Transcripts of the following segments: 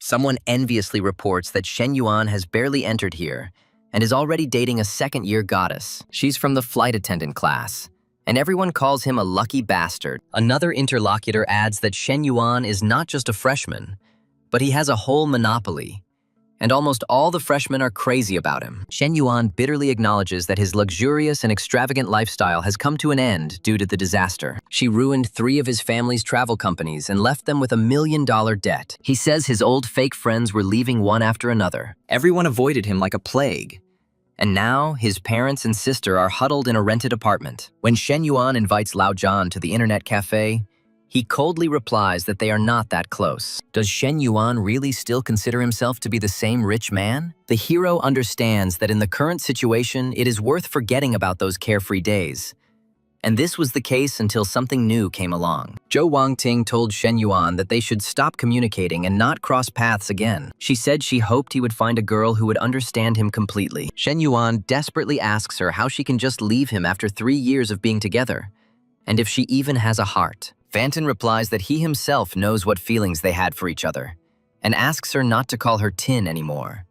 Someone enviously reports that Shen Yuan has barely entered here and is already dating a second-year goddess. She's from the flight attendant class, and everyone calls him a lucky bastard. Another interlocutor adds that Shen Yuan is not just a freshman, but he has a whole monopoly, and almost all the freshmen are crazy about him. Shen Yuan bitterly acknowledges that his luxurious and extravagant lifestyle has come to an end due to the disaster. She ruined 3 of his family's travel companies and left them with $1 million debt. He says his old fake friends were leaving one after another. Everyone avoided him like a plague. And now, his parents and sister are huddled in a rented apartment. When Shen Yuan invites Lao Zhan to the internet cafe, he coldly replies that they are not that close. Does Shen Yuan really still consider himself to be the same rich man? The hero understands that in the current situation, it is worth forgetting about those carefree days. And this was the case until something new came along. Zhou Wangting told Shen Yuan that they should stop communicating and not cross paths again. She said she hoped he would find a girl who would understand him completely. Shen Yuan desperately asks her how she can just leave him after 3 years of being together, and if she even has a heart. Vanton replies that he himself knows what feelings they had for each other, and asks her not to call her Tin anymore,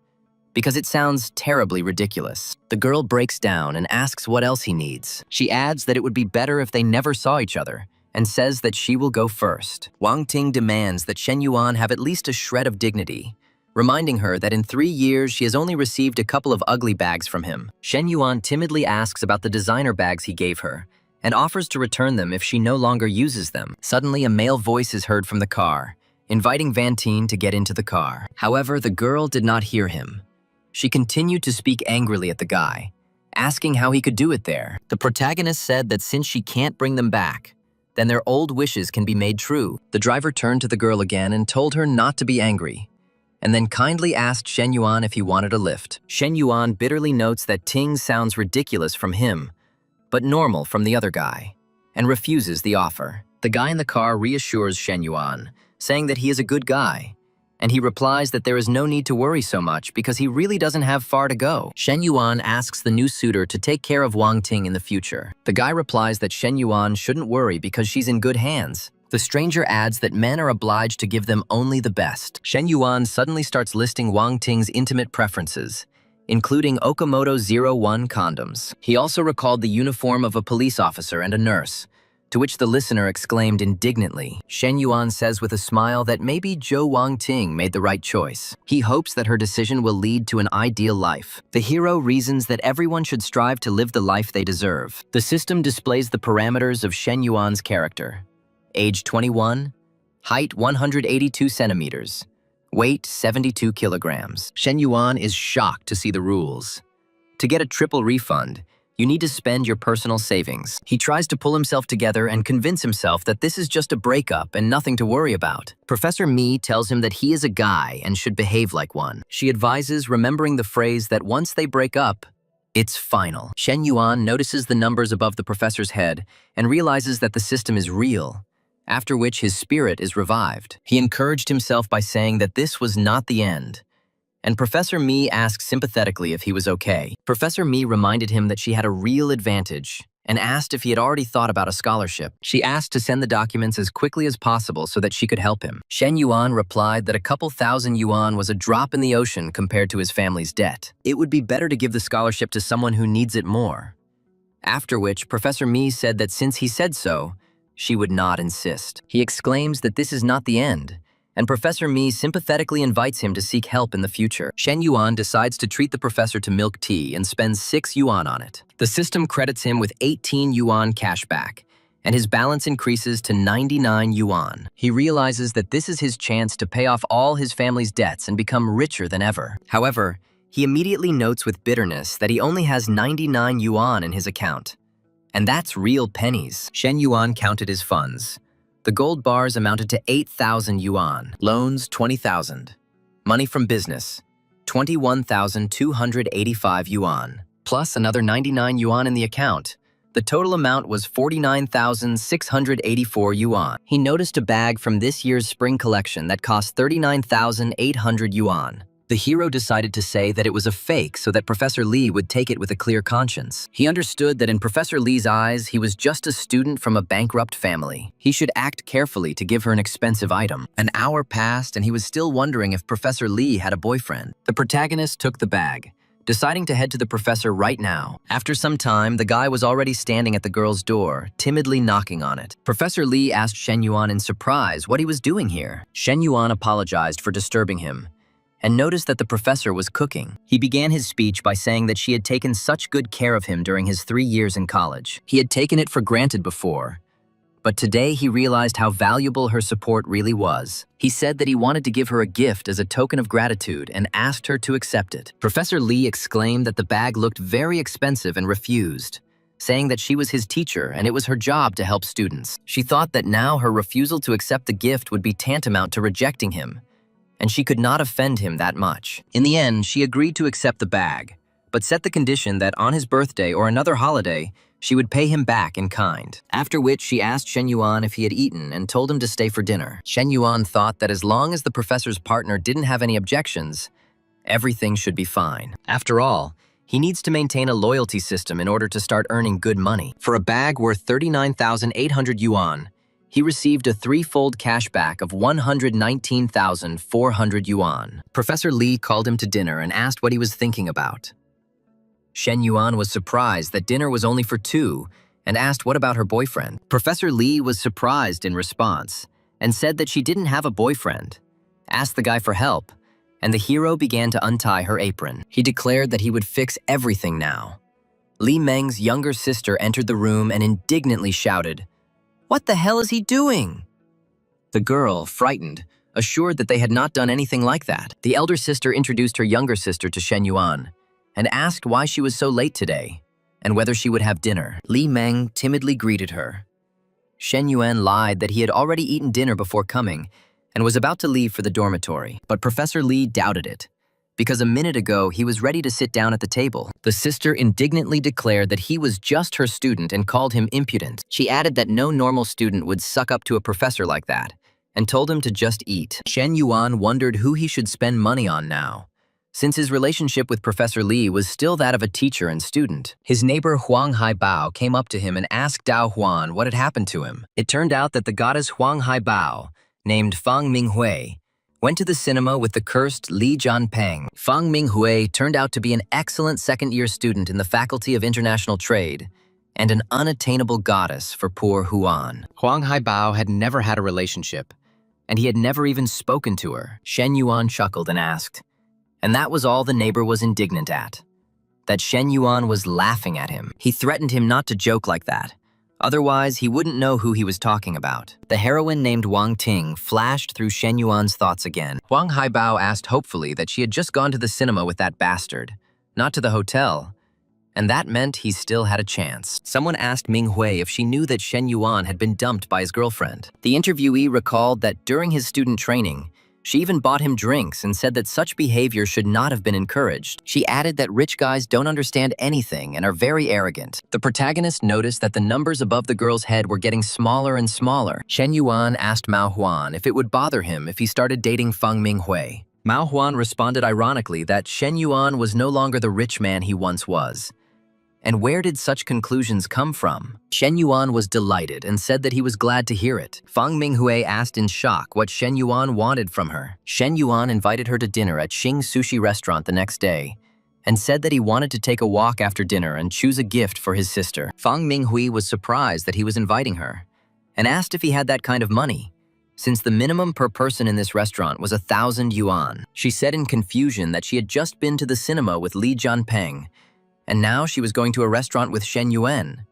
because it sounds terribly ridiculous. The girl breaks down and asks what else he needs. She adds that it would be better if they never saw each other, and says that she will go first. Wang Ting demands that Shen Yuan have at least a shred of dignity, reminding her that in 3 years she has only received a couple of ugly bags from him. Shen Yuan timidly asks about the designer bags he gave her, and offers to return them if she no longer uses them. Suddenly, a male voice is heard from the car, inviting Vantine to get into the car. However, the girl did not hear him. She continued to speak angrily at the guy, asking how he could do it there. The protagonist said that since she can't bring them back, then their old wishes can be made true. The driver turned to the girl again and told her not to be angry, and then kindly asked Shen Yuan if he wanted a lift. Shen Yuan bitterly notes that Ting sounds ridiculous from him, but normal from the other guy, and refuses the offer. The guy in the car reassures Shen Yuan, saying that he is a good guy, and he replies that there is no need to worry so much because he really doesn't have far to go. Shen Yuan asks the new suitor to take care of Wang Ting in the future. The guy replies that Shen Yuan shouldn't worry because she's in good hands. The stranger adds that men are obliged to give them only the best. Shen Yuan suddenly starts listing Wang Ting's intimate preferences, including Okamoto 01 condoms. He also recalled the uniform of a police officer and a nurse, to which the listener exclaimed indignantly. Shen Yuan says with a smile that maybe Zhou Wangting made the right choice. He hopes that her decision will lead to an ideal life. The hero reasons that everyone should strive to live the life they deserve. The system displays the parameters of Shen Yuan's character. Age 21, height 182 centimeters, weight 72 kilograms. Shen Yuan is shocked to see the rules. To get a triple refund, you need to spend your personal savings. He tries to pull himself together and convince himself that this is just a breakup and nothing to worry about. Professor Mi tells him that he is a guy and should behave like one. She advises remembering the phrase that once they break up, it's final. Shen Yuan notices the numbers above the professor's head and realizes that the system is real, after which his spirit is revived. He encouraged himself by saying that this was not the end, and Professor Mi asked sympathetically if he was okay. Professor Mi reminded him that she had a real advantage and asked if he had already thought about a scholarship. She asked to send the documents as quickly as possible so that she could help him. Shen Yuan replied that a couple thousand yuan was a drop in the ocean compared to his family's debt. It would be better to give the scholarship to someone who needs it more. After which, Professor Mi said that since he said so, she would not insist. He exclaims that this is not the end, and Professor Mi sympathetically invites him to seek help in the future. Shen Yuan decides to treat the professor to milk tea and spends 6 yuan on it. The system credits him with 18 yuan cash back, and his balance increases to 99 yuan. He realizes that this is his chance to pay off all his family's debts and become richer than ever. However, he immediately notes with bitterness that he only has 99 yuan in his account. And that's real pennies. Shen Yuan counted his funds. The gold bars amounted to 8,000 yuan, loans 20,000, money from business 21,285 yuan, plus another 99 yuan in the account. The total amount was 49,684 yuan. He noticed a bag from this year's spring collection that cost 39,800 yuan. The hero decided to say that it was a fake so that Professor Lee would take it with a clear conscience. He understood that in Professor Lee's eyes, he was just a student from a bankrupt family. He should act carefully to give her an expensive item. An hour passed and he was still wondering if Professor Lee had a boyfriend. The protagonist took the bag, deciding to head to the professor right now. After some time, the guy was already standing at the girl's door, timidly knocking on it. Professor Lee asked Shen Yuan in surprise what he was doing here. Shen Yuan apologized for disturbing him and noticed that the professor was cooking. He began his speech by saying that she had taken such good care of him during his 3 years in college. He had taken it for granted before, but today he realized how valuable her support really was. He said that he wanted to give her a gift as a token of gratitude and asked her to accept it. Professor Lee exclaimed that the bag looked very expensive and refused, saying that she was his teacher and it was her job to help students. She thought that now her refusal to accept the gift would be tantamount to rejecting him, and she could not offend him that much. In the end, she agreed to accept the bag, but set the condition that on his birthday or another holiday, she would pay him back in kind. After which, she asked Shen Yuan if he had eaten and told him to stay for dinner. Shen Yuan thought that as long as the professor's partner didn't have any objections, everything should be fine. After all, he needs to maintain a loyalty system in order to start earning good money. For a bag worth 39,800 yuan, he received a threefold cashback of 119,400 yuan. Professor Lee called him to dinner and asked what he was thinking about. Shen Yuan was surprised that dinner was only for two and asked what about her boyfriend. Professor Lee was surprised in response and said that she didn't have a boyfriend, asked the guy for help, and the hero began to untie her apron. He declared that he would fix everything now. Li Meng's younger sister entered the room and indignantly shouted, "What the hell is he doing?" The girl, frightened, assured that they had not done anything like that. The elder sister introduced her younger sister to Shen Yuan and asked why she was so late today and whether she would have dinner. Li Meng timidly greeted her. Shen Yuan lied that he had already eaten dinner before coming and was about to leave for the dormitory. But Professor Lee doubted it, because a minute ago he was ready to sit down at the table. The sister indignantly declared that he was just her student and called him impudent. She added that no normal student would suck up to a professor like that and told him to just eat. Shen Yuan wondered who he should spend money on now, since his relationship with Professor Lee was still that of a teacher and student. His neighbor Huang Haibao came up to him and asked Dao Huan what had happened to him. It turned out that the goddess Huang Haibao, named Fang Minghui, went to the cinema with the cursed Li Jianpeng. Fang Minghui turned out to be an excellent second-year student in the Faculty of International Trade and an unattainable goddess for poor Huan. Huang Haibao had never had a relationship, and he had never even spoken to her. Shen Yuan chuckled and asked, and that was all the neighbor was indignant at, that Shen Yuan was laughing at him. He threatened him not to joke like that, otherwise he wouldn't know who he was talking about. The heroine named Wang Ting flashed through Shen Yuan's thoughts again. Huang Haibao asked hopefully that she had just gone to the cinema with that bastard, not to the hotel, and that meant he still had a chance. Someone asked Ming Hui if she knew that Shen Yuan had been dumped by his girlfriend. The interviewee recalled that during his student training, she even bought him drinks and said that such behavior should not have been encouraged. She added that rich guys don't understand anything and are very arrogant. The protagonist noticed that the numbers above the girl's head were getting smaller and smaller. Shen Yuan asked Mao Huan if it would bother him if he started dating Fang Minghui. Mao Huan responded ironically that Shen Yuan was no longer the rich man he once was. And where did such conclusions come from? Shen Yuan was delighted and said that he was glad to hear it. Fang Minghui asked in shock what Shen Yuan wanted from her. Shen Yuan invited her to dinner at Xing Sushi Restaurant the next day and said that he wanted to take a walk after dinner and choose a gift for his sister. Fang Minghui was surprised that he was inviting her and asked if he had that kind of money, since the minimum per person in this restaurant was 1,000 yuan. She said in confusion that she had just been to the cinema with Li Jianpeng, and now she was going to a restaurant with Shen Yuan.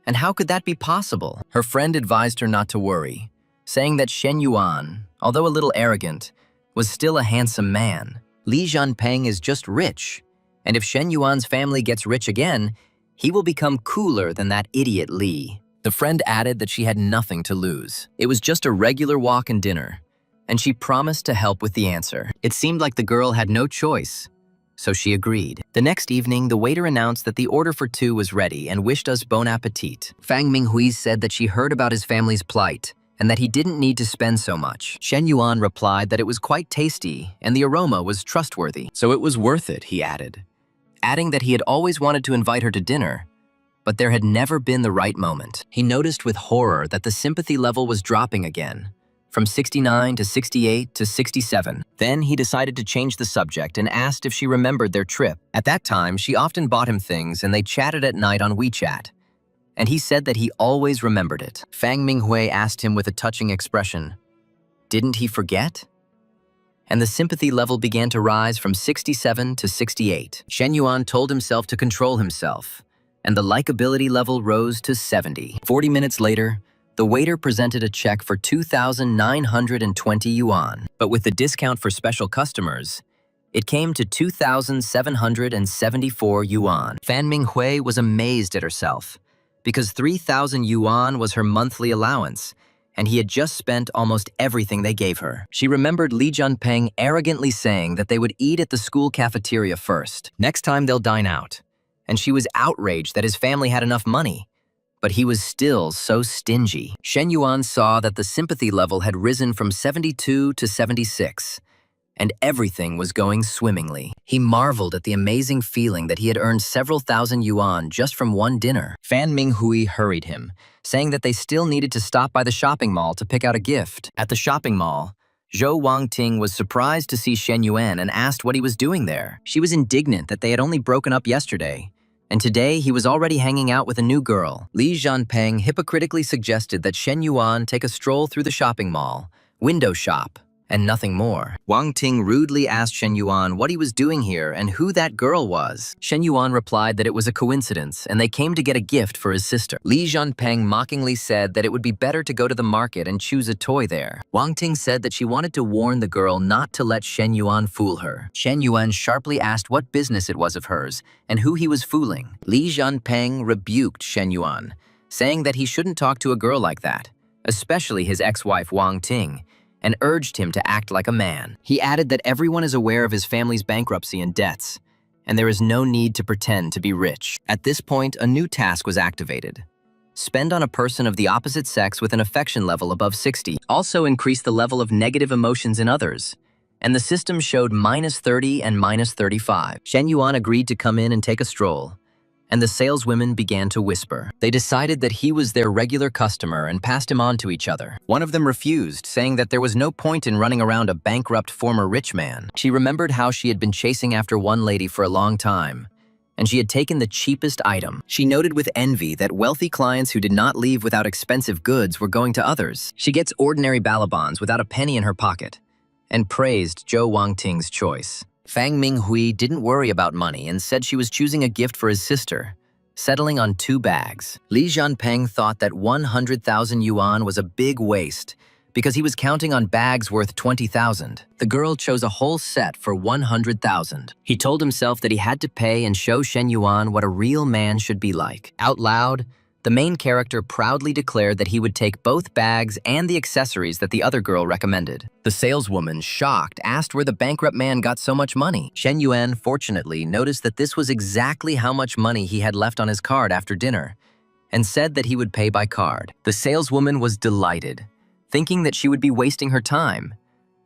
And how could that be possible? Her friend advised her not to worry, saying that Shen Yuan, although a little arrogant, was still a handsome man. Li Jianpeng is just rich, and if Shen Yuan's family gets rich again, he will become cooler than that idiot Li. The friend added that she had nothing to lose. It was just a regular walk and dinner, and she promised to help with the answer. It seemed like the girl had no choice, so she agreed. The next evening, the waiter announced that the order for two was ready and wished us bon appetit. Fang Minghui said that she heard about his family's plight and that he didn't need to spend so much. Shen Yuan replied that it was quite tasty and the aroma was trustworthy. So it was worth it, he added, adding that he had always wanted to invite her to dinner, but there had never been the right moment. He noticed with horror that the sympathy level was dropping again, from 69 to 68 to 67. Then he decided to change the subject and asked if she remembered their trip. At that time, she often bought him things and they chatted at night on WeChat. And he said that he always remembered it. Fang Minghui asked him with a touching expression, "Didn't he forget?" And the sympathy level began to rise from 67 to 68. Shen Yuan told himself to control himself, and the likability level rose to 70. 40 minutes later, the waiter presented a check for 2,920 yuan. But with the discount for special customers, it came to 2,774 yuan. Fan Minghui was amazed at herself, because 3,000 yuan was her monthly allowance, and he had just spent almost everything they gave her. She remembered Li Junpeng arrogantly saying that they would eat at the school cafeteria first. Next time they'll dine out. And she was outraged that his family had enough money, but he was still so stingy. Shen Yuan saw that the sympathy level had risen from 72 to 76, and everything was going swimmingly. He marveled at the amazing feeling that he had earned several thousand yuan just from one dinner. Fan Minghui hurried him, saying that they still needed to stop by the shopping mall to pick out a gift. At the shopping mall, Zhou Wangting was surprised to see Shen Yuan and asked what he was doing there. She was indignant that they had only broken up yesterday, and today he was already hanging out with a new girl. Li Junpeng hypocritically suggested that Shen Yuan take a stroll through the shopping mall, window shop, and nothing more. Wang Ting rudely asked Shen Yuan what he was doing here and who that girl was. Shen Yuan replied that it was a coincidence and they came to get a gift for his sister. Li Junpeng mockingly said that it would be better to go to the market and choose a toy there. Wang Ting said that she wanted to warn the girl not to let Shen Yuan fool her. Shen Yuan sharply asked what business it was of hers and who he was fooling. Li Junpeng rebuked Shen Yuan, saying that he shouldn't talk to a girl like that, especially his ex-wife Wang Ting, and urged him to act like a man. He added that everyone is aware of his family's bankruptcy and debts, and there is no need to pretend to be rich. At this point, a new task was activated. Spend on a person of the opposite sex with an affection level above 60. Also increase the level of negative emotions in others, and the system showed -30 and -35. Shen Yuan agreed to come in and take a stroll, and the saleswomen began to whisper. They decided that he was their regular customer and passed him on to each other. One of them refused, saying that there was no point in running around a bankrupt former rich man. She remembered how she had been chasing after one lady for a long time, and she had taken the cheapest item. She noted with envy that wealthy clients who did not leave without expensive goods were going to others. She gets ordinary balabans without a penny in her pocket, and praised Zhou Wangting's choice. Fang Minghui didn't worry about money and said she was choosing a gift for his sister, settling on 2 bags. Li Junpeng thought that 100,000 yuan was a big waste because he was counting on bags worth 20,000. The girl chose a whole set for 100,000. He told himself that he had to pay and show Shen Yuan what a real man should be like. Out loud, the main character proudly declared that he would take both bags and the accessories that the other girl recommended. The saleswoman, shocked, asked where the bankrupt man got so much money. Shen Yuan, fortunately, noticed that this was exactly how much money he had left on his card after dinner, and said that he would pay by card. The saleswoman was delighted, thinking that she would be wasting her time.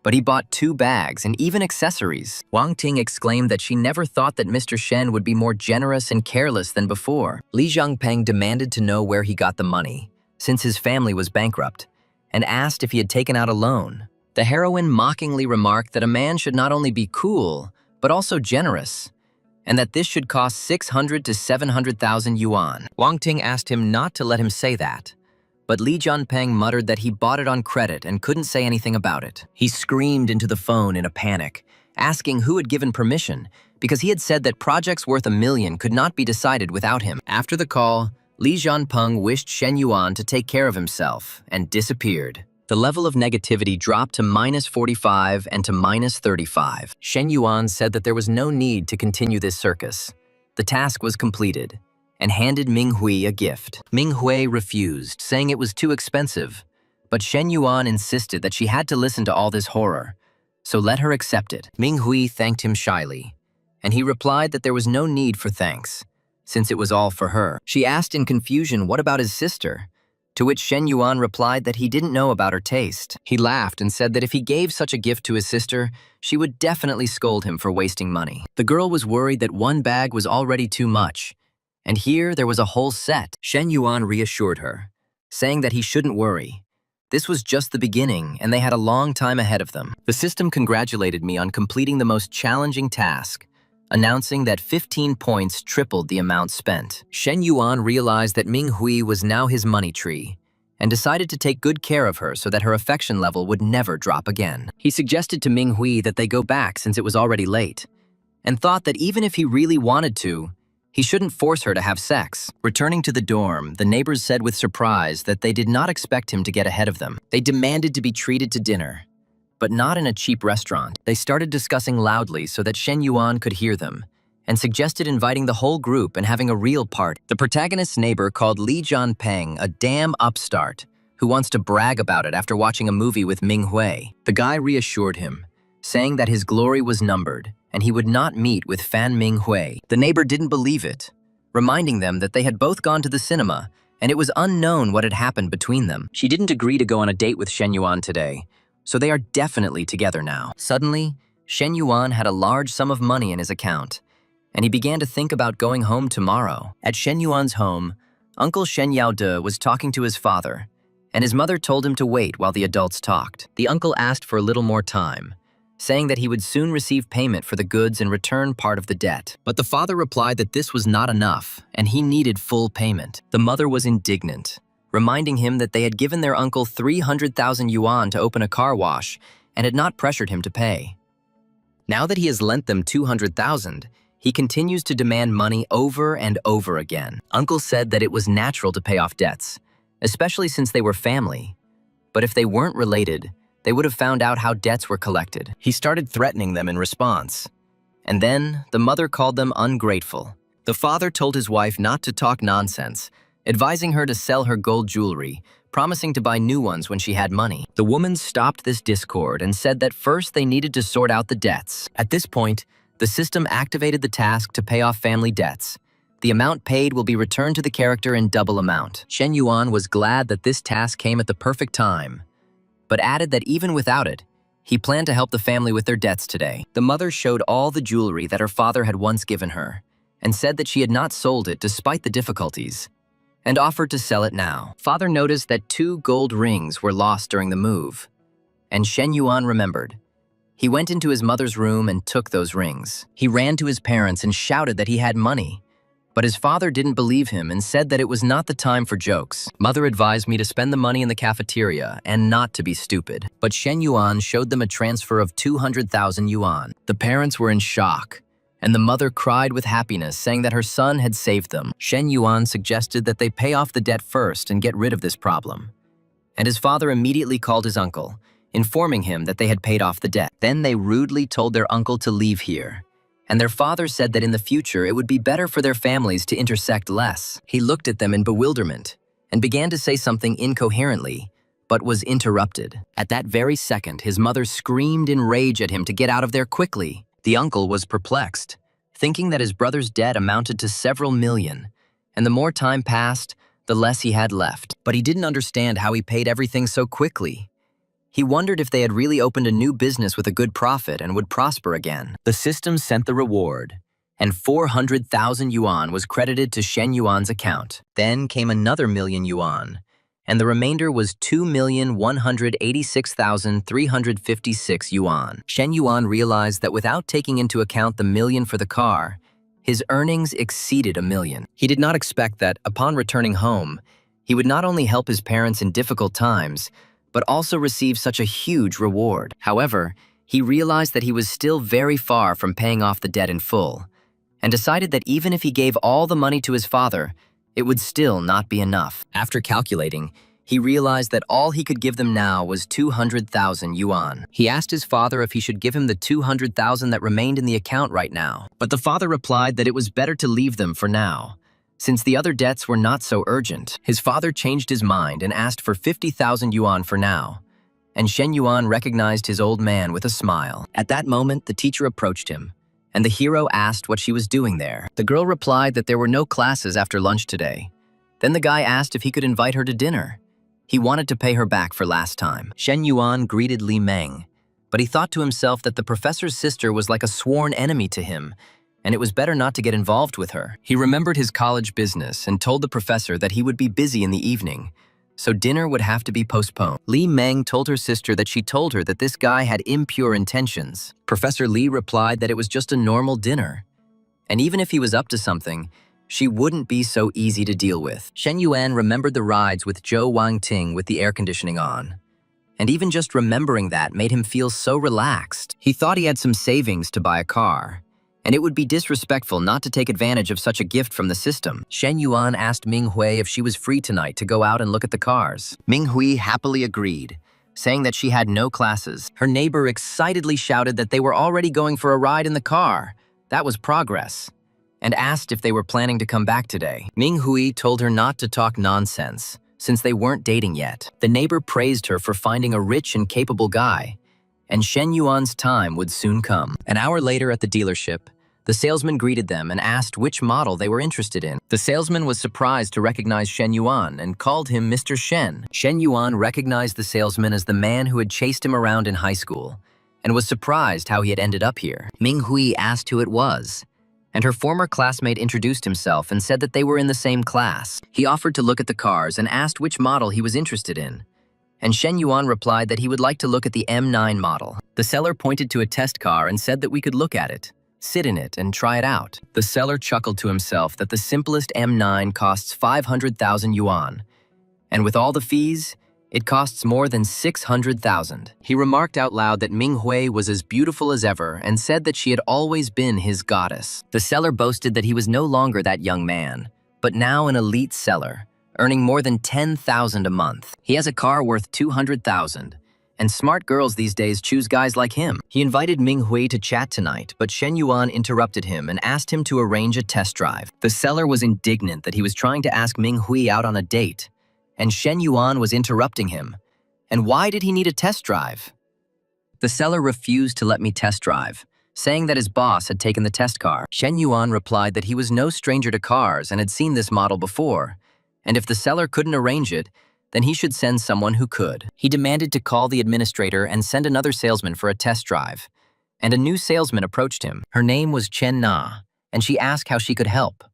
But he bought 2 bags and even accessories. Wang Ting exclaimed that she never thought that Mr. Shen would be more generous and careless than before. Li Junpeng demanded to know where he got the money, since his family was bankrupt, and asked if he had taken out a loan. The heroine mockingly remarked that a man should not only be cool, but also generous, and that this should cost 600 to 700,000 yuan. Wang Ting asked him not to let him say that, but Li Junpeng muttered that he bought it on credit and couldn't say anything about it. He screamed into the phone in a panic, asking who had given permission, because he had said that projects worth $1 million could not be decided without him. After the call, Li Junpeng wished Shen Yuan to take care of himself and disappeared. The level of negativity dropped to -45 and to -35. Shen Yuan said that there was no need to continue this circus. The task was completed, and handed Minghui a gift. Minghui refused, saying it was too expensive, but Shen Yuan insisted that she had to listen to all this horror, so let her accept it. Minghui thanked him shyly, and he replied that there was no need for thanks, since it was all for her. She asked in confusion what about his sister, To which Shen Yuan replied that he didn't know about her taste. He laughed and said that if he gave such a gift to his sister, she would definitely scold him for wasting money. The girl was worried that one bag was already too much, and here there was a whole set. Shen Yuan reassured her, saying that he shouldn't worry. This was just the beginning, and they had a long time ahead of them. The system congratulated me on completing the most challenging task, announcing that 15 points tripled the amount spent. Shen Yuan realized that Ming Hui was now his money tree, and decided to take good care of her so that her affection level would never drop again. He suggested to Ming Hui that they go back since it was already late, and thought that even if he really wanted to, he shouldn't force her to have sex. Returning to the dorm, the neighbors said with surprise that they did not expect him to get ahead of them. They demanded to be treated to dinner, but not in a cheap restaurant. They started discussing loudly so that Shen Yuan could hear them, and suggested inviting the whole group and having a real party. The protagonist's neighbor called Li Jianpeng a damn upstart who wants to brag about it after watching a movie with Ming Hui. The guy reassured him, saying that his glory was numbered and he would not meet with Fan Ming Hui. The neighbor didn't believe it, reminding them that they had both gone to the cinema and it was unknown what had happened between them. She didn't agree to go on a date with Shen Yuan today, so they are definitely together now. Suddenly, Shen Yuan had a large sum of money in his account, and he began to think about going home tomorrow. At Shen Yuan's home, Uncle Shen Yaode was talking to his father, and his mother told him to wait while the adults talked. The uncle asked for a little more time, saying that he would soon receive payment for the goods and return part of the debt. But the father replied that this was not enough, and he needed full payment. The mother was indignant, reminding him that they had given their uncle 300,000 yuan to open a car wash and had not pressured him to pay. Now that he has lent them 200,000, he continues to demand money over and over again. Uncle said that it was natural to pay off debts, especially since they were family. But if they weren't related, they would have found out how debts were collected. He started threatening them in response. And then the mother called them ungrateful. The father told his wife not to talk nonsense, advising her to sell her gold jewelry, promising to buy new ones when she had money. The woman stopped this discord and said that first they needed to sort out the debts. At this point, the system activated the task to pay off family debts. The amount paid will be returned to the character in double amount. Shen Yuan was glad that this task came at the perfect time, but added that even without it, he planned to help the family with their debts today. The mother showed all the jewelry that her father had once given her, and said that she had not sold it despite the difficulties, and offered to sell it now. Father noticed that 2 gold rings were lost during the move, and Shen Yuan remembered. He went into his mother's room and took those rings. He ran to his parents and shouted that he had money, but his father didn't believe him and said that it was not the time for jokes. Mother advised me to spend the money in the cafeteria and not to be stupid. But Shen Yuan showed them a transfer of 200,000 yuan. The parents were in shock, and the mother cried with happiness, saying that her son had saved them. Shen Yuan suggested that they pay off the debt first and get rid of this problem. And his father immediately called his uncle, informing him that they had paid off the debt. Then they rudely told their uncle to leave here, and their father said that in the future it would be better for their families to intersect less. He looked at them in bewilderment and began to say something incoherently, but was interrupted. At that very second, his mother screamed in rage at him to get out of there quickly. The uncle was perplexed, thinking that his brother's debt amounted to several million, and the more time passed, the less he had left. But he didn't understand how he paid everything so quickly. He wondered if they had really opened a new business with a good profit and would prosper again. The system sent the reward, and 400,000 yuan was credited to Shen Yuan's account. Then came another million yuan, and the remainder was 2,186,356 yuan. Shen Yuan realized that without taking into account the million for the car, his earnings exceeded $1 million. He did not expect that, upon returning home, he would not only help his parents in difficult times, but also receive such a huge reward. However, he realized that he was still very far from paying off the debt in full, and decided that even if he gave all the money to his father, it would still not be enough. After calculating, he realized that all he could give them now was 200,000 yuan. He asked his father if he should give him the 200,000 that remained in the account right now, but the father replied that it was better to leave them for now, since the other debts were not so urgent. His father changed his mind and asked for 50,000 yuan for now, and Shen Yuan recognized his old man with a smile. At that moment, the teacher approached him, and the hero asked what she was doing there. The girl replied that there were no classes after lunch today. Then the guy asked if he could invite her to dinner, He wanted to pay her back for last time. Shen Yuan greeted Li Meng, but he thought to himself that the professor's sister was like a sworn enemy to him, and it was better not to get involved with her. He remembered his college business and told the professor that he would be busy in the evening, so dinner would have to be postponed. Li Meng told her sister that she told her that this guy had impure intentions. Professor Li replied that it was just a normal dinner, and even if he was up to something, she wouldn't be so easy to deal with. Shen Yuan remembered the rides with Zhou Wangting with the air conditioning on, and even just remembering that made him feel so relaxed. He thought he had some savings to buy a car, and it would be disrespectful not to take advantage of such a gift from the system. Shen Yuan asked Ming Hui if she was free tonight to go out and look at the cars. Ming Hui happily agreed, saying that she had no classes. Her neighbor excitedly shouted that they were already going for a ride in the car. That was progress, and asked if they were planning to come back today. Ming Hui told her not to talk nonsense, since they weren't dating yet. The neighbor praised her for finding a rich and capable guy, and Shen Yuan's time would soon come. An hour later at the dealership, the salesman greeted them and asked which model they were interested in. The salesman was surprised to recognize Shen Yuan and called him Mr. Shen. Shen Yuan recognized the salesman as the man who had chased him around in high school and was surprised how he had ended up here. Ming Hui asked who it was, and her former classmate introduced himself and said that they were in the same class. He offered to look at the cars and asked which model he was interested in, and Shen Yuan replied that he would like to look at the M9 model. The seller pointed to a test car and said that we could look at it, sit in it, and try it out. The seller chuckled to himself that the simplest M9 costs 500,000 yuan, and with all the fees, it costs more than 600,000. He remarked out loud that Ming Hui was as beautiful as ever and said that she had always been his goddess. The seller boasted that he was no longer that young man, but now an elite seller, earning more than 10,000 a month. He has a car worth 200,000, and smart girls these days choose guys like him. He invited Ming Hui to chat tonight, but Shen Yuan interrupted him and asked him to arrange a test drive. The seller was indignant that he was trying to ask Ming Hui out on a date, and Shen Yuan was interrupting him. And why did he need a test drive? The seller refused to let me test drive, saying that his boss had taken the test car. Shen Yuan replied that he was no stranger to cars and had seen this model before, and if the seller couldn't arrange it, then he should send someone who could. He demanded to call the administrator and send another salesman for a test drive, and a new salesman approached him. Her name was Chen Na, and she asked how she could help.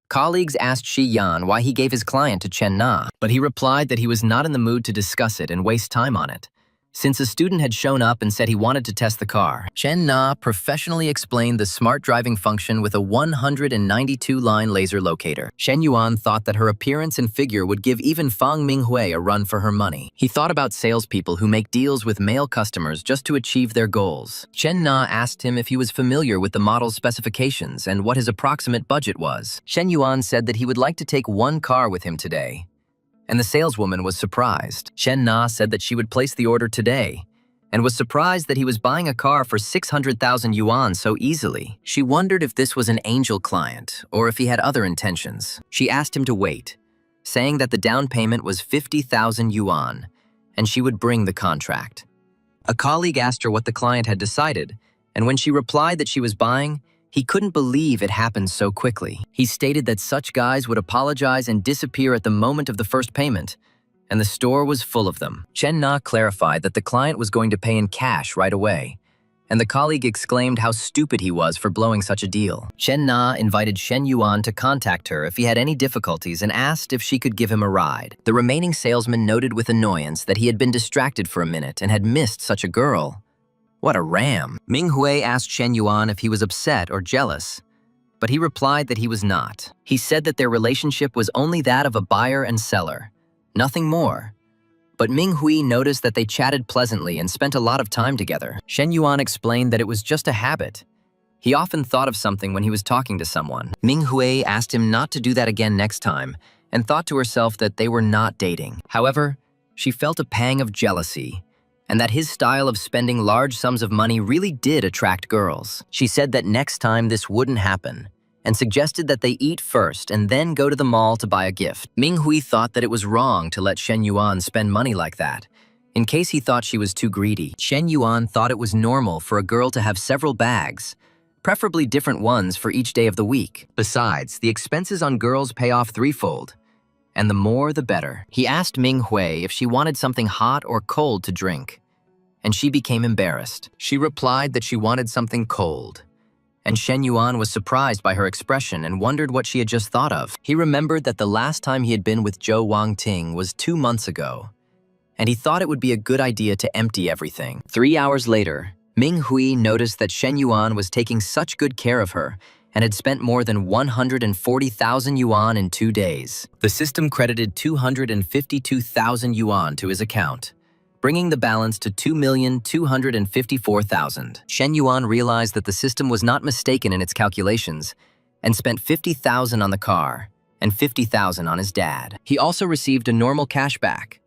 Colleagues asked Shi Yan why he gave his client to Chen Na, but he replied that he was not in the mood to discuss it and waste time on it, since a student had shown up and said he wanted to test the car. Chen Na professionally explained the smart driving function with a 192-line laser locator. Shen Yuan thought that her appearance and figure would give even Fang Minghui a run for her money. He thought about salespeople who make deals with male customers just to achieve their goals. Chen Na asked him if he was familiar with the model's specifications and what his approximate budget was. Shen Yuan said that he would like to take one car with him today, and the saleswoman was surprised. Chen Na said that she would place the order today, and was surprised that he was buying a car for 600,000 yuan so easily. She wondered if this was an angel client, or if he had other intentions. She asked him to wait, saying that the down payment was 50,000 yuan, and she would bring the contract. A colleague asked her what the client had decided, and when she replied that she was buying, he couldn't believe it happened so quickly. He stated that such guys would apologize and disappear at the moment of the first payment, and the store was full of them. Chen Na clarified that the client was going to pay in cash right away, and the colleague exclaimed how stupid he was for blowing such a deal. Chen Na invited Shen Yuan to contact her if he had any difficulties and asked if she could give him a ride. The remaining salesman noted with annoyance that he had been distracted for a minute and had missed such a girl. What a ram. Ming Hui asked Shen Yuan if he was upset or jealous, but he replied that he was not. He said that their relationship was only that of a buyer and seller, nothing more. But Ming Hui noticed that they chatted pleasantly and spent a lot of time together. Shen Yuan explained that it was just a habit. He often thought of something when he was talking to someone. Ming Hui asked him not to do that again next time, and thought to herself that they were not dating. However, she felt a pang of jealousy, and that his style of spending large sums of money really did attract girls. She said that next time this wouldn't happen, and suggested that they eat first and then go to the mall to buy a gift. Ming Hui thought that it was wrong to let Shen Yuan spend money like that, in case he thought she was too greedy. Shen Yuan thought it was normal for a girl to have several bags, preferably different ones for each day of the week. Besides, the expenses on girls pay off threefold, and the more the better. He asked Ming Hui if she wanted something hot or cold to drink, and she became embarrassed. She replied that she wanted something cold, and Shen Yuan was surprised by her expression and wondered what she had just thought of. He remembered that the last time he had been with Zhou Wangting was 2 months ago, and he thought it would be a good idea to empty everything. 3 hours later, Ming Hui noticed that Shen Yuan was taking such good care of her and had spent more than 140,000 yuan in 2 days. The system credited 252,000 yuan to his account, bringing the balance to 2,254,000. Shen Yuan realized that the system was not mistaken in its calculations and spent 50,000 on the car and 50,000 on his dad. He also received a normal cashback,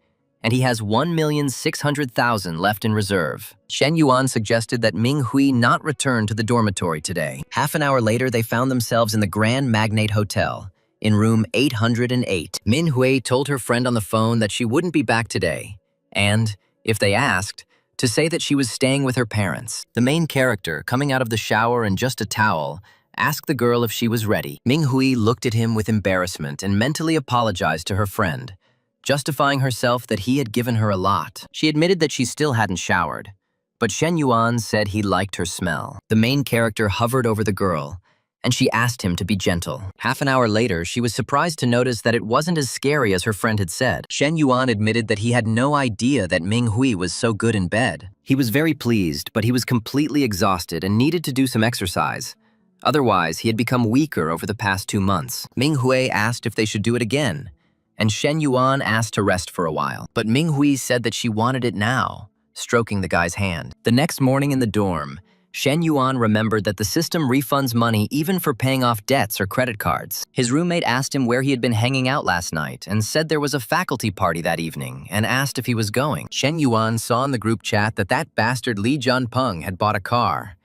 and he has 1,600,000 left in reserve. Shen Yuan suggested that Ming Hui not return to the dormitory today. Half an hour later, they found themselves in the Grand Magnate Hotel, in room 808. Min Hui told her friend on the phone that she wouldn't be back today, and, if they asked, to say that she was staying with her parents. The main character, coming out of the shower in just a towel, asked the girl if she was ready. Ming Hui looked at him with embarrassment and mentally apologized to her friend, justifying herself that he had given her a lot. She admitted that she still hadn't showered, but Shen Yuan said he liked her smell. The main character hovered over the girl, and she asked him to be gentle. Half an hour later, she was surprised to notice that it wasn't as scary as her friend had said. Shen Yuan admitted that he had no idea that Ming Hui was so good in bed. He was very pleased, but he was completely exhausted and needed to do some exercise. Otherwise, he had become weaker over the past 2 months. Ming Hui asked if they should do it again, and Shen Yuan asked to rest for a while. But Ming Hui said that she wanted it now, stroking the guy's hand. The next morning in the dorm, Shen Yuan remembered that the system refunds money even for paying off debts or credit cards. His roommate asked him where he had been hanging out last night and said there was a faculty party that evening and asked if he was going. Shen Yuan saw in the group chat that bastard Li Junpeng had bought a car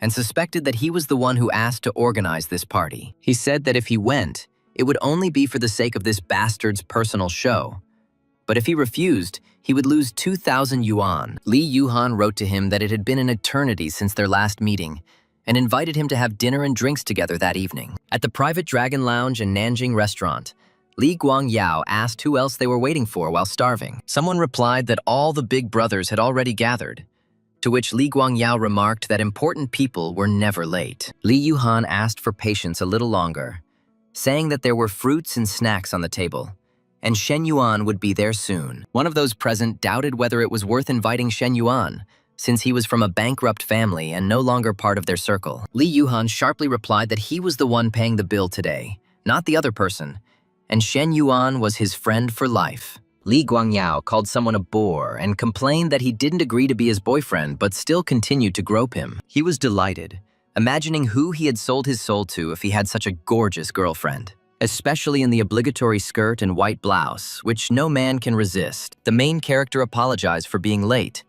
and suspected that he was the one who asked to organize this party. He said that if he went, it would only be for the sake of this bastard's personal show. But if he refused, he would lose 2,000 yuan. Li Yuhan wrote to him that it had been an eternity since their last meeting and invited him to have dinner and drinks together that evening. At the private Dragon Lounge and Nanjing restaurant, Li Guangyao asked who else they were waiting for while starving. Someone replied that all the big brothers had already gathered, to which Li Guangyao remarked that important people were never late. Li Yuhan asked for patience a little longer, saying that there were fruits and snacks on the table, and Shen Yuan would be there soon. One of those present doubted whether it was worth inviting Shen Yuan, since he was from a bankrupt family and no longer part of their circle. Li Yuhan sharply replied that he was the one paying the bill today, not the other person, and Shen Yuan was his friend for life. Li Guangyao called someone a bore and complained that he didn't agree to be his boyfriend but still continued to grope him. He was delighted, imagining who he had sold his soul to if he had such a gorgeous girlfriend, especially in the obligatory skirt and white blouse, which no man can resist. The main character apologized for being late,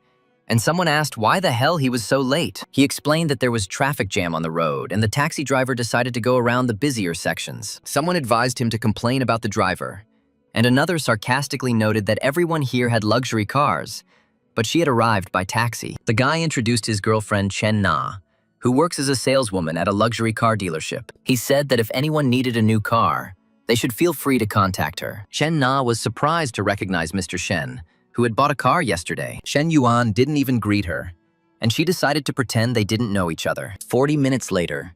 and someone asked why the hell he was so late. He explained that there was traffic jam on the road, and the taxi driver decided to go around the busier sections. Someone advised him to complain about the driver, and another sarcastically noted that everyone here had luxury cars, but she had arrived by taxi. The guy introduced his girlfriend Chen Na, who works as a saleswoman at a luxury car dealership. He said that if anyone needed a new car, they should feel free to contact her. Chen Na was surprised to recognize Mr. Shen, who had bought a car yesterday. Shen Yuan didn't even greet her, and she decided to pretend they didn't know each other. 40 minutes later,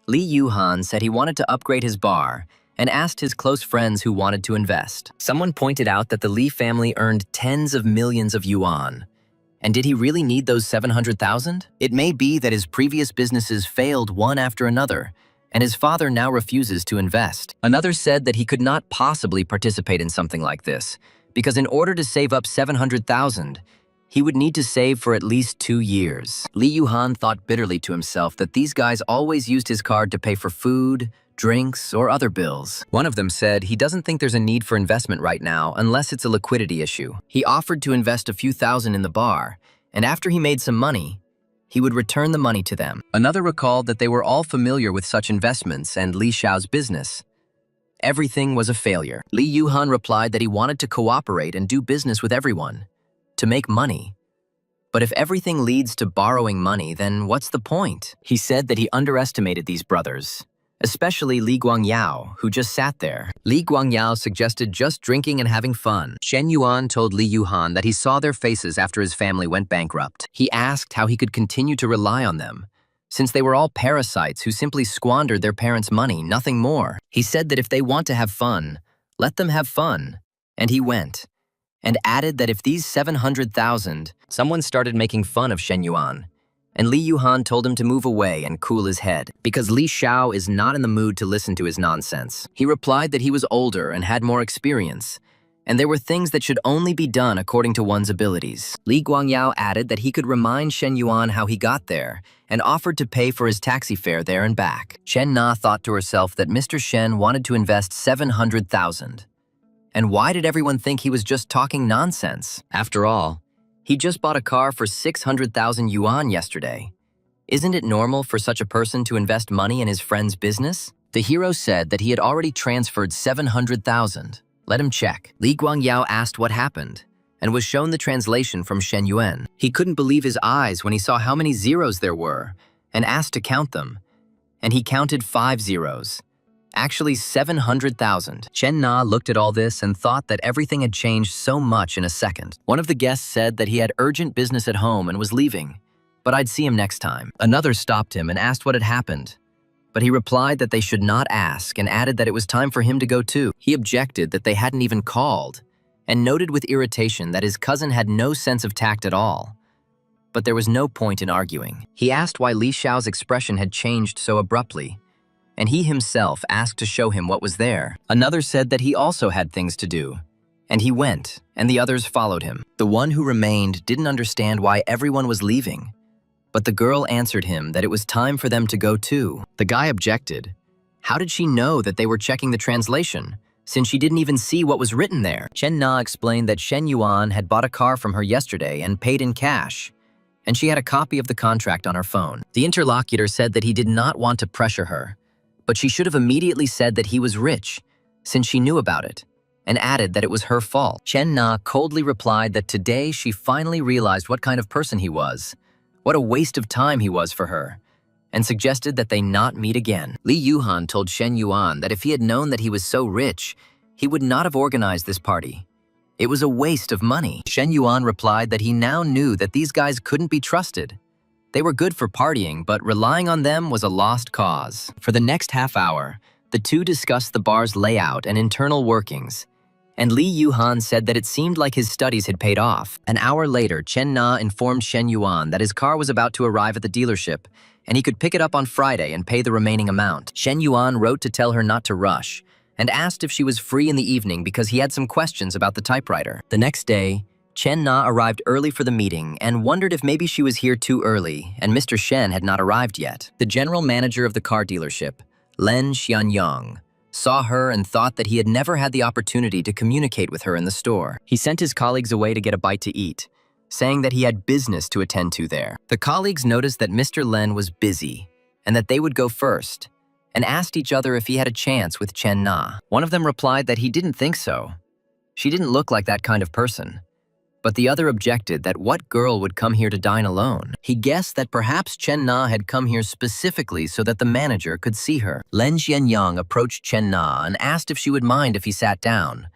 Li Yuhan said he wanted to upgrade his bar and asked his close friends who wanted to invest. Someone pointed out that the Li family earned tens of millions of yuan. And did he really need those 700,000? It may be that his previous businesses failed one after another, and his father now refuses to invest. Another said that he could not possibly participate in something like this, because in order to save up 700,000, he would need to save for at least 2 years. Li Yuhan thought bitterly to himself that these guys always used his card to pay for food, drinks, or other bills. One of them said he doesn't think there's a need for investment right now unless it's a liquidity issue. He offered to invest a few thousand in the bar, and after he made some money, he would return the money to them. Another recalled that they were all familiar with such investments and Li Xiao's business. Everything was a failure. Li Yuhan replied that he wanted to cooperate and do business with everyone, to make money. But if everything leads to borrowing money, then what's the point? He said that he underestimated these brothers, especially Li Guangyao, who just sat there. Li Guangyao suggested just drinking and having fun. Shen Yuan told Li Yuhan that he saw their faces after his family went bankrupt. He asked how he could continue to rely on them, since they were all parasites who simply squandered their parents' money, nothing more. He said that if they want to have fun, let them have fun. And he went, and added that if these 700,000, someone started making fun of Shen Yuan, and Li Yuhan told him to move away and cool his head, because Li Xiao is not in the mood to listen to his nonsense. He replied that he was older and had more experience, and there were things that should only be done according to one's abilities. Li Guangyao added that he could remind Shen Yuan how he got there, and offered to pay for his taxi fare there and back. Chen Na thought to herself that Mr. Shen wanted to invest 700,000. And why did everyone think he was just talking nonsense? After all, he just bought a car for 600,000 yuan yesterday. Isn't it normal for such a person to invest money in his friend's business? The hero said that he had already transferred 700,000. Let him check. Li Guangyao asked what happened, and was shown the translation from Shen Yuan. He couldn't believe his eyes when he saw how many zeros there were, and asked to count them. And he counted 5 zeros. Actually 700,000. Chen Na looked at all this and thought that everything had changed so much in a second. One of the guests said that he had urgent business at home and was leaving, but I'd see him next time. Another stopped him and asked what had happened, but he replied that they should not ask and added that it was time for him to go too. He objected that they hadn't even called and noted with irritation that his cousin had no sense of tact at all. But there was no point in arguing. He asked why Li Xiao's expression had changed so abruptly, and he himself asked to show him what was there. Another said that he also had things to do, and he went, and the others followed him. The one who remained didn't understand why everyone was leaving, but the girl answered him that it was time for them to go too. The guy objected. How did she know that they were checking the translation, since she didn't even see what was written there? Chen Na explained that Shen Yuan had bought a car from her yesterday and paid in cash, and she had a copy of the contract on her phone. The interlocutor said that he did not want to pressure her, but she should have immediately said that he was rich, since she knew about it, and added that it was her fault. Chen Na coldly replied that today she finally realized what kind of person he was, what a waste of time he was for her, and suggested that they not meet again. Li Yuhan told Shen Yuan that if he had known that he was so rich, he would not have organized this party. It was a waste of money. Shen Yuan replied that he now knew that these guys couldn't be trusted. They were good for partying, but relying on them was a lost cause. For the next half hour, the two discussed the bar's layout and internal workings, and Li Yuhan said that it seemed like his studies had paid off. An hour later, Chen Na informed Shen Yuan that his car was about to arrive at the dealership, and he could pick it up on Friday and pay the remaining amount. Shen Yuan wrote to tell her not to rush, and asked if she was free in the evening because he had some questions about the typewriter. The next day, Chen Na arrived early for the meeting and wondered if maybe she was here too early and Mr. Shen had not arrived yet. The general manager of the car dealership, Len Xianyang, saw her and thought that he had never had the opportunity to communicate with her in the store. He sent his colleagues away to get a bite to eat, saying that he had business to attend to there. The colleagues noticed that Mr. Len was busy and that they would go first, and asked each other if he had a chance with Chen Na. One of them replied that he didn't think so. She didn't look like that kind of person. But the other objected that what girl would come here to dine alone? He guessed that perhaps Chen Na had come here specifically so that the manager could see her. Len Xianyang approached Chen Na and asked if she would mind if he sat down,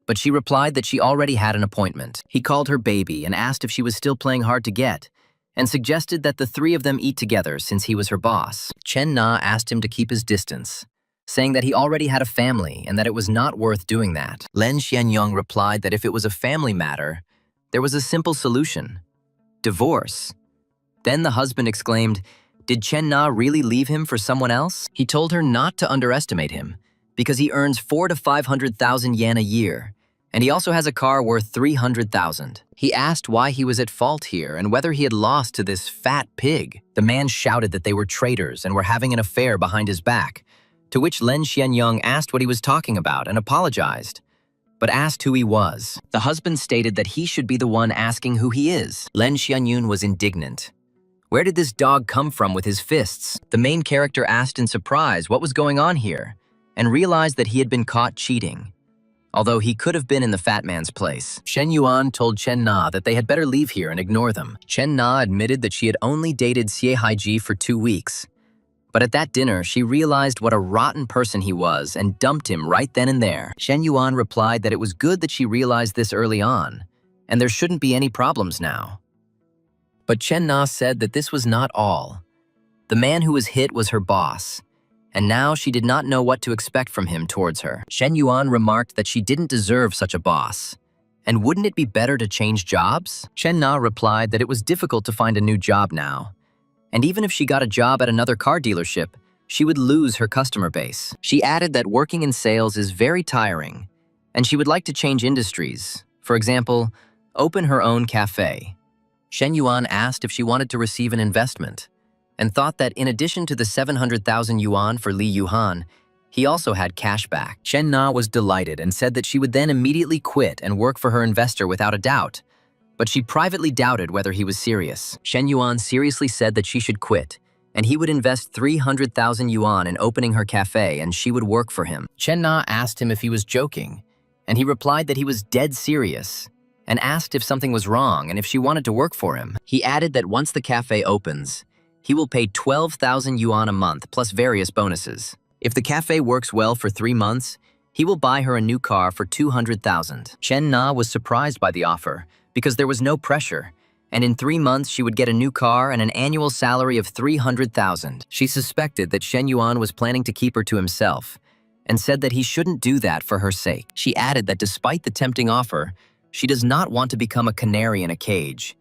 but she replied that she already had an appointment. He called her baby and asked if she was still playing hard to get, and suggested that the three of them eat together since he was her boss. Chen Na asked him to keep his distance, saying that he already had a family and that it was not worth doing that. Len Xianyang replied that if it was a family matter, there was a simple solution: divorce. Then the husband exclaimed, "Did Chen Na really leave him for someone else?" He told her not to underestimate him, because he earns 400,000 to 500,000 yen a year, and he also has a car worth 300,000. He asked why he was at fault here and whether he had lost to this fat pig. The man shouted that they were traitors and were having an affair behind his back, to which Len Xianyang asked what he was talking about and apologized, but asked who he was. The husband stated that he should be the one asking who he is. Len Xianyun was indignant. Where did this dog come from with his fists? The main character asked in surprise what was going on here, and realized that he had been caught cheating, although he could have been in the fat man's place. Shen Yuan told Chen Na that they had better leave here and ignore them. Chen Na admitted that she had only dated Xie Haiji for 2 weeks, But at that dinner, she realized what a rotten person he was and dumped him right then and there. Shen Yuan replied that it was good that she realized this early on, and there shouldn't be any problems now. But Chen Na said that this was not all. The man who was hit was her boss, and now she did not know what to expect from him towards her. Shen Yuan remarked that she didn't deserve such a boss. And wouldn't it be better to change jobs? Chen Na replied that it was difficult to find a new job now. And even if she got a job at another car dealership, she would lose her customer base. She added that working in sales is very tiring, and she would like to change industries. For example, open her own cafe. Shen Yuan asked if she wanted to receive an investment, and thought that in addition to the 700,000 yuan for Li Yuhan, he also had cash back. Chen Na was delighted and said that she would then immediately quit and work for her investor without a doubt. But she privately doubted whether he was serious. Shen Yuan seriously said that she should quit, and he would invest 300,000 yuan in opening her cafe and she would work for him. Chen Na asked him if he was joking, and he replied that he was dead serious, and asked if something was wrong and if she wanted to work for him. He added that once the cafe opens, he will pay 12,000 yuan a month plus various bonuses. If the cafe works well for 3 months, he will buy her a new car for 200,000. Chen Na was surprised by the offer because there was no pressure, and in 3 months she would get a new car and an annual salary of 300,000. She suspected that Shen Yuan was planning to keep her to himself, and said that he shouldn't do that for her sake. She added that despite the tempting offer, she does not want to become a canary in a cage,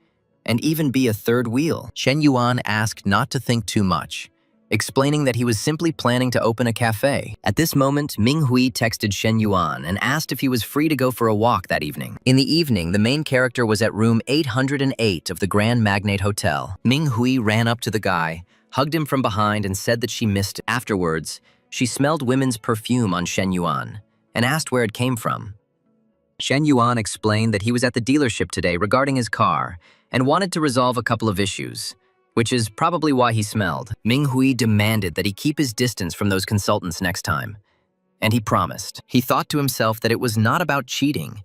and even be a third wheel. Shen Yuan asked not to think too much, explaining that he was simply planning to open a cafe. At this moment, Ming Hui texted Shen Yuan and asked if he was free to go for a walk that evening. In the evening, the main character was at room 808 of the Grand Magnate Hotel. Ming Hui ran up to the guy, hugged him from behind, and said that she missed it. Afterwards, she smelled women's perfume on Shen Yuan and asked where it came from. Shen Yuan explained that he was at the dealership today regarding his car and wanted to resolve a couple of issues, which is probably why he smelled. Ming Hui demanded that he keep his distance from those consultants next time, and he promised. He thought to himself that it was not about cheating,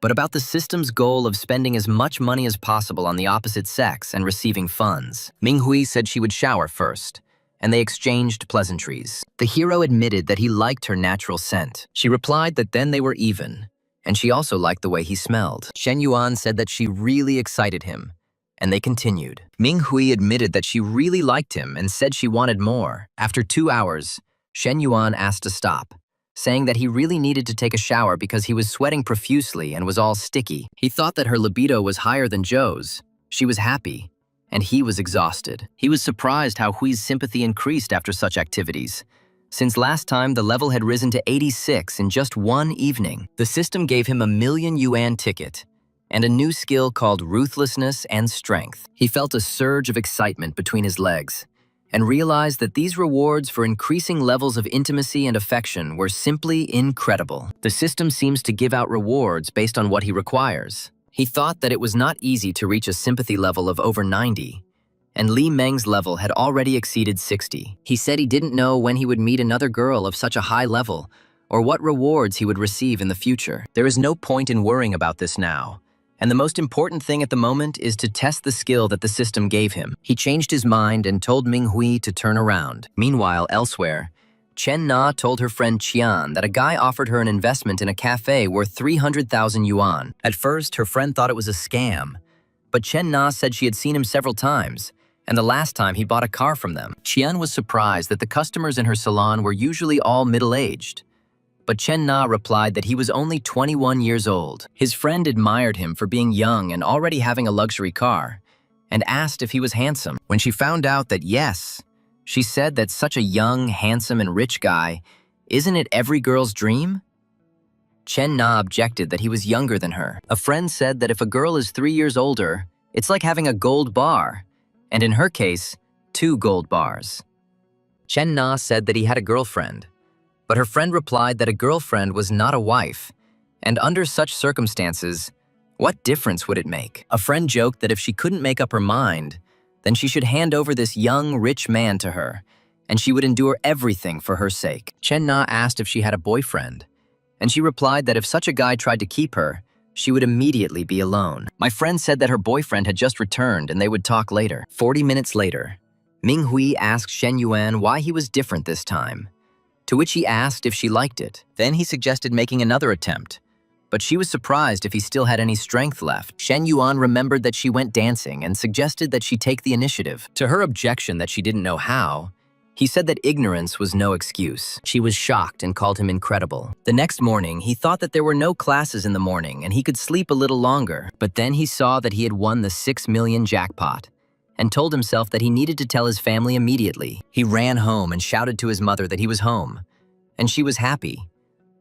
but about the system's goal of spending as much money as possible on the opposite sex and receiving funds. Ming Hui said she would shower first, and they exchanged pleasantries. The hero admitted that he liked her natural scent. She replied that then they were even, and she also liked the way he smelled. Shen Yuan said that she really excited him, and they continued. Ming Hui admitted that she really liked him and said she wanted more. After 2 hours, Shen Yuan asked to stop, saying that he really needed to take a shower because he was sweating profusely and was all sticky. He thought that her libido was higher than Zhou's. She was happy, and he was exhausted. He was surprised how Hui's sympathy increased after such activities. Since last time, the level had risen to 86 in just 1 evening. The system gave him a 1,000,000 yuan ticket and a new skill called ruthlessness and strength. He felt a surge of excitement between his legs and realized that these rewards for increasing levels of intimacy and affection were simply incredible. The system seems to give out rewards based on what he requires. He thought that it was not easy to reach a sympathy level of over 90, and Li Meng's level had already exceeded 60. He said he didn't know when he would meet another girl of such a high level or what rewards he would receive in the future. There is no point in worrying about this now, and the most important thing at the moment is to test the skill that the system gave him. He changed his mind and told Ming Hui to turn around. Meanwhile, elsewhere, Chen Na told her friend Qian that a guy offered her an investment in a cafe worth 300,000 yuan. At first, her friend thought it was a scam, but Chen Na said she had seen him several times, and the last time he bought a car from them. Qian was surprised that the customers in her salon were usually all middle-aged, but Chen Na replied that he was only 21 years old. His friend admired him for being young and already having a luxury car, and asked if he was handsome. When she found out that yes, she said that such a young, handsome, and rich guy, isn't it every girl's dream? Chen Na objected that he was younger than her. A friend said that if a girl is 3 years older, it's like having a gold bar, and in her case, 2 gold bars. Chen Na said that he had a girlfriend, but her friend replied that a girlfriend was not a wife, and under such circumstances, what difference would it make? A friend joked that if she couldn't make up her mind, then she should hand over this young, rich man to her, and she would endure everything for her sake. Chen Na asked if she had a boyfriend, and she replied that if such a guy tried to keep her, she would immediately be alone. My friend said that her boyfriend had just returned and they would talk later. 40 minutes later, Ming Hui asked Shen Yuan why he was different this time, to which he asked if she liked it. Then he suggested making another attempt, but she was surprised if he still had any strength left. Shen Yuan remembered that she went dancing and suggested that she take the initiative. To her objection that she didn't know how, he said that ignorance was no excuse. She was shocked and called him incredible. The next morning, he thought that there were no classes in the morning and he could sleep a little longer. But then he saw that he had won the 6 million jackpot and told himself that he needed to tell his family immediately. He ran home and shouted to his mother that he was home, and she was happy,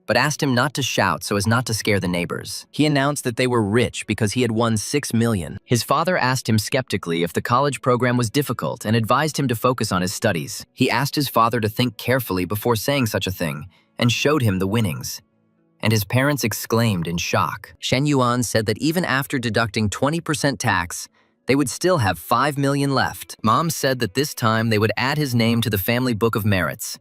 but asked him not to shout so as not to scare the neighbors. He announced that they were rich because he had won 6 million. His father asked him skeptically if the college program was difficult and advised him to focus on his studies. He asked his father to think carefully before saying such a thing and showed him the winnings. And his parents exclaimed in shock. Shen Yuan said that even after deducting 20% tax, they would still have 5 million left. Mom said that this time they would add his name to the family book of merits.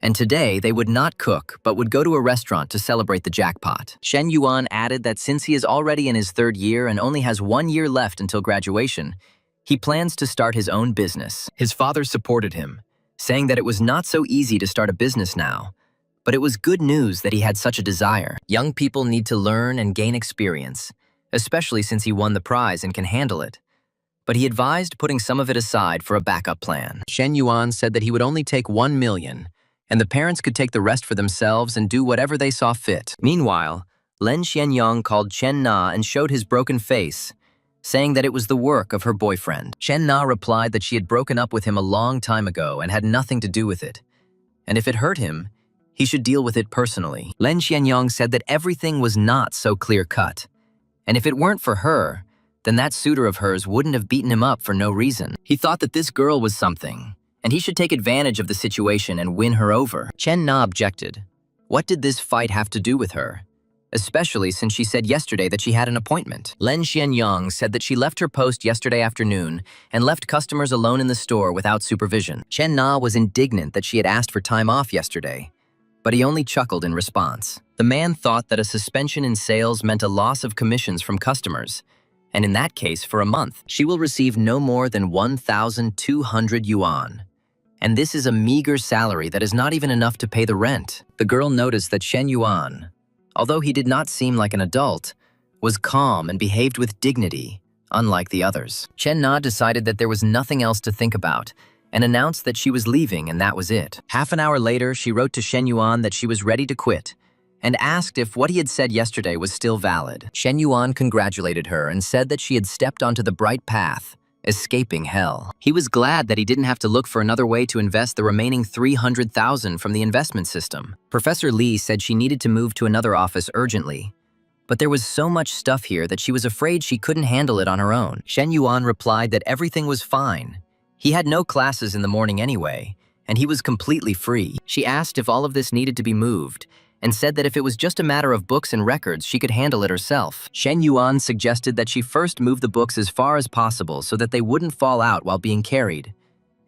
And today, they would not cook, but would go to a restaurant to celebrate the jackpot. Shen Yuan added that since he is already in his 3rd year and only has 1 year left until graduation, he plans to start his own business. His father supported him, saying that it was not so easy to start a business now, but it was good news that he had such a desire. Young people need to learn and gain experience, especially since he won the prize and can handle it. But he advised putting some of it aside for a backup plan. Shen Yuan said that he would only take 1 million, and the parents could take the rest for themselves and do whatever they saw fit. Meanwhile, Len Xianyang called Chen Na and showed his broken face, saying that it was the work of her boyfriend. Chen Na replied that she had broken up with him a long time ago and had nothing to do with it, and if it hurt him, he should deal with it personally. Len Xianyang said that everything was not so clear-cut, and if it weren't for her, then that suitor of hers wouldn't have beaten him up for no reason. He thought that this girl was something, and he should take advantage of the situation and win her over. Chen Na objected. What did this fight have to do with her? Especially since she said yesterday that she had an appointment. Len Xianyang said that she left her post yesterday afternoon and left customers alone in the store without supervision. Chen Na was indignant that she had asked for time off yesterday, but he only chuckled in response. The man thought that a suspension in sales meant a loss of commissions from customers, and in that case, for a month, she will receive no more than 1,200 yuan. And this is a meager salary that is not even enough to pay the rent. The girl noticed that Shen Yuan, although he did not seem like an adult, was calm and behaved with dignity, unlike the others. Chen Na decided that there was nothing else to think about and announced that she was leaving, and that was it. Half an hour later, she wrote to Shen Yuan that she was ready to quit and asked if what he had said yesterday was still valid. Shen Yuan congratulated her and said that she had stepped onto the bright path, escaping hell. He was glad that he didn't have to look for another way to invest the remaining 300,000 from the investment system. Professor Lee said she needed to move to another office urgently, but there was so much stuff here that she was afraid she couldn't handle it on her own. Shen Yuan replied that everything was fine. He had no classes in the morning anyway, and he was completely free. She asked if all of this needed to be moved, and said that if it was just a matter of books and records, she could handle it herself. Shen Yuan suggested that she first move the books as far as possible so that they wouldn't fall out while being carried,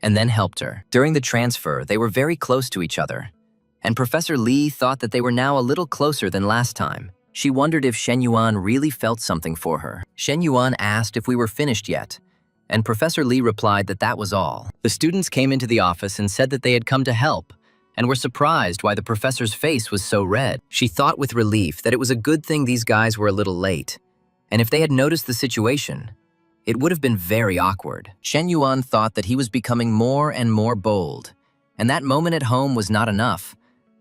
and then helped her. During the transfer, they were very close to each other, and Professor Lee thought that they were now a little closer than last time. She wondered if Shen Yuan really felt something for her. Shen Yuan asked if we were finished yet, and Professor Lee replied that that was all. The students came into the office and said that they had come to help, and were surprised why the professor's face was so red. She thought with relief that it was a good thing these guys were a little late, and if they had noticed the situation, it would have been very awkward. Shen Yuan thought that he was becoming more and more bold, and that moment at home was not enough.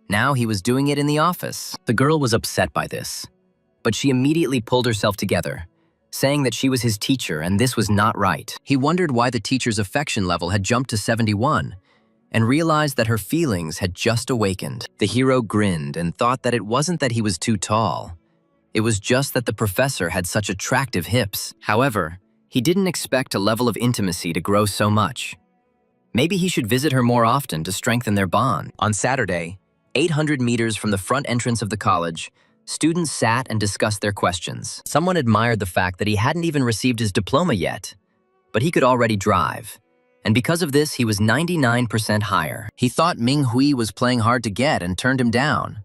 Now he was doing it in the office. The girl was upset by this, but she immediately pulled herself together, saying that she was his teacher and this was not right. He wondered why the teacher's affection level had jumped to 71, and realized that her feelings had just awakened. The hero grinned and thought that it wasn't that he was too tall. It was just that the professor had such attractive hips. However, he didn't expect a level of intimacy to grow so much. Maybe he should visit her more often to strengthen their bond. On Saturday, 800 meters from the front entrance of the college, students sat and discussed their questions. Someone admired the fact that he hadn't even received his diploma yet, but he could already drive. And because of this, he was 99% higher. He thought Ming Hui was playing hard to get and turned him down.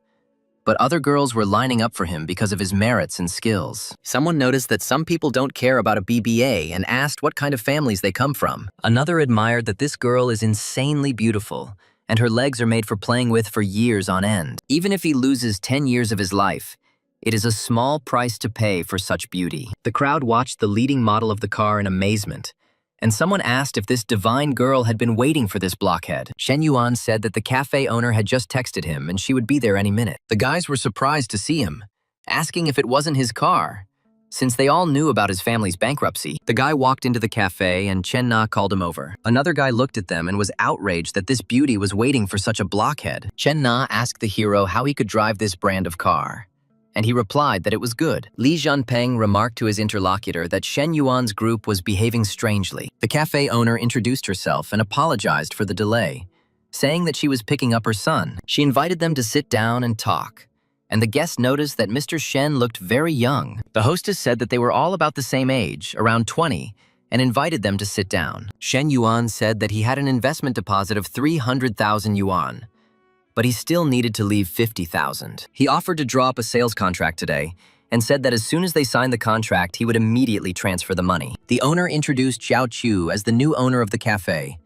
but other girls were lining up for him because of his merits and skills. Someone noticed that some people don't care about a BBA and asked what kind of families they come from. Another admired that this girl is insanely beautiful, and her legs are made for playing with for years on end. Even if he loses 10 years of his life, it is a small price to pay for such beauty. The crowd watched the leading model of the car in amazement, and someone asked if this divine girl had been waiting for this blockhead. Shen Yuan said that the cafe owner had just texted him and she would be there any minute. The guys were surprised to see him, asking if it wasn't his car, since they all knew about his family's bankruptcy. The guy walked into the cafe and Chen Na called him over. Another guy looked at them and was outraged that this beauty was waiting for such a blockhead. Chen Na asked the hero how he could drive this brand of car, and he replied that it was good. Li Jianpeng remarked to his interlocutor that Shen Yuan's group was behaving strangely. The cafe owner introduced herself and apologized for the delay, saying that she was picking up her son. She invited them to sit down and talk, and the guests noticed that Mr. Shen looked very young. The hostess said that they were all about the same age, around 20, and invited them to sit down. Shen Yuan said that he had an investment deposit of 300,000 yuan, but he still needed to leave 50,000. He offered to draw up a sales contract today and said that as soon as they signed the contract, he would immediately transfer the money. The owner introduced Xiao Chu as the new owner of the cafe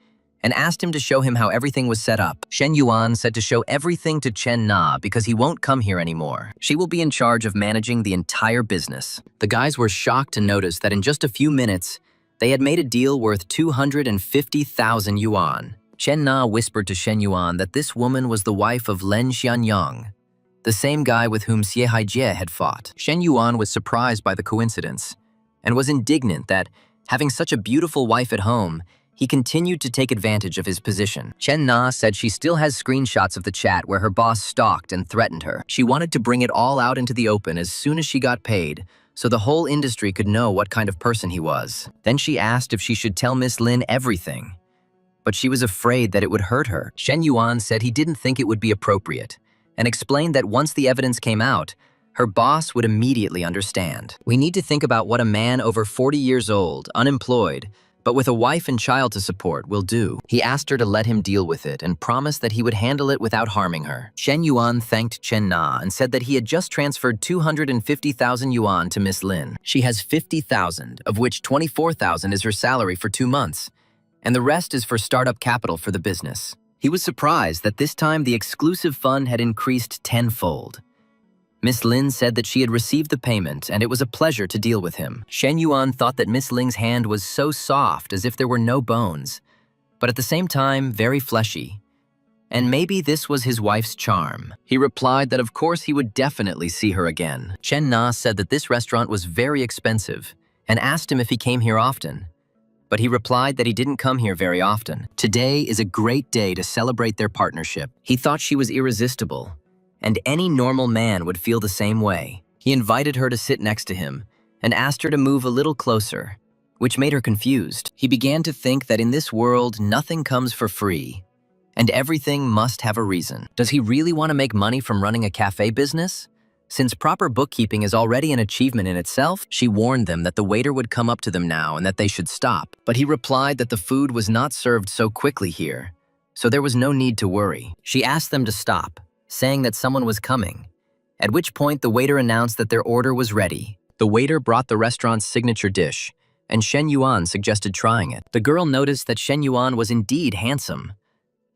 and asked him to show him how everything was set up. Shen Yuan said to show everything to Chen Na because he won't come here anymore. She will be in charge of managing the entire business. The guys were shocked to notice that in just a few minutes, they had made a deal worth 250,000 yuan. Chen Na whispered to Shen Yuan that this woman was the wife of Len Xianyang, the same guy with whom Xie Haijie had fought. Shen Yuan was surprised by the coincidence and was indignant that, having such a beautiful wife at home, he continued to take advantage of his position. Chen Na said she still has screenshots of the chat where her boss stalked and threatened her. She wanted to bring it all out into the open as soon as she got paid, so the whole industry could know what kind of person he was. Then she asked if she should tell Miss Lin everything, but she was afraid that it would hurt her. Shen Yuan said he didn't think it would be appropriate, and explained that once the evidence came out, her boss would immediately understand. We need to think about what a man over 40 years old, unemployed, but with a wife and child to support will do. He asked her to let him deal with it and promised that he would handle it without harming her. Shen Yuan thanked Chen Na and said that he had just transferred 250,000 yuan to Miss Lin. She has 50,000, of which 24,000 is her salary for 2 months, and the rest is for startup capital for the business. He was surprised that this time the exclusive fund had increased tenfold. Miss Lin said that she had received the payment and it was a pleasure to deal with him. Shen Yuan thought that Miss Ling's hand was so soft as if there were no bones, but at the same time very fleshy. And maybe this was his wife's charm. He replied that of course he would definitely see her again. Chen Na said that this restaurant was very expensive and asked him if he came here often, but he replied that he didn't come here very often. Today is a great day to celebrate their partnership. He thought she was irresistible, and any normal man would feel the same way. He invited her to sit next to him and asked her to move a little closer, which made her confused. He began to think that in this world, nothing comes for free, and everything must have a reason. Does he really want to make money from running a cafe business? Since proper bookkeeping is already an achievement in itself, she warned them that the waiter would come up to them now and that they should stop. But he replied that the food was not served so quickly here, so there was no need to worry. She asked them to stop, saying that someone was coming, at which point the waiter announced that their order was ready. The waiter brought the restaurant's signature dish, and Shen Yuan suggested trying it. The girl noticed that Shen Yuan was indeed handsome,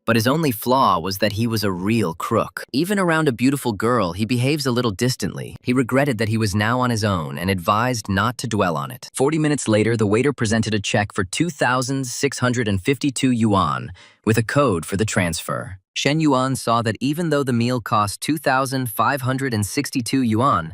but his only flaw was that he was a real crook. Even around a beautiful girl, he behaves a little distantly. He regretted that he was now on his own and advised not to dwell on it. 40 minutes later, the waiter presented a check for 2,652 yuan with a code for the transfer. Shen Yuan saw that even though the meal cost 2,562 yuan,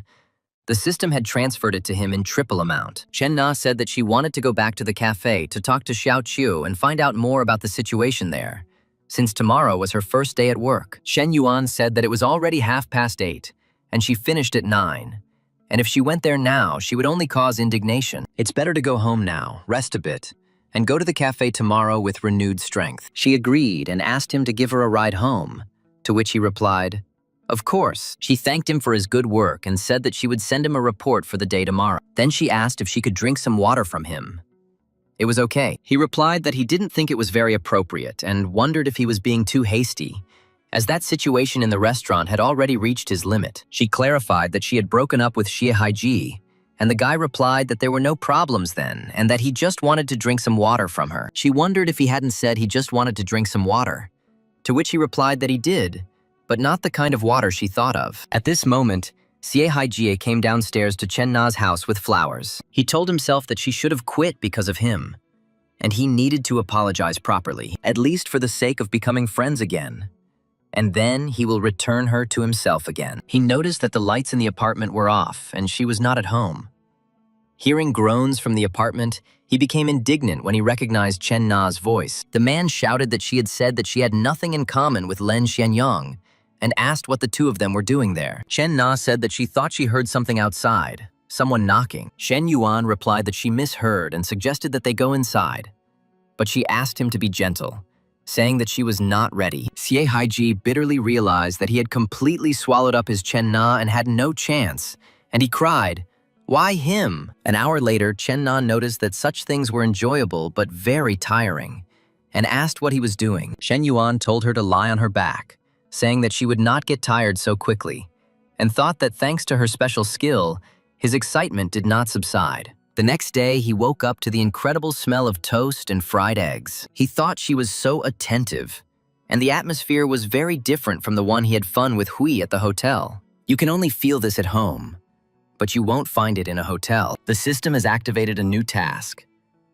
the system had transferred it to him in triple amount. Chen Na said that she wanted to go back to the cafe to talk to Xiao Chu and find out more about the situation there, since tomorrow was her first day at work. Shen Yuan said that it was already 8:30, and she finished at 9. And if she went there now, she would only cause indignation. It's better to go home now, rest a bit, and go to the cafe tomorrow with renewed strength. She agreed and asked him to give her a ride home, to which he replied, "Of course." She thanked him for his good work and said that she would send him a report for the day tomorrow. Then she asked if she could drink some water from him. It was okay. He replied that he didn't think it was very appropriate and wondered if he was being too hasty, as that situation in the restaurant had already reached his limit. She clarified that she had broken up with Xie Haiji, and the guy replied that there were no problems then and that he just wanted to drink some water from her. She wondered if he hadn't said he just wanted to drink some water, to which he replied that he did, but not the kind of water she thought of. At this moment, Xie Haijie came downstairs to Chen Na's house with flowers. He told himself that she should have quit because of him, and he needed to apologize properly, at least for the sake of becoming friends again. And then he will return her to himself again. He noticed that the lights in the apartment were off and she was not at home. Hearing groans from the apartment, he became indignant when he recognized Chen Na's voice. The man shouted that she had said that she had nothing in common with Lin Xianyang and asked what the two of them were doing there. Chen Na said that she thought she heard something outside, someone knocking. Shen Yuan replied that she misheard and suggested that they go inside, but she asked him to be gentle, saying that she was not ready. Xie Haiji bitterly realized that he had completely swallowed up his Chen Na and had no chance, and he cried, "Why him?" An hour later, Chen Na noticed that such things were enjoyable but very tiring, and asked what he was doing. Shen Yuan told her to lie on her back, saying that she would not get tired so quickly, and thought that thanks to her special skill, his excitement did not subside. The next day, he woke up to the incredible smell of toast and fried eggs. He thought she was so attentive, and the atmosphere was very different from the one he had fun with Hui at the hotel. You can only feel this at home, but you won't find it in a hotel. The system has activated a new task.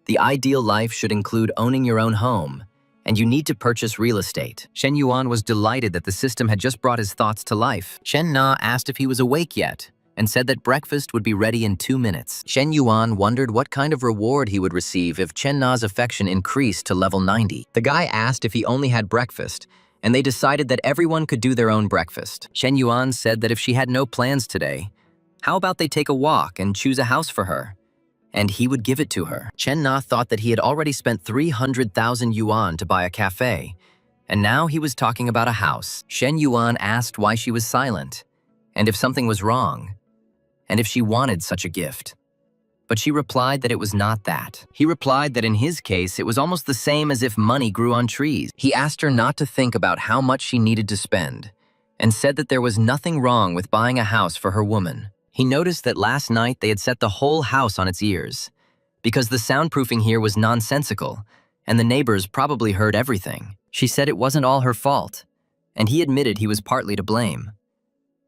The ideal life should include owning your own home, and you need to purchase real estate. Shen Yuan was delighted that the system had just brought his thoughts to life. Chen Na asked if he was awake yet, and said that breakfast would be ready in 2 minutes. Shen Yuan wondered what kind of reward he would receive if Chen Na's affection increased to level 90. The guy asked if he only had breakfast, and they decided that everyone could do their own breakfast. Shen Yuan said that if she had no plans today, how about they take a walk and choose a house for her? And he would give it to her. Chen Na thought that he had already spent 300,000 yuan to buy a cafe, and now he was talking about a house. Shen Yuan asked why she was silent, and if something was wrong, and if she wanted such a gift. But she replied that it was not that. He replied that in his case, it was almost the same as if money grew on trees. He asked her not to think about how much she needed to spend, and said that there was nothing wrong with buying a house for her woman. He noticed that last night they had set the whole house on its ears, because the soundproofing here was nonsensical, and the neighbors probably heard everything. She said it wasn't all her fault, and he admitted he was partly to blame.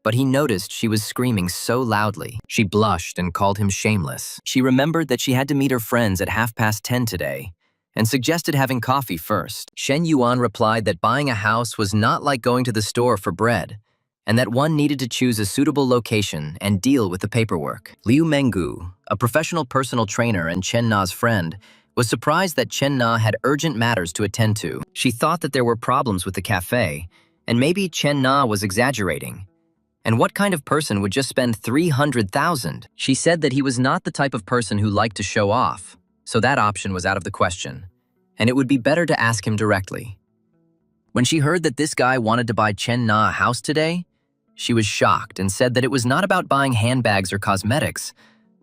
But he noticed she was screaming so loudly. She blushed and called him shameless. She remembered that she had to meet her friends at 10:30 today, and suggested having coffee first. Shen Yuan replied that buying a house was not like going to the store for bread, and that one needed to choose a suitable location and deal with the paperwork. Liu Menggu, a professional personal trainer and Chen Na's friend, was surprised that Chen Na had urgent matters to attend to. She thought that there were problems with the cafe, and maybe Chen Na was exaggerating. And what kind of person would just spend 300,000? She said that he was not the type of person who liked to show off, so that option was out of the question, and it would be better to ask him directly. When she heard that this guy wanted to buy Chen Na a house today, she was shocked and said that it was not about buying handbags or cosmetics,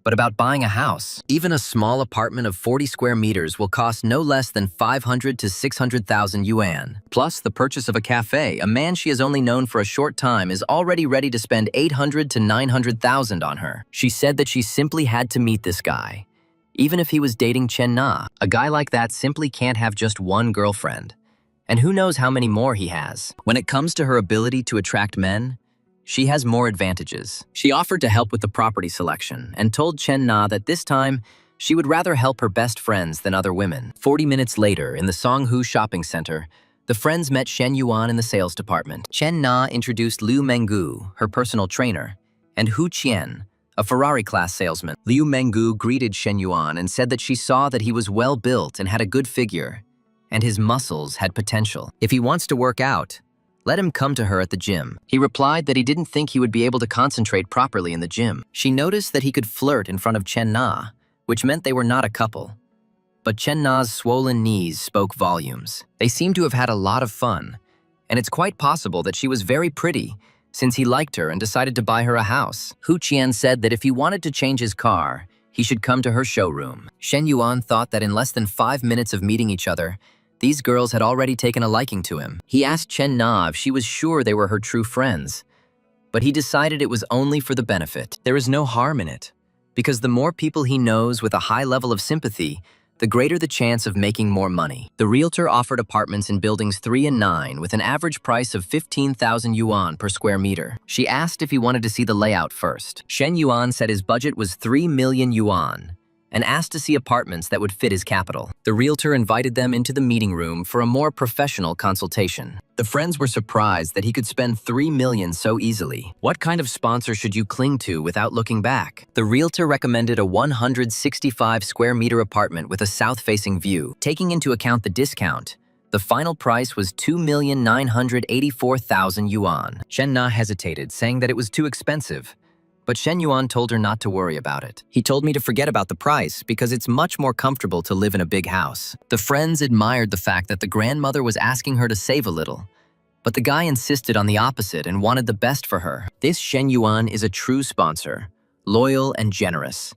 but about buying a house. Even a small apartment of 40 square meters will cost no less than 500 to 600,000 yuan. Plus the purchase of a cafe, a man she has only known for a short time is already ready to spend 800 to 900,000 on her. She said that she simply had to meet this guy, even if he was dating Chen Na. A guy like that simply can't have just one girlfriend, and who knows how many more he has. When it comes to her ability to attract men, she has more advantages. She offered to help with the property selection and told Chen Na that this time she would rather help her best friends than other women. 40 minutes later, in the Songhu shopping center, the friends met Shen Yuan in the sales department. Chen Na introduced Liu Menggu, her personal trainer, and Hu Qian, a Ferrari-class salesman. Liu Menggu greeted Shen Yuan and said that she saw that he was well-built and had a good figure, and his muscles had potential. If he wants to work out, let him come to her at the gym. He replied that he didn't think he would be able to concentrate properly in the gym. She noticed that he could flirt in front of Chen Na, which meant they were not a couple. But Chen Na's swollen knees spoke volumes. They seemed to have had a lot of fun, and it's quite possible that she was very pretty, since he liked her and decided to buy her a house. Hu Qian said that if he wanted to change his car, he should come to her showroom. Shen Yuan thought that in less than 5 minutes of meeting each other, These girls had already taken a liking to him. He asked Chen Na if she was sure they were her true friends, but he decided it was only for the benefit. There is no harm in it, because the more people he knows with a high level of sympathy, the greater the chance of making more money. The realtor offered apartments in buildings 3 and 9 with an average price of 15,000 yuan per square meter. She asked if he wanted to see the layout first. Shen Yuan said his budget was 3 million yuan and asked to see apartments that would fit his capital. The realtor invited them into the meeting room for a more professional consultation. The friends were surprised that he could spend 3 million so easily. What kind of sponsor should you cling to without looking back? The realtor recommended a 165 square meter apartment with a south-facing view. Taking into account the discount, the final price was 2,984,000 yuan. Shen Na hesitated, saying that it was too expensive. But Shen Yuan told her not to worry about it. He told me to forget about the price because it's much more comfortable to live in a big house. The friends admired the fact that the grandmother was asking her to save a little, but the guy insisted on the opposite and wanted the best for her. This Shen Yuan is a true sponsor, loyal and generous,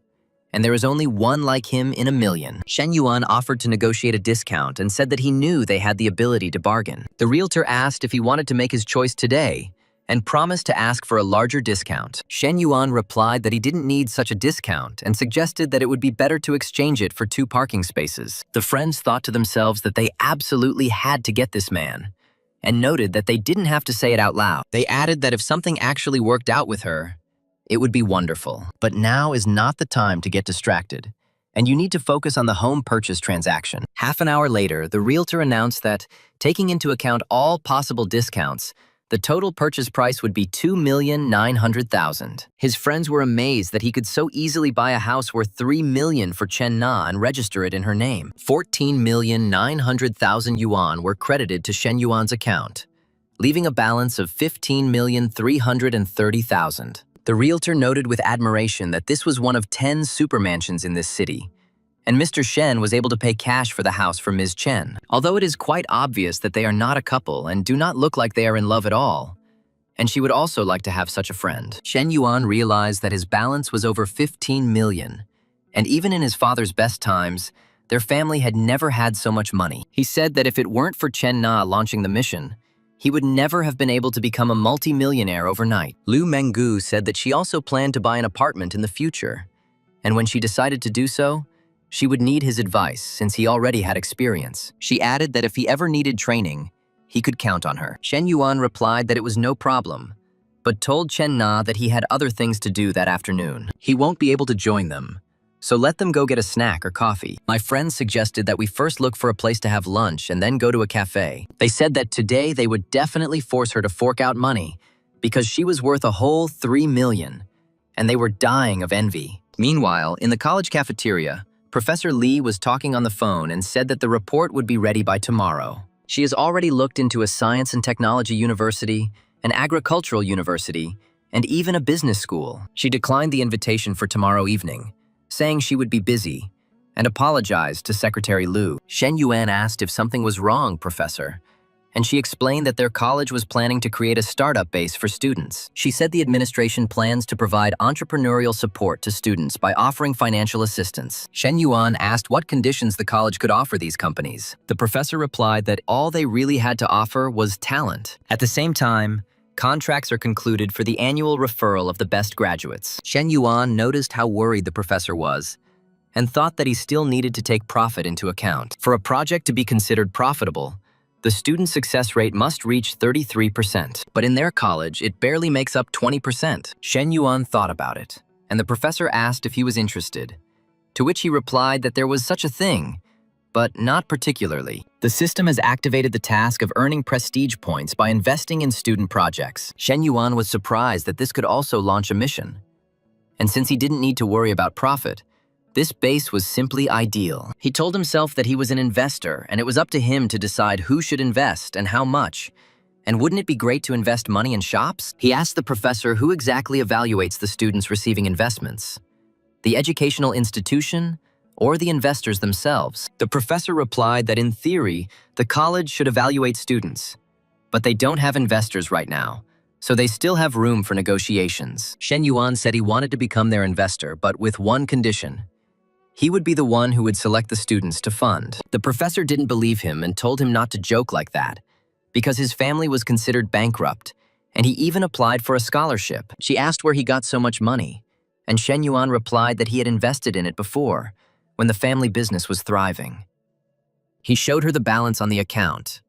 and there is only one like him in a million. Shen Yuan offered to negotiate a discount and said that he knew they had the ability to bargain. The realtor asked if he wanted to make his choice today, and promised to ask for a larger discount. Shen Yuan replied that he didn't need such a discount and suggested that it would be better to exchange it for 2 parking spaces. The friends thought to themselves that they absolutely had to get this man, and noted that they didn't have to say it out loud. They added that if something actually worked out with her, it would be wonderful. But now is not the time to get distracted, and you need to focus on the home purchase transaction. Half an hour later, the realtor announced that, taking into account all possible discounts, the total purchase price would be 2,900,000. His friends were amazed that he could so easily buy a house worth 3 million for Chen Na and register it in her name. 14,900,000 yuan were credited to Shen Yuan's account, leaving a balance of 15,330,000. The realtor noted with admiration that this was one of 10 supermansions in this city, and Mr. Shen was able to pay cash for the house for Ms. Chen. Although it is quite obvious that they are not a couple and do not look like they are in love at all, and she would also like to have such a friend. Shen Yuan realized that his balance was over 15 million, and even in his father's best times, their family had never had so much money. He said that if it weren't for Chen Na launching the mission, he would never have been able to become a multi-millionaire overnight. Lu Menggu said that she also planned to buy an apartment in the future, and when she decided to do so, she would need his advice since he already had experience. She added that if he ever needed training, he could count on her. Shen Yuan replied that it was no problem, but told Chen Na that he had other things to do that afternoon. He won't be able to join them, so let them go get a snack or coffee. My friends suggested that we first look for a place to have lunch and then go to a cafe. They said that today they would definitely force her to fork out money because she was worth a whole 3 million, and they were dying of envy. Meanwhile, in the college cafeteria, Professor Li was talking on the phone and said that the report would be ready by tomorrow. She has already looked into a science and technology university, an agricultural university, and even a business school. She declined the invitation for tomorrow evening, saying she would be busy, and apologized to Secretary Lu. Shen Yuan asked if something was wrong, Professor, and she explained that their college was planning to create a startup base for students. She said the administration plans to provide entrepreneurial support to students by offering financial assistance. Shen Yuan asked what conditions the college could offer these companies. The professor replied that all they really had to offer was talent. At the same time, contracts are concluded for the annual referral of the best graduates. Shen Yuan noticed how worried the professor was and thought that he still needed to take profit into account. For a project to be considered profitable, the student success rate must reach 33%, but in their college, it barely makes up 20%. Shen Yuan thought about it, and the professor asked if he was interested, to which he replied that there was such a thing, but not particularly. The system has activated the task of earning prestige points by investing in student projects. Shen Yuan was surprised that this could also launch a mission, and since he didn't need to worry about profit, this base was simply ideal. He told himself that he was an investor and it was up to him to decide who should invest and how much. And wouldn't it be great to invest money in shops? He asked the professor who exactly evaluates the students receiving investments, the educational institution or the investors themselves. The professor replied that in theory, the college should evaluate students, but they don't have investors right now, so they still have room for negotiations. Shen Yuan said he wanted to become their investor, but with one condition. He would be the one who would select the students to fund. The professor didn't believe him and told him not to joke like that, because his family was considered bankrupt, and he even applied for a scholarship. She asked where he got so much money, and Shen Yuan replied that he had invested in it before, when the family business was thriving. He showed her the balance on the account,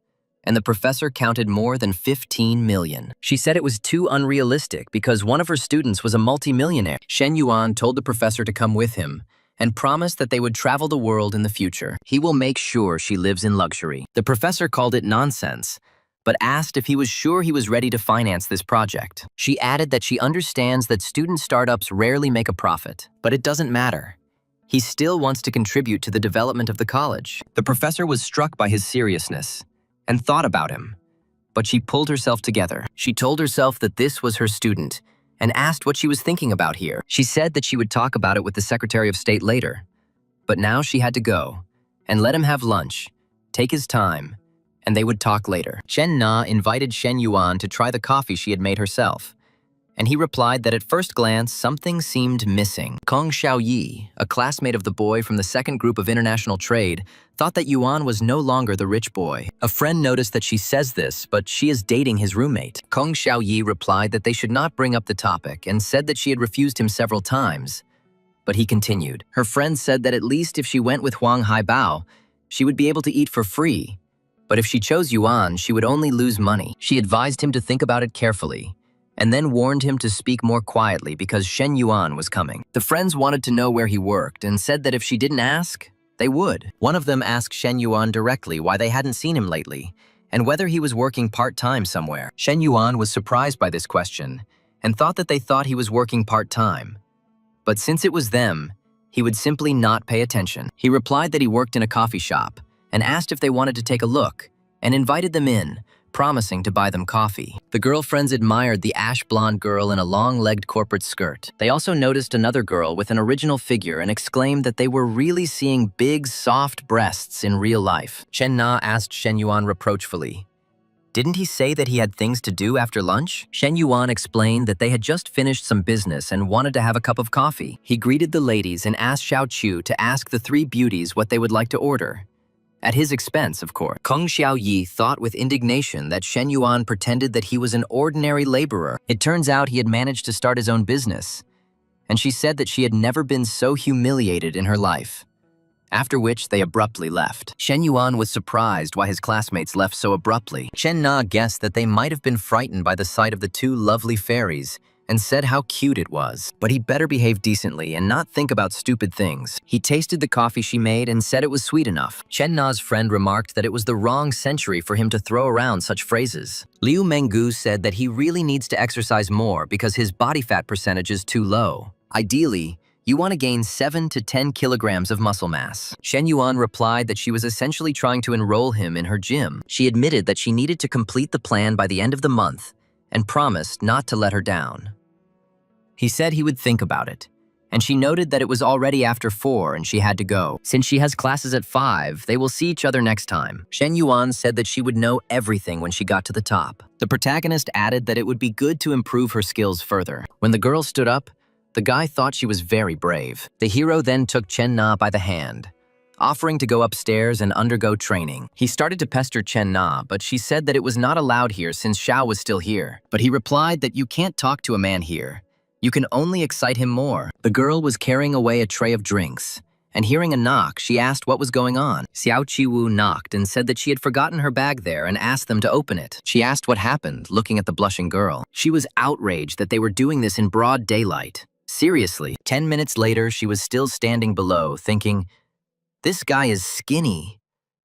and the professor counted more than 15 million. She said it was too unrealistic because one of her students was a multimillionaire. Shen Yuan told the professor to come with him and promised that they would travel the world in the future. He will make sure she lives in luxury. The professor called it nonsense, but asked if he was sure he was ready to finance this project. She added that she understands that student startups rarely make a profit, but it doesn't matter. He still wants to contribute to the development of the college. The professor was struck by his seriousness and thought about him, but she pulled herself together. She told herself that this was her student and asked what she was thinking about here. She said that she would talk about it with the Secretary of State later, but now she had to go and let him have lunch, take his time, and they would talk later. Chen Na invited Shen Yuan to try the coffee she had made herself, and he replied that at first glance, something seemed missing. Kong Xiaoyi, a classmate of the boy from the second group of international trade, thought that Yuan was no longer the rich boy. A friend noticed that she says this, but she is dating his roommate. Kong Xiaoyi replied that they should not bring up the topic and said that she had refused him several times. But he continued. Her friend said that at least if she went with Huang Haibao, she would be able to eat for free. But if she chose Yuan, she would only lose money. She advised him to think about it carefully, and then warned him to speak more quietly because Shen Yuan was coming. The friends wanted to know where he worked and said that if she didn't ask, they would. One of them asked Shen Yuan directly why they hadn't seen him lately and whether he was working part-time somewhere. Shen Yuan was surprised by this question and thought that they thought he was working part-time. But since it was them, he would simply not pay attention. He replied that he worked in a coffee shop and asked if they wanted to take a look and invited them in, promising to buy them coffee. The girlfriends admired the ash-blonde girl in a long-legged corporate skirt. They also noticed another girl with an original figure and exclaimed that they were really seeing big, soft breasts in real life. Chen Na asked Shen Yuan reproachfully, "Didn't he say that he had things to do after lunch?" Shen Yuan explained that they had just finished some business and wanted to have a cup of coffee. He greeted the ladies and asked Xiao Chu to ask the three beauties what they would like to order. At his expense, of course. Kong Xiaoyi thought with indignation that Shen Yuan pretended that he was an ordinary laborer. It turns out he had managed to start his own business, and she said that she had never been so humiliated in her life. After which, they abruptly left. Shen Yuan was surprised why his classmates left so abruptly. Chen Na guessed that they might have been frightened by the sight of the two lovely fairies and said how cute it was. But he better behave decently and not think about stupid things. He tasted the coffee she made and said it was sweet enough. Chen Na's friend remarked that it was the wrong century for him to throw around such phrases. Liu Menggu said that he really needs to exercise more because his body fat percentage is too low. Ideally, you want to gain 7 to 10 kilograms of muscle mass. Shen Yuan replied that she was essentially trying to enroll him in her gym. She admitted that she needed to complete the plan by the end of the month and promised not to let her down. He said he would think about it, and she noted that it was already after 4 and she had to go. Since she has classes at 5, they will see each other next time. Shen Yuan said that she would know everything when she got to the top. The protagonist added that it would be good to improve her skills further. When the girl stood up, the guy thought she was very brave. The hero then took Chen Na by the hand, offering to go upstairs and undergo training. He started to pester Chen Na, but she said that it was not allowed here since Xiao was still here. But he replied that you can't talk to a man here. You can only excite him more. The girl was carrying away a tray of drinks, and hearing a knock, she asked what was going on. Xiao Qiwu knocked and said that she had forgotten her bag there and asked them to open it. She asked what happened, looking at the blushing girl. She was outraged that they were doing this in broad daylight. Seriously. 10 minutes later, she was still standing below, thinking, "This guy is skinny.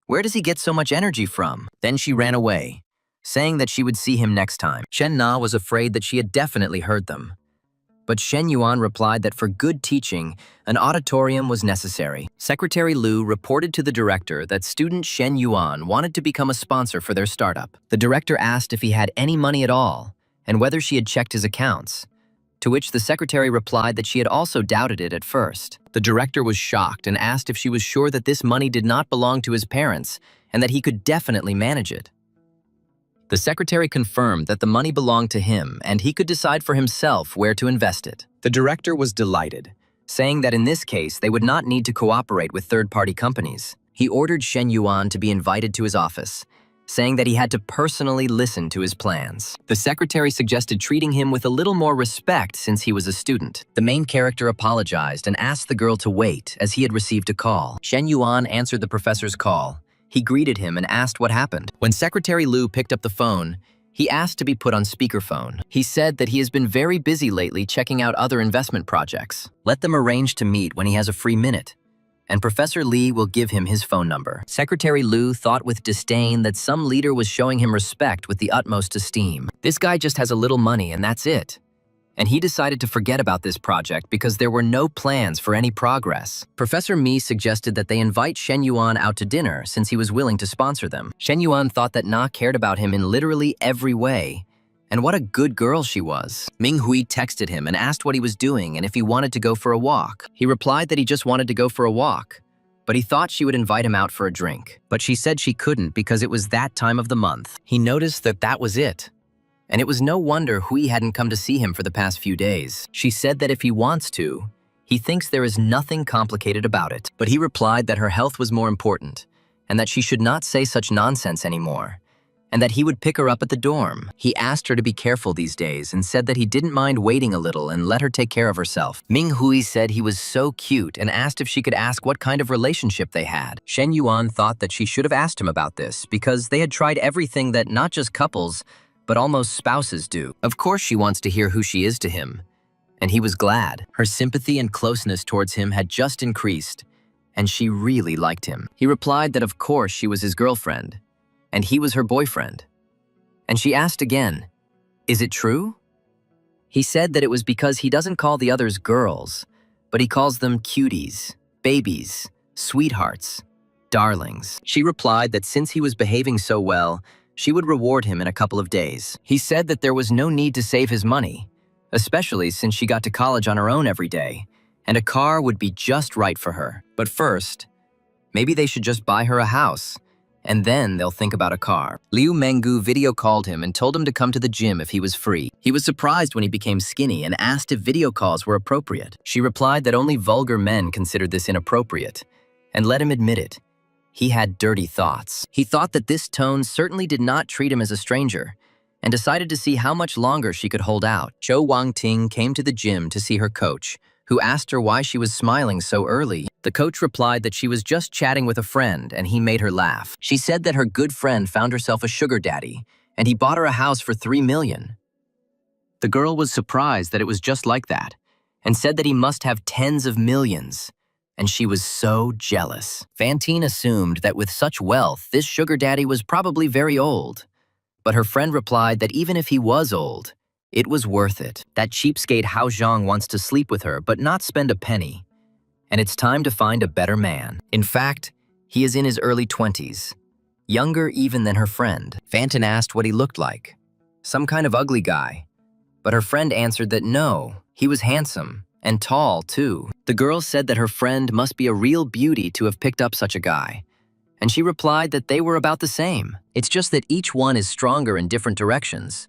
Where does he get so much energy from?" Then she ran away, saying that she would see him next time. Chen Na was afraid that she had definitely heard them. But Shen Yuan replied that for good teaching, an auditorium was necessary. Secretary Liu reported to the director that student Shen Yuan wanted to become a sponsor for their startup. The director asked if he had any money at all, and whether she had checked his accounts, to which the secretary replied that she had also doubted it at first. The director was shocked and asked if she was sure that this money did not belong to his parents and that he could definitely manage it. The secretary confirmed that the money belonged to him and he could decide for himself where to invest it. The director was delighted, saying that in this case they would not need to cooperate with third-party companies. He ordered Shen Yuan to be invited to his office, saying that he had to personally listen to his plans. The secretary suggested treating him with a little more respect since he was a student. The main character apologized and asked the girl to wait as he had received a call. Shen Yuan answered the professor's call. He greeted him and asked what happened. When Secretary Liu picked up the phone, he asked to be put on speakerphone. He said that he has been very busy lately checking out other investment projects. Let them arrange to meet when he has a free minute, and Professor Li will give him his phone number. Secretary Liu thought with disdain that some leader was showing him respect with the utmost esteem. This guy just has a little money and that's it. And he decided to forget about this project because there were no plans for any progress. Professor Mi suggested that they invite Shen Yuan out to dinner since he was willing to sponsor them. Shen Yuan thought that Na cared about him in literally every way. And what a good girl she was. Ming Hui texted him and asked what he was doing and if he wanted to go for a walk. He replied that he just wanted to go for a walk, but he thought she would invite him out for a drink. But she said she couldn't because it was that time of the month. He noticed that that was it. And it was no wonder Hui hadn't come to see him for the past few days. She said that if he wants to, he thinks there is nothing complicated about it. But he replied that her health was more important and that she should not say such nonsense anymore, and that he would pick her up at the dorm. He asked her to be careful these days and said that he didn't mind waiting a little and let her take care of herself. Ming Hui said he was so cute and asked if she could ask what kind of relationship they had. Shen Yuan thought that she should have asked him about this because they had tried everything that not just couples, but almost spouses do. Of course she wants to hear who she is to him, and he was glad. Her sympathy and closeness towards him had just increased, and she really liked him. He replied that of course she was his girlfriend, and he was her boyfriend. And she asked again, "Is it true?" He said that it was because he doesn't call the others girls, but he calls them cuties, babies, sweethearts, darlings. She replied that since he was behaving so well, she would reward him in a couple of days. He said that there was no need to save his money, especially since she got to college on her own every day, and a car would be just right for her. But first, maybe they should just buy her a house, and then they'll think about a car. Liu Menggu video called him and told him to come to the gym if he was free. He was surprised when he became skinny and asked if video calls were appropriate. She replied that only vulgar men considered this inappropriate, and let him admit it. He had dirty thoughts. He thought that this tone certainly did not treat him as a stranger, and decided to see how much longer she could hold out. Zhou Wangting came to the gym to see her coach, who asked her why she was smiling so early. The coach replied that she was just chatting with a friend, and he made her laugh. She said that her good friend found herself a sugar daddy, and he bought her a house for $3 million. The girl was surprised that it was just like that, and said that he must have tens of millions. And she was so jealous. Fantine assumed that with such wealth, this sugar daddy was probably very old. But her friend replied that even if he was old, it was worth it. That cheapskate Hao Zhang wants to sleep with her but not spend a penny. And it's time to find a better man. In fact, he is in his early 20s, younger even than her friend. Fantine asked what he looked like. Some kind of ugly guy. But her friend answered that no, he was handsome. And tall, too. The girl said that her friend must be a real beauty to have picked up such a guy. And she replied that they were about the same. It's just that each one is stronger in different directions.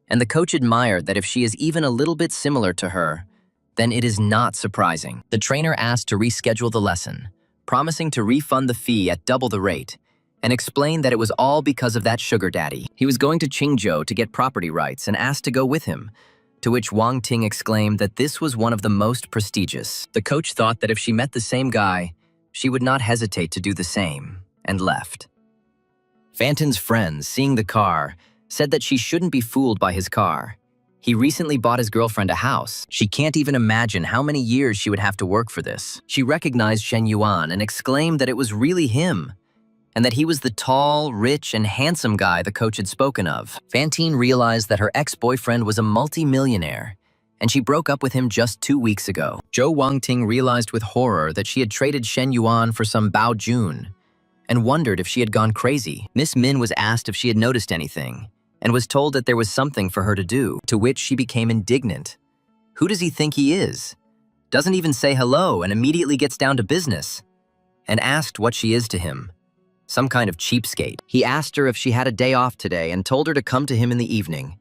And the coach admired that if she is even a little bit similar to her, then it is not surprising. The trainer asked to reschedule the lesson, promising to refund the fee at double the rate, and explained that it was all because of that sugar daddy. He was going to Qingzhou to get property rights and asked to go with him, to which Wang Ting exclaimed that this was one of the most prestigious. The coach thought that if she met the same guy, she would not hesitate to do the same, and left. Fantine's friends, seeing the car, said that she shouldn't be fooled by his car. He recently bought his girlfriend a house. She can't even imagine how many years she would have to work for this. She recognized Shen Yuan and exclaimed that it was really him, and that he was the tall, rich, and handsome guy the coach had spoken of. Fantine realized that her ex-boyfriend was a multi-millionaire, and she broke up with him just 2 weeks ago. Zhou Wangting realized with horror that she had traded Shen Yuan for some Bao Jun, and wondered if she had gone crazy. Miss Min was asked if she had noticed anything, and was told that there was something for her to do, to which she became indignant. Who does he think he is? Doesn't even say hello and immediately gets down to business, and asked what she is to him. Some kind of cheapskate. He asked her if she had a day off today and told her to come to him in the evening,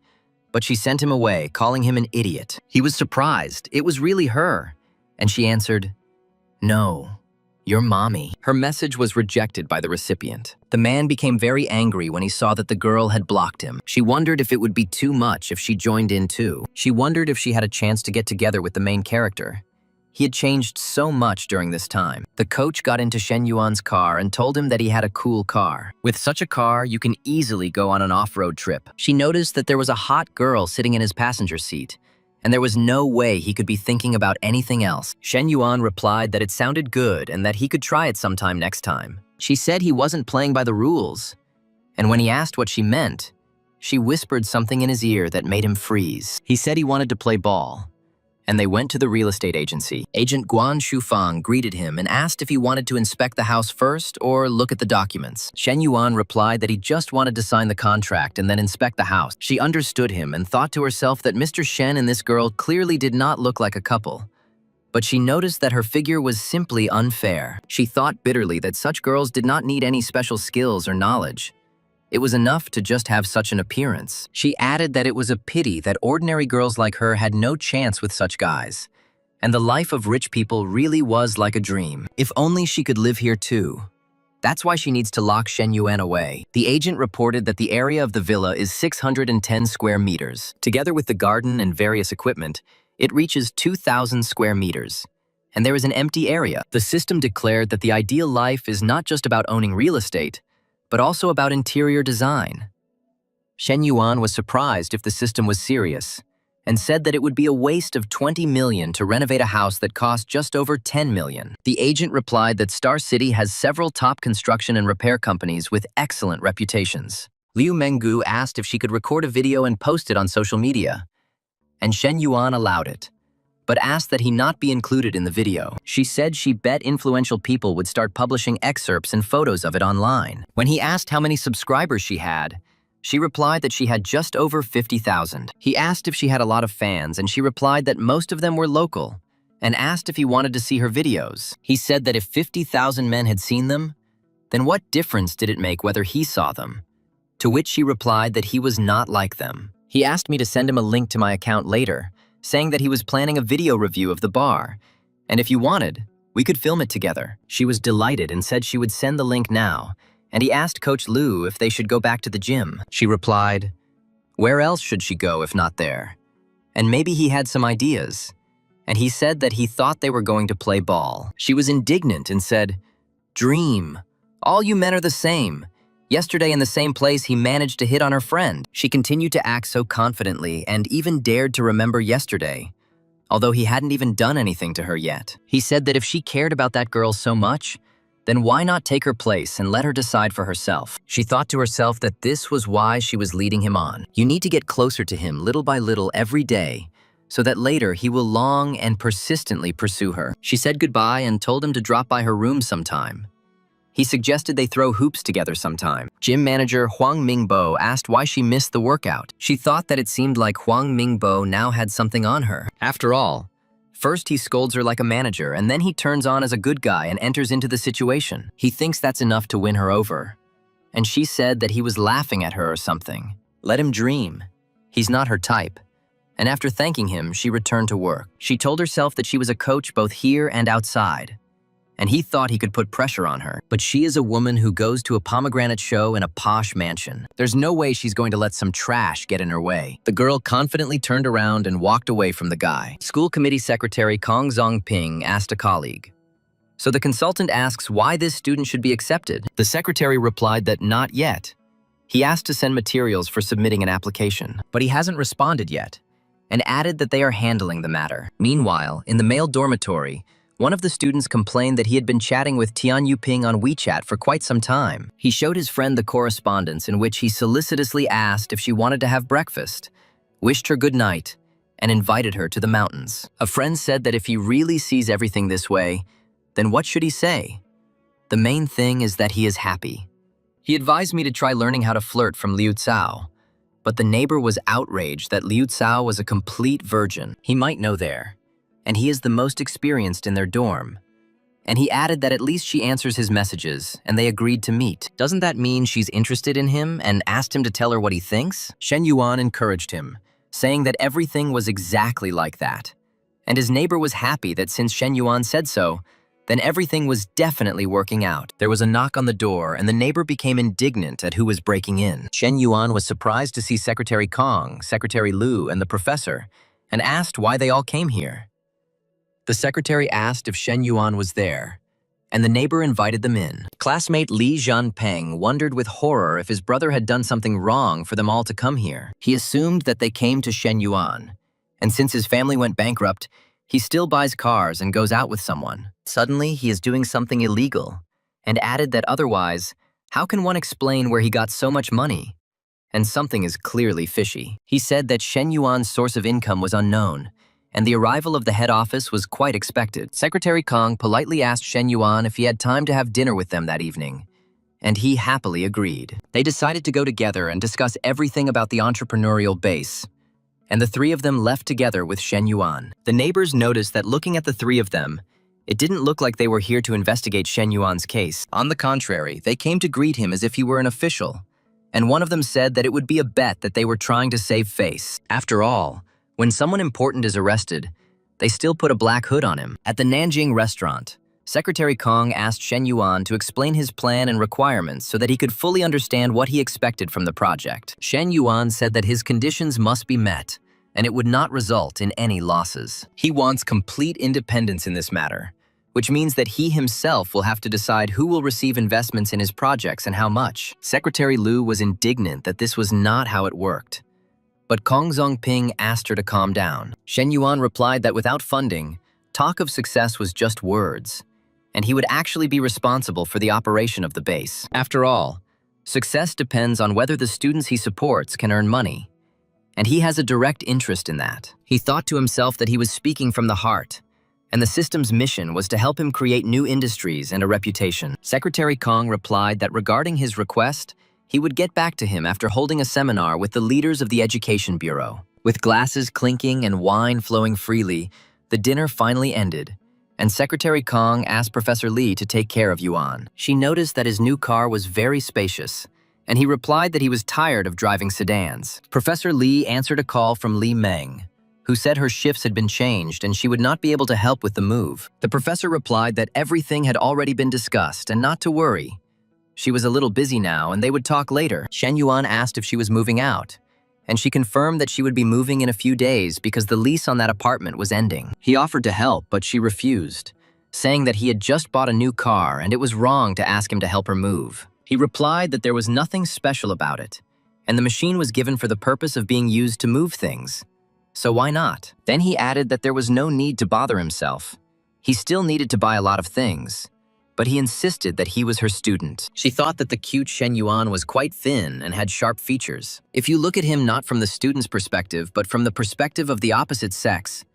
but she sent him away, calling him an idiot. He was surprised. It was really her, And she answered, "No, your mommy." Her message was rejected by the recipient. The man became very angry when he saw that the girl had blocked him. She wondered if it would be too much if she joined in too. She wondered if she had a chance to get together with the main character. He had changed so much during this time. The coach got into Shen Yuan's car and told him that he had a cool car. With such a car, you can easily go on an off-road trip. She noticed that there was a hot girl sitting in his passenger seat, and there was no way he could be thinking about anything else. Shen Yuan replied that it sounded good and that he could try it sometime next time. She said he wasn't playing by the rules, and when he asked what she meant, she whispered something in his ear that made him freeze. He said he wanted to play ball, and they went to the real estate agency. Agent Guan Shufang greeted him and asked if he wanted to inspect the house first or look at the documents. Shen Yuan replied that he just wanted to sign the contract and then inspect the house. She understood him and thought to herself that Mr. Shen and this girl clearly did not look like a couple. But she noticed that her figure was simply unfair. She thought bitterly that such girls did not need any special skills or knowledge. It was enough to just have such an appearance. She added that it was a pity that ordinary girls like her had no chance with such guys, and the life of rich people really was like a dream. If only she could live here too. That's why she needs to lock Shen Yuan away. The agent reported that the area of the villa is 610 square meters. Together with the garden and various equipment, it reaches 2,000 square meters. And there is an empty area. The system declared that the ideal life is not just about owning real estate, but also about interior design. Shen Yuan was surprised if the system was serious and said that it would be a waste of 20 million to renovate a house that cost just over 10 million. The agent replied that Star City has several top construction and repair companies with excellent reputations. Liu Menggu asked if she could record a video and post it on social media, and Shen Yuan allowed it, but asked that he not be included in the video. She said she bet influential people would start publishing excerpts and photos of it online. When he asked how many subscribers she had, she replied that she had just over 50,000. He asked if she had a lot of fans, and she replied that most of them were local, and asked if he wanted to see her videos. He said that if 50,000 men had seen them, then what difference did it make whether he saw them? To which she replied that he was not like them. He asked me to send him a link to my account later, saying that he was planning a video review of the bar, and if you wanted, we could film it together. She was delighted and said she would send the link now, and he asked Coach Liu if they should go back to the gym. She replied, where else should she go if not there? And maybe he had some ideas, and he said that he thought they were going to play ball. She was indignant and said, dream, all you men are the same. Yesterday in the same place, he managed to hit on her friend. She continued to act so confidently and even dared to remember yesterday, although he hadn't even done anything to her yet. He said that if she cared about that girl so much, then why not take her place and let her decide for herself? She thought to herself that this was why she was leading him on. You need to get closer to him little by little every day, so that later he will long and persistently pursue her. She said goodbye and told him to drop by her room sometime. He suggested they throw hoops together sometime. Gym manager Huang Mingbo asked why she missed the workout. She thought that it seemed like Huang Mingbo now had something on her. After all, first he scolds her like a manager, and then he turns on as a good guy and enters into the situation. He thinks that's enough to win her over. And she said that he was laughing at her or something. Let him dream. He's not her type. And after thanking him, she returned to work. She told herself that she was a coach both here and outside, and he thought he could put pressure on her. But she is a woman who goes to a pomegranate show in a posh mansion. There's no way she's going to let some trash get in her way. The girl confidently turned around and walked away from the guy. School committee secretary Kong Zongping asked a colleague, so the consultant asks why this student should be accepted. The secretary replied that not yet. He asked to send materials for submitting an application, but he hasn't responded yet, and added that they are handling the matter. Meanwhile, in the male dormitory, one of the students complained that he had been chatting with Tian Yuping on WeChat for quite some time. He showed his friend the correspondence in which he solicitously asked if she wanted to have breakfast, wished her good night, and invited her to the mountains. A friend said that if he really sees everything this way, then what should he say? The main thing is that he is happy. He advised me to try learning how to flirt from Liu Cao, but the neighbor was outraged that Liu Cao was a complete virgin. He might know there, and he is the most experienced in their dorm. And he added that at least she answers his messages, and they agreed to meet. Doesn't that mean she's interested in him and asked him to tell her what he thinks? Shen Yuan encouraged him, saying that everything was exactly like that. And his neighbor was happy that since Shen Yuan said so, then everything was definitely working out. There was a knock on the door, and the neighbor became indignant at who was breaking in. Shen Yuan was surprised to see Secretary Kong, Secretary Lu, and the professor, and asked why they all came here. The secretary asked if Shen Yuan was there, and the neighbor invited them in. Classmate Li Zhanpeng wondered with horror if his brother had done something wrong for them all to come here. He assumed that they came to Shen Yuan, and since his family went bankrupt, he still buys cars and goes out with someone. Suddenly, he is doing something illegal, and added that otherwise, how can one explain where he got so much money? And something is clearly fishy. He said that Shen Yuan's source of income was unknown, and the arrival of the head office was quite expected. Secretary Kong politely asked Shen Yuan if he had time to have dinner with them that evening, and he happily agreed. They decided to go together and discuss everything about the entrepreneurial base, and the three of them left together with Shen Yuan. The neighbors noticed that looking at the three of them, it didn't look like they were here to investigate Shen Yuan's case. On the contrary, they came to greet him as if he were an official, and one of them said that it would be a bet that they were trying to save face. After all, when someone important is arrested, they still put a black hood on him. At the Nanjing restaurant, Secretary Kong asked Shen Yuan to explain his plan and requirements so that he could fully understand what he expected from the project. Shen Yuan said that his conditions must be met, and it would not result in any losses. He wants complete independence in this matter, which means that he himself will have to decide who will receive investments in his projects and how much. Secretary Lu was indignant that this was not how it worked, but Kong Zongping asked her to calm down. Shen Yuan replied that without funding, talk of success was just words, and he would actually be responsible for the operation of the base. After all, success depends on whether the students he supports can earn money, and he has a direct interest in that. He thought to himself that he was speaking from the heart, and the system's mission was to help him create new industries and a reputation. Secretary Kong replied that regarding his request, he would get back to him after holding a seminar with the leaders of the Education Bureau. With glasses clinking and wine flowing freely, the dinner finally ended, and Secretary Kong asked Professor Li to take care of Yuan. She noticed that his new car was very spacious, and he replied that he was tired of driving sedans. Professor Li answered a call from Li Meng, who said her shifts had been changed and she would not be able to help with the move. The professor replied that everything had already been discussed and not to worry. She was a little busy now and they would talk later. Shen Yuan asked if she was moving out, and she confirmed that she would be moving in a few days because the lease on that apartment was ending. He offered to help, but she refused, saying that he had just bought a new car and it was wrong to ask him to help her move. He replied that there was nothing special about it, and the machine was given for the purpose of being used to move things. So why not? Then he added that there was no need to bother himself. He still needed to buy a lot of things, but he insisted that he was her student. She thought that the cute Shen Yuan was quite thin and had sharp features. If you look at him not from the student's perspective, but from the perspective of the opposite sex,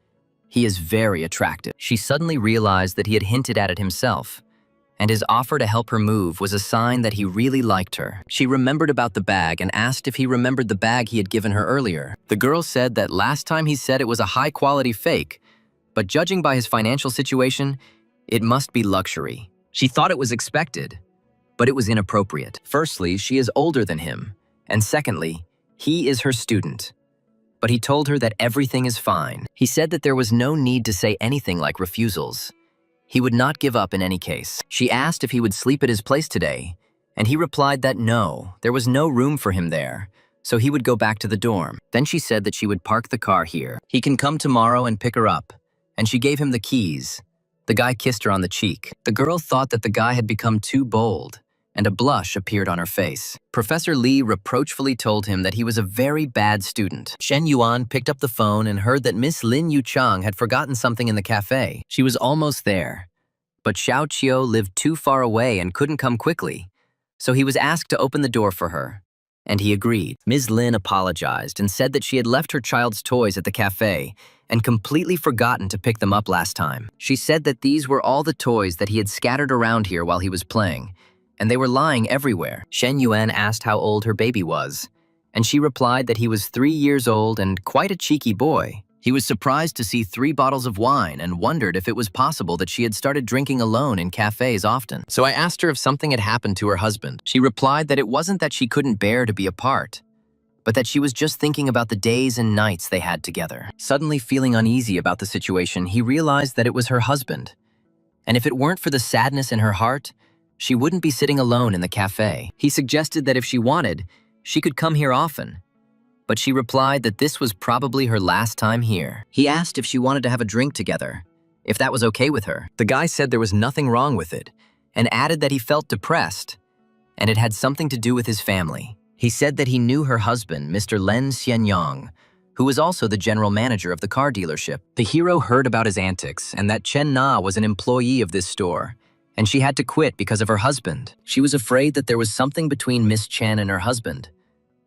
he is very attractive. She suddenly realized that he had hinted at it himself, and his offer to help her move was a sign that he really liked her. She remembered about the bag and asked if he remembered the bag he had given her earlier. The girl said that last time he said it was a high-quality fake, but judging by his financial situation, it must be luxury. She thought it was expected, but it was inappropriate. Firstly, she is older than him, and secondly, he is her student. But he told her that everything is fine. He said that there was no need to say anything like refusals. He would not give up in any case. She asked if he would sleep at his place today, and he replied that no, there was no room for him there, so he would go back to the dorm. Then she said that she would park the car here. He can come tomorrow and pick her up, and she gave him the keys. The guy kissed her on the cheek. The girl thought that the guy had become too bold, and a blush appeared on her face. Professor Li reproachfully told him that he was a very bad student. Shen Yuan picked up the phone and heard that Miss Lin Yuchang had forgotten something in the cafe. She was almost there, but Xiao Qiu lived too far away and couldn't come quickly, so he was asked to open the door for her, and he agreed. Ms. Lin apologized and said that she had left her child's toys at the cafe and completely forgotten to pick them up last time. She said that these were all the toys that he had scattered around here while he was playing, and they were lying everywhere. Shen Yuan asked how old her baby was, and she replied that he was 3 years old and quite a cheeky boy. He was surprised to see 3 bottles of wine and wondered if it was possible that she had started drinking alone in cafes often. So I asked her if something had happened to her husband. She replied that it wasn't that she couldn't bear to be apart, but that she was just thinking about the days and nights they had together. Suddenly feeling uneasy about the situation, he realized that it was her husband. And if it weren't for the sadness in her heart, she wouldn't be sitting alone in the cafe. He suggested that if she wanted, she could come here often. But she replied that this was probably her last time here. He asked if she wanted to have a drink together, if that was okay with her. The guy said there was nothing wrong with it, and added that he felt depressed, and it had something to do with his family. He said that he knew her husband, Mr. Len Xianyang, who was also the general manager of the car dealership. The hero heard about his antics and that Chen Na was an employee of this store, and she had to quit because of her husband. She was afraid that there was something between Miss Chen and her husband,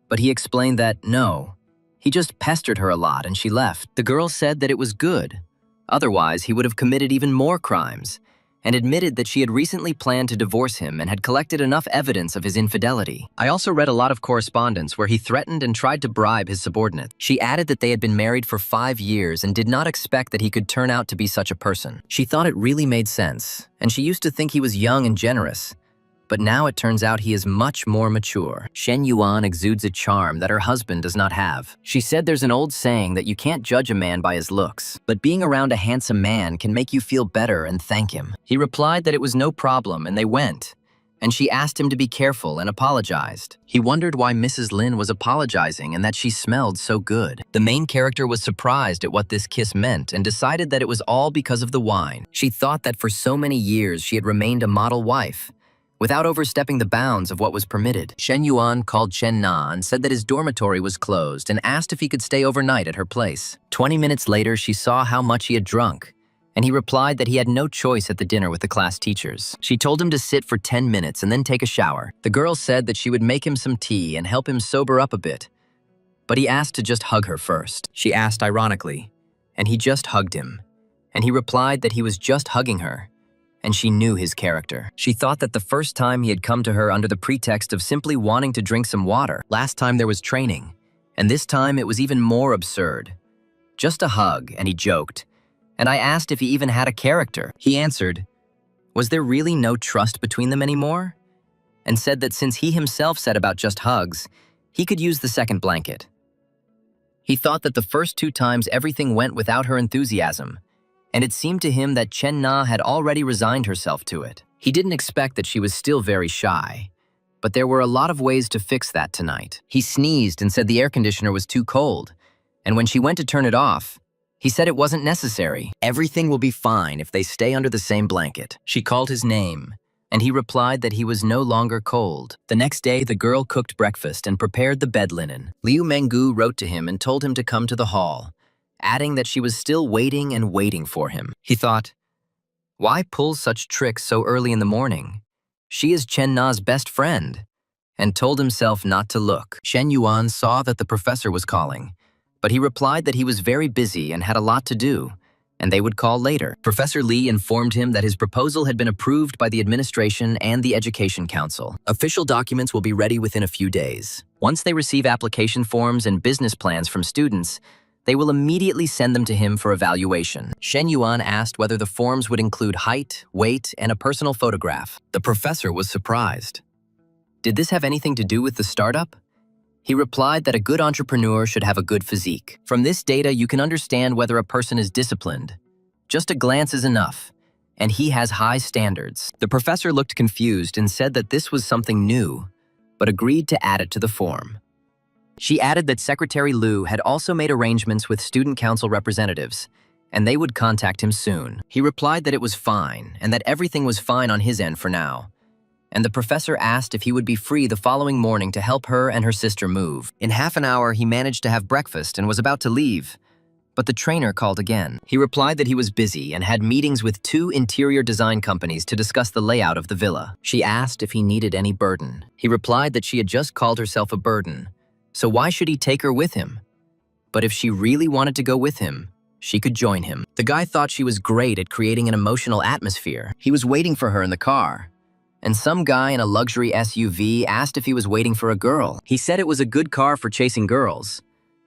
but he explained that no, he just pestered her a lot and she left. The girl said that it was good. Otherwise, he would have committed even more crimes, and admitted that she had recently planned to divorce him and had collected enough evidence of his infidelity. I also read a lot of correspondence where he threatened and tried to bribe his subordinate. She added that they had been married for 5 years and did not expect that he could turn out to be such a person. She thought it really made sense, and she used to think he was young and generous. But now it turns out he is much more mature. Shen Yuan exudes a charm that her husband does not have. She said there's an old saying that you can't judge a man by his looks, but being around a handsome man can make you feel better and thank him. He replied that it was no problem and they went, and she asked him to be careful and apologized. He wondered why Mrs. Lin was apologizing and that she smelled so good. The main character was surprised at what this kiss meant and decided that it was all because of the wine. She thought that for so many years she had remained a model wife, without overstepping the bounds of what was permitted. Shen Yuan called Chen Na and said that his dormitory was closed and asked if he could stay overnight at her place. 20 minutes later, she saw how much he had drunk, and he replied that he had no choice at the dinner with the class teachers. She told him to sit for 10 minutes and then take a shower. The girl said that she would make him some tea and help him sober up a bit, but he asked to just hug her first. She asked ironically, and he just hugged him, and he replied that he was just hugging her, and she knew his character. She thought that the first time he had come to her under the pretext of simply wanting to drink some water. Last time there was training, and this time it was even more absurd. Just a hug, and he joked. And I asked if he even had a character. He answered, was there really no trust between them anymore? And said that since he himself said about just hugs, he could use the second blanket. He thought that the first 2 times everything went without her enthusiasm, and it seemed to him that Chen Na had already resigned herself to it. He didn't expect that she was still very shy, but there were a lot of ways to fix that tonight. He sneezed and said the air conditioner was too cold, and when she went to turn it off, he said it wasn't necessary. Everything will be fine if they stay under the same blanket. She called his name, and he replied that he was no longer cold. The next day, the girl cooked breakfast and prepared the bed linen. Liu Menggu wrote to him and told him to come to the hall, adding that she was still waiting and waiting for him. He thought, why pull such tricks so early in the morning? She is Chen Na's best friend, and told himself not to look. Shen Yuan saw that the professor was calling, but he replied that he was very busy and had a lot to do, and they would call later. Professor Li informed him that his proposal had been approved by the administration and the Education Council. Official documents will be ready within a few days. Once they receive application forms and business plans from students, they will immediately send them to him for evaluation. Shen Yuan asked whether the forms would include height, weight, and a personal photograph. The professor was surprised. Did this have anything to do with the startup? He replied that a good entrepreneur should have a good physique. From this data, you can understand whether a person is disciplined. Just a glance is enough, and he has high standards. The professor looked confused and said that this was something new, but agreed to add it to the form. She added that Secretary Liu had also made arrangements with student council representatives, and they would contact him soon. He replied that it was fine, and that everything was fine on his end for now. And the professor asked if he would be free the following morning to help her and her sister move. In half an hour, he managed to have breakfast and was about to leave, but the trainer called again. He replied that he was busy and had meetings with 2 interior design companies to discuss the layout of the villa. She asked if he needed any burden. He replied that she had just called herself a burden, so why should he take her with him? But if she really wanted to go with him, she could join him. The guy thought she was great at creating an emotional atmosphere. He was waiting for her in the car, and some guy in a luxury SUV asked if he was waiting for a girl. He said it was a good car for chasing girls,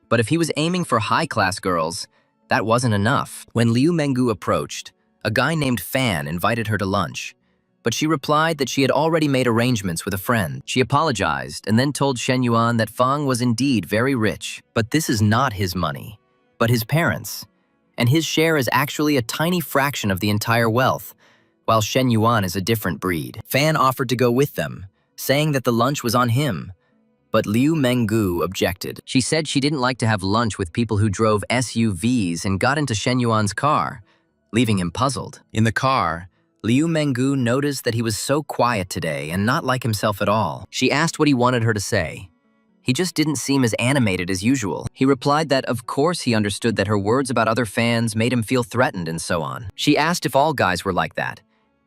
but if he was aiming for high-class girls, that wasn't enough. When Liu Menggu approached, a guy named Fan invited her to lunch, but she replied that she had already made arrangements with a friend. She apologized and then told Shen Yuan that Fang was indeed very rich, but this is not his money, but his parents', and his share is actually a tiny fraction of the entire wealth, while Shen Yuan is a different breed. Fan offered to go with them, saying that the lunch was on him, but Liu Menggu objected. She said she didn't like to have lunch with people who drove SUVs and got into Shen Yuan's car, leaving him puzzled. In the car, Liu Menggu noticed that he was so quiet today and not like himself at all. She asked what he wanted her to say. He just didn't seem as animated as usual. He replied that of course he understood that her words about other fans made him feel threatened and so on. She asked if all guys were like that,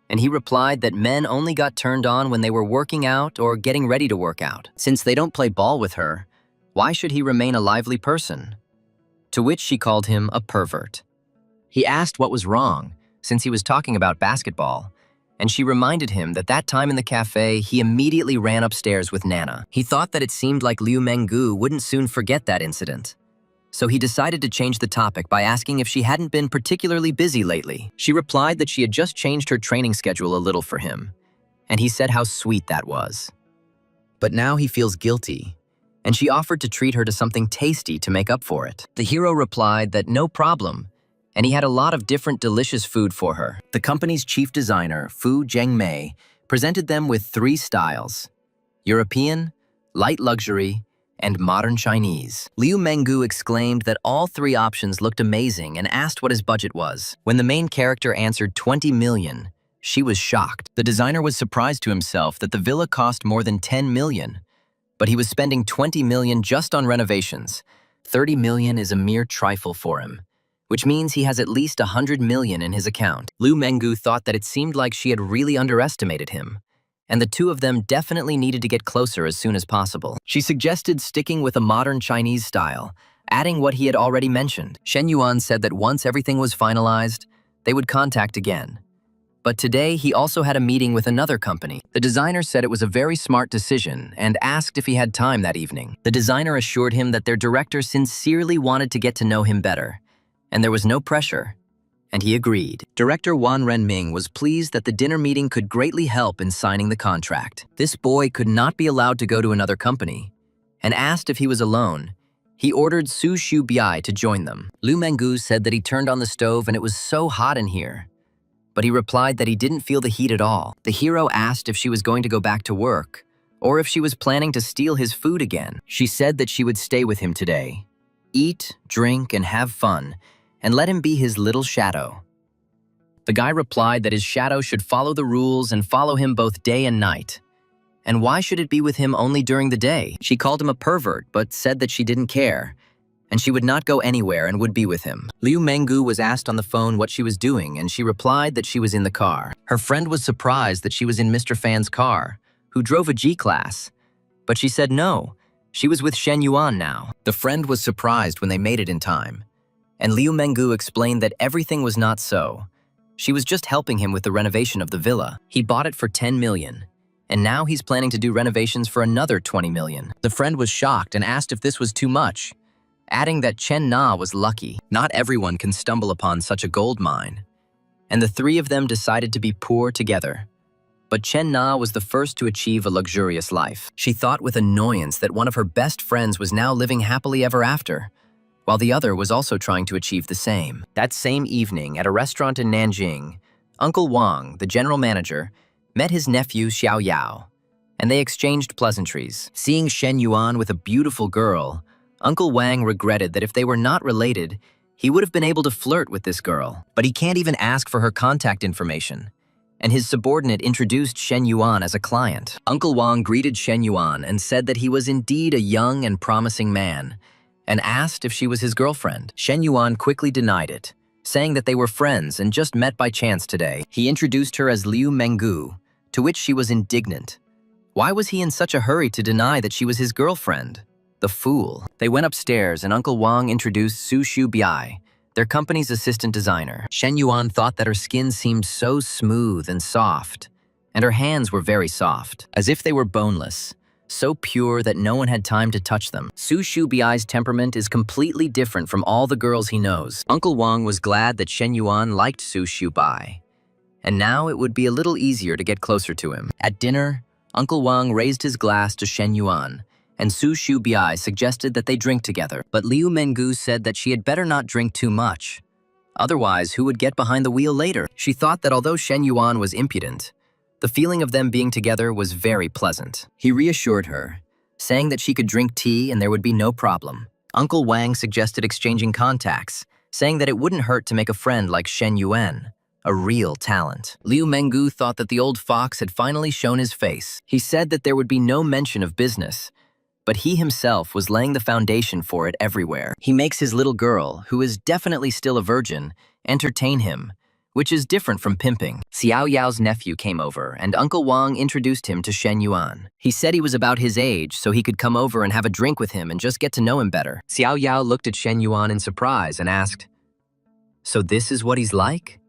and he replied that men only got turned on when they were working out or getting ready to work out. Since they don't play ball with her, why should he remain a lively person? To which she called him a pervert. He asked what was wrong, since he was talking about basketball, and she reminded him that that time in the cafe, he immediately ran upstairs with Nana. He thought that it seemed like Liu Menggu wouldn't soon forget that incident. So he decided to change the topic by asking if she hadn't been particularly busy lately. She replied that she had just changed her training schedule a little for him, and he said how sweet that was. But now he feels guilty, and she offered to treat her to something tasty to make up for it. The hero replied that no problem, and he had a lot of different delicious food for her. The company's chief designer, Fu Zhengmei, presented them with 3 styles: European, light luxury, and modern Chinese. Liu Menggu exclaimed that all 3 options looked amazing and asked what his budget was. When the main character answered 20 million, she was shocked. The designer was surprised to himself that the villa cost more than 10 million, but he was spending 20 million just on renovations. 30 million is a mere trifle for him, which means he has at least 100 million in his account. Liu Menggu thought that it seemed like she had really underestimated him, and the two of them definitely needed to get closer as soon as possible. She suggested sticking with a modern Chinese style, adding what he had already mentioned. Shen Yuan said that once everything was finalized, they would contact again. But today, he also had a meeting with another company. The designer said it was a very smart decision and asked if he had time that evening. The designer assured him that their director sincerely wanted to get to know him better, and there was no pressure, and he agreed. Director Wan Renming was pleased that the dinner meeting could greatly help in signing the contract. This boy could not be allowed to go to another company, and asked if he was alone. He ordered Su Biai to join them. Liu Menggu said that he turned on the stove and it was so hot in here, but he replied that he didn't feel the heat at all. The hero asked if she was going to go back to work, or if she was planning to steal his food again. She said that she would stay with him today, eat, drink, and have fun, and let him be his little shadow. The guy replied that his shadow should follow the rules and follow him both day and night. And why should it be with him only during the day? She called him a pervert, but said that she didn't care, and she would not go anywhere and would be with him. Liu Menggu was asked on the phone what she was doing, and she replied that she was in the car. Her friend was surprised that she was in Mr. Fan's car, who drove a G-Class, but she said no, she was with Shen Yuan now. The friend was surprised when they made it in time, and Liu Menggu explained that everything was not so. She was just helping him with the renovation of the villa. He bought it for 10 million, and now he's planning to do renovations for another 20 million. The friend was shocked and asked if this was too much, adding that Chen Na was lucky. Not everyone can stumble upon such a gold mine, and the 3 of them decided to be poor together. But Chen Na was the first to achieve a luxurious life. She thought with annoyance that one of her best friends was now living happily ever after, while the other was also trying to achieve the same. That same evening, at a restaurant in Nanjing, Uncle Wang, the general manager, met his nephew Xiao Yao, and they exchanged pleasantries. Seeing Shen Yuan with a beautiful girl, Uncle Wang regretted that if they were not related, he would have been able to flirt with this girl. But he can't even ask for her contact information, and his subordinate introduced Shen Yuan as a client. Uncle Wang greeted Shen Yuan and said that he was indeed a young and promising man, and asked if she was his girlfriend. Shen Yuan quickly denied it, saying that they were friends and just met by chance today. He introduced her as Liu Menggu, to which she was indignant. Why was he in such a hurry to deny that she was his girlfriend? The fool. They went upstairs and Uncle Wang introduced Su Biai, their company's assistant designer. Shen Yuan thought that her skin seemed so smooth and soft, and her hands were very soft, as if they were boneless, so pure that no one had time to touch them. Su Biai's temperament is completely different from all the girls he knows. Uncle Wang was glad that Shen Yuan liked Su Biai, and now it would be a little easier to get closer to him. At dinner, Uncle Wang raised his glass to Shen Yuan, and Su Shubai suggested that they drink together. But Liu Menggu said that she had better not drink too much. Otherwise, who would get behind the wheel later? She thought that although Shen Yuan was impudent, the feeling of them being together was very pleasant. He reassured her, saying that she could drink tea and there would be no problem. Uncle Wang suggested exchanging contacts, saying that it wouldn't hurt to make a friend like Shen Yuan, a real talent. Liu Menggu thought that the old fox had finally shown his face. He said that there would be no mention of business, but he himself was laying the foundation for it everywhere. He makes his little girl, who is definitely still a virgin, entertain him, which is different from pimping. Xiao Yao's nephew came over, and Uncle Wang introduced him to Shen Yuan. He said he was about his age, so he could come over and have a drink with him and just get to know him better. Xiao Yao looked at Shen Yuan in surprise and asked, "So this is what he's like?"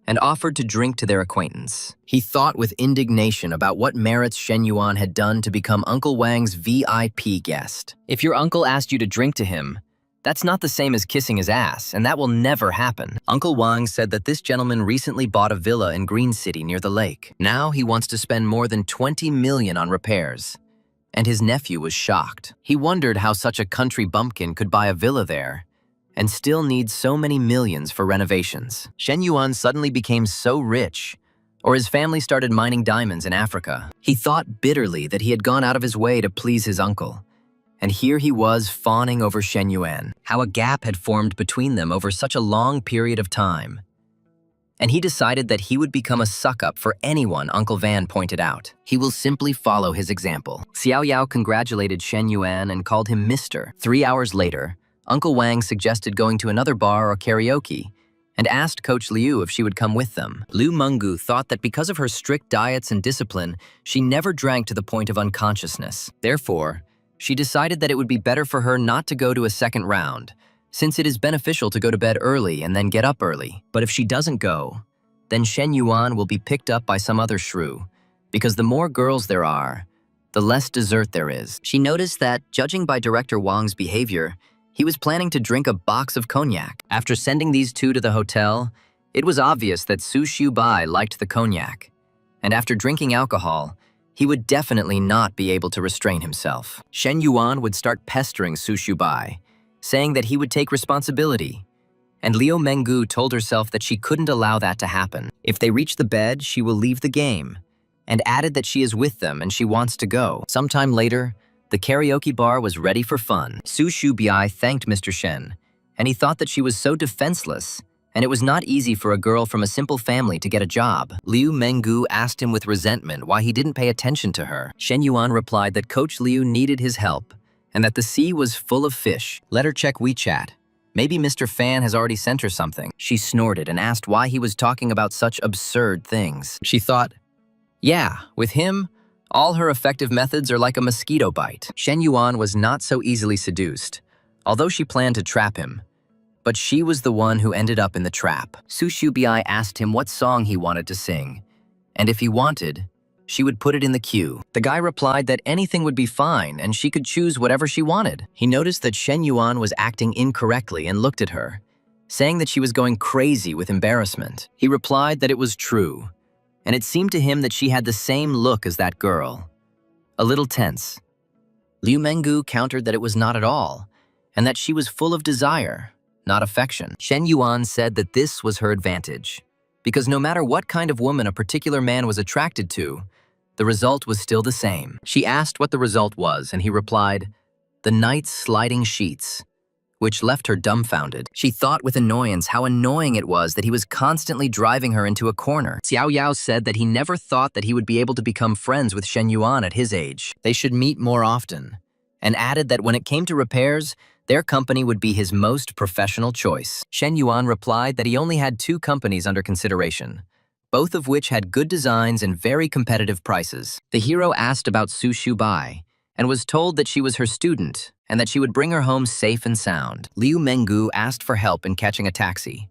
and offered to drink to their acquaintance. He thought with indignation about what merits Shen Yuan had done to become Uncle Wang's VIP guest. If your uncle asked you to drink to him, that's not the same as kissing his ass, and that will never happen. Uncle Wang said that this gentleman recently bought a villa in Green City near the lake. Now he wants to spend more than 20 million on repairs. And his nephew was shocked. He wondered how such a country bumpkin could buy a villa there and still need so many millions for renovations. Shen Yuan suddenly became so rich, or his family started mining diamonds in Africa. He thought bitterly that he had gone out of his way to please his uncle. And here he was fawning over Shen Yuan, how a gap had formed between them over such a long period of time. And he decided that he would become a suck-up for anyone Uncle Van pointed out. He will simply follow his example. Xiao Yao congratulated Shen Yuan and called him Mr. 3 hours later, Uncle Wang suggested going to another bar or karaoke and asked Coach Liu if she would come with them. Liu Menggu thought that because of her strict diets and discipline, she never drank to the point of unconsciousness. Therefore, she decided that it would be better for her not to go to a second round, since it is beneficial to go to bed early and then get up early. But if she doesn't go, then Shen Yuan will be picked up by some other shrew, because the more girls there are, the less dessert there is. She noticed that, judging by Director Wang's behavior, he was planning to drink a box of cognac. After sending these two to the hotel, it was obvious that Su Shubai liked the cognac, and after drinking alcohol, he would definitely not be able to restrain himself. Shen Yuan would start pestering Su Shubai, saying that he would take responsibility, and Liu Menggu told herself that she couldn't allow that to happen. If they reach the bed, she will leave the game, and added that she is with them and she wants to go. Sometime later, the karaoke bar was ready for fun. Su Shubai thanked Mr. Shen, and he thought that she was so defenseless, and it was not easy for a girl from a simple family to get a job. Liu Menggu asked him with resentment why he didn't pay attention to her. Shen Yuan replied that Coach Liu needed his help, and that the sea was full of fish. Let her check WeChat. Maybe Mr. Fan has already sent her something. She snorted and asked why he was talking about such absurd things. She thought, yeah, with him, all her effective methods are like a mosquito bite. Shen Yuan was not so easily seduced, although she planned to trap him. But she was the one who ended up in the trap. Su Shubai asked him what song he wanted to sing, and if he wanted, she would put it in the queue. The guy replied that anything would be fine and she could choose whatever she wanted. He noticed that Shen Yuan was acting incorrectly and looked at her, saying that she was going crazy with embarrassment. He replied that it was true, and it seemed to him that she had the same look as that girl, a little tense. Liu Menggu countered that it was not at all, and that she was full of desire, not affection. Shen Yuan said that this was her advantage, because no matter what kind of woman a particular man was attracted to, the result was still the same. She asked what the result was, and he replied, "The night's sliding sheets," which left her dumbfounded. She thought with annoyance how annoying it was that he was constantly driving her into a corner. Xiao Yao said that he never thought that he would be able to become friends with Shen Yuan at his age. They should meet more often, and added that when it came to repairs, their company would be his most professional choice. Shen Yuan replied that he only had 2 companies under consideration, both of which had good designs and very competitive prices. The hero asked about Su Shubai, and was told that she was her student and that she would bring her home safe and sound. Liu Menggu asked for help in catching a taxi,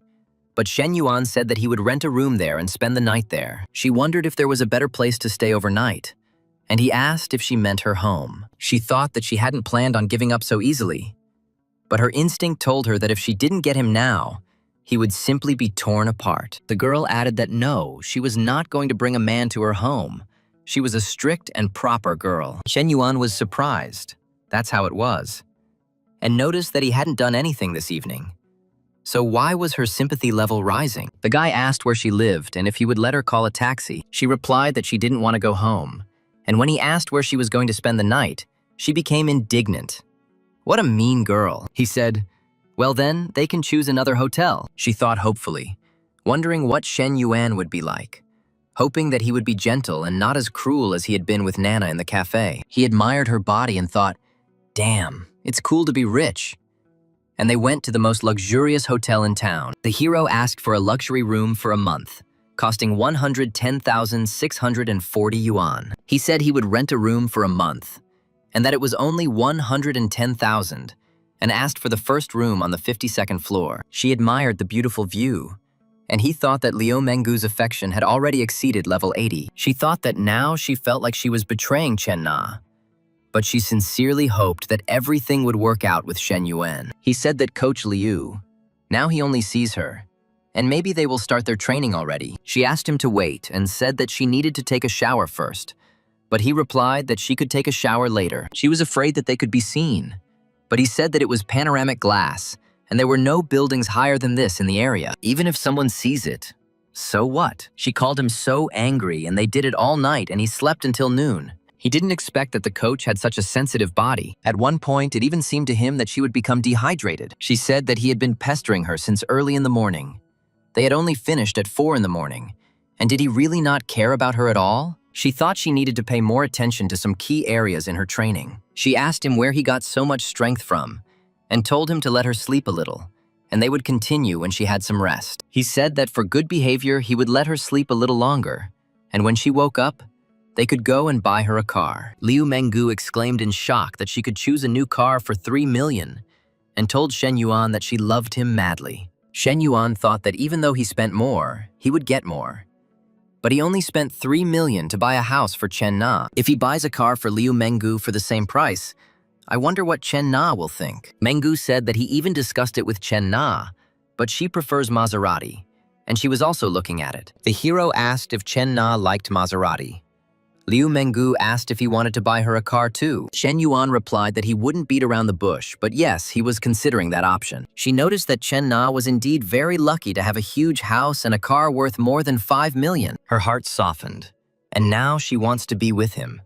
but Shen Yuan said that he would rent a room there and spend the night there. She wondered if there was a better place to stay overnight, and he asked if she meant her home. She thought that she hadn't planned on giving up so easily, but her instinct told her that if she didn't get him now, he would simply be torn apart. The girl added that no, she was not going to bring a man to her home. She was a strict and proper girl. Shen Yuan was surprised. That's how it was. And noticed that he hadn't done anything this evening. So why was her sympathy level rising? The guy asked where she lived and if he would let her call a taxi. She replied that she didn't want to go home. And when he asked where she was going to spend the night, she became indignant. What a mean girl. He said, well then, they can choose another hotel. She thought hopefully, wondering what Shen Yuan would be like. Hoping that he would be gentle and not as cruel as he had been with Nana in the cafe. He admired her body and thought, damn, it's cool to be rich. And they went to the most luxurious hotel in town. The hero asked for a luxury room for a month, costing 110,640 yuan. He said he would rent a room for a month, and that it was only 110,000, and asked for the first room on the 52nd floor. She admired the beautiful view, and he thought that Liu Mengu's affection had already exceeded level 80. She thought that now she felt like she was betraying Chen Na, but she sincerely hoped that everything would work out with Shen Yuan. He said that Coach Liu, now he only sees her, and maybe they will start their training already. She asked him to wait and said that she needed to take a shower first, but he replied that she could take a shower later. She was afraid that they could be seen, but he said that it was panoramic glass, and there were no buildings higher than this in the area. Even if someone sees it, so what? She called him so angry, and they did it all night, and he slept until noon. He didn't expect that the coach had such a sensitive body. At one point, it even seemed to him that she would become dehydrated. She said that he had been pestering her since early in the morning. They had only finished at 4 in the morning. And did he really not care about her at all? She thought she needed to pay more attention to some key areas in her training. She asked him where he got so much strength from, and told him to let her sleep a little, and they would continue when she had some rest. He said that for good behavior, he would let her sleep a little longer, and when she woke up, they could go and buy her a car. Liu Mengu exclaimed in shock that she could choose a new car for 3 million and told Shen Yuan that she loved him madly. Shen Yuan thought that even though he spent more, he would get more. But he only spent 3 million to buy a house for Chen Na. If he buys a car for Liu Mengu for the same price, I wonder what Chen Na will think. Mengu said that he even discussed it with Chen Na, but she prefers Maserati, and she was also looking at it. The hero asked if Chen Na liked Maserati. Liu Mengu asked if he wanted to buy her a car too. Shen Yuan replied that he wouldn't beat around the bush, but yes, he was considering that option. She noticed that Chen Na was indeed very lucky to have a huge house and a car worth more than 5 million. Her heart softened, and now she wants to be with him.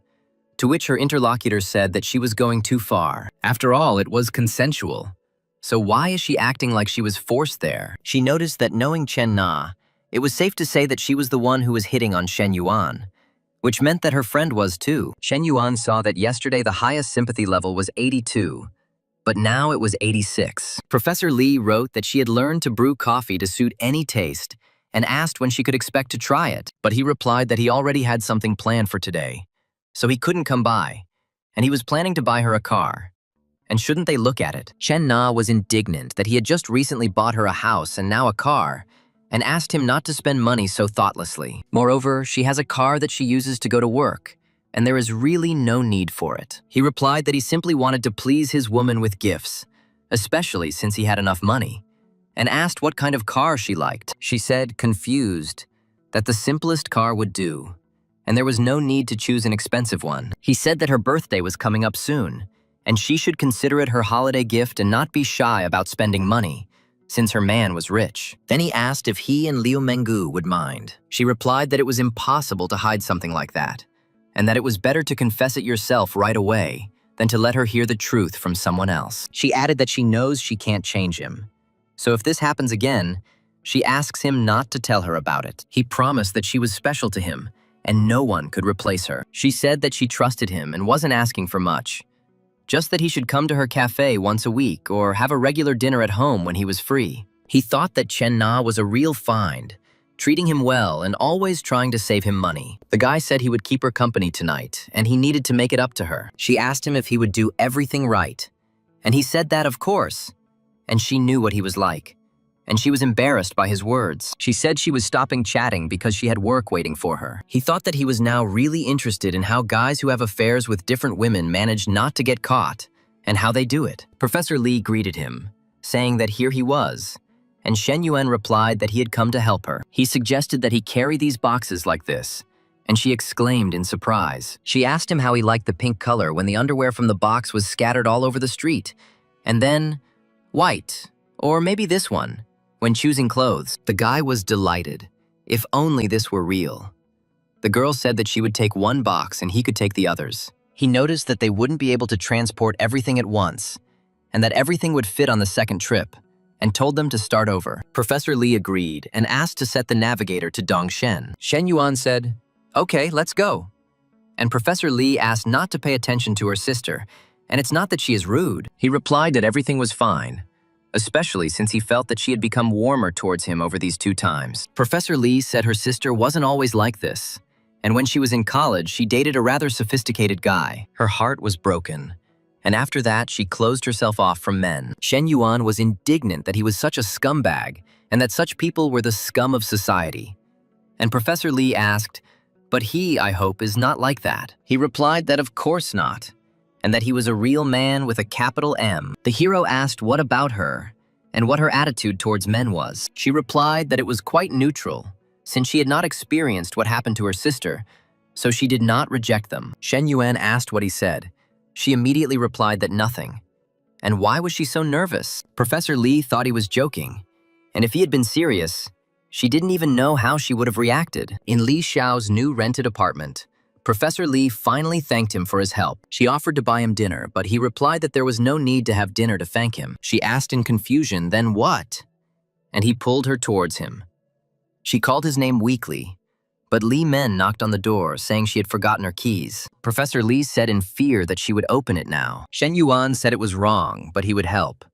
To which her interlocutor said that she was going too far. After all, it was consensual. So why is she acting like she was forced there? She noticed that knowing Chen Na, it was safe to say that she was the one who was hitting on Shen Yuan, which meant that her friend was too. Shen Yuan saw that yesterday the highest sympathy level was 82, but now it was 86. Professor Lee wrote that she had learned to brew coffee to suit any taste and asked when she could expect to try it, but he replied that he already had something planned for today, so he couldn't come by, and he was planning to buy her a car. And shouldn't they look at it? Chen Na was indignant that he had just recently bought her a house and now a car, and asked him not to spend money so thoughtlessly. Moreover, she has a car that she uses to go to work, and there is really no need for it. He replied that he simply wanted to please his woman with gifts, especially since he had enough money, and asked what kind of car she liked. She said, confused, that the simplest car would do, and there was no need to choose an expensive one. He said that her birthday was coming up soon, and she should consider it her holiday gift and not be shy about spending money, since her man was rich. Then he asked if he and Liu Mengu would mind. She replied that it was impossible to hide something like that, and that it was better to confess it yourself right away than to let her hear the truth from someone else. She added that she knows she can't change him. So if this happens again, she asks him not to tell her about it. He promised that she was special to him, and no one could replace her. She said that she trusted him and wasn't asking for much, just that he should come to her cafe once a week or have a regular dinner at home when he was free. He thought that Chen Na was a real find, treating him well and always trying to save him money. The guy said he would keep her company tonight, and he needed to make it up to her. She asked him if he would do everything right, and he said that of course, and she knew what he was like, and she was embarrassed by his words. She said she was stopping chatting because she had work waiting for her. He thought that he was now really interested in how guys who have affairs with different women manage not to get caught, and how they do it. Professor Lee greeted him, saying that here he was, and Shen Yuan replied that he had come to help her. He suggested that he carry these boxes like this, and she exclaimed in surprise. She asked him how he liked the pink color when the underwear from the box was scattered all over the street, and then white, or maybe this one, when choosing clothes. The guy was delighted. If only this were real. The girl said that she would take one box and he could take the others. He noticed that they wouldn't be able to transport everything at once, and that everything would fit on the second trip, and told them to start over. Professor Lee agreed and asked to set the navigator to Dongshen. Shen Yuan said, "Okay, let's go." And Professor Lee asked not to pay attention to her sister, and it's not that she is rude. He replied that everything was fine, especially since he felt that she had become warmer towards him over these 2 times. Professor Lee said her sister wasn't always like this, and when she was in college, she dated a rather sophisticated guy. Her heart was broken, and after that, she closed herself off from men. Shen Yuan was indignant that he was such a scumbag, and that such people were the scum of society. And Professor Lee asked, "But he, I hope, is not like that." He replied that of course not, and that he was a real man with a capital M. The hero asked what about her, and what her attitude towards men was. She replied that it was quite neutral, since she had not experienced what happened to her sister, so she did not reject them. Shen Yuan asked what he said. She immediately replied that nothing. And why was she so nervous? Professor Lee thought he was joking, and if he had been serious, she didn't even know how she would have reacted. In Li Xiao's new rented apartment, Professor Lee finally thanked him for his help. She offered to buy him dinner, but he replied that there was no need to have dinner to thank him. She asked in confusion, "Then what?" And he pulled her towards him. She called his name weakly, but Li Men knocked on the door, saying she had forgotten her keys. Professor Lee said in fear that she would open it now. Shen Yuan said it was wrong, but he would help.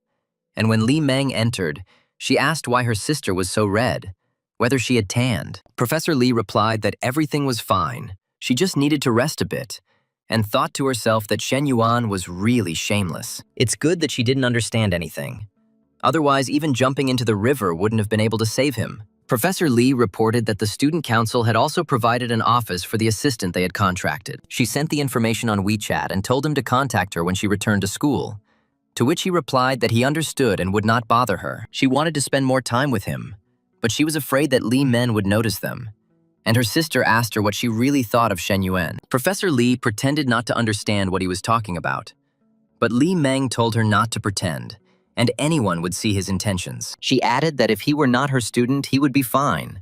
And when Li Meng entered, she asked why her sister was so red, whether she had tanned. Professor Lee replied that everything was fine. She just needed to rest a bit, and thought to herself that Shen Yuan was really shameless. It's good that she didn't understand anything. Otherwise, even jumping into the river wouldn't have been able to save him. Professor Lee reported that the student council had also provided an office for the assistant they had contracted. She sent the information on WeChat and told him to contact her when she returned to school, to which he replied that he understood and would not bother her. She wanted to spend more time with him, but she was afraid that Li Men would notice them, and her sister asked her what she really thought of Shen Yuan. Professor Lee pretended not to understand what he was talking about, but Li Meng told her not to pretend, and anyone would see his intentions. She added that if he were not her student, he would be fine,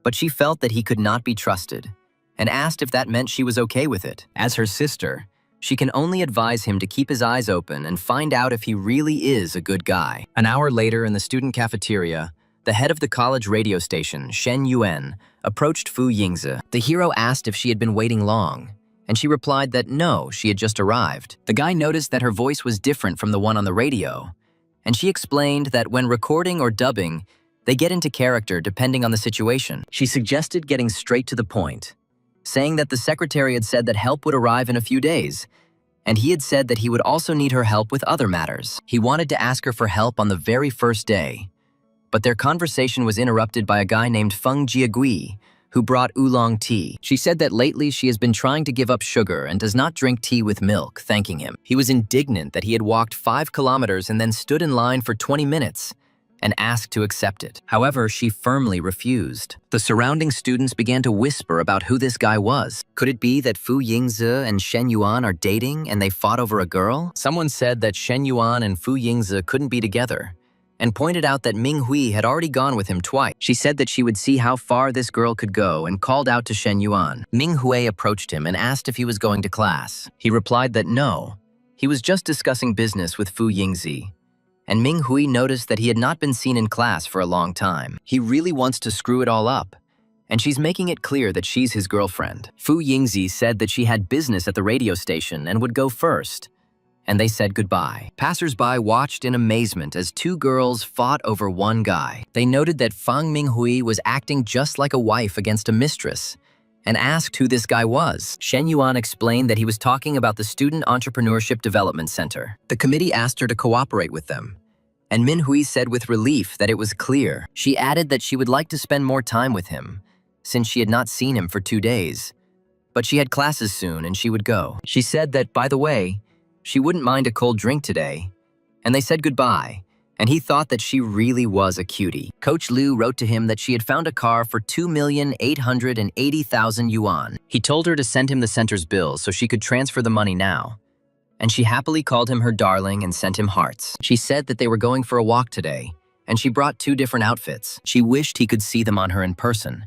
but she felt that he could not be trusted, and asked if that meant she was okay with it. As her sister, she can only advise him to keep his eyes open and find out if he really is a good guy. An hour later in the student cafeteria, the head of the college radio station, Shen Yuan, approached Fu Yingzi. The hero asked if she had been waiting long, and she replied that no, she had just arrived. The guy noticed that her voice was different from the one on the radio, and she explained that when recording or dubbing, they get into character depending on the situation. She suggested getting straight to the point, saying that the secretary had said that help would arrive in a few days, and he had said that he would also need her help with other matters. He wanted to ask her for help on the very first day, but their conversation was interrupted by a guy named Feng Jiagui, who brought oolong tea. She said that lately she has been trying to give up sugar and does not drink tea with milk, thanking him. He was indignant that he had walked 5 kilometers and then stood in line for 20 minutes and asked to accept it. However, she firmly refused. The surrounding students began to whisper about who this guy was. Could it be that Fu Yingzi and Shen Yuan are dating and they fought over a girl? Someone said that Shen Yuan and Fu Yingzi couldn't be together, and pointed out that Ming Hui had already gone with him twice. She said that she would see how far this girl could go and called out to Shen Yuan. Ming Hui approached him and asked if he was going to class. He replied that no, he was just discussing business with Fu Yingzi. And Ming Hui noticed that he had not been seen in class for a long time. He really wants to screw it all up, and she's making it clear that she's his girlfriend. Fu Yingzi said that she had business at the radio station and would go first, and they said goodbye. Passers-by watched in amazement as 2 girls fought over one guy. They noted that Fang Minghui was acting just like a wife against a mistress, and asked who this guy was. Shen Yuan explained that he was talking about the Student Entrepreneurship Development Center. The committee asked her to cooperate with them, and Min Hui said with relief that it was clear. She added that she would like to spend more time with him, since she had not seen him for 2 days, but she had classes soon and she would go. She said that, by the way, she wouldn't mind a cold drink today, and they said goodbye, and he thought that she really was a cutie. Coach Liu wrote to him that she had found a car for 2,880,000 yuan. He told her to send him the center's bill so she could transfer the money now, and she happily called him her darling and sent him hearts. She said that they were going for a walk today, and she brought 2 different outfits. She wished he could see them on her in person,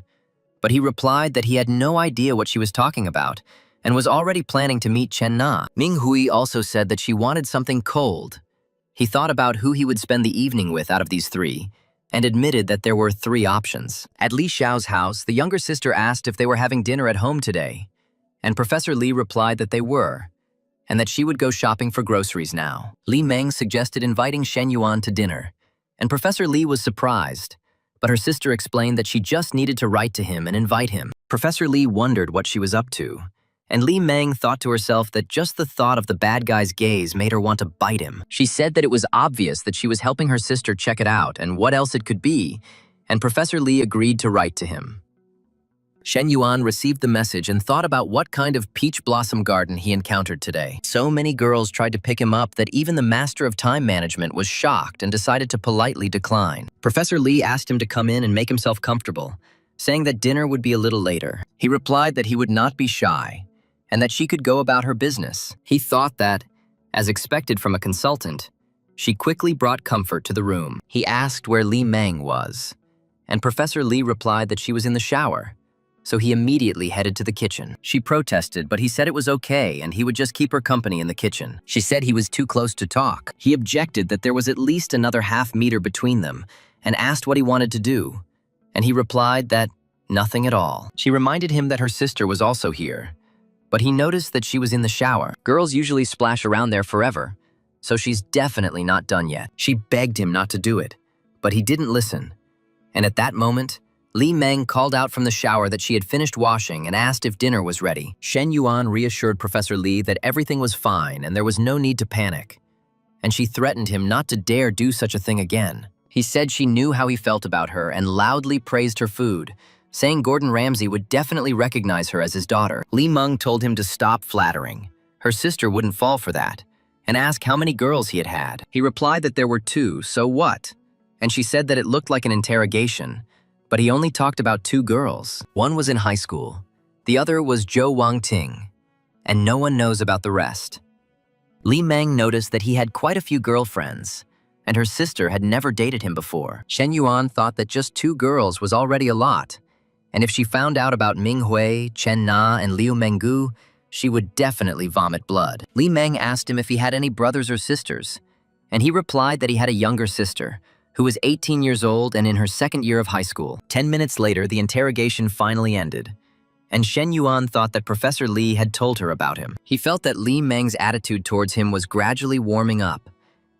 but he replied that he had no idea what she was talking about and was already planning to meet Chen Na. Ming Hui also said that she wanted something cold. He thought about who he would spend the evening with out of these 3, and admitted that there were 3 options. At Li Xiao's house, the younger sister asked if they were having dinner at home today, and Professor Li replied that they were, and that she would go shopping for groceries now. Li Meng suggested inviting Shen Yuan to dinner, and Professor Li was surprised, but her sister explained that she just needed to write to him and invite him. Professor Li wondered what she was up to, and Li Meng thought to herself that just the thought of the bad guy's gaze made her want to bite him. She said that it was obvious that she was helping her sister check it out and what else it could be, and Professor Li agreed to write to him. Shen Yuan received the message and thought about what kind of peach blossom garden he encountered today. So many girls tried to pick him up that even the master of time management was shocked and decided to politely decline. Professor Li asked him to come in and make himself comfortable, saying that dinner would be a little later. He replied that he would not be shy, and that she could go about her business. He thought that, as expected from a consultant, she quickly brought comfort to the room. He asked where Li Meng was, and Professor Li replied that she was in the shower, so he immediately headed to the kitchen. She protested, but he said it was okay and he would just keep her company in the kitchen. She said he was too close to talk. He objected that there was at least another half-meter between them and asked what he wanted to do, and he replied that nothing at all. She reminded him that her sister was also here, but he noticed that she was in the shower. Girls usually splash around there forever, so she's definitely not done yet. She begged him not to do it, but he didn't listen. And at that moment, Li Meng called out from the shower that she had finished washing and asked if dinner was ready. Shen Yuan reassured Professor Li that everything was fine and there was no need to panic, and she threatened him not to dare do such a thing again. He said she knew how he felt about her and loudly praised her food, saying Gordon Ramsay would definitely recognize her as his daughter. Li Meng told him to stop flattering. Her sister wouldn't fall for that, and asked how many girls he had had. He replied that there were 2, so what? And she said that it looked like an interrogation, but he only talked about 2 girls. One was in high school, the other was Zhou Wangting, and no one knows about the rest. Li Meng noticed that he had quite a few girlfriends, and her sister had never dated him before. Shen Yuan thought that just 2 girls was already a lot, and if she found out about Ming Hui, Chen Na, and Liu Menggu, she would definitely vomit blood. Li Meng asked him if he had any brothers or sisters, and he replied that he had a younger sister, who was 18 years old and in her 2nd year of high school. 10 minutes later, the interrogation finally ended, and Shen Yuan thought that Professor Li had told her about him. He felt that Li Meng's attitude towards him was gradually warming up,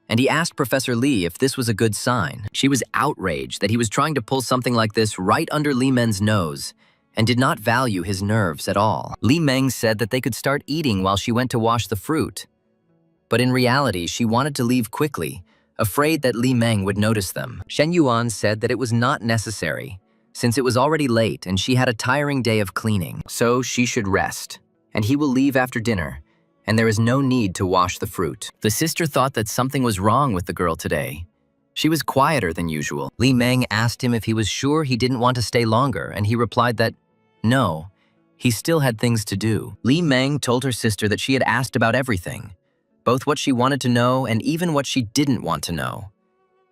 and he asked Professor Li if this was a good sign. She was outraged that he was trying to pull something like this right under Li Meng's nose and did not value his nerves at all. Li Meng said that they could start eating while she went to wash the fruit, but in reality, she wanted to leave quickly, afraid that Li Meng would notice them. Shen Yuan said that it was not necessary, since it was already late and she had a tiring day of cleaning, so she should rest, and he will leave after dinner, and there is no need to wash the fruit. The sister thought that something was wrong with the girl today. She was quieter than usual. Li Meng asked him if he was sure he didn't want to stay longer, and he replied that no, he still had things to do. Li Meng told her sister that she had asked about everything, both what she wanted to know and even what she didn't want to know,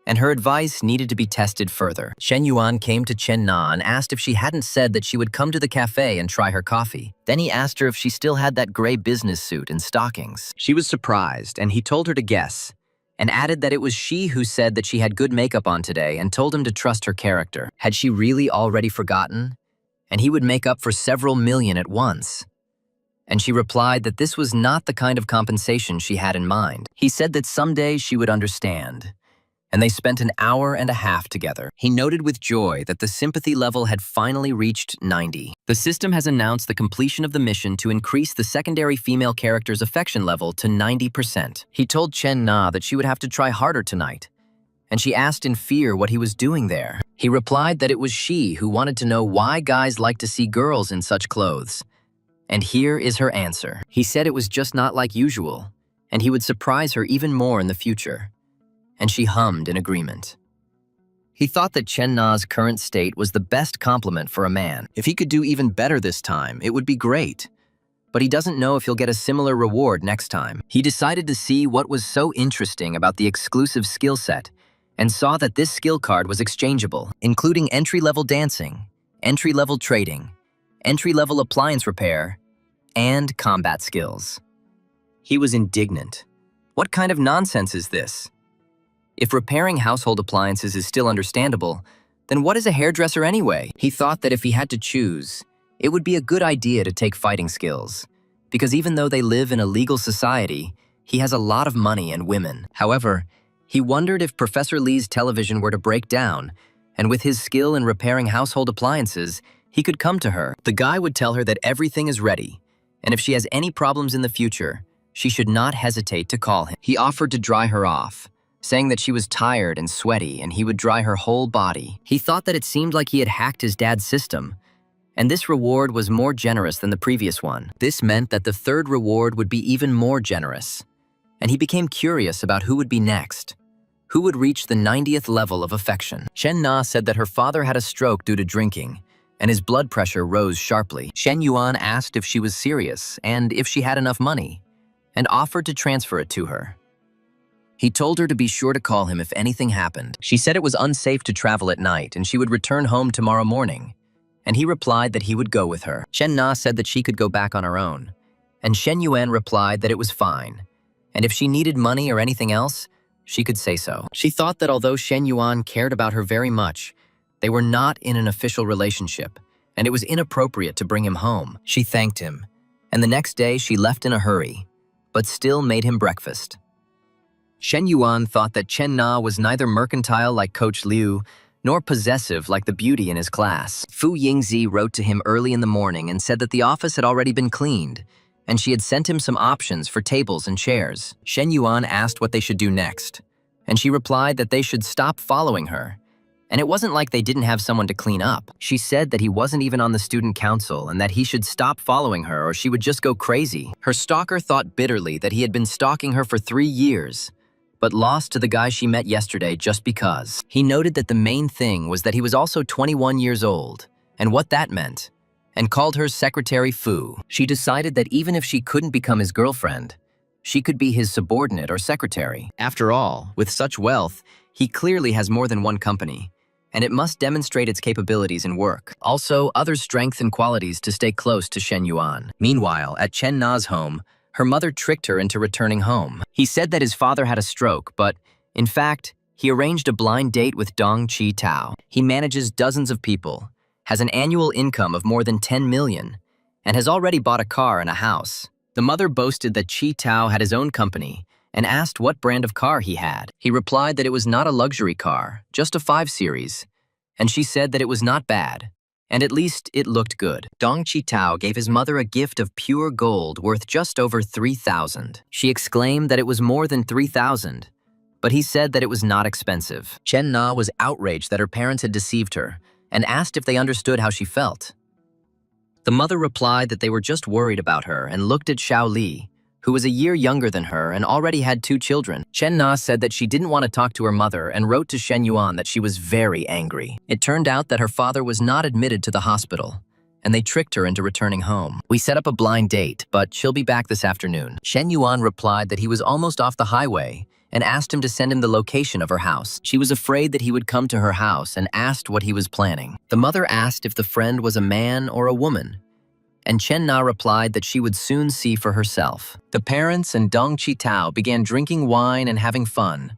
and her advice needed to be tested further. Shen Yuan came to Chen Na and asked if she hadn't said that she would come to the cafe and try her coffee. Then he asked her if she still had that gray business suit and stockings. She was surprised, and he told her to guess, and added that it was she who said that she had good makeup on today and told him to trust her character. Had she really already forgotten? And he would make up for several million at once. And she replied that this was not the kind of compensation she had in mind. He said that someday she would understand, and they spent an hour and a half together. He noted with joy that the sympathy level had finally reached 90. The system has announced the completion of the mission to increase the secondary female character's affection level to 90%. He told Chen Na that she would have to try harder tonight, and she asked in fear what he was doing there. He replied that it was she who wanted to know why guys like to see girls in such clothes. And here is her answer. He said it was just not like usual, and he would surprise her even more in the future. and she hummed in agreement. He thought that Chen Na's current state was the best compliment for a man. If he could do even better this time, it would be great. But he doesn't know if he'll get a similar reward next time. He decided to see what was so interesting about the exclusive skill set and saw that this skill card was exchangeable, including entry-level dancing, entry-level trading, entry-level appliance repair, and combat skills. He was indignant. What kind of nonsense is this? If repairing household appliances is still understandable, then what is a hairdresser anyway? He thought that if he had to choose, it would be a good idea to take fighting skills, because even though they live in a legal society, he has a lot of money and women. However, he wondered if Professor Lee's television were to break down, and with his skill in repairing household appliances, he could come to her. The guy would tell her that everything is ready, and if she has any problems in the future, she should not hesitate to call him. He offered to dry her off, saying that she was tired and sweaty and he would dry her whole body. He thought that it seemed like he had hacked his dad's system, and this reward was more generous than the previous one. This meant that the third reward would be even more generous, and he became curious about who would be next. Who would reach the 90th level of affection? Chen Na said that her father had a stroke due to drinking, and his blood pressure rose sharply. Shen Yuan asked if she was serious and if she had enough money, and offered to transfer it to her. He told her to be sure to call him if anything happened. She said it was unsafe to travel at night and she would return home tomorrow morning, and he replied that he would go with her. Chen Na said that she could go back on her own, and Shen Yuan replied that it was fine, and if she needed money or anything else, she could say so. She thought that although Shen Yuan cared about her very much, they were not in an official relationship, and it was inappropriate to bring him home. She thanked him, and the next day she left in a hurry, but still made him breakfast. Shen Yuan thought that Chen Na was neither mercantile like Coach Liu, nor possessive like the beauty in his class. Fu Yingzi wrote to him early in the morning and said that the office had already been cleaned, and she had sent him some options for tables and chairs. Shen Yuan asked what they should do next, and she replied that they should stop following her. And it wasn't like they didn't have someone to clean up. She said that he wasn't even on the student council and that he should stop following her or she would just go crazy. Her stalker thought bitterly that he had been stalking her for 3 years, but lost to the guy she met yesterday just because. He noted that the main thing was that he was also 21 years old, and what that meant, and called her Secretary Fu. She decided that even if she couldn't become his girlfriend, she could be his subordinate or secretary. After all, with such wealth, he clearly has more than one company, and it must demonstrate its capabilities in work. Also, other strengths and qualities to stay close to Shen Yuan. Meanwhile, at Chen Na's home, her mother tricked her into returning home. He said that his father had a stroke, but, in fact, he arranged a blind date with Dong Chi Tao. He manages dozens of people, has an annual income of more than 10 million, and has already bought a car and a house. The mother boasted that Chi Tao had his own company and asked what brand of car he had. He replied that it was not a luxury car, just a 5 Series, and she said that it was not bad, and at least it looked good. Dong Chi Tao gave his mother a gift of pure gold worth just over 3,000. She exclaimed that it was more than 3,000, but he said that it was not expensive. Chen Na was outraged that her parents had deceived her and asked if they understood how she felt. The mother replied that they were just worried about her and looked at Xiao Li, who was a year younger than her and already had 2 children. Chen Na said that she didn't want to talk to her mother and wrote to Shen Yuan that she was very angry. It turned out that her father was not admitted to the hospital, and they tricked her into returning home. We set up a blind date, but she'll be back this afternoon. Shen Yuan replied that he was almost off the highway and asked him to send him the location of her house. She was afraid that he would come to her house and asked what he was planning. The mother asked if the friend was a man or a woman, and Chen Na replied that she would soon see for herself. The parents and Dong Chi Tao began drinking wine and having fun,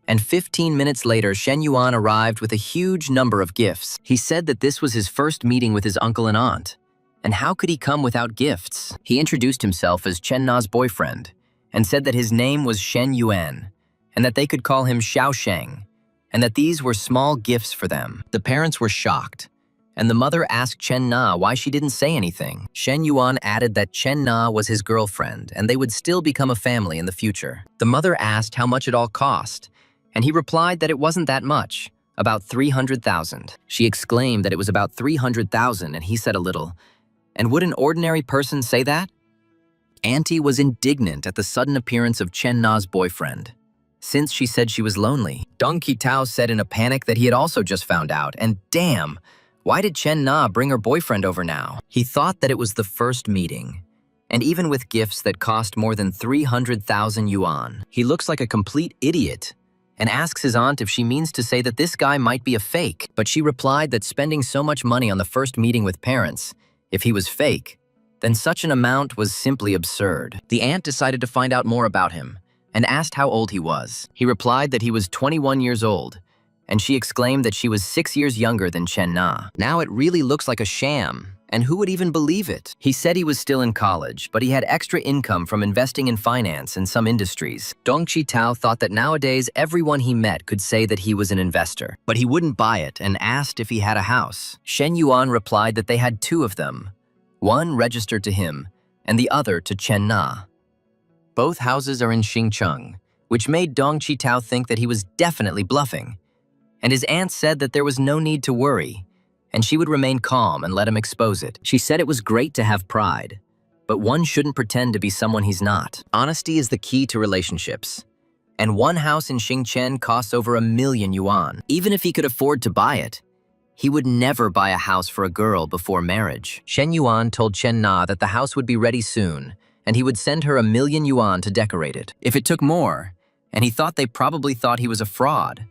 and 15 minutes later, Shen Yuan arrived with a huge number of gifts. He said that this was his first meeting with his uncle and aunt, and how could he come without gifts? He introduced himself as Chen Na's boyfriend, and said that his name was Shen Yuan, and that they could call him Xiao Sheng, and that these were small gifts for them. The parents were shocked, and the mother asked Chen Na why she didn't say anything. Shen Yuan added that Chen Na was his girlfriend and they would still become a family in the future. The mother asked how much it all cost, and he replied that it wasn't that much, about 300,000. She exclaimed that it was about 300,000, and he said a little, "And would an ordinary person say that?" Auntie was indignant at the sudden appearance of Chen Na's boyfriend, since she said she was lonely. Dong Ki-tao said in a panic that he had also just found out, and damn, why did Chen Na bring her boyfriend over now? He thought that it was the first meeting, and even with gifts that cost more than 300,000 yuan, he looks like a complete idiot and asks his aunt if she means to say that this guy might be a fake, but she replied that spending so much money on the first meeting with parents, if he was fake, then such an amount was simply absurd. The aunt decided to find out more about him and asked how old he was. He replied that he was 21 years old, and she exclaimed that she was 6 years younger than Chen Na. Now it really looks like a sham, and who would even believe it? He said he was still in college, but he had extra income from investing in finance and some industries. Dong Chi-tao thought that nowadays everyone he met could say that he was an investor, but he wouldn't buy it and asked if he had a house. Shen Yuan replied that they had 2 of them, one registered to him and the other to Chen Na. Both houses are in Xingcheng, which made Dong Chi-tao think that he was definitely bluffing. And his aunt said that there was no need to worry, and she would remain calm and let him expose it. She said it was great to have pride, but one shouldn't pretend to be someone he's not. Honesty is the key to relationships. And one house in Xingchen costs over 1 million yuan. Even if he could afford to buy it, he would never buy a house for a girl before marriage. Shen Yuan told Chen Na that the house would be ready soon, and he would send her 1 million yuan to decorate it. If it took more, and he thought they probably thought he was a fraud,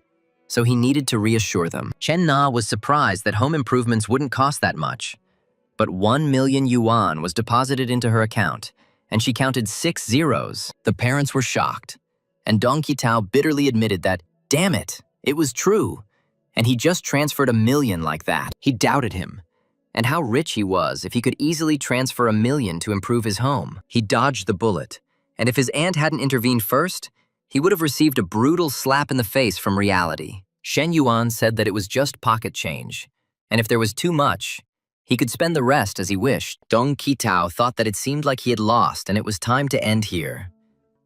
so he needed to reassure them. Chen Na was surprised that home improvements wouldn't cost that much, but 1 million yuan was deposited into her account, and she counted 6 zeros. The parents were shocked, and Dong Ki-tao bitterly admitted that, damn it was true, and he just transferred 1 million like that. He doubted him, and how rich he was if he could easily transfer 1 million to improve his home. He dodged the bullet, and if his aunt hadn't intervened first, he would have received a brutal slap in the face from reality. Shen Yuan said that it was just pocket change, and if there was too much, he could spend the rest as he wished. Dong Ki-tao thought that it seemed like he had lost and it was time to end here.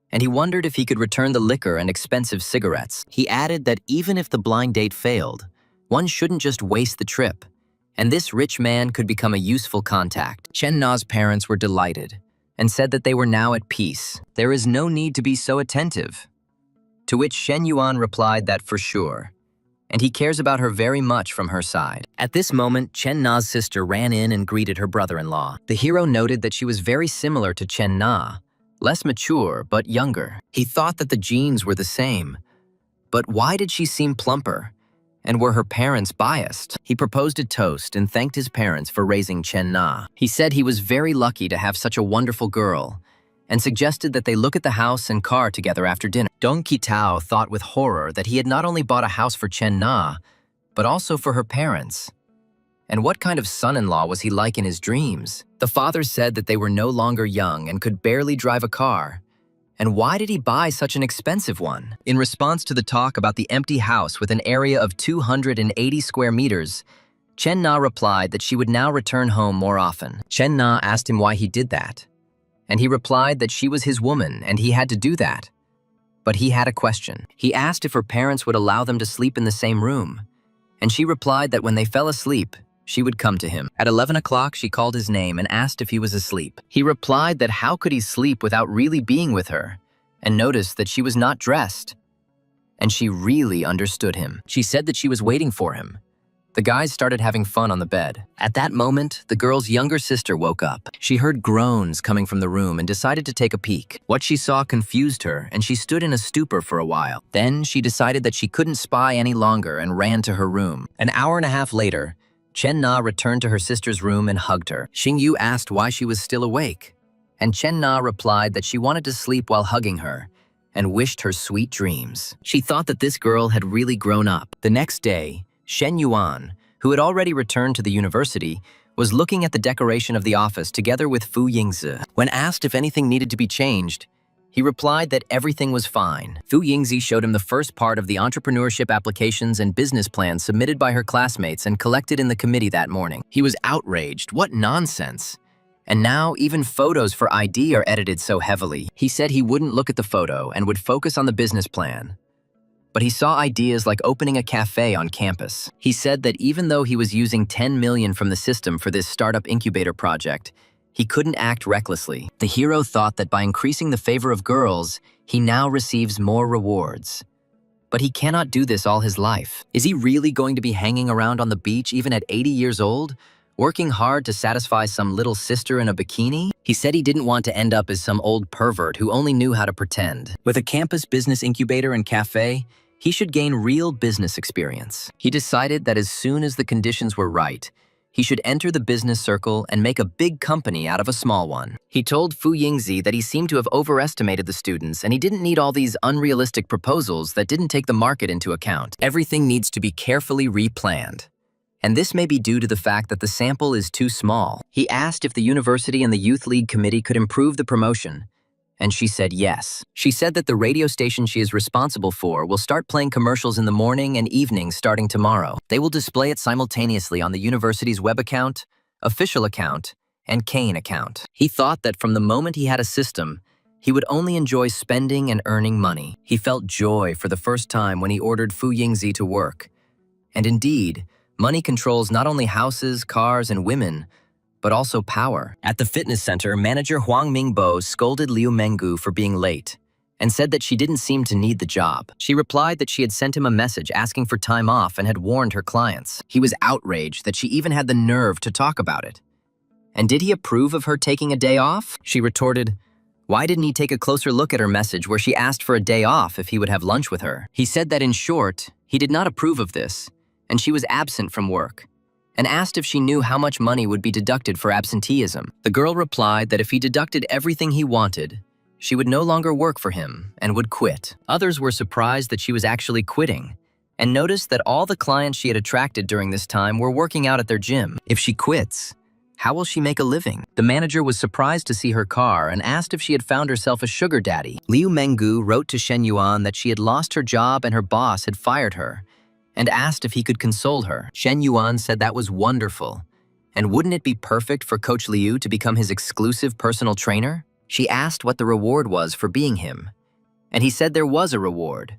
And he wondered if he could return the liquor and expensive cigarettes. He added that even if the blind date failed, one shouldn't just waste the trip, and this rich man could become a useful contact. Chen Na's parents were delighted and said that they were now at peace. There is no need to be so attentive. To which Shen Yuan replied that for sure, and he cares about her very much from her side. At this moment, Chen Na's sister ran in and greeted her brother-in-law. The hero noted that she was very similar to Chen Na, less mature but younger. He thought that the genes were the same, but why did she seem plumper? And were her parents biased? He proposed a toast and thanked his parents for raising Chen Na. He said he was very lucky to have such a wonderful girl, and suggested that they look at the house and car together after dinner. Dong Ki-tao thought with horror that he had not only bought a house for Chen Na, but also for her parents. And what kind of son-in-law was he like in his dreams? The father said that they were no longer young and could barely drive a car. And why did he buy such an expensive one? In response to the talk about the empty house with an area of 280 square meters, Chen Na replied that she would now return home more often. Chen Na asked him why he did that, and he replied that she was his woman and he had to do that. But he had a question. He asked if her parents would allow them to sleep in the same room, and she replied that when they fell asleep, she would come to him. At 11 o'clock, she called his name and asked if he was asleep. He replied that how could he sleep without really being with her, and noticed that she was not dressed. And she really understood him. She said that she was waiting for him. The guys started having fun on the bed. At that moment, the girl's younger sister woke up. She heard groans coming from the room and decided to take a peek. What she saw confused her, and she stood in a stupor for a while. Then she decided that she couldn't spy any longer and ran to her room. An hour and a half later, Chen Na returned to her sister's room and hugged her. Xing Yu asked why she was still awake, and Chen Na replied that she wanted to sleep while hugging her and wished her sweet dreams. She thought that this girl had really grown up. The next day, Shen Yuan, who had already returned to the university, was looking at the decoration of the office together with Fu Yingzi. When asked if anything needed to be changed, he replied that everything was fine. Fu Yingzi showed him the first part of the entrepreneurship applications and business plans submitted by her classmates and collected in the committee that morning. He was outraged. What nonsense! And now even photos for ID are edited so heavily. He said he wouldn't look at the photo and would focus on the business plan. But he saw ideas like opening a cafe on campus. He said that even though he was using 10 million from the system for this startup incubator project, He couldn't act recklessly. The hero thought that by increasing the favor of girls, he now receives more rewards. But he cannot do this all his life. Is he really going to be hanging around on the beach even at 80 years old, working hard to satisfy some little sister in a bikini? He said he didn't want to end up as some old pervert who only knew how to pretend. With a campus business incubator and cafe, he should gain real business experience. He decided that as soon as the conditions were right, he should enter the business circle and make a big company out of a small one. He told Fu Yingzi that he seemed to have overestimated the students and he didn't need all these unrealistic proposals that didn't take the market into account. Everything needs to be carefully replanned. And this may be due to the fact that the sample is too small. He asked if the university and the youth league committee could improve the promotion, and she said yes. She said that the radio station she is responsible for will start playing commercials in the morning and evening starting tomorrow. They will display it simultaneously on the university's web account, official account, and Kane account. He thought that from the moment he had a system, he would only enjoy spending and earning money. He felt joy for the first time when he ordered Fu Yingzi to work. And indeed, money controls not only houses, cars, and women, but also power. At the fitness center, manager Huang Mingbo scolded Liu Menggu for being late and said that she didn't seem to need the job. She replied that she had sent him a message asking for time off and had warned her clients. He was outraged that she even had the nerve to talk about it. And did he approve of her taking a day off? She retorted, why didn't he take a closer look at her message where she asked for a day off if he would have lunch with her? He said that in short, he did not approve of this, and she was absent from work, and asked if she knew how much money would be deducted for absenteeism. The girl replied that if he deducted everything he wanted, she would no longer work for him and would quit. Others were surprised that she was actually quitting, and noticed that all the clients she had attracted during this time were working out at their gym. If she quits, how will she make a living? The manager was surprised to see her car and asked if she had found herself a sugar daddy. Liu Menggu wrote to Shen Yuan that she had lost her job and her boss had fired her, and asked if he could console her. Shen Yuan said that was wonderful. And wouldn't it be perfect for Coach Liu to become his exclusive personal trainer? She asked what the reward was for being him. And he said there was a reward.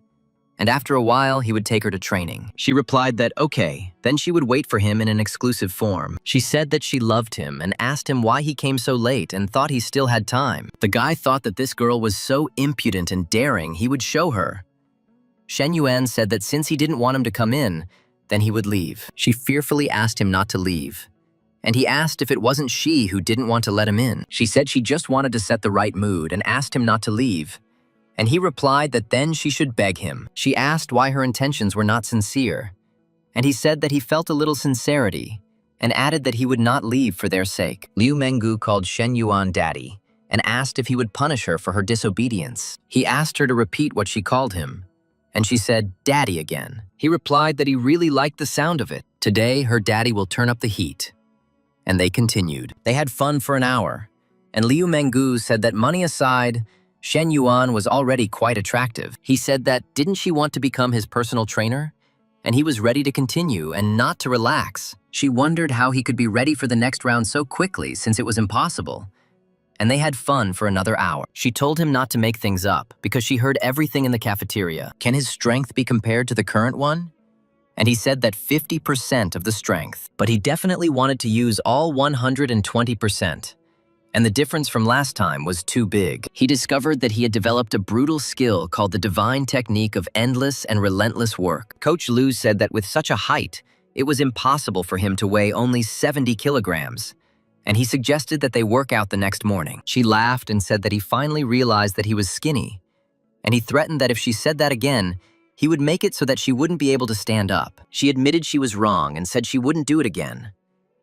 And after a while, he would take her to training. She replied that, okay, then she would wait for him in an exclusive form. She said that she loved him and asked him why he came so late and thought he still had time. The guy thought that this girl was so impudent and daring, he would show her. Shen Yuan said that since he didn't want him to come in, then he would leave. She fearfully asked him not to leave. And he asked if it wasn't she who didn't want to let him in. She said she just wanted to set the right mood and asked him not to leave. And he replied that then she should beg him. She asked why her intentions were not sincere. And he said that he felt a little sincerity and added that he would not leave for their sake. Liu Menggu called Shen Yuan daddy and asked if he would punish her for her disobedience. He asked her to repeat what she called him, and she said, daddy again. He replied that he really liked the sound of it. Today, her daddy will turn up the heat. And they continued. They had fun for an hour, and Liu Menggu said that money aside, Shen Yuan was already quite attractive. He said that didn't she want to become his personal trainer? And he was ready to continue and not to relax. She wondered how he could be ready for the next round so quickly since it was impossible. And they had fun for another hour. She told him not to make things up because she heard everything in the cafeteria. Can his strength be compared to the current one? And he said that 50% of the strength, but he definitely wanted to use all 120%. And the difference from last time was too big. He discovered that he had developed a brutal skill called the divine technique of endless and relentless work. Coach Liu said that with such a height, it was impossible for him to weigh only 70 kilograms. And he suggested that they work out the next morning. She laughed and said that he finally realized that he was skinny. And he threatened that if she said that again, he would make it so that she wouldn't be able to stand up. She admitted she was wrong and said she wouldn't do it again.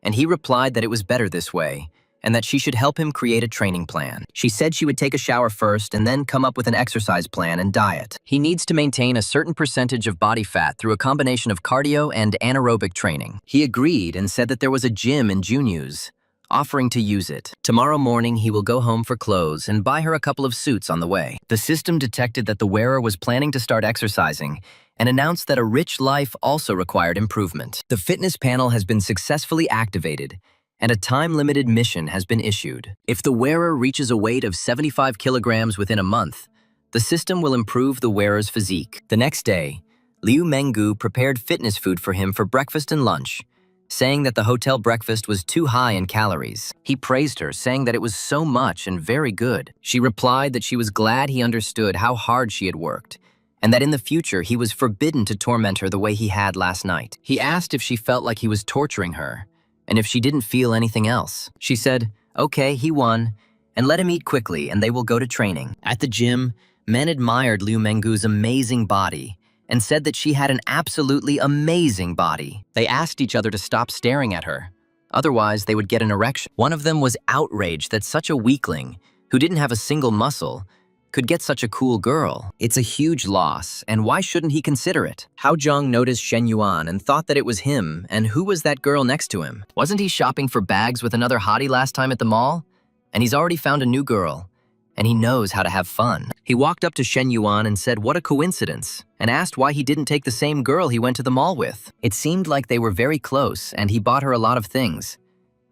And he replied that it was better this way, and that she should help him create a training plan. She said she would take a shower first and then come up with an exercise plan and diet. He needs to maintain a certain percentage of body fat through a combination of cardio and anaerobic training. He agreed and said that there was a gym in Junyu's, offering to use it. Tomorrow morning, he will go home for clothes and buy her a couple of suits on the way. The system detected that the wearer was planning to start exercising and announced that a rich life also required improvement. The fitness panel has been successfully activated, and a time-limited mission has been issued. If the wearer reaches a weight of 75 kilograms within a month, the system will improve the wearer's physique. The next day, Liu Menggu prepared fitness food for him for breakfast and lunch, saying that the hotel breakfast was too high in calories. He praised her, saying that it was so much and very good. She replied that she was glad he understood how hard she had worked, and that in the future he was forbidden to torment her the way he had last night. He asked if she felt like he was torturing her, and if she didn't feel anything else. She said, okay, he won, and let him eat quickly and they will go to training. At the gym, men admired Liu Mengu's amazing body and said that she had an absolutely amazing body. They asked each other to stop staring at her, otherwise they would get an erection. One of them was outraged that such a weakling, who didn't have a single muscle, could get such a cool girl. It's a huge loss, and why shouldn't he consider it? Hao Zhang noticed Shen Yuan and thought that it was him, and who was that girl next to him? Wasn't he shopping for bags with another hottie last time at the mall? And he's already found a new girl, and he knows how to have fun. He walked up to Shen Yuan and said what a coincidence, and asked why he didn't take the same girl he went to the mall with. It seemed like they were very close, and he bought her a lot of things.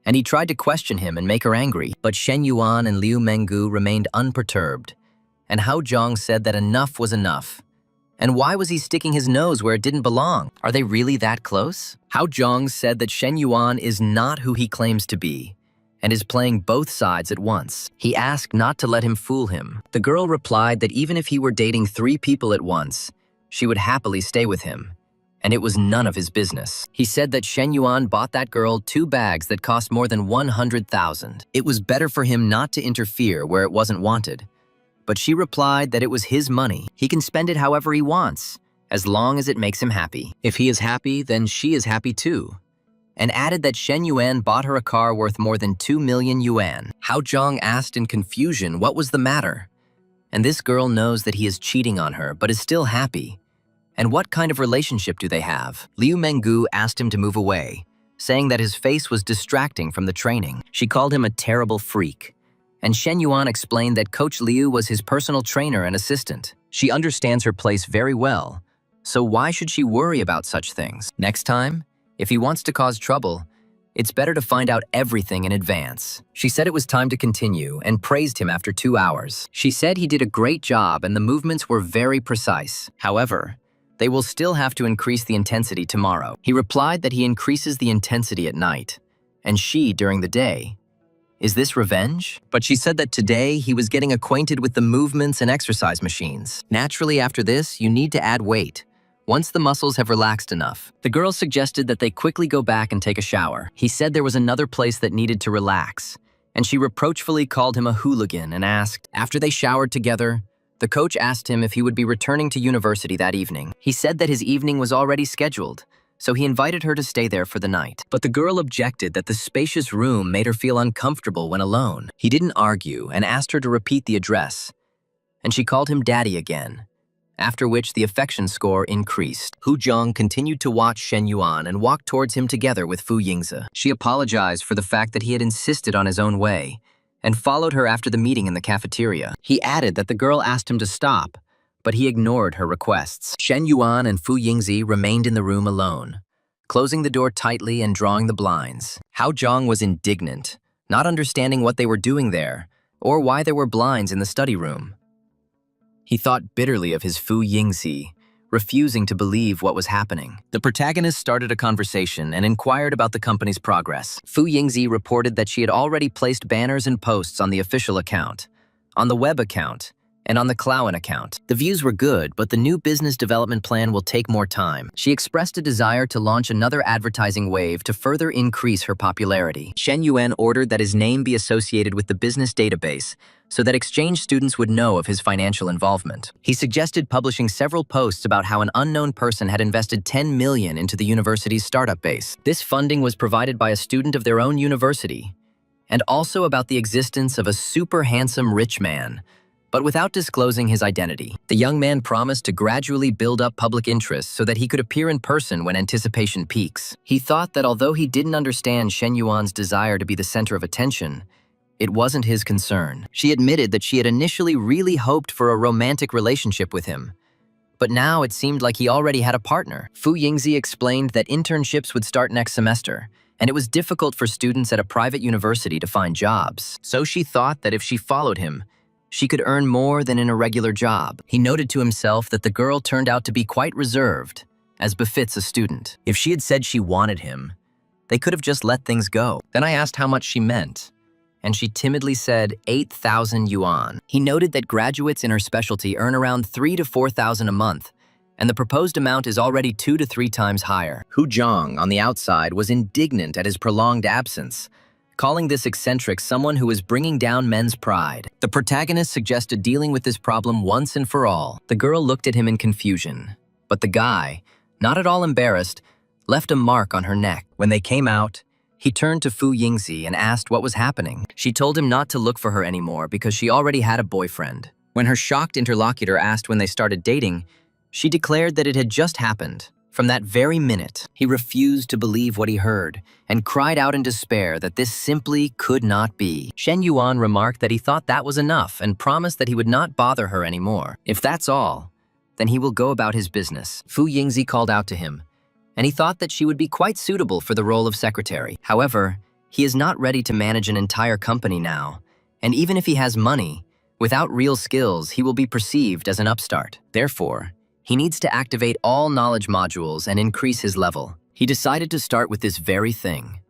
And he tried to question him and make her angry, but Shen Yuan and Liu Mengu remained unperturbed. And Hao Zhang said that enough was enough. And why was he sticking his nose where it didn't belong? Are they really that close? Hao Zhang said that Shen Yuan is not who he claims to be, and is playing both sides at once. He asked not to let him fool him. The girl replied that even if he were dating 3 people at once, she would happily stay with him, and it was none of his business. He said that Shen Yuan bought that girl 2 bags that cost more than 100,000. It was better for him not to interfere where it wasn't wanted. But she replied that it was his money. He can spend it however he wants, as long as it makes him happy. If he is happy, then she is happy too. And added that Shen Yuan bought her a car worth more than 2 million yuan. Hao Zhang asked in confusion what was the matter. And this girl knows that he is cheating on her, but is still happy. And what kind of relationship do they have? Liu Mengu asked him to move away, saying that his face was distracting from the training. She called him a terrible freak. And Shen Yuan explained that Coach Liu was his personal trainer and assistant. She understands her place very well, so why should she worry about such things? Next time, if he wants to cause trouble, it's better to find out everything in advance. She said it was time to continue and praised him after 2 hours. She said he did a great job and the movements were very precise. However, they will still have to increase the intensity tomorrow. He replied that he increases the intensity at night, and she during the day. Is this revenge? But she said that today he was getting acquainted with the movements and exercise machines. Naturally, after this, you need to add weight, once the muscles have relaxed enough. The girl suggested that they quickly go back and take a shower. He said there was another place that needed to relax, and she reproachfully called him a hooligan and asked. After they showered together, the coach asked him if he would be returning to university that evening. He said that his evening was already scheduled, so he invited her to stay there for the night. But the girl objected that the spacious room made her feel uncomfortable when alone. He didn't argue and asked her to repeat the address, and she called him daddy again, after which the affection score increased. Hu Zhang continued to watch Shen Yuan and walked towards him together with Fu Yingzi. She apologized for the fact that he had insisted on his own way and followed her after the meeting in the cafeteria. He added that the girl asked him to stop, but he ignored her requests. Shen Yuan and Fu Yingzi remained in the room alone, closing the door tightly and drawing the blinds. Hao Zhang was indignant, not understanding what they were doing there or why there were blinds in the study room. He thought bitterly of his Fu Yingzi, refusing to believe what was happening. The protagonist started a conversation and inquired about the company's progress. Fu Yingzi reported that she had already placed banners and posts on the official account, on the web account, and on the Clown account. The views were good, but the new business development plan will take more time. She expressed a desire to launch another advertising wave to further increase her popularity. Shen Yuan ordered that his name be associated with the business database so that exchange students would know of his financial involvement. He suggested publishing several posts about how an unknown person had invested 10 million into the university's startup base. This funding was provided by a student of their own university, and also about the existence of a super handsome rich man, but without disclosing his identity. The young man promised to gradually build up public interest so that he could appear in person when anticipation peaks. He thought that although he didn't understand Shen Yuan's desire to be the center of attention, it wasn't his concern. She admitted that she had initially really hoped for a romantic relationship with him, but now it seemed like he already had a partner. Fu Yingzi explained that internships would start next semester, and it was difficult for students at a private university to find jobs. So she thought that if she followed him, she could earn more than in a regular job. He noted to himself that the girl turned out to be quite reserved, as befits a student. If she had said she wanted him, They could have just let things go. Then I asked how much she meant, and she timidly said 8,000 yuan. He noted that graduates in her specialty earn around 3,000 to 4,000 a month, and the proposed amount is already 2 to 3 times higher. Hu Zhang, on the outside, was indignant at his prolonged absence, calling this eccentric someone who was bringing down men's pride. The protagonist suggested dealing with this problem once and for all. The girl looked at him in confusion, but the guy, not at all embarrassed, left a mark on her neck. When they came out, he turned to Fu Yingzi and asked what was happening. She told him not to look for her anymore because she already had a boyfriend. When her shocked interlocutor asked when they started dating, she declared that it had just happened. From that very minute, he refused to believe what he heard and cried out in despair that this simply could not be. Shen Yuan remarked that he thought that was enough and promised that he would not bother her anymore. If that's all, then he will go about his business. Fu Yingzi called out to him, and he thought that she would be quite suitable for the role of secretary. However, he is not ready to manage an entire company now, and even if he has money, without real skills, he will be perceived as an upstart. Therefore, he needs to activate all knowledge modules and increase his level. He decided to start with this very thing.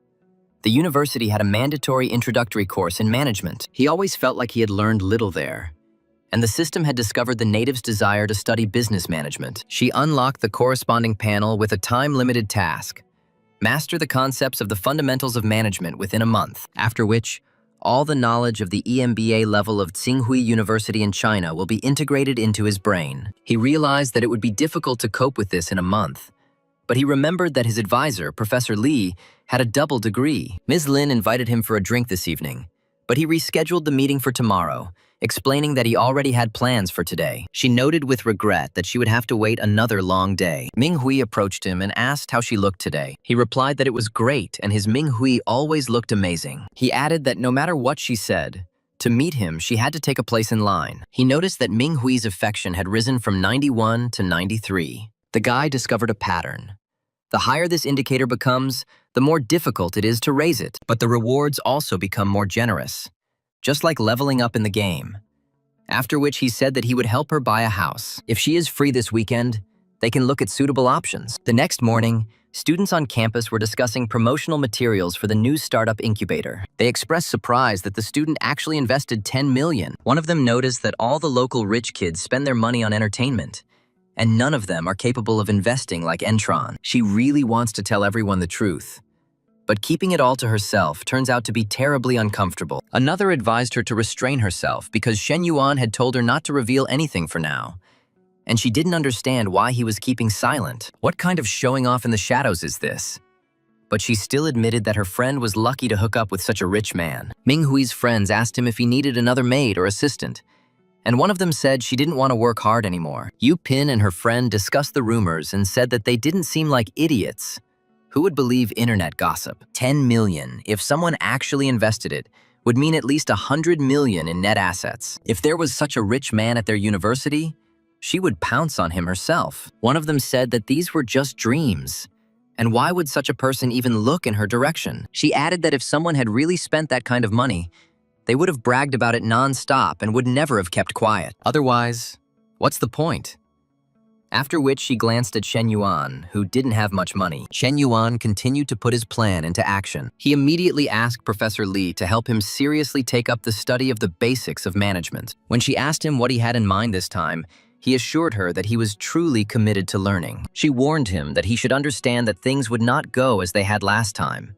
The university had a mandatory introductory course in management. He always felt like he had learned little there, and the system had discovered the native's desire to study business management. She unlocked the corresponding panel with a time-limited task: master the concepts of the fundamentals of management within a month, after which all the knowledge of the EMBA level of Tsinghua University in China will be integrated into his brain. He realized that it would be difficult to cope with this in a month, but he remembered that his advisor, Professor Li, had a double degree. Ms. Lin invited him for a drink this evening, but he rescheduled the meeting for tomorrow, explaining that he already had plans for today. She noted with regret that she would have to wait another long day. Ming Hui approached him and asked how she looked today. He replied that it was great, and his Ming Hui always looked amazing. He added that no matter what she said, to meet him, she had to take a place in line. He noticed that Ming Hui's affection had risen from 91 to 93. The guy discovered a pattern. The higher this indicator becomes, the more difficult it is to raise it, but the rewards also become more generous, just like leveling up in the game. After which he said that he would help her buy a house. If she is free this weekend, they can look at suitable options. The next morning, students on campus were discussing promotional materials for the new startup incubator. They expressed surprise that the student actually invested 10 million. One of them noticed that all the local rich kids spend their money on entertainment, and none of them are capable of investing like Entron. She really wants to tell everyone the truth, but keeping it all to herself turns out to be terribly uncomfortable. Another advised her to restrain herself because Shen Yuan had told her not to reveal anything for now, and she didn't understand why he was keeping silent. What kind of showing off in the shadows is this? But she still admitted that her friend was lucky to hook up with such a rich man. Ming Hui's friends asked him if he needed another maid or assistant, and one of them said she didn't want to work hard anymore. Yu Pin and her friend discussed the rumors and said that they didn't seem like idiots. Who would believe internet gossip? 10 million, if someone actually invested it, would mean at least 100 million in net assets. If there was such a rich man at their university, she would pounce on him herself. One of them said that these were just dreams, and why would such a person even look in her direction? She added that if someone had really spent that kind of money, they would have bragged about it non-stop and would never have kept quiet. Otherwise, what's the point? After which she glanced at Shen Yuan, who didn't have much money. Shen Yuan continued to put his plan into action. He immediately asked Professor Li to help him seriously take up the study of the basics of management. When she asked him what he had in mind this time, he assured her that he was truly committed to learning. She warned him that he should understand that things would not go as they had last time,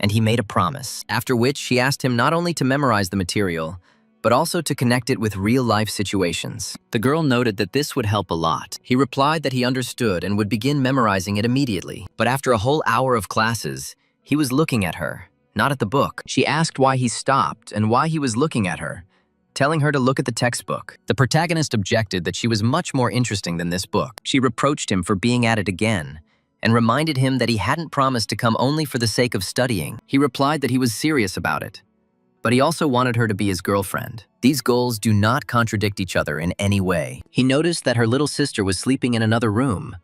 and he made a promise. After which she asked him not only to memorize the material, but also to connect it with real-life situations. The girl noted that this would help a lot. He replied that he understood and would begin memorizing it immediately. But after a whole hour of classes, he was looking at her, not at the book. She asked why he stopped and why he was looking at her, telling her to look at the textbook. The protagonist objected that she was much more interesting than this book. She reproached him for being at it again, and reminded him that he hadn't promised to come only for the sake of studying. He replied that he was serious about it, but he also wanted her to be his girlfriend. These goals do not contradict each other in any way. He noticed that her little sister was sleeping in another room,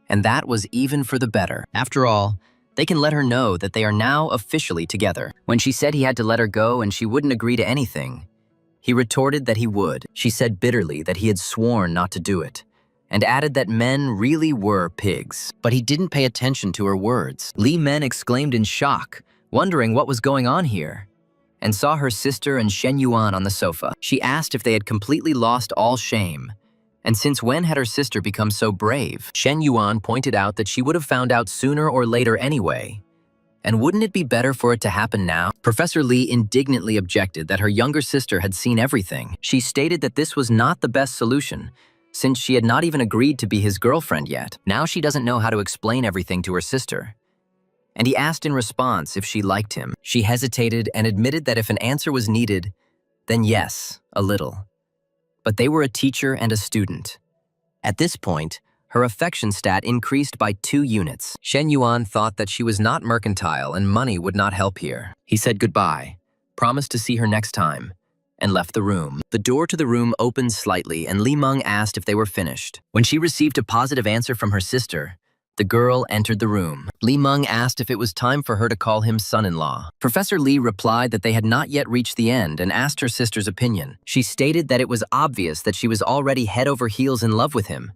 and that was even for the better. After all, they can let her know that they are now officially together. When she said he had to let her go and she wouldn't agree to anything, he retorted that he would. She said bitterly that he had sworn not to do it, and added that men really were pigs. But he didn't pay attention to her words. Li Men exclaimed in shock, wondering what was going on here, and saw her sister and Shen Yuan on the sofa. She asked if they had completely lost all shame, and since when had her sister become so brave? Shen Yuan pointed out that she would have found out sooner or later anyway. And wouldn't it be better for it to happen now? Professor Li indignantly objected that her younger sister had seen everything. She stated that this was not the best solution, since she had not even agreed to be his girlfriend yet. Now she doesn't know how to explain everything to her sister. And he asked in response if she liked him. She hesitated and admitted that if an answer was needed, then yes, a little. But they were a teacher and a student. At this point, her affection stat increased by 2 units. Shen Yuan thought that she was not mercantile and money would not help here. He said goodbye, promised to see her next time, and left the room. The door to the room opened slightly and Li Meng asked if they were finished. When she received a positive answer from her sister, the girl entered the room. Li Meng asked if it was time for her to call him son-in-law. Professor Li replied that they had not yet reached the end and asked her sister's opinion. She stated that it was obvious that she was already head over heels in love with him.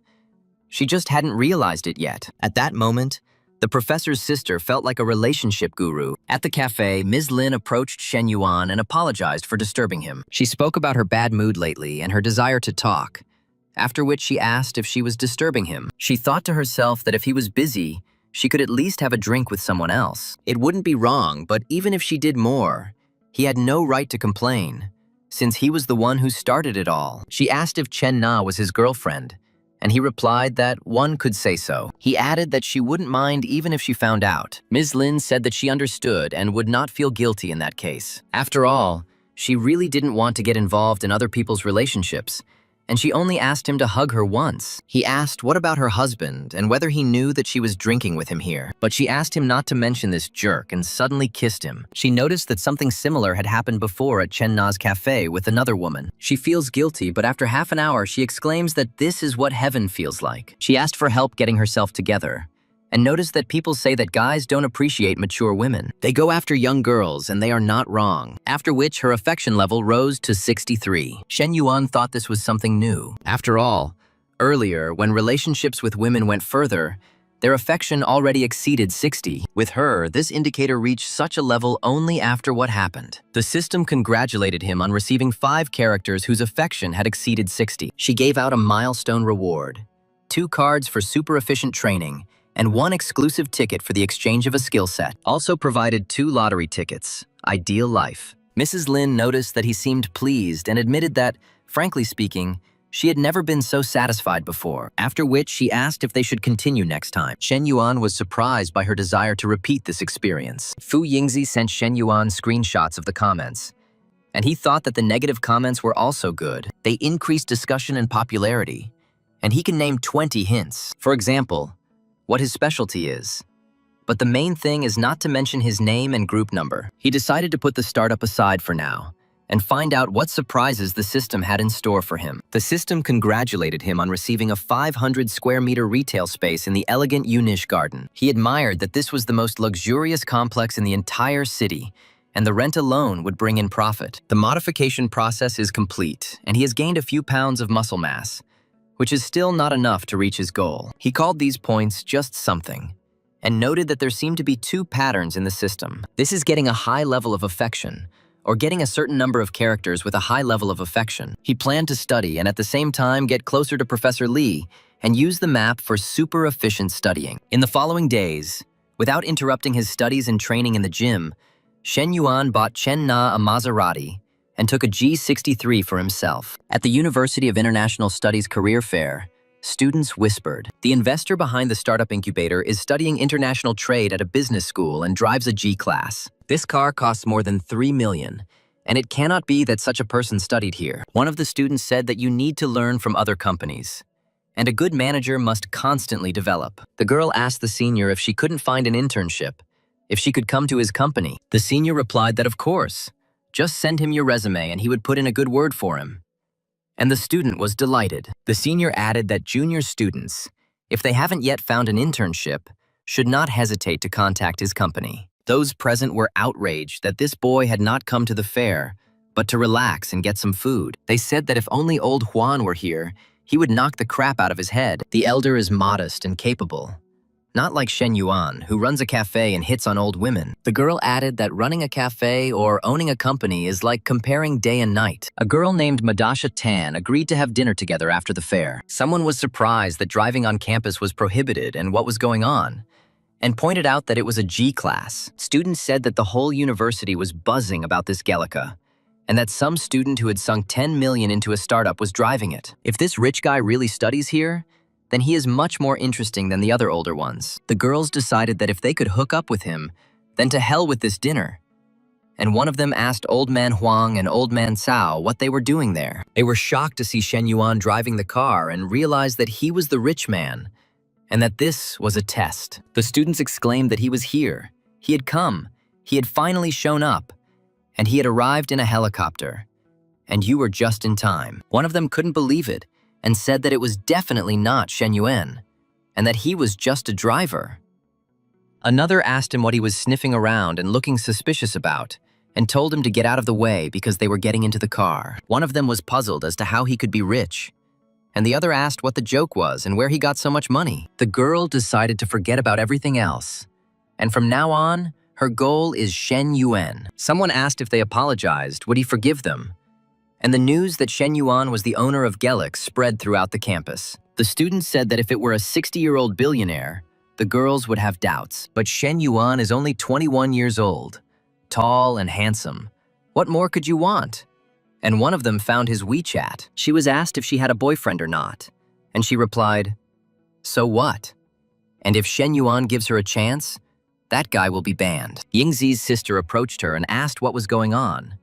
She just hadn't realized it yet. At that moment, the professor's sister felt like a relationship guru. At the cafe, Ms. Lin approached Shen Yuan and apologized for disturbing him. She spoke about her bad mood lately and her desire to talk, after which she asked if she was disturbing him. She thought to herself that if he was busy, she could at least have a drink with someone else. It wouldn't be wrong, but even if she did more, he had no right to complain, since he was the one who started it all. She asked if Chen Na was his girlfriend, and he replied that one could say so. He added that she wouldn't mind even if she found out. Ms. Lin said that she understood and would not feel guilty in that case. After all, she really didn't want to get involved in other people's relationships, and she only asked him to hug her once. He asked what about her husband and whether he knew that she was drinking with him here. But she asked him not to mention this jerk and suddenly kissed him. She noticed that something similar had happened before at Chen Na's cafe with another woman. She feels guilty, but after half an hour, she exclaims that this is what heaven feels like. She asked for help getting herself together, and noticed that people say that guys don't appreciate mature women. They go after young girls, and they are not wrong. After which, her affection level rose to 63. Shen Yuan thought this was something new. After all, earlier, when relationships with women went further, their affection already exceeded 60. With her, this indicator reached such a level only after what happened. The system congratulated him on receiving 5 characters whose affection had exceeded 60. She gave out a milestone reward, 2 cards for super efficient training, and 1 exclusive ticket for the exchange of a skill set. Also provided 2 lottery tickets, Ideal Life. Mrs. Lin noticed that he seemed pleased and admitted that, frankly speaking, she had never been so satisfied before, after which she asked if they should continue next time. Shen Yuan was surprised by her desire to repeat this experience. Fu Yingzi sent Shen Yuan screenshots of the comments, and he thought that the negative comments were also good. They increased discussion and popularity, and he can name 20 hints. For example, what his specialty is. But the main thing is not to mention his name and group number. He decided to put the startup aside for now and find out what surprises the system had in store for him. The system congratulated him on receiving a 500 square meter retail space in the elegant Unish Garden. He admired that this was the most luxurious complex in the entire city, and the rent alone would bring in profit. The modification process is complete, and he has gained a few pounds of muscle mass, which is still not enough to reach his goal. He called these points just something, and noted that there seemed to be 2 patterns in the system. This is getting a high level of affection, or getting a certain number of characters with a high level of affection. He planned to study and at the same time get closer to Professor Li and use the map for super efficient studying. In the following days, without interrupting his studies and training in the gym, Shen Yuan bought Chen Na a Maserati and took a G63 for himself. At the University of International Studies Career Fair, students whispered. The investor behind the startup incubator is studying international trade at a business school and drives a G-class. This car costs more than 3 million, and it cannot be that such a person studied here. One of the students said that you need to learn from other companies, and a good manager must constantly develop. The girl asked the senior if she couldn't find an internship, if she could come to his company. The senior replied that of course, just send him your resume and he would put in a good word for him. And the student was delighted. The senior added that junior students, if they haven't yet found an internship, should not hesitate to contact his company. Those present were outraged that this boy had not come to the fair, but to relax and get some food. They said that if only old Juan were here, he would knock the crap out of his head. The elder is modest and capable. Not like Shen Yuan, who runs a cafe and hits on old women. The girl added that running a cafe or owning a company is like comparing day and night. A girl named Madasha Tan agreed to have dinner together after the fair. Someone was surprised that driving on campus was prohibited and what was going on, and pointed out that it was a G class. Students said that the whole university was buzzing about this Gelica, and that some student who had sunk 10 million into a startup was driving it. If this rich guy really studies here, then he is much more interesting than the other older ones. The girls decided that if they could hook up with him, then to hell with this dinner. And one of them asked Old Man Huang and Old Man Cao what they were doing there. They were shocked to see Shen Yuan driving the car and realized that he was the rich man, and that this was a test. The students exclaimed that he was here. He had come. He had finally shown up. And he had arrived in a helicopter. And you were just in time. One of them couldn't believe it, and said that it was definitely not Shen Yuan, and that he was just a driver. Another asked him what he was sniffing around and looking suspicious about, and told him to get out of the way because they were getting into the car. One of them was puzzled as to how he could be rich, and the other asked what the joke was and where he got so much money. The girl decided to forget about everything else, and from now on, her goal is Shen Yuan. Someone asked if they apologized, would he forgive them? And the news that Shen Yuan was the owner of Gelix spread throughout the campus. The students said that if it were a 60-year-old billionaire, the girls would have doubts. But Shen Yuan is only 21 years old, tall and handsome. What more could you want? And one of them found his WeChat. She was asked if she had a boyfriend or not, and she replied, "So what? And if Shen Yuan gives her a chance, that guy will be banned." Yingzi's sister approached her and asked what was going on,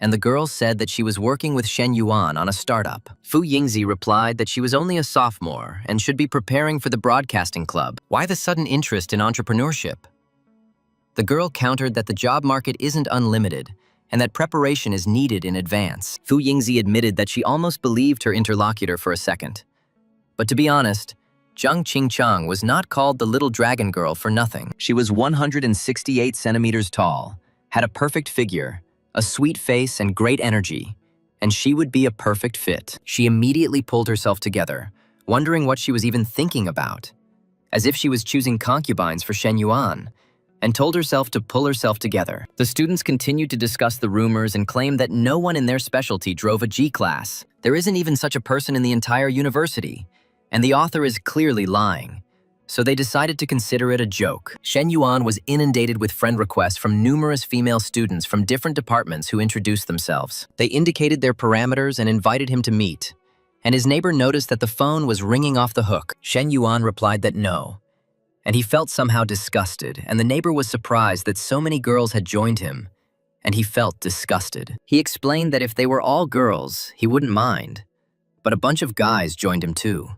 and the girl said that she was working with Shen Yuan on a startup. Fu Yingzi replied that she was only a sophomore and should be preparing for the broadcasting club. Why the sudden interest in entrepreneurship? The girl countered that the job market isn't unlimited and that preparation is needed in advance. Fu Yingzi admitted that she almost believed her interlocutor for a second. But to be honest, Zhang Qingchang was not called the little dragon girl for nothing. She was 168 centimeters tall, had a perfect figure, a sweet face and great energy, and she would be a perfect fit. She immediately pulled herself together, wondering what she was even thinking about, as if she was choosing concubines for Shen Yuan, and told herself to pull herself together. The students continued to discuss the rumors and claimed that no one in their specialty drove a G class. There isn't even such a person in the entire university, and the author is clearly lying. So they decided to consider it a joke. Shen Yuan was inundated with friend requests from numerous female students from different departments who introduced themselves. They indicated their parameters and invited him to meet, and his neighbor noticed that the phone was ringing off the hook. Shen Yuan replied that no, and he felt somehow disgusted, and the neighbor was surprised that so many girls had joined him, and he felt disgusted. He explained that if they were all girls, he wouldn't mind, but a bunch of guys joined him too.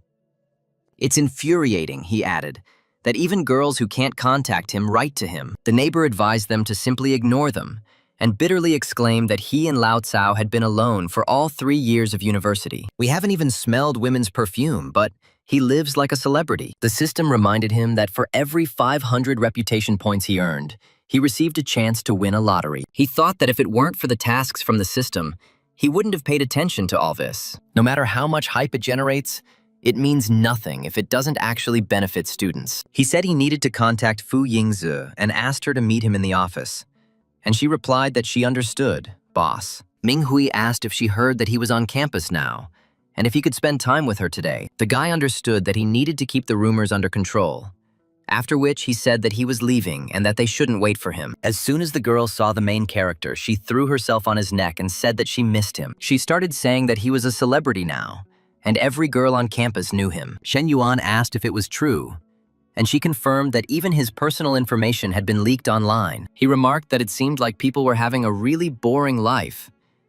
It's infuriating, he added, that even girls who can't contact him write to him. The neighbor advised them to simply ignore them, and bitterly exclaimed that he and Lao Cao had been alone for all 3 years of university. We haven't even smelled women's perfume, but he lives like a celebrity. The system reminded him that for every 500 reputation points he earned, he received a chance to win a lottery. He thought that if it weren't for the tasks from the system, he wouldn't have paid attention to all this. No matter how much hype it generates, it means nothing if it doesn't actually benefit students. He said he needed to contact Fu Yingzi and asked her to meet him in the office. And she replied that she understood, boss. Ming Hui asked if she heard that he was on campus now, and if he could spend time with her today. The guy understood that he needed to keep the rumors under control, after which he said that he was leaving and that they shouldn't wait for him. As soon as the girl saw the main character, she threw herself on his neck and said that she missed him. She started saying that he was a celebrity now, and every girl on campus knew him. Shen Yuan asked if it was true, and she confirmed that even his personal information had been leaked online. He remarked that it seemed like people were having a really boring life,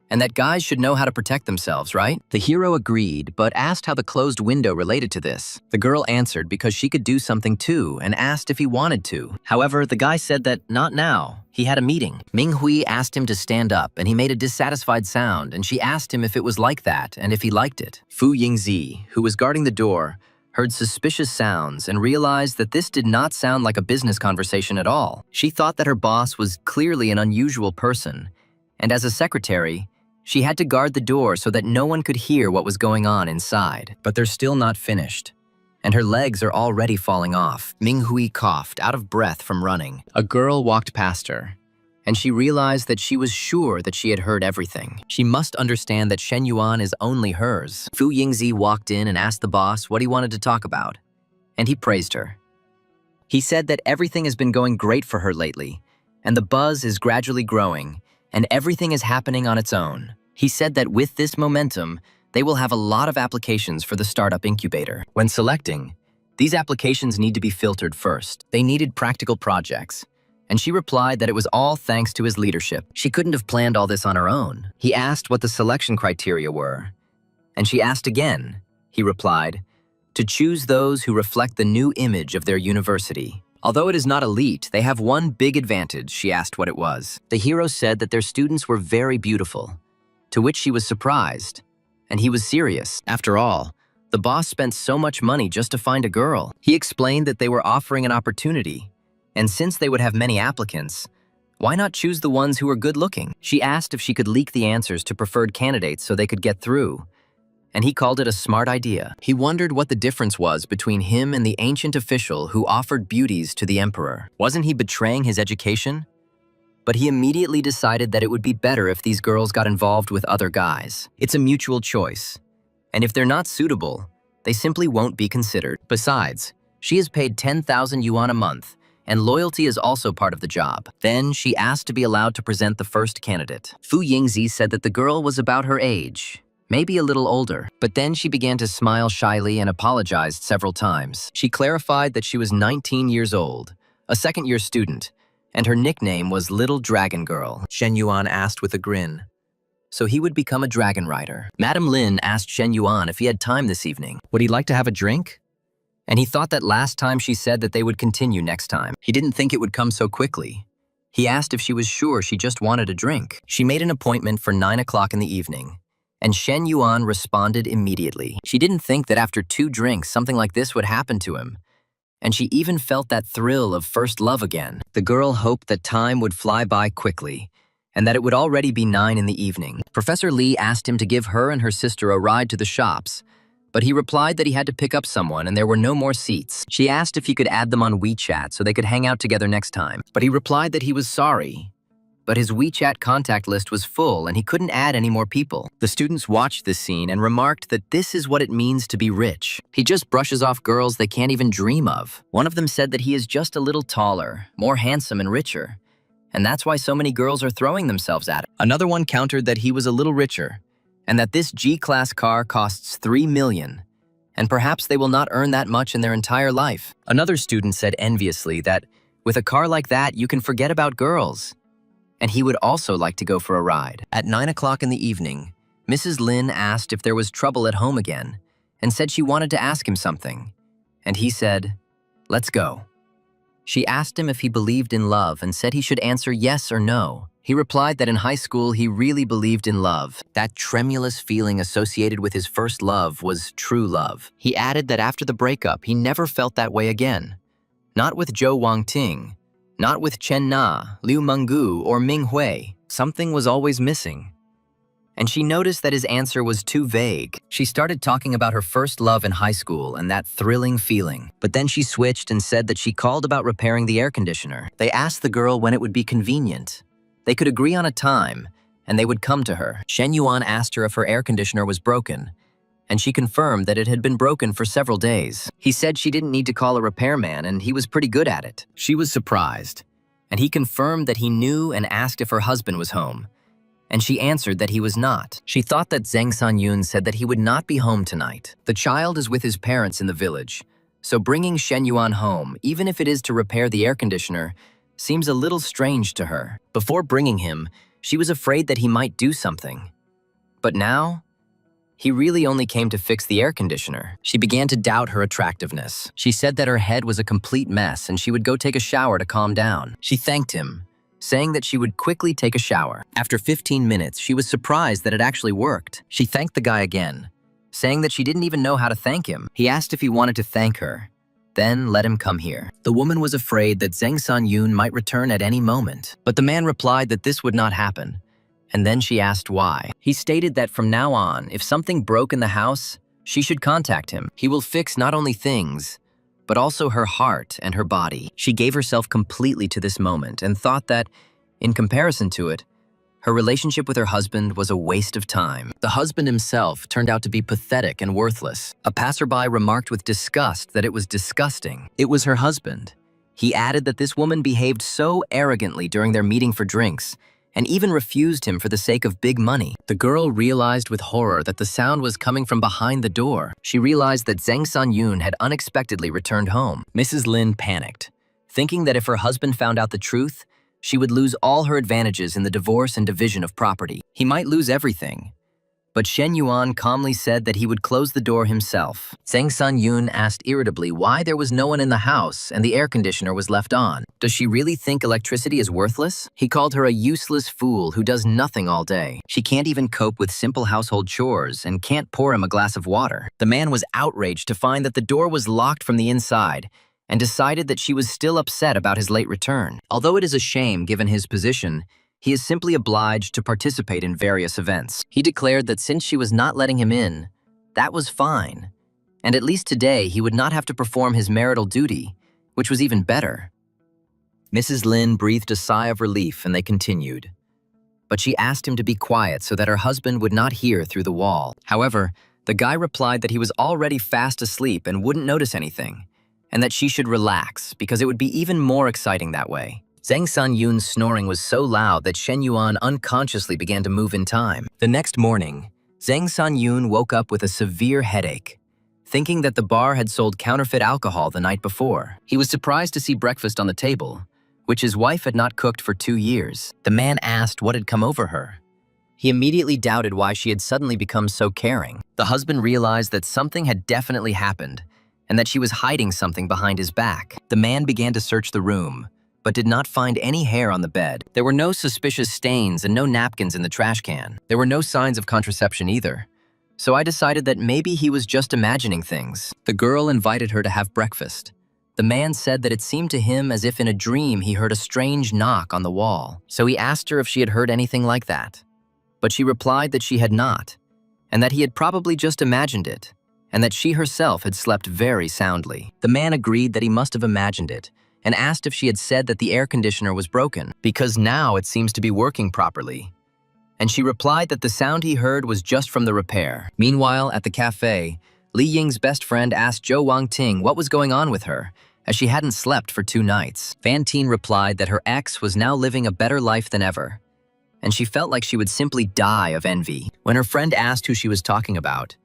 and that guys should know how to protect themselves, right? The hero agreed, but asked how the closed window related to this. The girl answered because she could do something too, and asked if he wanted to. However, the guy said that not now. He had a meeting. Ming Hui asked him to stand up, and he made a dissatisfied sound, and she asked him if it was like that, and if he liked it. Fu Yingzi, who was guarding the door, heard suspicious sounds and realized that this did not sound like a business conversation at all. She thought that her boss was clearly an unusual person, and as a secretary, She had to guard the door so that no one could hear what was going on inside. But they're still not finished, and her legs are already falling off. Minghui coughed, out of breath from running. A girl walked past her, and she realized that she was sure that she had heard everything. She must understand that Shen Yuan is only hers. Fu Yingzi walked in and asked the boss what he wanted to talk about, and he praised her. He said that everything has been going great for her lately, and the buzz is gradually growing, and everything is happening on its own. He said that with this momentum, they will have a lot of applications for the startup incubator. When selecting, these applications need to be filtered first. They needed practical projects, and she replied that it was all thanks to his leadership. She couldn't have planned all this on her own. He asked what the selection criteria were, and she asked again. He replied, to choose those who reflect the new image of their university. Although it is not elite, they have one big advantage. She asked what it was. The hero said that their students were very beautiful, to which she was surprised, and he was serious. After all, the boss spent so much money just to find a girl. He explained that they were offering an opportunity, and since they would have many applicants, why not choose the ones who were good-looking? She asked if she could leak the answers to preferred candidates so they could get through, and he called it a smart idea. He wondered what the difference was between him and the ancient official who offered beauties to the emperor. Wasn't he betraying his education? But he immediately decided that it would be better if these girls got involved with other guys. It's a mutual choice, and if they're not suitable, they simply won't be considered. Besides, she is paid 10,000 yuan a month, and loyalty is also part of the job. Then she asked to be allowed to present the first candidate. Fu Yingzi said that the girl was about her age, maybe a little older, but then she began to smile shyly and apologized several times. She clarified that she was 19 years old, a second-year student, and her nickname was Little Dragon Girl. Shen Yuan asked with a grin, so he would become a dragon rider. Madame Lin asked Shen Yuan if he had time this evening. Would he like to have a drink? And he thought that last time she said that they would continue next time. He didn't think it would come so quickly. He asked if she was sure she just wanted a drink. She made an appointment for 9 o'clock in the evening, and Shen Yuan responded immediately. She didn't think that after 2 drinks something like this would happen to him, and she even felt that thrill of first love again. The girl hoped that time would fly by quickly, and that it would already be 9 in the evening. Professor Lee asked him to give her and her sister a ride to the shops, but he replied that he had to pick up someone and there were no more seats. She asked if he could add them on WeChat so they could hang out together next time, but he replied that he was sorry, but his WeChat contact list was full and he couldn't add any more people. The students watched this scene and remarked that this is what it means to be rich. He just brushes off girls they can't even dream of. One of them said that he is just a little taller, more handsome and richer, and that's why so many girls are throwing themselves at him. Another one countered that he was a little richer, and that this G-Class car costs 3 million, and perhaps they will not earn that much in their entire life. Another student said enviously that with a car like that, you can forget about girls, and he would also like to go for a ride. At 9 o'clock in the evening, Mrs. Lin asked if there was trouble at home again, and said she wanted to ask him something, and he said, "Let's go." She asked him if he believed in love and said he should answer yes or no. He replied that in high school he really believed in love. That tremulous feeling associated with his first love was true love. He added that after the breakup he never felt that way again. Not with Zhou Wangting, not with Chen Na, Liu Menggu, or Ming Hui. Something was always missing. And she noticed that his answer was too vague. She started talking about her first love in high school and that thrilling feeling. But then she switched and said that she called about repairing the air conditioner. They asked the girl when it would be convenient. They could agree on a time, and they would come to her. Shen Yuan asked her if her air conditioner was broken, and she confirmed that it had been broken for several days. He said she didn't need to call a repairman, and he was pretty good at it. She was surprised, and he confirmed that he knew and asked if her husband was home, and she answered that he was not. She thought that Zhang Sanyun said that he would not be home tonight. The child is with his parents in the village, so bringing Shen Yuan home, even if it is to repair the air conditioner, seems a little strange to her. Before bringing him, she was afraid that he might do something. But now, he really only came to fix the air conditioner. She began to doubt her attractiveness. She said that her head was a complete mess and she would go take a shower to calm down. She thanked him, saying that she would quickly take a shower. After 15 minutes, she was surprised that it actually worked. She thanked the guy again, saying that she didn't even know how to thank him. He asked if he wanted to thank her, then let him come here. The woman was afraid that Zhang Sanyun might return at any moment, but the man replied that this would not happen, and then she asked why. He stated that from now on, if something broke in the house, she should contact him. He will fix not only things, but also her heart and her body. She gave herself completely to this moment and thought that, in comparison to it, her relationship with her husband was a waste of time. The husband himself turned out to be pathetic and worthless. A passerby remarked with disgust that it was disgusting. It was her husband. He added that this woman behaved so arrogantly during their meeting for drinks and even refused him for the sake of big money. The girl realized with horror that the sound was coming from behind the door. She realized that Zhang San-yoon had unexpectedly returned home. Mrs. Lin panicked, thinking that if her husband found out the truth, she would lose all her advantages in the divorce and division of property. He might lose everything. But Shen Yuan calmly said that he would close the door himself. Zhang San-yoon asked irritably why there was no one in the house and the air conditioner was left on. Does she really think electricity is worthless? He called her a useless fool who does nothing all day. She can't even cope with simple household chores and can't pour him a glass of water. The man was outraged to find that the door was locked from the inside and decided that she was still upset about his late return. Although it is a shame given his position, he is simply obliged to participate in various events. He declared that since she was not letting him in, that was fine, and at least today he would not have to perform his marital duty, which was even better. Mrs. Lin breathed a sigh of relief and they continued. But she asked him to be quiet so that her husband would not hear through the wall. However, the guy replied that he was already fast asleep and wouldn't notice anything, and that she should relax because it would be even more exciting that way. Zhang San-yoon's snoring was so loud that Shen Yuan unconsciously began to move in time. The next morning, Zhang San-yoon woke up with a severe headache, thinking that the bar had sold counterfeit alcohol the night before. He was surprised to see breakfast on the table, which his wife had not cooked for 2 years. The man asked what had come over her. He immediately doubted why she had suddenly become so caring. The husband realized that something had definitely happened, and that she was hiding something behind his back. The man began to search the room, but did not find any hair on the bed. There were no suspicious stains and no napkins in the trash can. There were no signs of contraception either. So I decided that maybe he was just imagining things. The girl invited her to have breakfast. The man said that it seemed to him as if in a dream he heard a strange knock on the wall. So he asked her if she had heard anything like that. But she replied that she had not, and that he had probably just imagined it, and that she herself had slept very soundly. The man agreed that he must have imagined it, and asked if she had said that the air conditioner was broken, because now it seems to be working properly. And she replied that the sound he heard was just from the repair. Meanwhile, at the cafe, Li Ying's best friend asked Zhou Wangting what was going on with her, as she hadn't slept for 2 nights. Van Tien replied that her ex was now living a better life than ever, and she felt like she would simply die of envy. When her friend asked who she was talking about,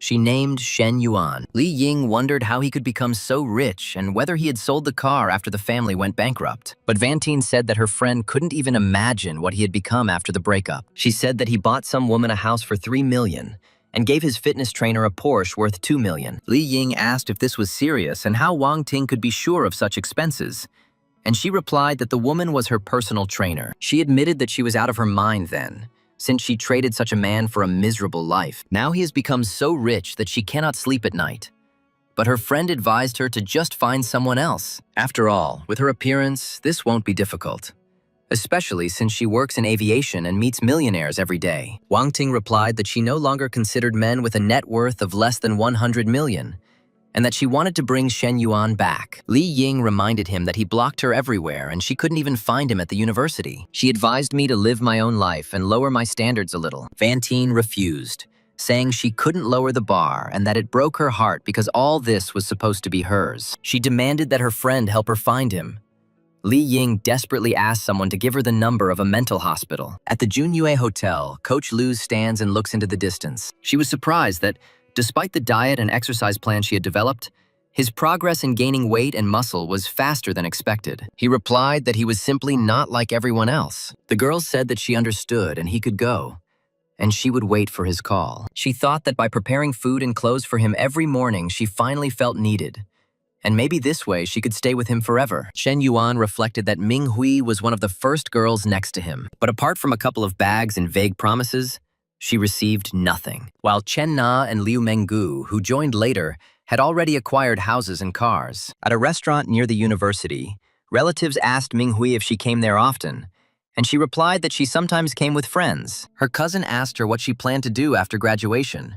she named Shen Yuan. Li Ying wondered how he could become so rich and whether he had sold the car after the family went bankrupt. But Van Tien said that her friend couldn't even imagine what he had become after the breakup. She said that he bought some woman a house for 3 million and gave his fitness trainer a Porsche worth 2 million. Li Ying asked if this was serious and how Wang Ting could be sure of such expenses. And she replied that the woman was her personal trainer. She admitted that she was out of her mind then, since she traded such a man for a miserable life. Now he has become so rich that she cannot sleep at night. But her friend advised her to just find someone else. After all, with her appearance, this won't be difficult, especially since she works in aviation and meets millionaires every day. Wang Ting replied that she no longer considered men with a net worth of less than 100 million, and that she wanted to bring Shen Yuan back. Li Ying reminded him that he blocked her everywhere and she couldn't even find him at the university. She advised me to live my own life and lower my standards a little. Van Tien refused, saying she couldn't lower the bar and that it broke her heart because all this was supposed to be hers. She demanded that her friend help her find him. Li Ying desperately asked someone to give her the number of a mental hospital. At the Junyue Hotel, Coach Lu stands and looks into the distance. She was surprised that, despite the diet and exercise plan she had developed, his progress in gaining weight and muscle was faster than expected. He replied that he was simply not like everyone else. The girl said that she understood and he could go, and she would wait for his call. She thought that by preparing food and clothes for him every morning, she finally felt needed. And maybe this way she could stay with him forever. Shen Yuan reflected that Ming Hui was one of the first girls next to him. But apart from a couple of bags and vague promises, she received nothing. While Chen Na and Liu Menggu, who joined later, had already acquired houses and cars. At a restaurant near the university, relatives asked Ming Hui if she came there often, and she replied that she sometimes came with friends. Her cousin asked her what she planned to do after graduation,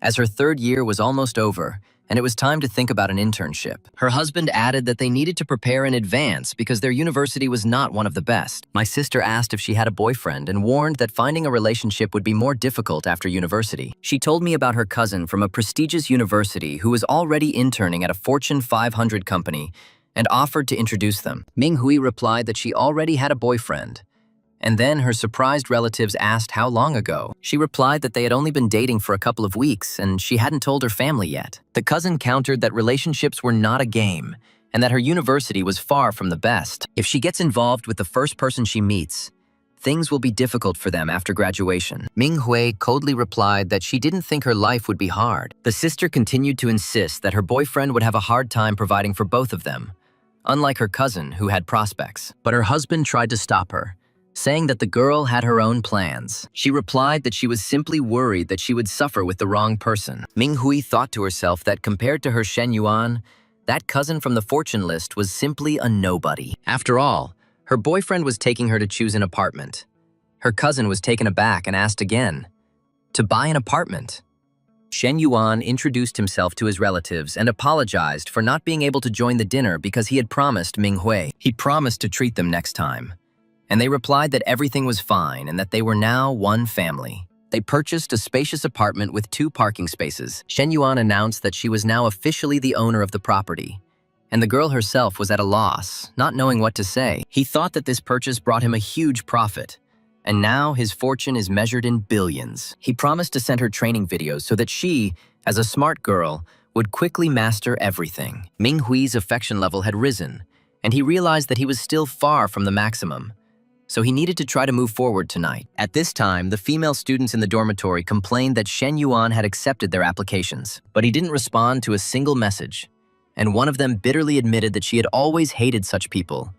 as her third year was almost over, and it was time to think about an internship. Her husband added that they needed to prepare in advance because their university was not one of the best. My sister asked if she had a boyfriend and warned that finding a relationship would be more difficult after university. She told me about her cousin from a prestigious university who was already interning at a Fortune 500 company and offered to introduce them. Minghui replied that she already had a boyfriend, and then her surprised relatives asked how long ago. She replied that they had only been dating for a couple of weeks and she hadn't told her family yet. The cousin countered that relationships were not a game and that her university was far from the best. If she gets involved with the first person she meets, things will be difficult for them after graduation. Minghui coldly replied that she didn't think her life would be hard. The sister continued to insist that her boyfriend would have a hard time providing for both of them, unlike her cousin who had prospects. But her husband tried to stop her, saying that the girl had her own plans. She replied that she was simply worried that she would suffer with the wrong person. Minghui thought to herself that compared to her Shen Yuan, that cousin from the fortune list was simply a nobody. After all, her boyfriend was taking her to choose an apartment. Her cousin was taken aback and asked again, to buy an apartment. Shen Yuan introduced himself to his relatives and apologized for not being able to join the dinner because he had promised Minghui. He promised to treat them next time, and they replied that everything was fine and that they were now one family. They purchased a spacious apartment with 2 parking spaces. Shen Yuan announced that she was now officially the owner of the property, and the girl herself was at a loss, not knowing what to say. He thought that this purchase brought him a huge profit, and now his fortune is measured in billions. He promised to send her training videos so that she, as a smart girl, would quickly master everything. Minghui's affection level had risen, and he realized that he was still far from the maximum, so he needed to try to move forward tonight. At this time, the female students in the dormitory complained that Shen Yuan had accepted their applications, but he didn't respond to a single message, and one of them bitterly admitted that she had always hated such people,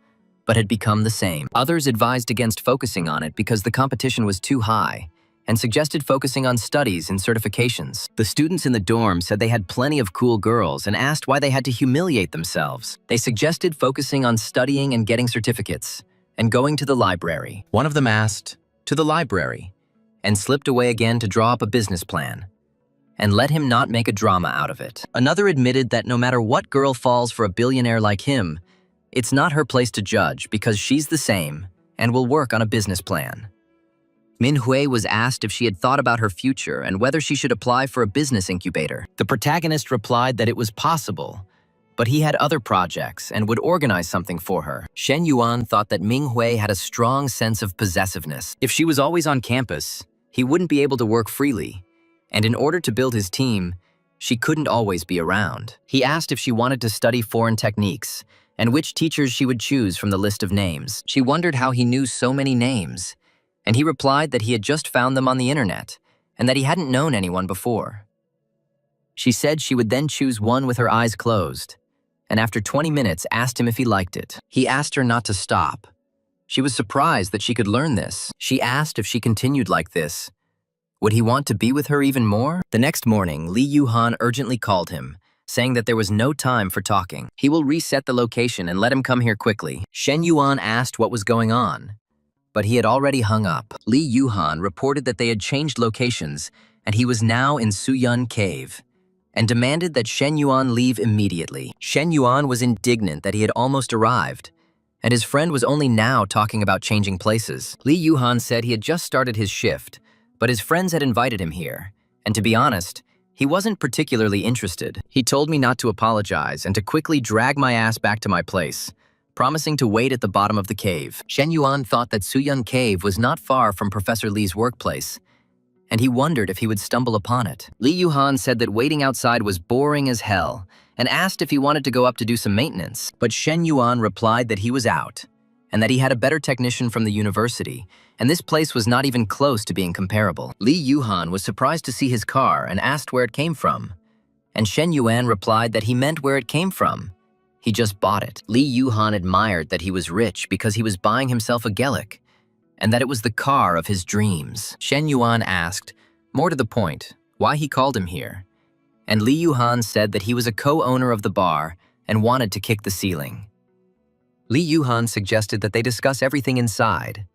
but had become the same. Others advised against focusing on it because the competition was too high, and suggested focusing on studies and certifications. The students in the dorm said they had plenty of cool girls and asked why they had to humiliate themselves. They suggested focusing on studying and getting certificates, and going to the library. One of them asked, to the library, and slipped away again to draw up a business plan, and let him not make a drama out of it. Another admitted that no matter what girl falls for a billionaire like him, it's not her place to judge because she's the same and will work on a business plan. Minhui was asked if she had thought about her future and whether she should apply for a business incubator. The protagonist replied that it was possible, but he had other projects and would organize something for her. Shen Yuan thought that Minghui had a strong sense of possessiveness. If she was always on campus, he wouldn't be able to work freely, and in order to build his team, she couldn't always be around. He asked if she wanted to study foreign techniques and which teachers she would choose from the list of names. She wondered how he knew so many names, and he replied that he had just found them on the internet and that he hadn't known anyone before. She said she would then choose one with her eyes closed, and after 20 minutes asked him if he liked it. He asked her not to stop. She was surprised that she could learn this. She asked if she continued like this, would he want to be with her even more? The next morning, Li Yuhan urgently called him, saying that there was no time for talking. He will reset the location and let him come here quickly. Shen Yuan asked what was going on, but he had already hung up. Li Yuhan reported that they had changed locations and he was now in Suyun Cave, and demanded that Shen Yuan leave immediately. Shen Yuan was indignant that he had almost arrived, and his friend was only now talking about changing places. Li Yuhan said he had just started his shift, but his friends had invited him here, and to be honest, he wasn't particularly interested. He told me not to apologize and to quickly drag my ass back to my place, promising to wait at the bottom of the cave. Shen Yuan thought that Suyun Cave was not far from Professor Li's workplace, and he wondered if he would stumble upon it. Li Yuhan said that waiting outside was boring as hell and asked if he wanted to go up to do some maintenance. But Shen Yuan replied that he was out and that he had a better technician from the university, and this place was not even close to being comparable. Li Yuhan was surprised to see his car and asked where it came from, and Shen Yuan replied that he meant where it came from. He just bought it. Li Yuhan admired that he was rich because he was buying himself a Gelik, and that it was the car of his dreams. Shen Yuan asked, more to the point, why he called him here, and Li Yuhan said that he was a co-owner of the bar and wanted to kick the ceiling. Li Yuhan suggested that they discuss everything inside,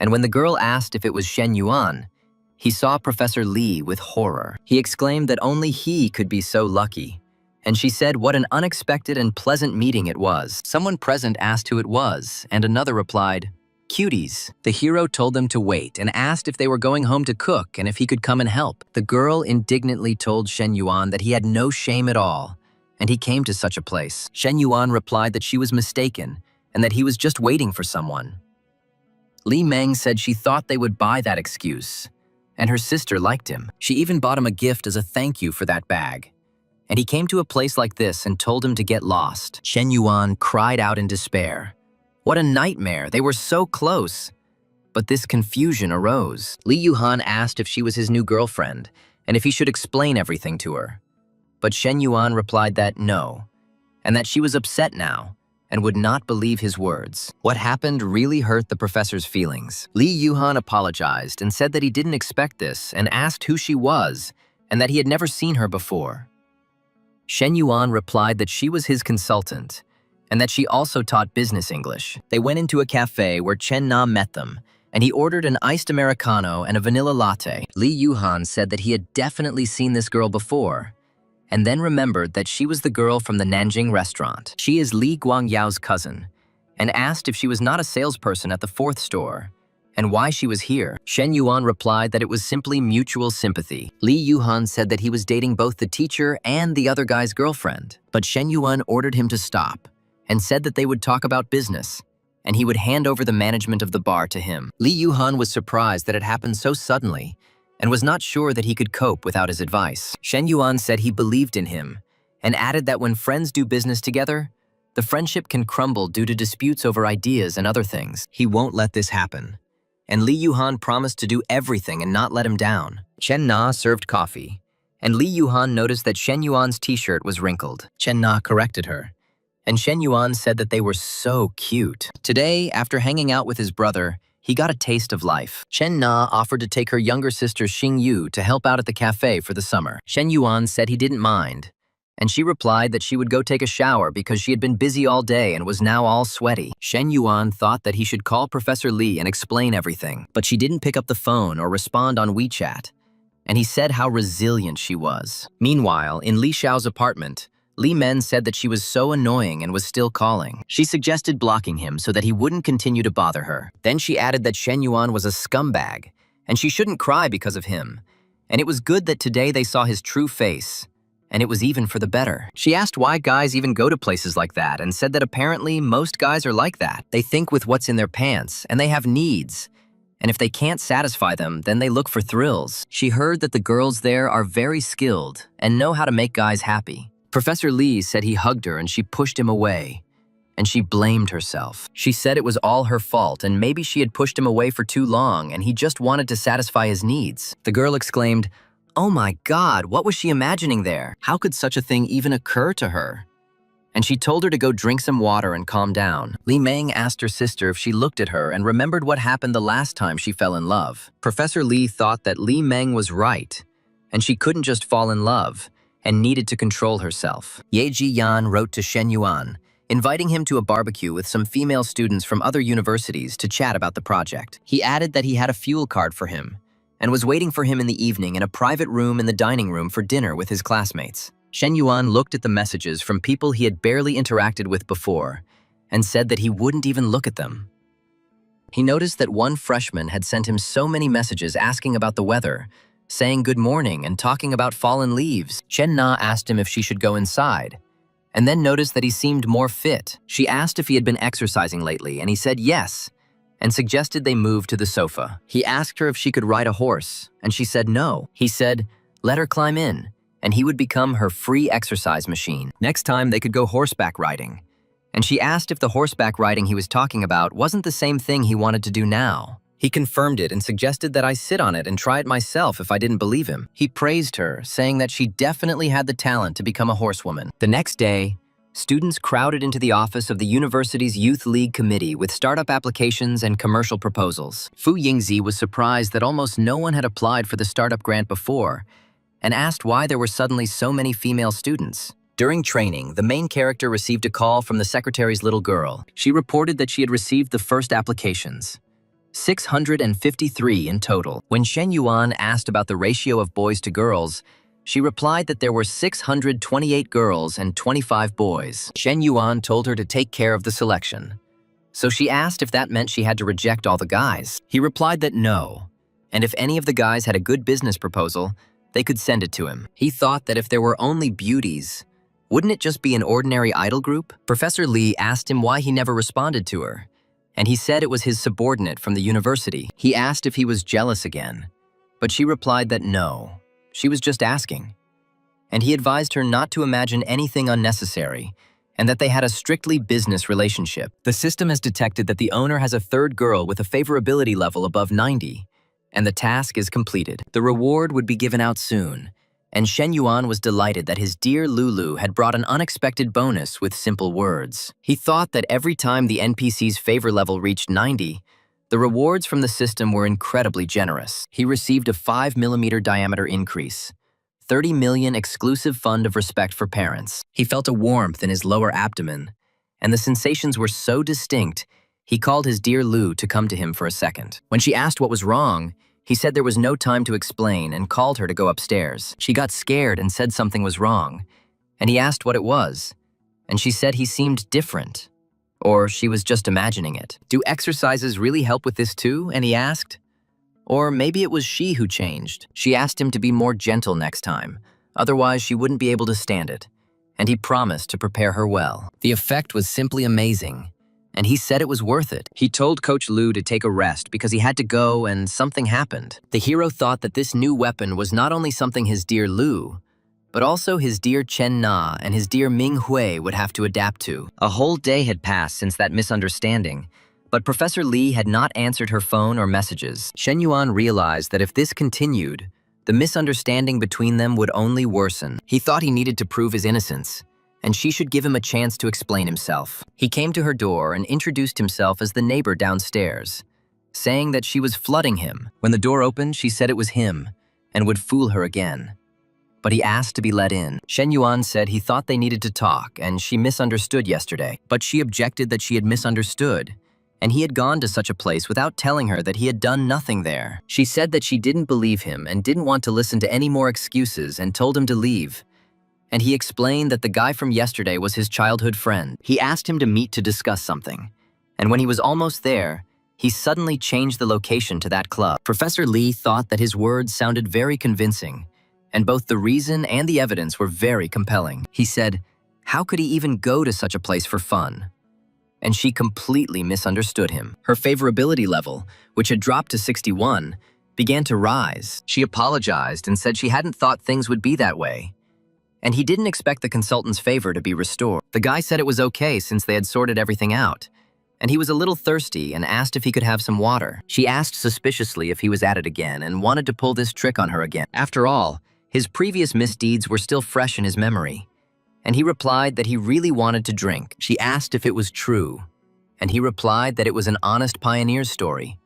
And when the girl asked if it was Shen Yuan, he saw Professor Li with horror. He exclaimed that only he could be so lucky. And she said what an unexpected and pleasant meeting it was. Someone present asked who it was, and another replied, "Cuties." The hero told them to wait and asked if they were going home to cook and if he could come and help. The girl indignantly told Shen Yuan that he had no shame at all, and he came to such a place. Shen Yuan replied that she was mistaken and that he was just waiting for someone. Li Meng said she thought they would buy that excuse, and her sister liked him. She even bought him a gift as a thank you for that bag. And he came to a place like this and told him to get lost. Shen Yuan cried out in despair. What a nightmare, they were so close. But this confusion arose. Li Yuhan asked if she was his new girlfriend, and if he should explain everything to her. But Shen Yuan replied that no, and that she was upset now, and would not believe his words. What happened really hurt the professor's feelings. Li Yuhan apologized and said that he didn't expect this and asked who she was, and that he had never seen her before. Shen Yuan replied that she was his consultant, and that she also taught business English. They went into a cafe where Chen Na met them, and he ordered an iced Americano and a vanilla latte. Li Yuhan said that he had definitely seen this girl before, and then remembered that she was the girl from the Nanjing restaurant. She is Li Guangyao's cousin, and asked if she was not a salesperson at the fourth store, and why she was here. Shen Yuan replied that it was simply mutual sympathy. Li Yuhan said that he was dating both the teacher and the other guy's girlfriend, but Shen Yuan ordered him to stop, and said that they would talk about business, and he would hand over the management of the bar to him. Li Yuhan was surprised that it happened so suddenly, and was not sure that he could cope without his advice. Shen Yuan said he believed in him, and added that when friends do business together, the friendship can crumble due to disputes over ideas and other things. He won't let this happen. And Li Yuhan promised to do everything and not let him down. Chen Na served coffee, and Li Yuhan noticed that Shen Yuan's t-shirt was wrinkled. Chen Na corrected her, and Shen Yuan said that they were so cute. Today, after hanging out with his brother, he got a taste of life. Chen Na offered to take her younger sister Xing Yu to help out at the cafe for the summer. Shen Yuan said he didn't mind, and she replied that she would go take a shower because she had been busy all day and was now all sweaty. Shen Yuan thought that he should call Professor Li and explain everything, but she didn't pick up the phone or respond on WeChat, and he said how resilient she was. Meanwhile, in Li Xiao's apartment, Li Men said that she was so annoying and was still calling. She suggested blocking him so that he wouldn't continue to bother her. Then she added that Shen Yuan was a scumbag, and she shouldn't cry because of him, and it was good that today they saw his true face, and it was even for the better. She asked why guys even go to places like that and said that apparently most guys are like that. They think with what's in their pants, and they have needs, and if they can't satisfy them, then they look for thrills. She heard that the girls there are very skilled and know how to make guys happy. Professor Li said he hugged her and she pushed him away, and she blamed herself. She said it was all her fault and maybe she had pushed him away for too long and he just wanted to satisfy his needs. The girl exclaimed, "Oh my God, what was she imagining there? How could such a thing even occur to her?" And she told her to go drink some water and calm down. Li Meng asked her sister if she looked at her and remembered what happened the last time she fell in love. Professor Li thought that Li Meng was right, and she couldn't just fall in love, and needed to control herself. Ye Jiyan wrote to Shen Yuan, inviting him to a barbecue with some female students from other universities to chat about the project. He added that he had a fuel card for him, and was waiting for him in the evening in a private room in the dining room for dinner with his classmates. Shen Yuan looked at the messages from people he had barely interacted with before, and said that he wouldn't even look at them. He noticed that one freshman had sent him so many messages asking about the weather, saying good morning and talking about fallen leaves. Chen Na asked him if she should go inside, and then noticed that he seemed more fit. She asked if he had been exercising lately, and he said yes, and suggested they move to the sofa. He asked her if she could ride a horse, and she said no. He said, let her climb in, and he would become her free exercise machine. Next time they could go horseback riding, and she asked if the horseback riding he was talking about wasn't the same thing he wanted to do now. He confirmed it and suggested that I sit on it and try it myself if I didn't believe him. He praised her, saying that she definitely had the talent to become a horsewoman. The next day, students crowded into the office of the university's Youth League Committee with startup applications and commercial proposals. Fu Yingzi was surprised that almost no one had applied for the startup grant before, and asked why there were suddenly so many female students. During training, the main character received a call from the secretary's little girl. She reported that she had received the first applications. 653 in total. When Shen Yuan asked about the ratio of boys to girls, she replied that there were 628 girls and 25 boys. Shen Yuan told her to take care of the selection. So she asked if that meant she had to reject all the guys. He replied that no, and if any of the guys had a good business proposal, they could send it to him. He thought that if there were only beauties, wouldn't it just be an ordinary idol group? Professor Lee asked him why he never responded to her, and he said it was his subordinate from the university. He asked if he was jealous again, but she replied that no, she was just asking. And he advised her not to imagine anything unnecessary, and that they had a strictly business relationship. The system has detected that the owner has a third girl with a favorability level above 90, and the task is completed. The reward would be given out soon, and Shen Yuan was delighted that his dear Lulu had brought an unexpected bonus with simple words. He thought that every time the NPC's favor level reached 90, the rewards from the system were incredibly generous. He received a 5mm diameter increase, 30 million exclusive fund of respect for parents. He felt a warmth in his lower abdomen, and the sensations were so distinct, he called his dear Lu to come to him for a second. When she asked what was wrong, he said there was no time to explain and called her to go upstairs. She got scared and said something was wrong, and he asked what it was, and she said he seemed different, or she was just imagining it. Do exercises really help with this too? And he asked. Or maybe it was she who changed. She asked him to be more gentle next time, otherwise she wouldn't be able to stand it, and he promised to prepare her well. The effect was simply amazing, and he said it was worth it. He told Coach Lu to take a rest because he had to go and something happened. The hero thought that this new weapon was not only something his dear Lu, but also his dear Chen Na and his dear Ming Hui would have to adapt to. A whole day had passed since that misunderstanding, but Professor Lee had not answered her phone or messages. Shen Yuan realized that if this continued, the misunderstanding between them would only worsen. He thought he needed to prove his innocence, and she should give him a chance to explain himself. He came to her door and introduced himself as the neighbor downstairs, saying that she was flooding him. When the door opened, she said it was him and would fool her again. But he asked to be let in. Shen Yuan said he thought they needed to talk and she misunderstood yesterday, but she objected that she had misunderstood, and he had gone to such a place without telling her that he had done nothing there. She said that she didn't believe him and didn't want to listen to any more excuses and told him to leave. And he explained that the guy from yesterday was his childhood friend. He asked him to meet to discuss something, and when he was almost there, he suddenly changed the location to that club. Professor Lee thought that his words sounded very convincing, and both the reason and the evidence were very compelling. He said, how could he even go to such a place for fun? And she completely misunderstood him. Her favorability level, which had dropped to 61, began to rise. She apologized and said she hadn't thought things would be that way, and he didn't expect the consultant's favor to be restored. The guy said it was okay since they had sorted everything out, and he was a little thirsty and asked if he could have some water. She asked suspiciously if he was at it again and wanted to pull this trick on her again. After all, his previous misdeeds were still fresh in his memory, and he replied that he really wanted to drink. She asked if it was true, and he replied that it was an honest pioneer's story,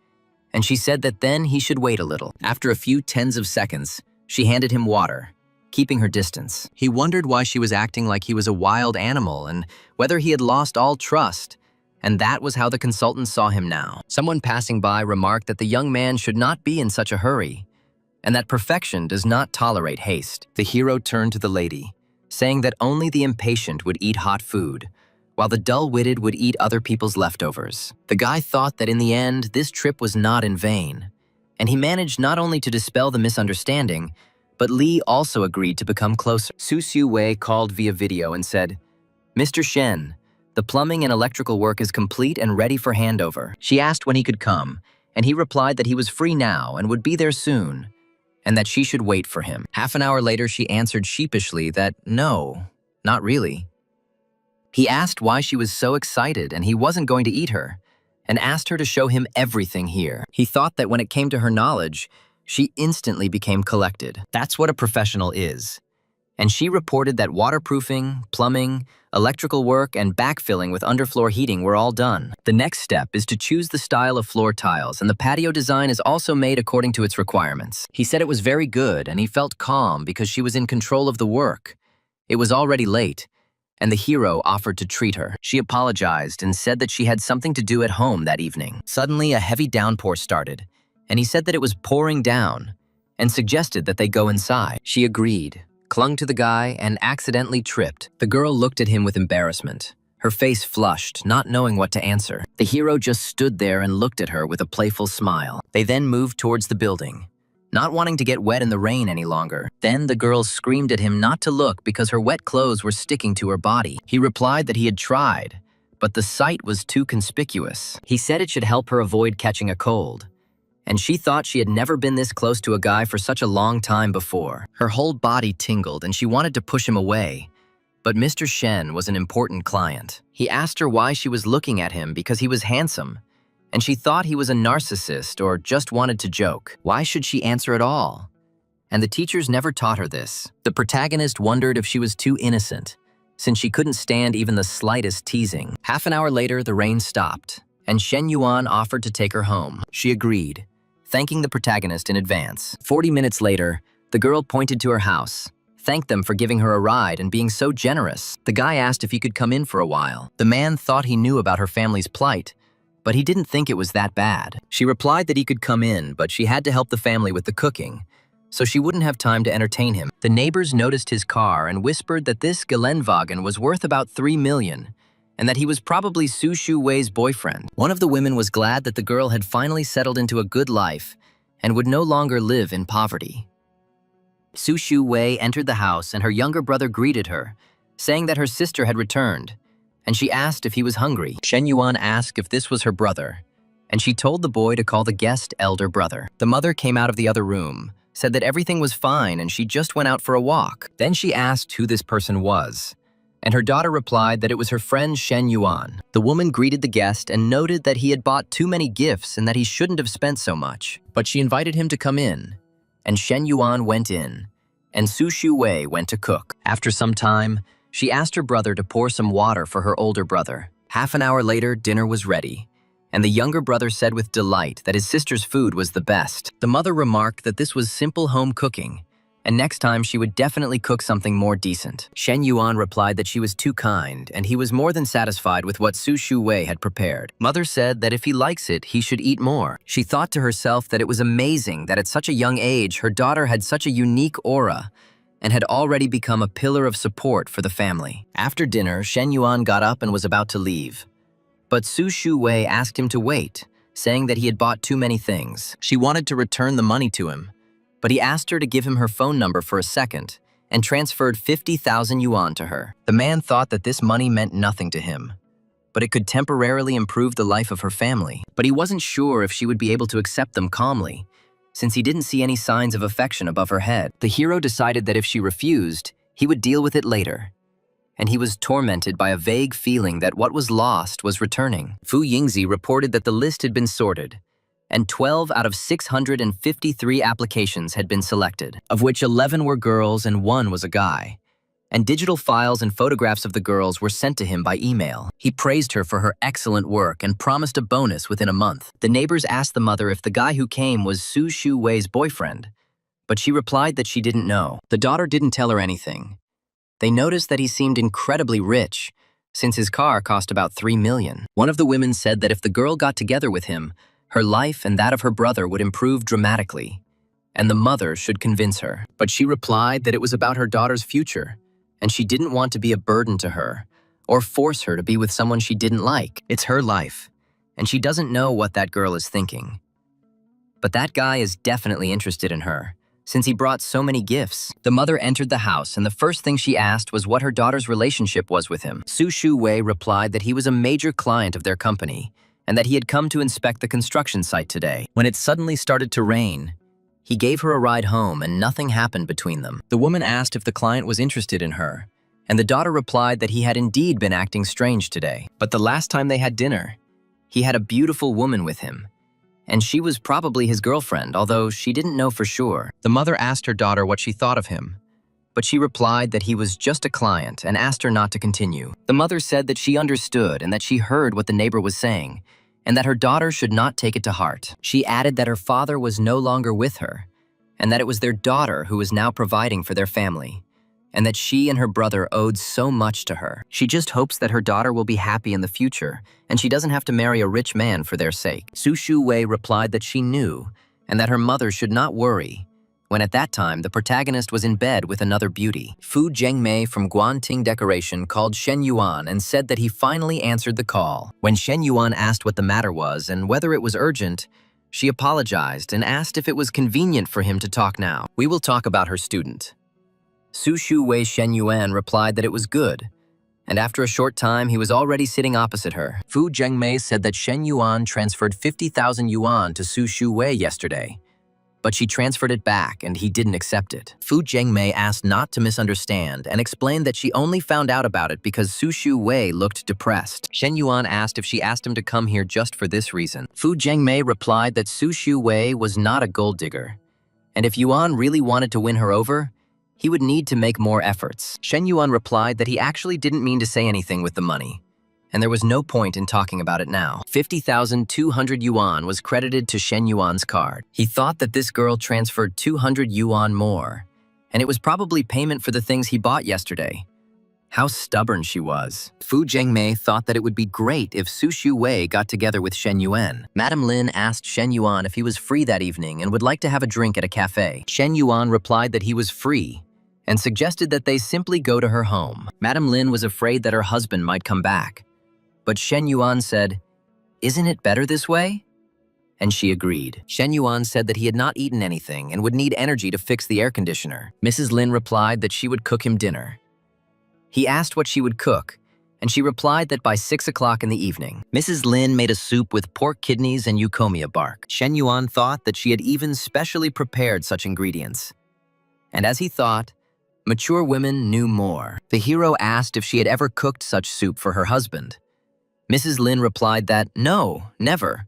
and she said that then he should wait a little. After a few tens of seconds, she handed him water, keeping her distance. He wondered why she was acting like he was a wild animal and whether he had lost all trust, and that was how the consultant saw him now. Someone passing by remarked that the young man should not be in such a hurry, and that perfection does not tolerate haste. The hero turned to the lady, saying that only the impatient would eat hot food, while the dull-witted would eat other people's leftovers. The guy thought that in the end, this trip was not in vain, and he managed not only to dispel the misunderstanding, but Lee also agreed to become closer. Su Xiu Wei called via video and said, Mr. Shen, the plumbing and electrical work is complete and ready for handover. She asked when he could come, and he replied that he was free now and would be there soon, and that she should wait for him. Half an hour later, she answered sheepishly that no, not really. He asked why she was so excited and he wasn't going to eat her, and asked her to show him everything here. He thought that when it came to her knowledge, she instantly became collected. That's what a professional is. And she reported that waterproofing, plumbing, electrical work, and backfilling with underfloor heating were all done. The next step is to choose the style of floor tiles, and the patio design is also made according to its requirements. He said it was very good, and he felt calm because she was in control of the work. It was already late, and the hero offered to treat her. She apologized and said that she had something to do at home that evening. Suddenly, a heavy downpour started, and he said that it was pouring down and suggested that they go inside. She agreed, clung to the guy, and accidentally tripped. The girl looked at him with embarrassment, her face flushed, not knowing what to answer. The hero just stood there and looked at her with a playful smile. They then moved towards the building, not wanting to get wet in the rain any longer. Then the girl screamed at him not to look because her wet clothes were sticking to her body. He replied that he had tried, but the sight was too conspicuous. He said it should help her avoid catching a cold, and she thought she had never been this close to a guy for such a long time before. Her whole body tingled and she wanted to push him away, but Mr. Shen was an important client. He asked her why she was looking at him because he was handsome, and she thought he was a narcissist or just wanted to joke. Why should she answer at all? And the teachers never taught her this. The protagonist wondered if she was too innocent, since she couldn't stand even the slightest teasing. Half an hour later, the rain stopped, and Shen Yuan offered to take her home. She agreed, thanking the protagonist in advance. 40 minutes later, the girl pointed to her house, thanked them for giving her a ride and being so generous. The guy asked if he could come in for a while. The man thought he knew about her family's plight, but he didn't think it was that bad. She replied that he could come in, but she had to help the family with the cooking, so she wouldn't have time to entertain him. The neighbors noticed his car and whispered that this Geländewagen was worth about 3 million, and that he was probably Su Shu Wei's boyfriend. One of the women was glad that the girl had finally settled into a good life and would no longer live in poverty. Su Shu Wei entered the house and her younger brother greeted her, saying that her sister had returned, and she asked if he was hungry. Shen Yuan asked if this was her brother, and she told the boy to call the guest elder brother. The mother came out of the other room, said that everything was fine and she just went out for a walk. Then she asked who this person was, and her daughter replied that it was her friend Shen Yuan. The woman greeted the guest and noted that he had bought too many gifts and that he shouldn't have spent so much. But she invited him to come in, and Shen Yuan went in, and Su Shu Wei went to cook. After some time, she asked her brother to pour some water for her older brother. Half an hour later, dinner was ready, and the younger brother said with delight that his sister's food was the best. The mother remarked that this was simple home cooking, and next time she would definitely cook something more decent. Shen Yuan replied that she was too kind, and he was more than satisfied with what Su Shu Wei had prepared. Mother said that if he likes it, he should eat more. She thought to herself that it was amazing that at such a young age, her daughter had such a unique aura and had already become a pillar of support for the family. After dinner, Shen Yuan got up and was about to leave, but Su Shu Wei asked him to wait, saying that he had bought too many things. She wanted to return the money to him, but he asked her to give him her phone number for a second and transferred 50,000 yuan to her. The man thought that this money meant nothing to him, but it could temporarily improve the life of her family. But he wasn't sure if she would be able to accept them calmly, since he didn't see any signs of affection above her head. The hero decided that if she refused, he would deal with it later, and he was tormented by a vague feeling that what was lost was returning. Fu Yingzi reported that the list had been sorted, and 12 out of 653 applications had been selected, of which 11 were girls and 1 was a guy, and digital files and photographs of the girls were sent to him by email. He praised her for her excellent work and promised a bonus within a month. The neighbors asked the mother if the guy who came was Su Shu Wei's boyfriend, but she replied that she didn't know. The daughter didn't tell her anything. They noticed that he seemed incredibly rich, since his car cost about 3 million. One of the women said that if the girl got together with him, her life and that of her brother would improve dramatically, and the mother should convince her. But she replied that it was about her daughter's future, and she didn't want to be a burden to her or force her to be with someone she didn't like. It's her life, and she doesn't know what that girl is thinking. But that guy is definitely interested in her, since he brought so many gifts. The mother entered the house, and the first thing she asked was what her daughter's relationship was with him. Su Shu Wei replied that he was a major client of their company, and that he had come to inspect the construction site today. When it suddenly started to rain, he gave her a ride home and nothing happened between them. The woman asked if the client was interested in her, and the daughter replied that he had indeed been acting strange today. But the last time they had dinner, he had a beautiful woman with him, and she was probably his girlfriend, although she didn't know for sure. The mother asked her daughter what she thought of him, but she replied that he was just a client and asked her not to continue. The mother said that she understood and that she heard what the neighbor was saying, and that her daughter should not take it to heart. She added that her father was no longer with her, and that it was their daughter who was now providing for their family, and that she and her brother owed so much to her. She just hopes that her daughter will be happy in the future, and she doesn't have to marry a rich man for their sake. Su Shu Wei replied that she knew, and that her mother should not worry, when at that time the protagonist was in bed with another beauty. Fu Zhengmei from Guanting Decoration called Shen Yuan and said that he finally answered the call. When Shen Yuan asked what the matter was and whether it was urgent, she apologized and asked if it was convenient for him to talk now. We will talk about her student. Su Shu Wei Shen Yuan replied that it was good, and after a short time he was already sitting opposite her. Fu Zhengmei said that Shen Yuan transferred 50,000 yuan to Su Shu Wei yesterday, but she transferred it back and he didn't accept it. Fu Zhengmei asked not to misunderstand and explained that she only found out about it because Su Shu Wei looked depressed. Shen Yuan asked if she asked him to come here just for this reason. Fu Zhengmei replied that Su Shu Wei was not a gold digger, and if Yuan really wanted to win her over, he would need to make more efforts. Shen Yuan replied that he actually didn't mean to say anything with the money, and there was no point in talking about it now. 50,200 yuan was credited to Shen Yuan's card. He thought that this girl transferred 200 yuan more, and it was probably payment for the things he bought yesterday. How stubborn she was. Fu Zhengmei thought that it would be great if Su Shu Wei got together with Shen Yuan. Madame Lin asked Shen Yuan if he was free that evening and would like to have a drink at a cafe. Shen Yuan replied that he was free and suggested that they simply go to her home. Madame Lin was afraid that her husband might come back, but Shen Yuan said, "Isn't it better this way?" And she agreed. Shen Yuan said that he had not eaten anything and would need energy to fix the air conditioner. Mrs. Lin replied that she would cook him dinner. He asked what she would cook, and she replied that by 6 o'clock in the evening. Mrs. Lin made a soup with pork kidneys and euphemia bark. Shen Yuan thought that she had even specially prepared such ingredients. And as he thought, mature women knew more. The hero asked if she had ever cooked such soup for her husband. Mrs. Lin replied that, no, never,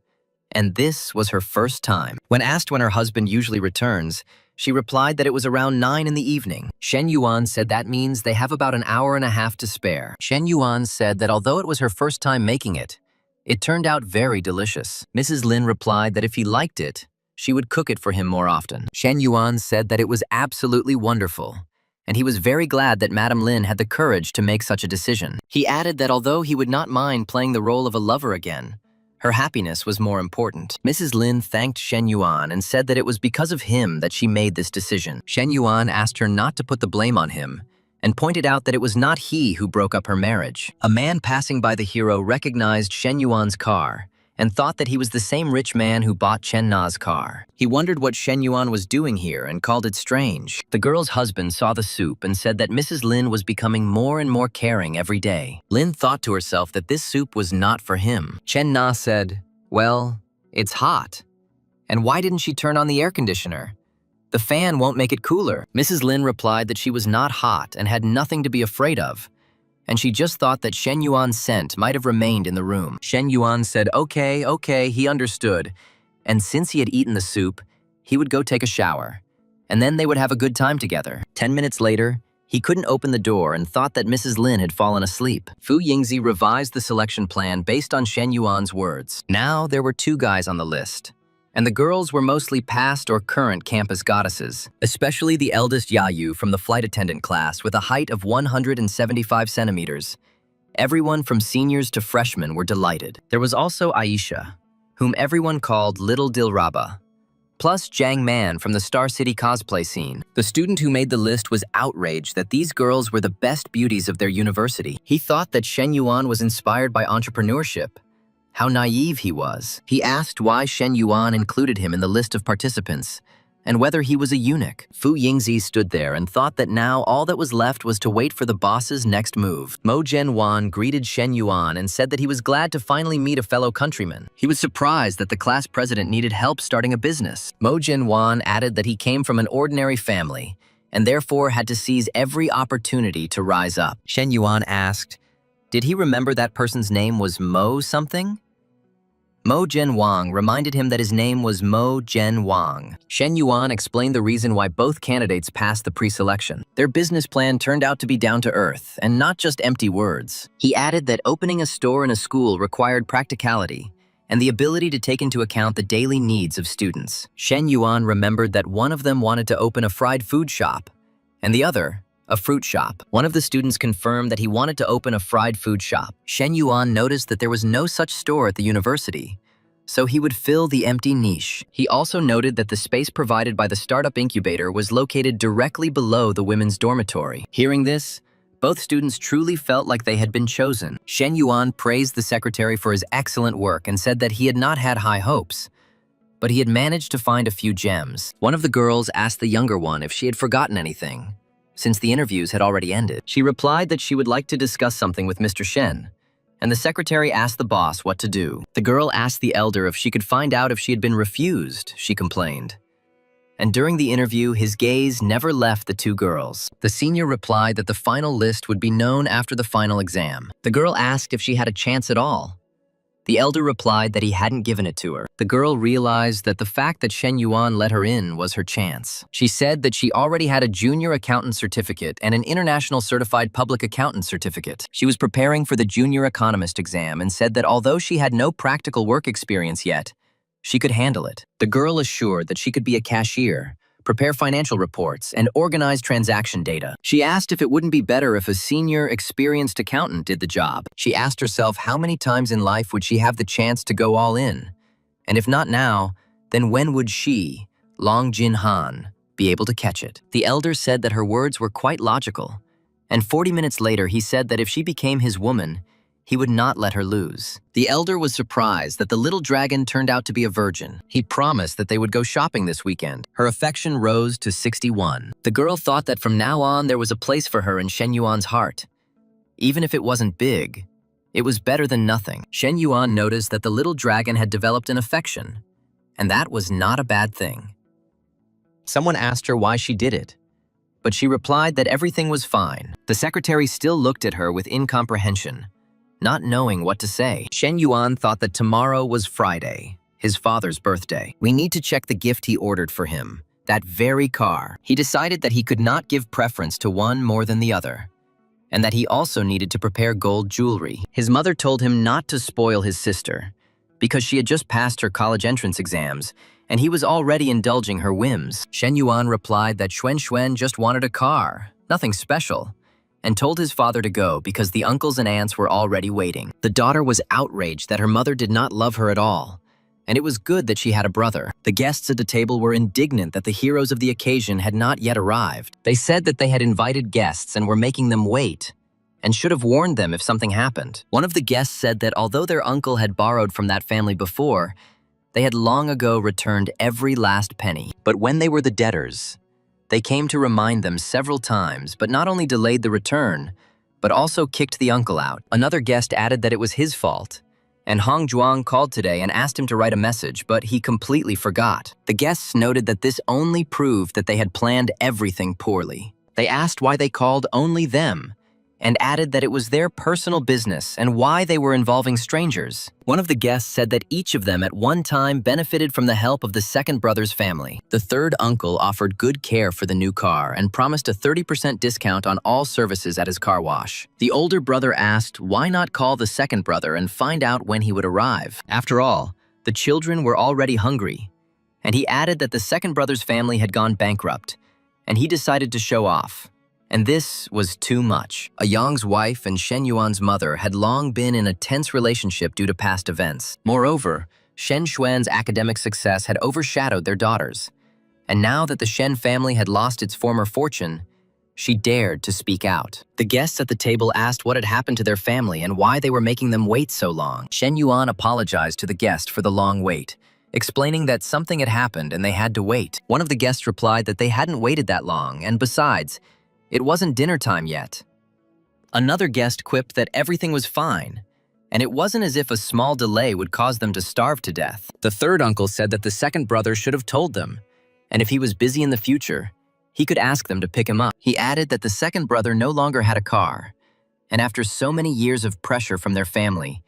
and this was her first time. When asked when her husband usually returns, she replied that it was around 9 in the evening. Shen Yuan said that means they have about an hour and a half to spare. Shen Yuan said that although it was her first time making it, it turned out very delicious. Mrs. Lin replied that if he liked it, she would cook it for him more often. Shen Yuan said that it was absolutely wonderful, and he was very glad that Madame Lin had the courage to make such a decision. He added that although he would not mind playing the role of a lover again, her happiness was more important. Mrs. Lin thanked Shen Yuan and said that it was because of him that she made this decision. Shen Yuan asked her not to put the blame on him and pointed out that it was not he who broke up her marriage. A man passing by the hero recognized Shen Yuan's car and thought that he was the same rich man who bought Chen Na's car. He wondered what Shen Yuan was doing here and called it strange. The girl's husband saw the soup and said that Mrs. Lin was becoming more and more caring every day. Lin thought to herself that this soup was not for him. Chen Na said, "Well, it's hot. And why didn't she turn on the air conditioner? The fan won't make it cooler." Mrs. Lin replied that she was not hot and had nothing to be afraid of, and she just thought that Shen Yuan's scent might have remained in the room. Shen Yuan said, okay, he understood, and since he had eaten the soup, he would go take a shower, and then they would have a good time together. 10 minutes later, he couldn't open the door and thought that Mrs. Lin had fallen asleep. Fu Yingzi revised the selection plan based on Shen Yuan's words. Now there were 2 guys on the list, and the girls were mostly past or current campus goddesses, especially the eldest Yayu from the flight attendant class with a height of 175 centimeters. Everyone from seniors to freshmen were delighted. There was also Aisha, whom everyone called Little Dilraba, plus Jiang Man from the Star City cosplay scene. The student who made the list was outraged that these girls were the best beauties of their university. He thought that Shen Yuan was inspired by entrepreneurship. How naive he was. He asked why Shen Yuan included him in the list of participants, and whether he was a eunuch. Fu Yingzi stood there and thought that now all that was left was to wait for the boss's next move. Mo Zhenwan greeted Shen Yuan and said that he was glad to finally meet a fellow countryman. He was surprised that the class president needed help starting a business. Mo Zhenwan added that he came from an ordinary family, and therefore had to seize every opportunity to rise up. Shen Yuan asked, did he remember that person's name was Mo something? Mo Zhenwang reminded him that his name was Mo Zhenwang. Shen Yuan explained the reason why both candidates passed the pre-selection. Their business plan turned out to be down to earth, and not just empty words. He added that opening a store in a school required practicality and the ability to take into account the daily needs of students. Shen Yuan remembered that one of them wanted to open a fried food shop, and the other a fruit shop. One of the students confirmed that he wanted to open a fried food shop. Shen Yuan noticed that there was no such store at the university, so he would fill the empty niche. He also noted that the space provided by the startup incubator was located directly below the women's dormitory. Hearing this, both students truly felt like they had been chosen. Shen Yuan praised the secretary for his excellent work and said that he had not had high hopes, but he had managed to find a few gems. One of the girls asked the younger one if she had forgotten anything, since the interviews had already ended. She replied that she would like to discuss something with Mr. Shen, and the secretary asked the boss what to do. The girl asked the elder if she could find out if she had been refused, she complained. And during the interview, his gaze never left the two girls. The senior replied that the final list would be known after the final exam. The girl asked if she had a chance at all. The elder replied that he hadn't given it to her. The girl realized that the fact that Shen Yuan let her in was her chance. She said that she already had a junior accountant certificate and an international certified public accountant certificate. She was preparing for the junior economist exam and said that although she had no practical work experience yet, she could handle it. The girl assured that she could be a cashier, prepare financial reports, and organize transaction data. She asked if it wouldn't be better if a senior, experienced accountant did the job. She asked herself how many times in life would she have the chance to go all in? And if not now, then when would she, Long Jin Han, be able to catch it? The elder said that her words were quite logical, and 40 minutes later he said that if she became his woman, he would not let her lose. The elder was surprised that the little dragon turned out to be a virgin. He promised that they would go shopping this weekend. Her affection rose to 61. The girl thought that from now on there was a place for her in Shen Yuan's heart. Even if it wasn't big, it was better than nothing. Shen Yuan noticed that the little dragon had developed an affection, and that was not a bad thing. Someone asked her why she did it, but she replied that everything was fine. The secretary still looked at her with incomprehension, not knowing what to say. Shen Yuan thought that tomorrow was Friday, his father's birthday. We need to check the gift he ordered for him, that very car. He decided that he could not give preference to one more than the other, and that he also needed to prepare gold jewelry. His mother told him not to spoil his sister, because she had just passed her college entrance exams, and he was already indulging her whims. Shen Yuan replied that Xuan just wanted a car, nothing special, and told his father to go because the uncles and aunts were already waiting. The daughter was outraged that her mother did not love her at all, and it was good that she had a brother. The guests at the table were indignant that the heroes of the occasion had not yet arrived. They said that they had invited guests and were making them wait, and should have warned them if something happened. One of the guests said that although their uncle had borrowed from that family before, they had long ago returned every last penny. But when they were the debtors, they came to remind them several times, but not only delayed the return, but also kicked the uncle out. Another guest added that it was his fault, and Hong Zhuang called today and asked him to write a message, but he completely forgot. The guests noted that this only proved that they had planned everything poorly. They asked why they called only them, and added that it was their personal business and why they were involving strangers. One of the guests said that each of them at one time benefited from the help of the second brother's family. The third uncle offered good care for the new car and promised a 30% discount on all services at his car wash. The older brother asked why not call the second brother and find out when he would arrive. After all, the children were already hungry, and he added that the second brother's family had gone bankrupt, and he decided to show off. And this was too much. A Yang's wife and Shen Yuan's mother had long been in a tense relationship due to past events. Moreover, Shen Xuan's academic success had overshadowed their daughters. And now that the Shen family had lost its former fortune, she dared to speak out. The guests at the table asked what had happened to their family and why they were making them wait so long. Shen Yuan apologized to the guest for the long wait, explaining that something had happened and they had to wait. One of the guests replied that they hadn't waited that long, and besides, it wasn't dinner time yet. Another guest quipped that everything was fine, and it wasn't as if a small delay would cause them to starve to death. The third uncle said that the second brother should have told them, and if he was busy in the future, he could ask them to pick him up. He added that the second brother no longer had a car, and after so many years of pressure from their family,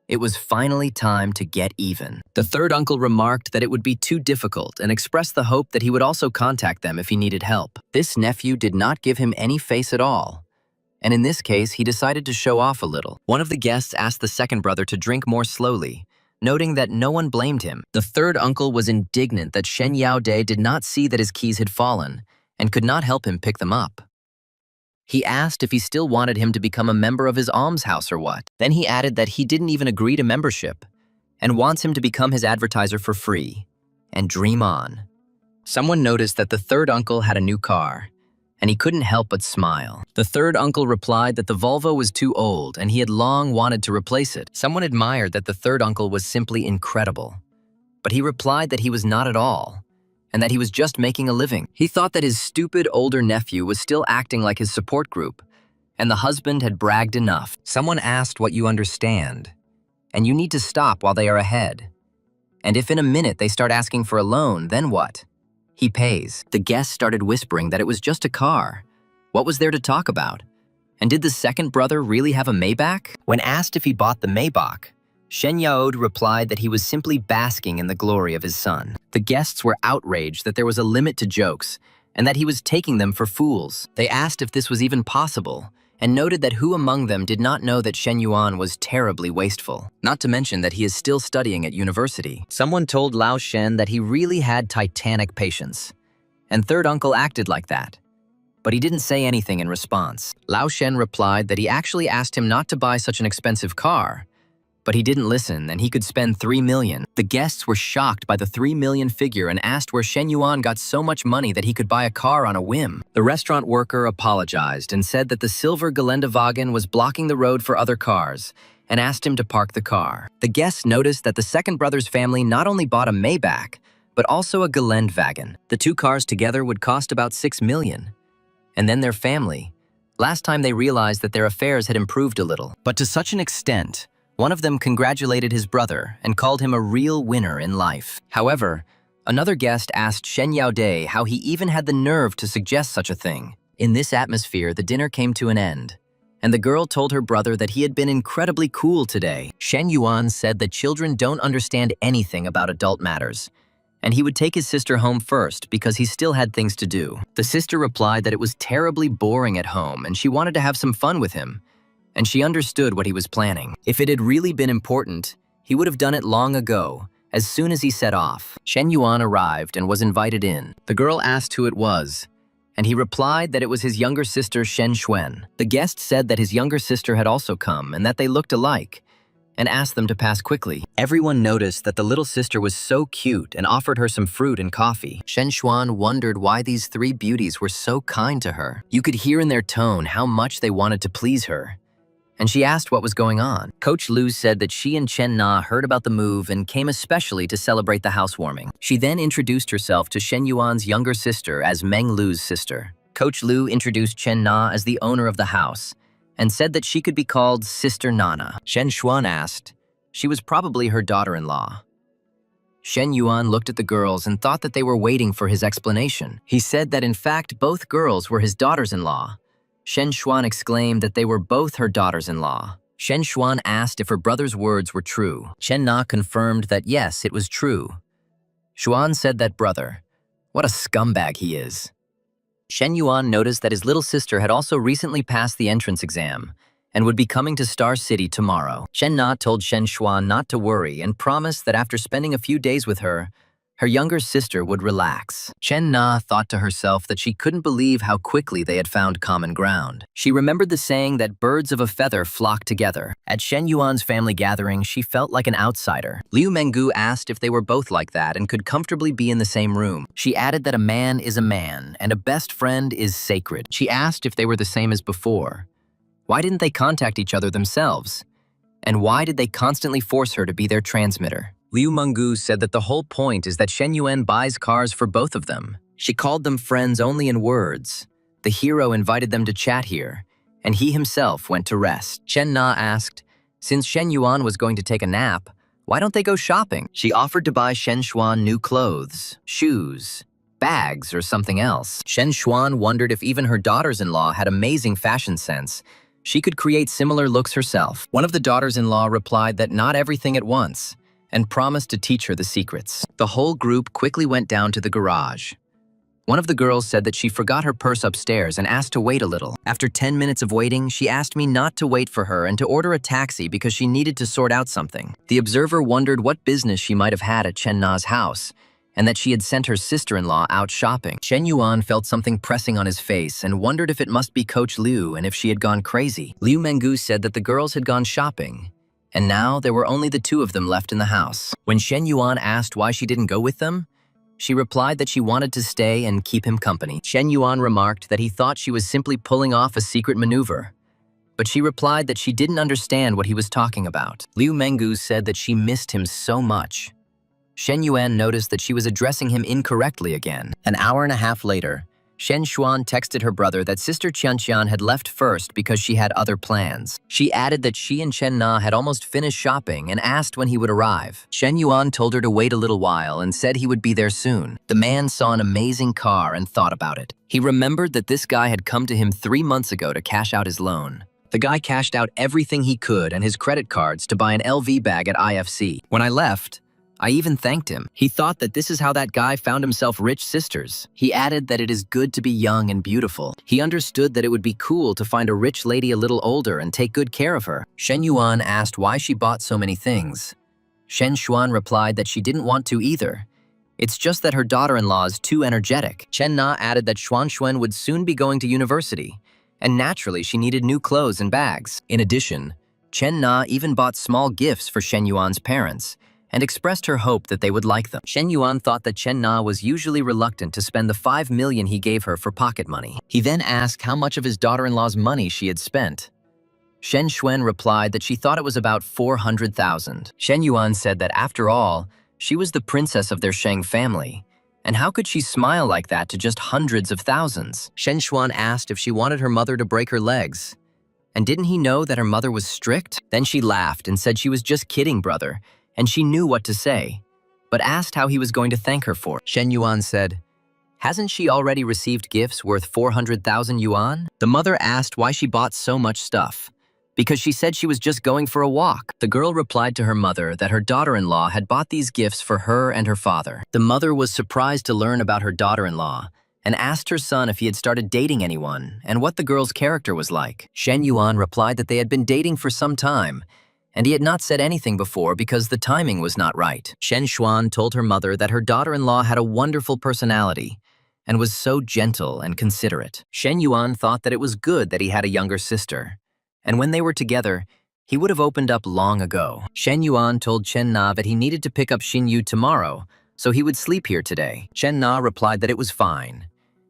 it was finally time to get even. The third uncle remarked that it would be too difficult and expressed the hope that he would also contact them if he needed help. This nephew did not give him any face at all, and in this case, he decided to show off a little. One of the guests asked the second brother to drink more slowly, noting that no one blamed him. The third uncle was indignant that Shen Yaode did not see that his keys had fallen and could not help him pick them up. He asked if he still wanted him to become a member of his almshouse or what. Then he added that he didn't even agree to membership and wants him to become his advertiser for free and dream on. Someone noticed that the third uncle had a new car, and he couldn't help but smile. The third uncle replied that the Volvo was too old and he had long wanted to replace it. Someone admired that the third uncle was simply incredible, but he replied that he was not at all, and that he was just making a living. He thought that his stupid older nephew was still acting like his support group, and the husband had bragged enough. Someone asked what you understand, and you need to stop while they are ahead. And if in a minute they start asking for a loan, then what? He pays. The guests started whispering that it was just a car. What was there to talk about? And did the second brother really have a Maybach? When asked if he bought the Maybach, Shen Yaod replied that he was simply basking in the glory of his son. The guests were outraged that there was a limit to jokes and that he was taking them for fools. They asked if this was even possible and noted that who among them did not know that Shen Yuan was terribly wasteful, not to mention that he is still studying at university. Someone told Lao Shen that he really had titanic patience, and third uncle acted like that. But he didn't say anything in response. Lao Shen replied that he actually asked him not to buy such an expensive car, but he didn't listen and he could spend 3 million. The guests were shocked by the 3 million figure and asked where Shen Yuan got so much money that he could buy a car on a whim. The restaurant worker apologized and said that the silver Geländewagen was blocking the road for other cars and asked him to park the car. The guests noticed that the second brother's family not only bought a Maybach, but also a Geländewagen. The two cars together would cost about 6 million. And then their family. Last time they realized that their affairs had improved a little, but to such an extent, one of them congratulated his brother and called him a real winner in life. However, another guest asked Shen Yaode how he even had the nerve to suggest such a thing. In this atmosphere, the dinner came to an end, and the girl told her brother that he had been incredibly cool today. Shen Yuan said that children don't understand anything about adult matters, and he would take his sister home first because he still had things to do. The sister replied that it was terribly boring at home and she wanted to have some fun with him, and she understood what he was planning. If it had really been important, he would have done it long ago, as soon as he set off. Shen Yuan arrived and was invited in. The girl asked who it was, and he replied that it was his younger sister Shen Xuan. The guest said that his younger sister had also come and that they looked alike, and asked them to pass quickly. Everyone noticed that the little sister was so cute and offered her some fruit and coffee. Shen Xuan wondered why these three beauties were so kind to her. You could hear in their tone how much they wanted to please her, and she asked what was going on. Coach Lu said that she and Chen Na heard about the move and came especially to celebrate the housewarming. She then introduced herself to Shen Yuan's younger sister as Meng Lu's sister. Coach Lu introduced Chen Na as the owner of the house and said that she could be called Sister Nana. Shen Xuan asked. She was probably her daughter-in-law. Shen Yuan looked at the girls and thought that they were waiting for his explanation. He said that in fact both girls were his daughters-in-law. Shen Xuan exclaimed that they were both her daughters-in-law. Shen Xuan asked if her brother's words were true. Chen Na confirmed that yes, it was true. Xuan said that brother, what a scumbag he is. Shen Yuan noticed that his little sister had also recently passed the entrance exam and would be coming to Star City tomorrow. Chen Na told Shen Xuan not to worry and promised that after spending a few days with her, her younger sister would relax. Chen Na thought to herself that she couldn't believe how quickly they had found common ground. She remembered the saying that birds of a feather flock together. At Shen Yuan's family gathering, she felt like an outsider. Liu Menggu asked if they were both like that and could comfortably be in the same room. She added that a man is a man and a best friend is sacred. She asked if they were the same as before. Why didn't they contact each other themselves? And why did they constantly force her to be their transmitter? Liu Menggu said that the whole point is that Shen Yuan buys cars for both of them. She called them friends only in words. The hero invited them to chat here, and he himself went to rest. Chen Na asked, since Shen Yuan was going to take a nap, why don't they go shopping? She offered to buy Shen Xuan new clothes, shoes, bags, or something else. Shen Xuan wondered if even her daughters-in-law had amazing fashion sense. She could create similar looks herself. One of the daughters-in-law replied that not everything at once, and promised to teach her the secrets. The whole group quickly went down to the garage. One of the girls said that she forgot her purse upstairs and asked to wait a little. After 10 minutes of waiting, she asked me not to wait for her and to order a taxi because she needed to sort out something. The observer wondered what business she might have had at Chen Na's house, and that she had sent her sister-in-law out shopping. Shen Yuan felt something pressing on his face and wondered if it must be Coach Liu and if she had gone crazy. Liu Menggu said that the girls had gone shopping, and now there were only the two of them left in the house. When Shen Yuan asked why she didn't go with them, she replied that she wanted to stay and keep him company. Shen Yuan remarked that he thought she was simply pulling off a secret maneuver, but she replied that she didn't understand what he was talking about. Liu Menggu said that she missed him so much. Shen Yuan noticed that she was addressing him incorrectly again. An hour and a half later, Shen Xuan texted her brother that Sister Qianqian had left first because she had other plans. She added that she and Chen Na had almost finished shopping and asked when he would arrive. Shen Yuan told her to wait a little while and said he would be there soon. The man saw an amazing car and thought about it. He remembered that this guy had come to him 3 months ago to cash out his loan. The guy cashed out everything he could and his credit cards to buy an LV bag at IFC. When I left, I even thanked him. He thought that this is how that guy found himself rich sisters. He added that it is good to be young and beautiful. He understood that it would be cool to find a rich lady a little older and take good care of her. Shen Yuan asked why she bought so many things. Shen Xuan replied that she didn't want to either. It's just that her daughter-in-law is too energetic. Chen Na added that Xuan Xuan would soon be going to university, and naturally she needed new clothes and bags. In addition, Chen Na even bought small gifts for Shen Yuan's parents, and expressed her hope that they would like them. Shen Yuan thought that Chen Na was usually reluctant to spend the 5 million he gave her for pocket money. He then asked how much of his daughter-in-law's money she had spent. Shen Xuan replied that she thought it was about 400,000. Shen Yuan said that after all, she was the princess of their Sheng family, and how could she smile like that to just hundreds of thousands? Shen Xuan asked if she wanted her mother to break her legs. And didn't he know that her mother was strict? Then she laughed and said she was just kidding, brother, and she knew what to say, but asked how he was going to thank her for it. Shen Yuan said, "Hasn't she already received gifts worth 400,000 yuan?" The mother asked why she bought so much stuff, because she said she was just going for a walk. The girl replied to her mother that her daughter-in-law had bought these gifts for her and her father. The mother was surprised to learn about her daughter-in-law and asked her son if he had started dating anyone and what the girl's character was like. Shen Yuan replied that they had been dating for some time, and he had not said anything before because the timing was not right. Shen Xuan told her mother that her daughter-in-law had a wonderful personality and was so gentle and considerate. Shen Yuan thought that it was good that he had a younger sister, and when they were together, he would have opened up long ago. Shen Yuan told Chen Na that he needed to pick up Xin Yu tomorrow, so he would sleep here today. Chen Na replied that it was fine,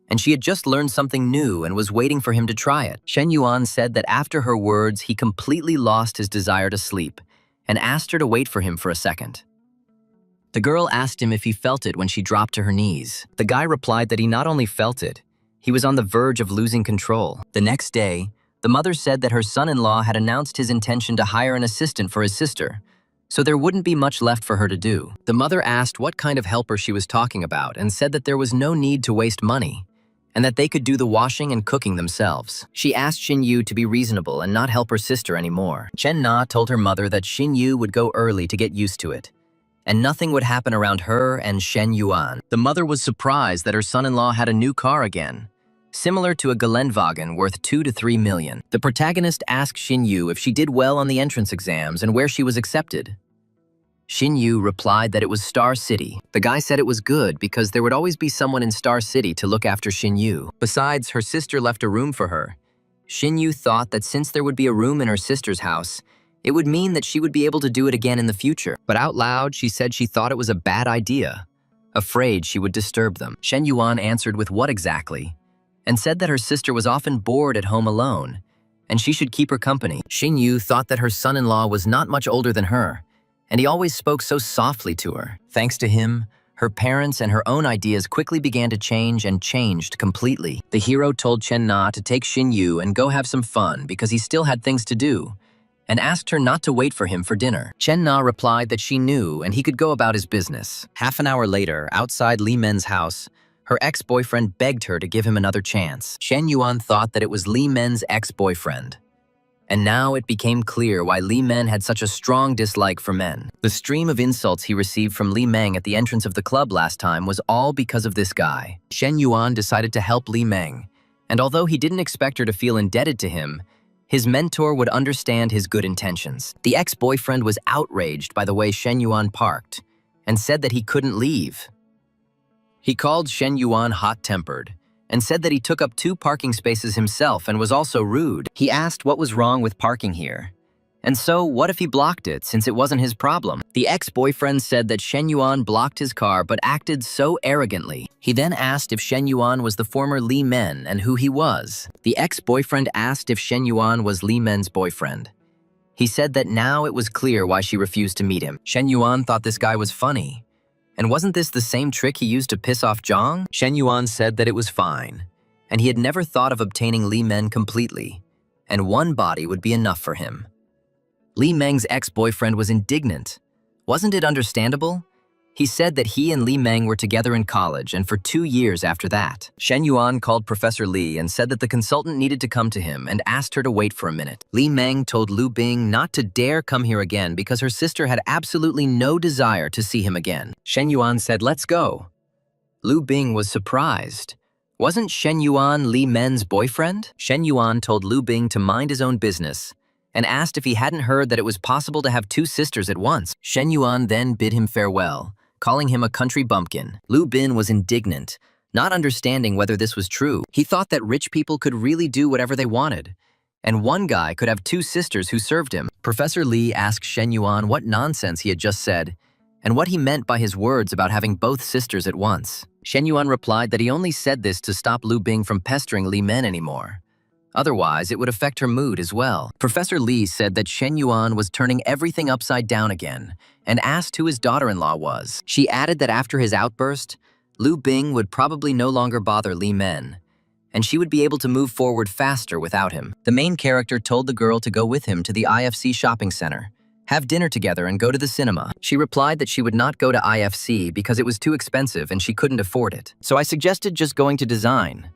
and she had just learned something new and was waiting for him to try it. Shen Yuan said that after her words, he completely lost his desire to sleep and asked her to wait for him for a second. The girl asked him if he felt it when she dropped to her knees. The guy replied that he not only felt it, he was on the verge of losing control. The next day, the mother said that her son-in-law had announced his intention to hire an assistant for his sister, so there wouldn't be much left for her to do. The mother asked what kind of helper she was talking about and said that there was no need to waste money, and that they could do the washing and cooking themselves. She asked Xin Yu to be reasonable and not help her sister anymore. Chen Na told her mother that Xin Yu would go early to get used to it, and nothing would happen around her and Shen Yuan. The mother was surprised that her son-in-law had a new car again, similar to a Geländewagen worth 2 to 3 million. The protagonist asked Xin Yu if she did well on the entrance exams and where she was accepted. Xin Yu replied that it was Star City. The guy said it was good because there would always be someone in Star City to look after Xin Yu. Besides, her sister left a room for her. Xin Yu thought that since there would be a room in her sister's house, it would mean that she would be able to do it again in the future. But out loud, she said she thought it was a bad idea, afraid she would disturb them. Shen Yuan answered with what exactly, and said that her sister was often bored at home alone, and she should keep her company. Xin Yu thought that her son-in-law was not much older than her, and he always spoke so softly to her. Thanks to him, her parents and her own ideas quickly began to change and changed completely. The hero told Chen Na to take Xin Yu and go have some fun because he still had things to do, and asked her not to wait for him for dinner. Chen Na replied that she knew and he could go about his business. Half an hour later, outside Li Men's house, her ex-boyfriend begged her to give him another chance. Shen Yuan thought that it was Li Men's ex-boyfriend, and now it became clear why Li Men had such a strong dislike for men. The stream of insults he received from Li Meng at the entrance of the club last time was all because of this guy. Shen Yuan decided to help Li Meng, and although he didn't expect her to feel indebted to him, his mentor would understand his good intentions. The ex-boyfriend was outraged by the way Shen Yuan parked and said that he couldn't leave. He called Shen Yuan hot-tempered and said that he took up 2 parking spaces himself and was also rude. He asked what was wrong with parking here. And so, what if he blocked it, since it wasn't his problem? The ex-boyfriend said that Shen Yuan blocked his car but acted so arrogantly. He then asked if Shen Yuan was the former Li Men and who he was. The ex-boyfriend asked if Shen Yuan was Li Men's boyfriend. He said that now it was clear why she refused to meet him. Shen Yuan thought this guy was funny. And wasn't this the same trick he used to piss off Zhang? Shen Yuan said that it was fine, and he had never thought of obtaining Li Men completely, and one body would be enough for him. Li Meng's ex-boyfriend was indignant. Wasn't it understandable? He said that he and Li Meng were together in college and for 2 years after that. Shen Yuan called Professor Li and said that the consultant needed to come to him and asked her to wait for a minute. Li Meng told Lu Bing not to dare come here again because her sister had absolutely no desire to see him again. Shen Yuan said, "Let's go." Lu Bing was surprised. Wasn't Shen Yuan Li Men's boyfriend? Shen Yuan told Lu Bing to mind his own business and asked if he hadn't heard that it was possible to have 2 sisters at once. Shen Yuan then bid him farewell, calling him a country bumpkin. Lu Bin was indignant, not understanding whether this was true. He thought that rich people could really do whatever they wanted, and one guy could have 2 sisters who served him. Professor Li asked Shen Yuan what nonsense he had just said, and what he meant by his words about having both sisters at once. Shen Yuan replied that he only said this to stop Lu Bing from pestering Li Men anymore. Otherwise, it would affect her mood as well. Professor Li said that Shen Yuan was turning everything upside down again and asked who his daughter-in-law was. She added that after his outburst, Lu Bing would probably no longer bother Li Men, and she would be able to move forward faster without him. The main character told the girl to go with him to the IFC shopping center, have dinner together and go to the cinema. She replied that she would not go to IFC because it was too expensive and she couldn't afford it. So I suggested just going to design.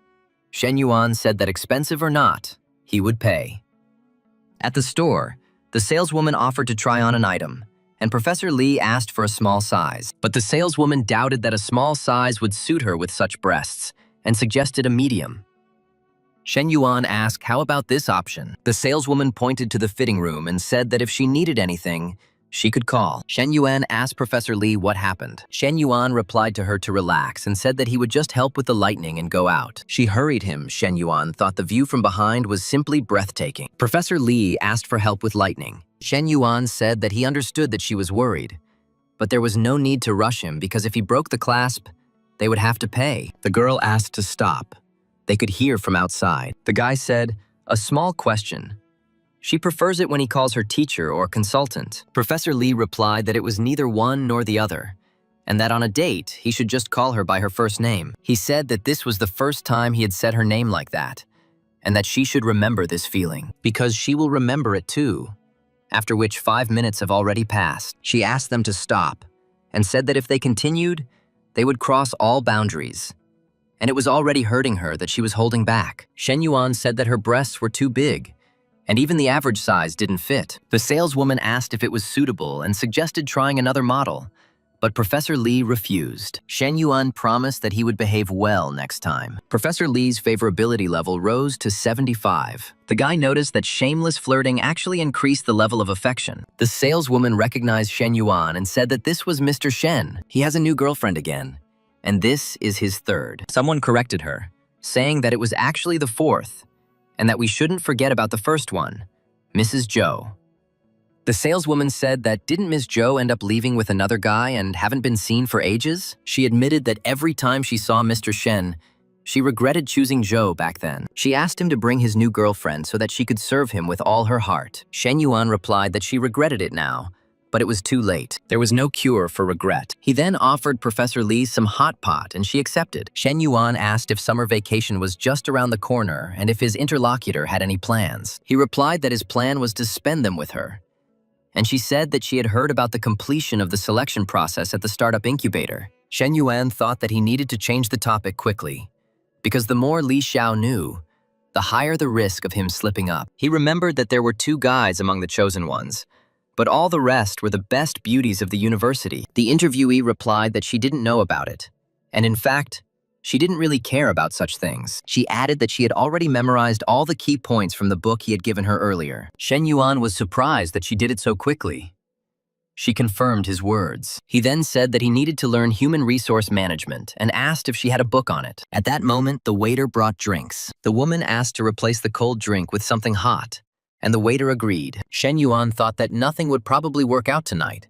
Shen Yuan said that expensive or not, he would pay. At the store, the saleswoman offered to try on an item, and Professor Li asked for a small size. But the saleswoman doubted that a small size would suit her with such breasts, and suggested a medium. Shen Yuan asked, "How about this option?" The saleswoman pointed to the fitting room and said that if she needed anything, she could call. Shen Yuan asked Professor Li what happened. Shen Yuan replied to her to relax and said that he would just help with the lightning and go out. She hurried him. Shen Yuan thought the view from behind was simply breathtaking. Professor Li asked for help with lightning. Shen Yuan said that he understood that she was worried, but there was no need to rush him because if he broke the clasp, they would have to pay. The girl asked to stop. They could hear from outside. The guy said, "A small question. She prefers it when he calls her teacher or consultant." Professor Li replied that it was neither one nor the other, and that on a date, he should just call her by her first name. He said that this was the first time he had said her name like that, and that she should remember this feeling, because she will remember it too. After which 5 minutes have already passed. She asked them to stop, and said that if they continued, they would cross all boundaries. And it was already hurting her that she was holding back. Shen Yuan said that her breasts were too big, and even the average size didn't fit. The saleswoman asked if it was suitable and suggested trying another model, but Professor Li refused. Shen Yuan promised that he would behave well next time. Professor Li's favorability level rose to 75. The guy noticed that shameless flirting actually increased the level of affection. The saleswoman recognized Shen Yuan and said that this was Mr. Shen. He has a new girlfriend again, and this is his 3rd. Someone corrected her, saying that it was actually the 4th, and that we shouldn't forget about the first one, Mrs. Zhou. The saleswoman said that didn't Ms. Zhou end up leaving with another guy and haven't been seen for ages? She admitted that every time she saw Mr. Shen, she regretted choosing Zhou back then. She asked him to bring his new girlfriend so that she could serve him with all her heart. Shen Yuan replied that she regretted it now, but it was too late. There was no cure for regret. He then offered Professor Li some hot pot, and she accepted. Shen Yuan asked if summer vacation was just around the corner and if his interlocutor had any plans. He replied that his plan was to spend them with her. And she said that she had heard about the completion of the selection process at the startup incubator. Shen Yuan thought that he needed to change the topic quickly, because the more Li Xiao knew, the higher the risk of him slipping up. He remembered that there were 2 guys among the chosen ones, but all the rest were the best beauties of the university. The interviewee replied that she didn't know about it, and in fact, she didn't really care about such things. She added that she had already memorized all the key points from the book he had given her earlier. Shen Yuan was surprised that she did it so quickly. She confirmed his words. He then said that he needed to learn human resource management and asked if she had a book on it. At that moment, the waiter brought drinks. The woman asked to replace the cold drink with something hot, and the waiter agreed. Shen Yuan thought that nothing would probably work out tonight,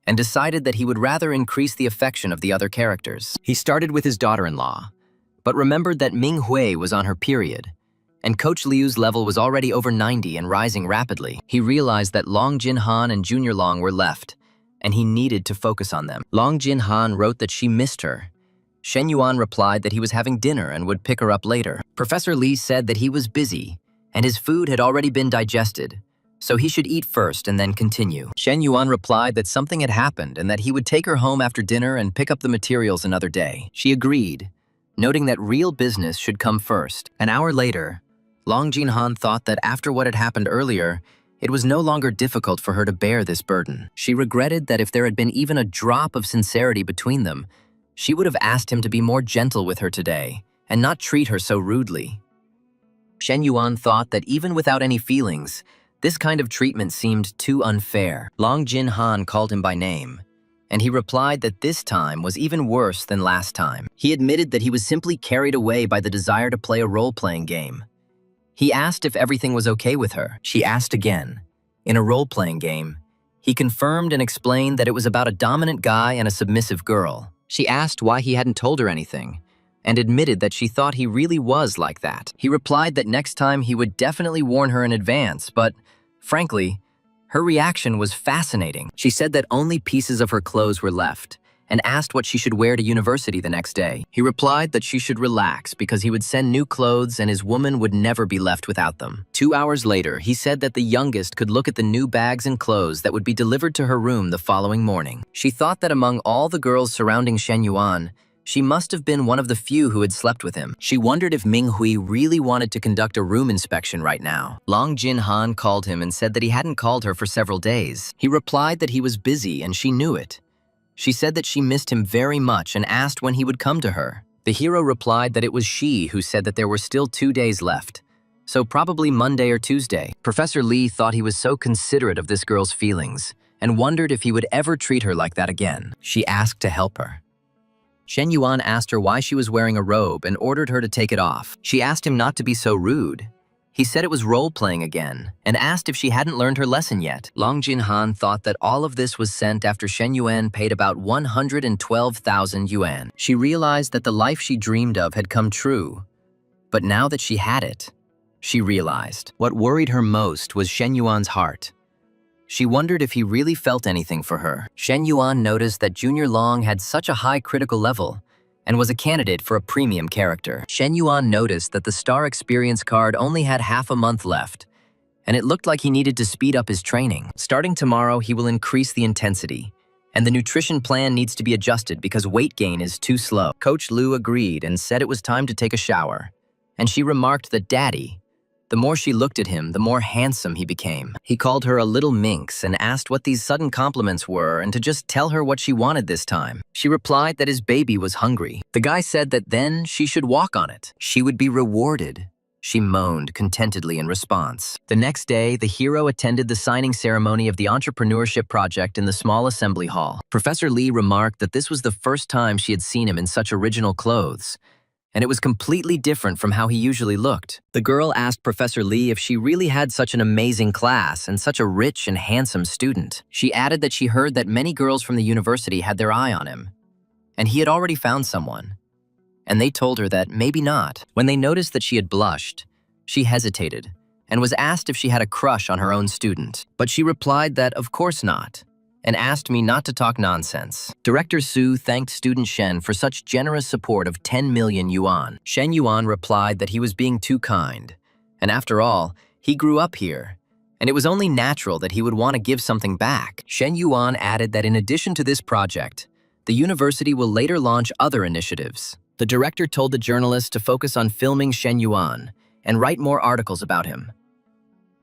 and decided that he would rather increase the affection of the other characters. He started with his daughter-in-law, but remembered that Ming Hui was on her period, and Coach Liu's level was already over 90 and rising rapidly. He realized that Long Jinhan and Junior Long were left, and he needed to focus on them. Long Jinhan wrote that she missed her. Shen Yuan replied that he was having dinner and would pick her up later. Professor Li said that he was busy, and his food had already been digested, so he should eat first and then continue. Shen Yuan replied that something had happened and that he would take her home after dinner and pick up the materials another day. She agreed, noting that real business should come first. An hour later, Long Jinhan thought that after what had happened earlier, it was no longer difficult for her to bear this burden. She regretted that if there had been even a drop of sincerity between them, she would have asked him to be more gentle with her today and not treat her so rudely. Shen Yuan thought that even without any feelings, this kind of treatment seemed too unfair. Long Jinhan called him by name, and he replied that this time was even worse than last time. He admitted that he was simply carried away by the desire to play a role-playing game. He asked if everything was okay with her. She asked again. In a role-playing game, he confirmed and explained that it was about a dominant guy and a submissive girl. She asked why he hadn't told her anything, and admitted that she thought he really was like that. He replied that next time he would definitely warn her in advance, but, frankly, her reaction was fascinating. She said that only pieces of her clothes were left, and asked what she should wear to university the next day. He replied that she should relax because he would send new clothes and his woman would never be left without them. 2 hours later, he said that the youngest could look at the new bags and clothes that would be delivered to her room the following morning. She thought that among all the girls surrounding Shen Yuan, she must have been one of the few who had slept with him. She wondered if Ming Hui really wanted to conduct a room inspection right now. Long Jinhan called him and said that he hadn't called her for several days. He replied that he was busy and she knew it. She said that she missed him very much and asked when he would come to her. The hero replied that it was she who said that there were still 2 days left, so probably Monday or Tuesday. Professor Li thought he was so considerate of this girl's feelings and wondered if he would ever treat her like that again. She asked to help her. Shen Yuan asked her why she was wearing a robe and ordered her to take it off. She asked him not to be so rude. He said it was role-playing again, and asked if she hadn't learned her lesson yet. Long Jinhan thought that all of this was sent after Shen Yuan paid about 112,000 yuan. She realized that the life she dreamed of had come true, but now that she had it, she realized. What worried her most was Shen Yuan's heart. She wondered if he really felt anything for her. Shen Yuan noticed that Junior Long had such a high critical level, and was a candidate for a premium character. Shen Yuan noticed that the Star Experience card only had half a month left, and it looked like he needed to speed up his training. Starting tomorrow, he will increase the intensity, and the nutrition plan needs to be adjusted because weight gain is too slow. Coach Liu agreed and said it was time to take a shower, and she remarked that Daddy, the more she looked at him, the more handsome he became. He called her a little minx and asked what these sudden compliments were and to just tell her what she wanted this time. She replied that his baby was hungry. The guy said that then she should walk on it. She would be rewarded. She moaned contentedly in response. The next day, the hero attended the signing ceremony of the entrepreneurship project in the small assembly hall. Professor Li remarked that this was the first time she had seen him in such original clothes, and it was completely different from how he usually looked. The girl asked Professor Li if she really had such an amazing class and such a rich and handsome student. She added that she heard that many girls from the university had their eye on him, and he had already found someone. And they told her that maybe not. When they noticed that she had blushed, she hesitated and was asked if she had a crush on her own student. But she replied that of course not, and asked me not to talk nonsense. Director Su thanked student Shen for such generous support of 10 million yuan. Shen Yuan replied that he was being too kind, and after all, he grew up here, and it was only natural that he would want to give something back. Shen Yuan added that in addition to this project, the university will later launch other initiatives. The director told the journalists to focus on filming Shen Yuan and write more articles about him.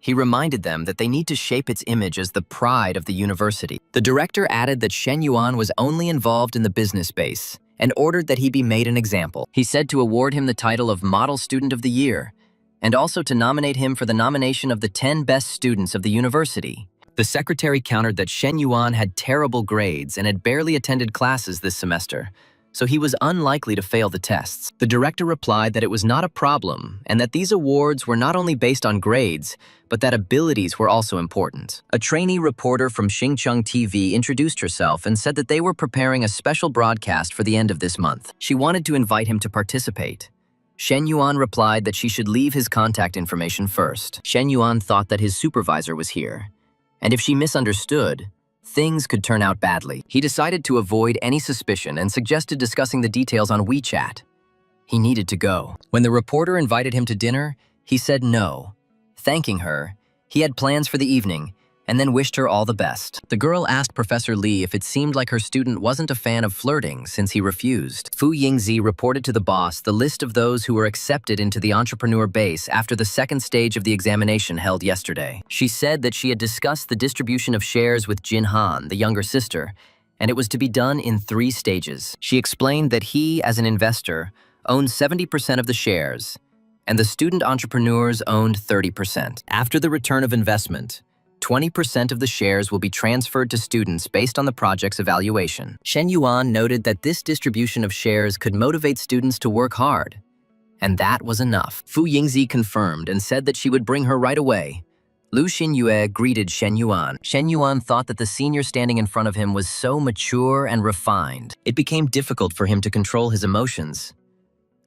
He reminded them that they need to shape its image as the pride of the university. The director added that Shen Yuan was only involved in the business space and ordered that he be made an example. He said to award him the title of Model Student of the Year and also to nominate him for the nomination of the 10 best students of the university. The secretary countered that Shen Yuan had terrible grades and had barely attended classes this semester, so he was unlikely to fail the tests. The director replied that it was not a problem and that these awards were not only based on grades, but that abilities were also important. A trainee reporter from Xinjiang TV introduced herself and said that they were preparing a special broadcast for the end of this month. She wanted to invite him to participate. Shen Yuan replied that she should leave his contact information first. Shen Yuan thought that his supervisor was here, and if she misunderstood, things could turn out badly. He decided to avoid any suspicion and suggested discussing the details on WeChat. He needed to go. When the reporter invited him to dinner, he said no. Thanking her, he had plans for the evening and then wished her all the best. The girl asked Professor Li if it seemed like her student wasn't a fan of flirting since he refused. Fu Yingzi reported to the boss the list of those who were accepted into the entrepreneur base after the second stage of the examination held yesterday. She said that she had discussed the distribution of shares with Jin Han, the younger sister, and it was to be done in 3 stages. She explained that he, as an investor, owned 70% of the shares, and the student entrepreneurs owned 30%. After the return of investment, 20% of the shares will be transferred to students based on the project's evaluation. Shen Yuan noted that this distribution of shares could motivate students to work hard, and that was enough. Fu Yingzi confirmed and said that she would bring her right away. Lu Xinyue greeted Shen Yuan. Shen Yuan thought that the senior standing in front of him was so mature and refined. It became difficult for him to control his emotions.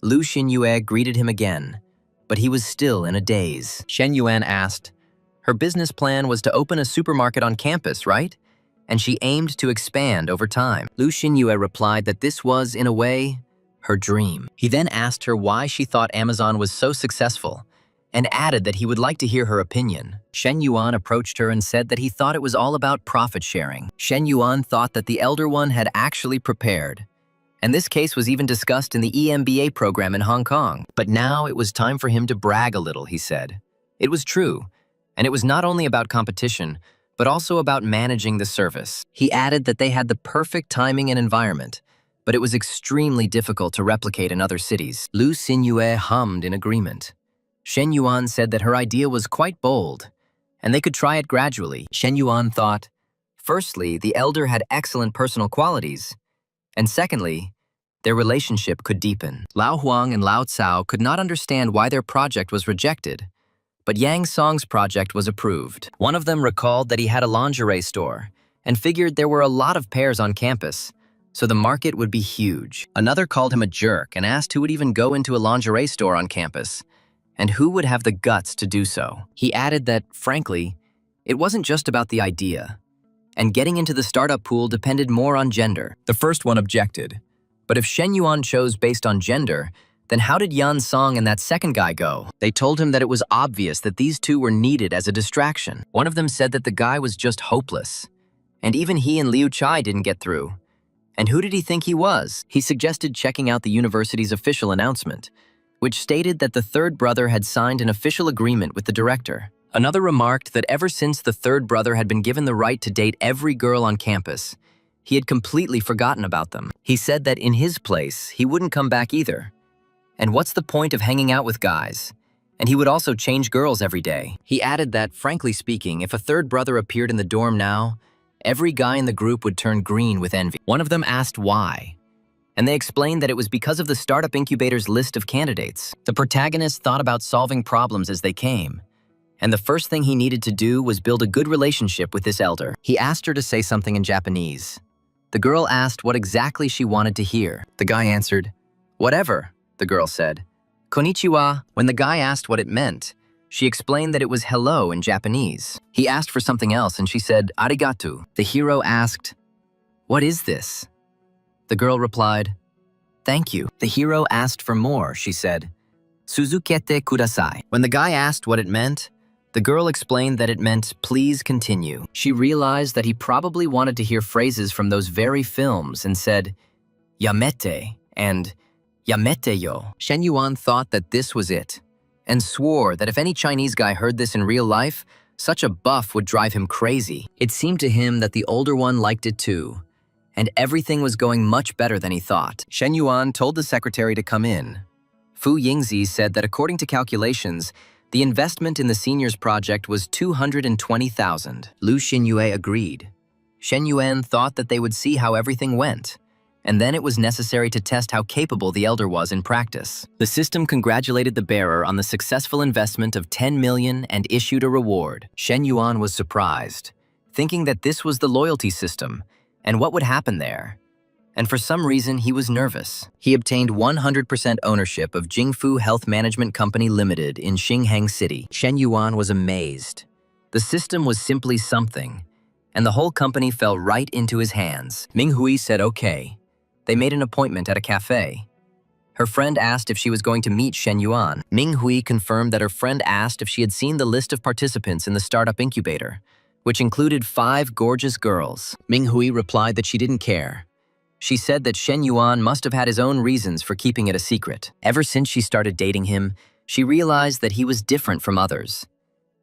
Lu Xinyue greeted him again, but he was still in a daze. Shen Yuan asked, her business plan was to open a supermarket on campus, right? And she aimed to expand over time. Lu Xinyue replied that this was, in a way, her dream. He then asked her why she thought Amazon was so successful, and added that he would like to hear her opinion. Shen Yuan approached her and said that he thought it was all about profit sharing. Shen Yuan thought that the elder one had actually prepared, and this case was even discussed in the EMBA program in Hong Kong. But now it was time for him to brag a little, he said. It was true. And it was not only about competition, but also about managing the service. He added that they had the perfect timing and environment, but it was extremely difficult to replicate in other cities. Lu Xinyue hummed in agreement. Shen Yuan said that her idea was quite bold, and they could try it gradually. Shen Yuan thought, firstly, the elder had excellent personal qualities, and secondly, their relationship could deepen. Lao Huang and Lao Cao could not understand why their project was rejected, but Yang Song's project was approved. One of them recalled that he had a lingerie store and figured there were a lot of pairs on campus, so the market would be huge. Another called him a jerk and asked who would even go into a lingerie store on campus, and who would have the guts to do so. He added that, frankly, it wasn't just about the idea, and getting into the startup pool depended more on gender. The first one objected, but if Shen Yuan chose based on gender, then how did Yan Song and that second guy go? They told him that it was obvious that these two were needed as a distraction. One of them said that the guy was just hopeless, and even he and Liu Chai didn't get through. And who did he think he was? He suggested checking out the university's official announcement, which stated that the third brother had signed an official agreement with the director. Another remarked that ever since the third brother had been given the right to date every girl on campus, he had completely forgotten about them. He said that in his place, he wouldn't come back either. And what's the point of hanging out with guys? And he would also change girls every day. He added that, frankly speaking, if a third brother appeared in the dorm now, every guy in the group would turn green with envy. One of them asked why, and they explained that it was because of the startup incubator's list of candidates. The protagonist thought about solving problems as they came, and the first thing he needed to do was build a good relationship with this elder. He asked her to say something in Japanese. The girl asked what exactly she wanted to hear. The guy answered, "Whatever," the girl said. "Konnichiwa." When the guy asked what it meant, she explained that it was hello in Japanese. He asked for something else and she said, "Arigato." The hero asked, "What is this?" The girl replied, "Thank you." The hero asked for more. She said, "Suzukete kudasai." When the guy asked what it meant, the girl explained that it meant, "Please continue." She realized that he probably wanted to hear phrases from those very films and said, "Yamete" and "Yamete yo." Shen Yuan thought that this was it, and swore that if any Chinese guy heard this in real life, such a buff would drive him crazy. It seemed to him that the older one liked it too, and everything was going much better than he thought. Shen Yuan told the secretary to come in. Fu Yingzi said that according to calculations, The investment in the seniors project was 220,000. Lu Xinyue agreed. Shen Yuan thought that they would see how everything went, and then it was necessary to test how capable the elder was in practice. The system congratulated the bearer on the successful investment of 10 million and issued a reward. Shen Yuan was surprised, thinking that this was the loyalty system, and what would happen there. And for some reason, he was nervous. He obtained 100% ownership of Jingfu Health Management Company Limited in Xingheng City. Shen Yuan was amazed. The system was simply something, and the whole company fell right into his hands. Ming Hui said okay. They made an appointment at a cafe. Her friend asked if she was going to meet Shen Yuan. Ming Hui confirmed that her friend asked if she had seen the list of participants in the startup incubator, which included 5 gorgeous girls. Ming Hui replied that she didn't care. She said that Shen Yuan must have had his own reasons for keeping it a secret. Ever since she started dating him, she realized that he was different from others.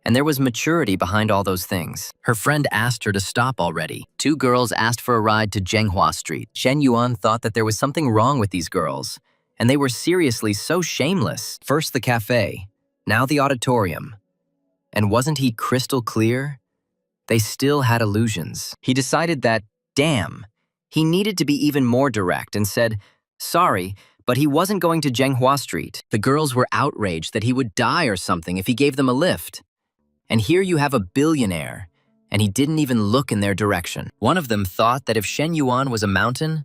And there was maturity behind all those things. Her friend asked her to stop already. 2 girls asked for a ride to Zhenghua Street. Shen Yuan thought that there was something wrong with these girls, and they were seriously so shameless. First the cafe, now the auditorium. And wasn't he crystal clear? They still had illusions. He decided that, damn, he needed to be even more direct and said, sorry, but he wasn't going to Zhenghua Street. The girls were outraged that he would die or something if he gave them a lift. And here you have a billionaire, and he didn't even look in their direction. One of them thought that if Shen Yuan was a mountain,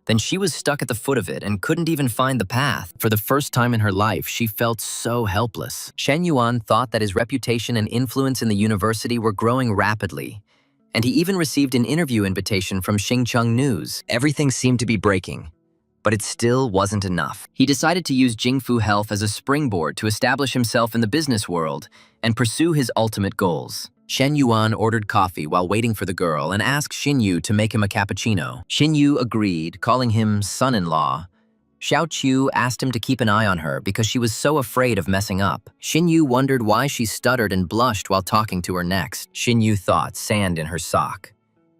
then she was stuck at the foot of it and couldn't even find the path. For the first time in her life, she felt so helpless. Shen Yuan thought that his reputation and influence in the university were growing rapidly, and he even received an interview invitation from Xingcheng News. Everything seemed to be breaking, but it still wasn't enough. He decided to use Jingfu Health as a springboard to establish himself in the business world and pursue his ultimate goals. Shen Yuan ordered coffee while waiting for the girl and asked Xin Yu to make him a cappuccino. Xin Yu agreed, calling him son-in-law. Xiao Qiu asked him to keep an eye on her because she was so afraid of messing up. Xin Yu wondered why she stuttered and blushed while talking to her next. Xin Yu thought sand in her sock.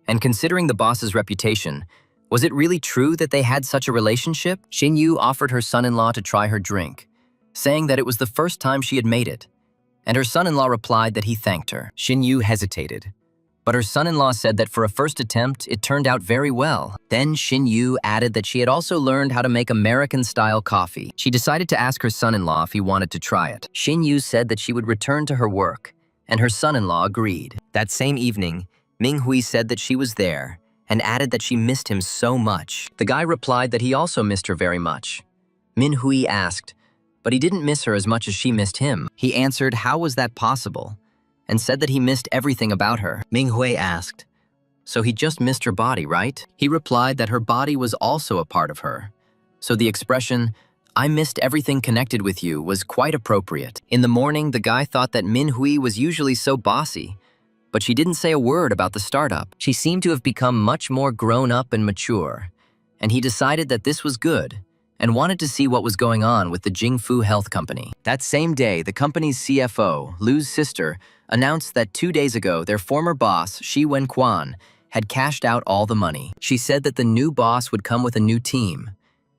And considering the boss's reputation, was it really true that they had such a relationship? Xin Yu offered her son-in-law to try her drink, saying that it was the first time she had made it, and her son-in-law replied that he thanked her. Xin Yu hesitated, but her son-in-law said that for a first attempt, it turned out very well. Then Xin Yu added that she had also learned how to make American-style coffee. She decided to ask her son-in-law if he wanted to try it. Xin Yu said that she would return to her work, and her son-in-law agreed. That same evening, Ming Hui said that she was there, and added that she missed him so much. The guy replied that he also missed her very much. Min Hui asked, but he didn't miss her as much as she missed him. He answered how was that possible, and said that he missed everything about her. Ming Hui asked, so he just missed her body, right? He replied that her body was also a part of her. So the expression, I missed everything connected with you, was quite appropriate. In the morning, the guy thought that Min Hui was usually so bossy, but she didn't say a word about the startup. She seemed to have become much more grown up and mature, and he decided that this was good and wanted to see what was going on with the Jingfu Health Company. That same day, the company's CFO, Lu's sister, announced that 2 days ago their former boss, Shi Wenquan, had cashed out all the money. She said that the new boss would come with a new team,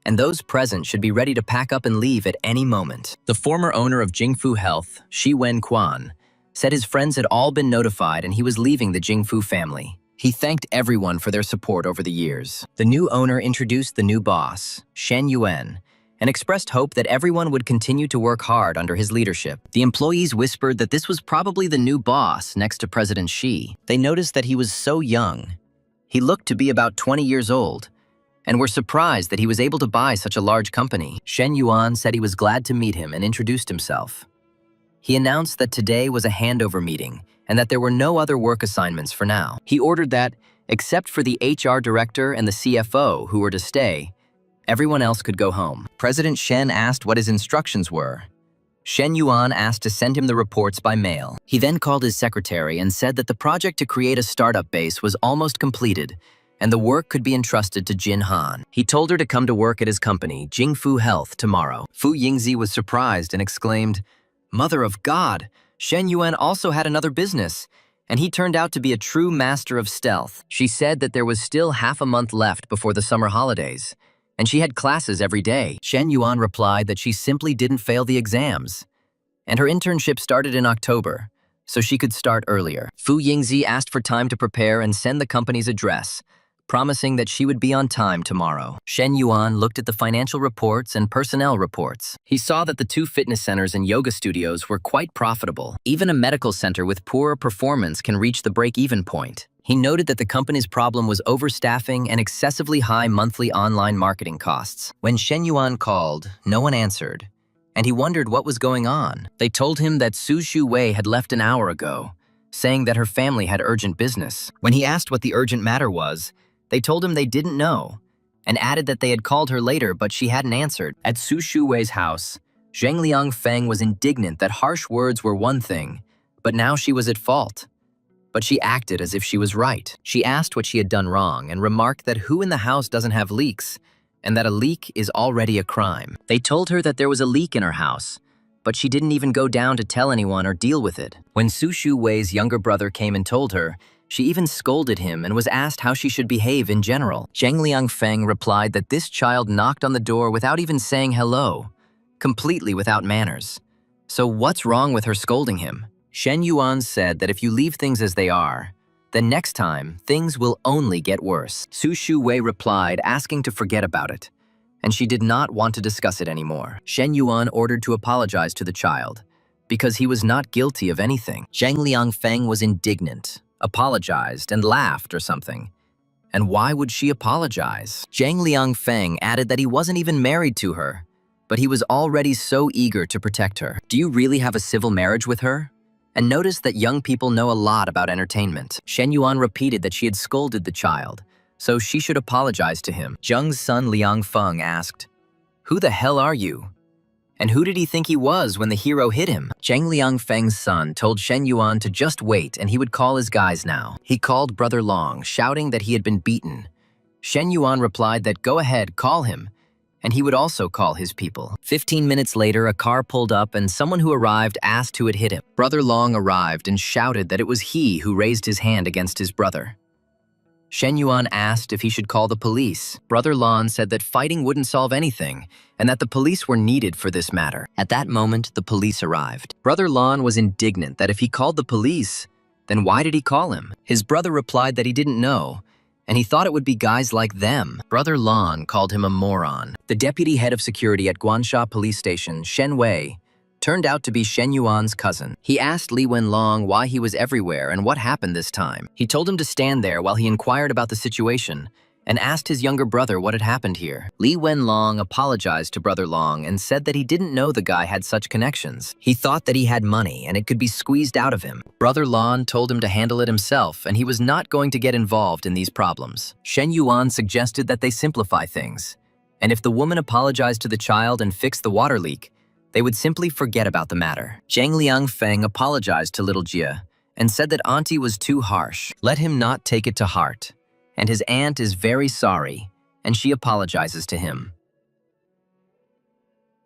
and those present should be ready to pack up and leave at any moment. The former owner of Jingfu Health, Shi Wenquan, said his friends had all been notified and he was leaving the Jingfu family. He thanked everyone for their support over the years. The new owner introduced the new boss, Shen Yuan, and expressed hope that everyone would continue to work hard under his leadership. The employees whispered that this was probably the new boss next to President Xi. They noticed that he was so young. He looked to be about 20 years old, and were surprised that he was able to buy such a large company. Shen Yuan said he was glad to meet him and introduced himself. He announced that today was a handover meeting and that there were no other work assignments for now. He ordered that, except for the HR director and the CFO who were to stay, everyone else could go home. President Shen asked what his instructions were. Shen Yuan asked to send him the reports by mail. He then called his secretary and said that the project to create a startup base was almost completed and the work could be entrusted to Jin Han. He told her to come to work at his company, Jingfu Health, tomorrow. Fu Yingzi was surprised and exclaimed, Mother of God! Shen Yuan also had another business, and he turned out to be a true master of stealth. She said that there was still half a month left before the summer holidays, and she had classes every day. Shen Yuan replied that she simply didn't fail the exams. and her internship started in October, so she could start earlier. Fu Yingzi asked for time to prepare and send the company's address, promising that she would be on time tomorrow. Shen Yuan looked at the financial reports and personnel reports. He saw that the 2 fitness centers and yoga studios were quite profitable. Even a medical center with poorer performance can reach the break-even point. He noted that the company's problem was overstaffing and excessively high monthly online marketing costs. When Shen Yuan called, no one answered, and he wondered what was going on. They told him that Su Shu Wei had left an hour ago, saying that her family had urgent business. When he asked what the urgent matter was, they told him they didn't know, and added that they had called her later but she hadn't answered. At Su Shu Wei's house, Zhang Liang Feng was indignant that harsh words were one thing, but now she was at fault. But she acted as if she was right. She asked what she had done wrong and remarked that who in the house doesn't have leaks, and that a leak is already a crime. They told her that there was a leak in her house, but she didn't even go down to tell anyone or deal with it. When Su Shu Wei's younger brother came and told her, she even scolded him and was asked how she should behave in general. Zhang Liang Feng replied that this child knocked on the door without even saying hello, completely without manners. So what's wrong with her scolding him? Shen Yuan said that if you leave things as they are, then next time, things will only get worse. Su Shu Wei replied, asking to forget about it, and she did not want to discuss it anymore. Shen Yuan ordered to apologize to the child, because he was not guilty of anything. Zhang Liang Feng was indignant, apologized, and laughed or something. And why would she apologize? Zhang Liang Feng added that he wasn't even married to her, but he was already so eager to protect her. Do you really have a civil marriage with her? And noticed that young people know a lot about entertainment. Shen Yuan repeated that she had scolded the child, so she should apologize to him. Zheng's son Liang Feng asked, "Who the hell are you? And who did he think he was when the hero hit him?" Zhang Liang Feng's son told Shen Yuan to just wait and he would call his guys now. He called Brother Long, shouting that he had been beaten. Shen Yuan replied that go ahead, call him, and he would also call his people. 15 minutes later, a car pulled up and someone who arrived asked who had hit him. Brother Long arrived and shouted that it was he who raised his hand against his brother. Shen Yuan asked if he should call the police. Brother Lon said that fighting wouldn't solve anything and that the police were needed for this matter. At that moment, the police arrived. Brother Lon was indignant that if he called the police, then why did he call him? His brother replied that he didn't know, and he thought it would be guys like them. Brother Lon called him a moron. The deputy head of security at Guansha Police Station, Shen Wei, turned out to be Shen Yuan's cousin. He asked Li Wenlong why he was everywhere and what happened this time. He told him to stand there while he inquired about the situation and asked his younger brother what had happened here. Li Wenlong apologized to Brother Long and said that he didn't know the guy had such connections. He thought that he had money and it could be squeezed out of him. Brother Lon told him to handle it himself and he was not going to get involved in these problems. Shen Yuan suggested that they simplify things, and if the woman apologized to the child and fixed the water leak, they would simply forget about the matter. Zhang Liang Feng apologized to little Jia and said that auntie was too harsh. Let him not take it to heart, and his aunt is very sorry, and she apologizes to him.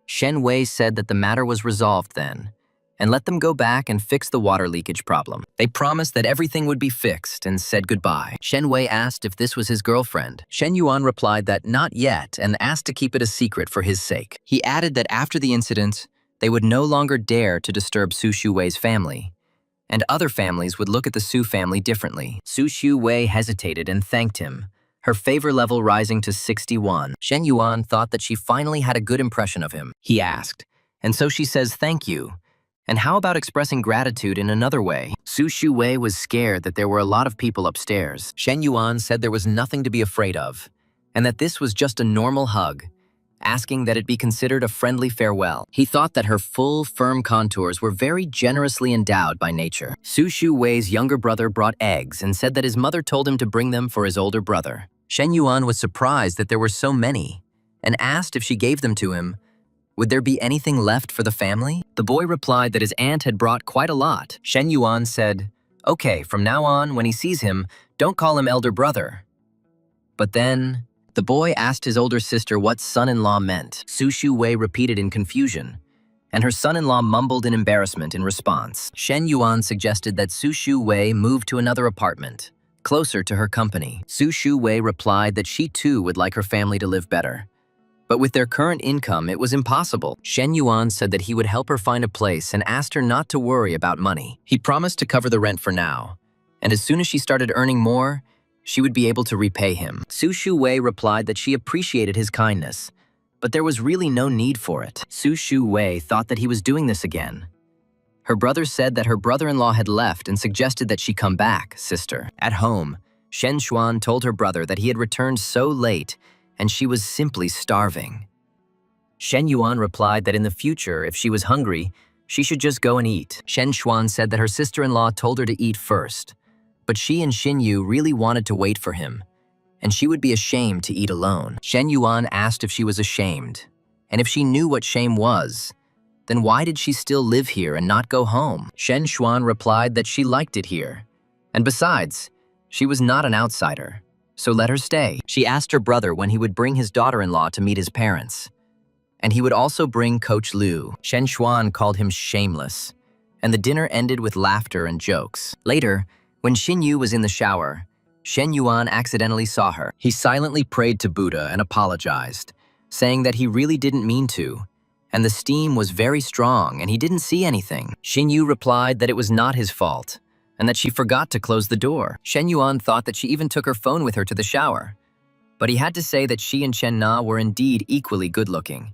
Shen Wei said that the matter was resolved then, and let them go back and fix the water leakage problem. They promised that everything would be fixed and said goodbye. Shen Wei asked if this was his girlfriend. Shen Yuan replied that not yet and asked to keep it a secret for his sake. He added that after the incident, they would no longer dare to disturb Su Shu Wei's family, and other families would look at the Su family differently. Su Shu Wei hesitated and thanked him, her favor level rising to 61. Shen Yuan thought that she finally had a good impression of him. He asked, and so she says thank you. And how about expressing gratitude in another way? Su Shu Wei was scared that there were a lot of people upstairs. Shen Yuan said there was nothing to be afraid of, and that this was just a normal hug, asking that it be considered a friendly farewell. He thought that her full, firm contours were very generously endowed by nature. Su Shu Wei's younger brother brought eggs and said that his mother told him to bring them for his older brother. Shen Yuan was surprised that there were so many, and asked if she gave them to him, would there be anything left for the family? The boy replied that his aunt had brought quite a lot. Shen Yuan said, okay, from now on, when he sees him, don't call him elder brother. But then, the boy asked his older sister what son-in-law meant. Su Shu Wei repeated in confusion, and her son-in-law mumbled in embarrassment in response. Shen Yuan suggested that Su Shu Wei move to another apartment, closer to her company. Su Shu Wei replied that she too would like her family to live better, But with their current income, it was impossible. Shen Yuan said that he would help her find a place and asked her not to worry about money. He promised to cover the rent for now, and as soon as she started earning more, she would be able to repay him. Su Shu-wei replied that she appreciated his kindness, but there was really no need for it. Su Shu-wei thought that he was doing this again. Her brother said that her brother-in-law had left and suggested that she come back, sister. At home, Shen Xuan told her brother that he had returned so late and she was simply starving. Shen Yuan replied that in the future, if she was hungry, she should just go and eat. Shen Xuan said that her sister-in-law told her to eat first, but she and Xin Yu really wanted to wait for him, and she would be ashamed to eat alone. Shen Yuan asked if she was ashamed, and if she knew what shame was, then why did she still live here and not go home? Shen Xuan replied that she liked it here, and besides, she was not an outsider, so let her stay. She asked her brother when he would bring his daughter-in-law to meet his parents, and he would also bring Coach Liu. Shen Xuan called him shameless, and the dinner ended with laughter and jokes. Later, when Xin Yu was in the shower, Shen Yuan accidentally saw her. He silently prayed to Buddha and apologized, saying that he really didn't mean to, and the steam was very strong and he didn't see anything. Xin Yu replied that it was not his fault, and that she forgot to close the door. Shen Yuan thought that she even took her phone with her to the shower, but he had to say that she and Chen Na were indeed equally good-looking.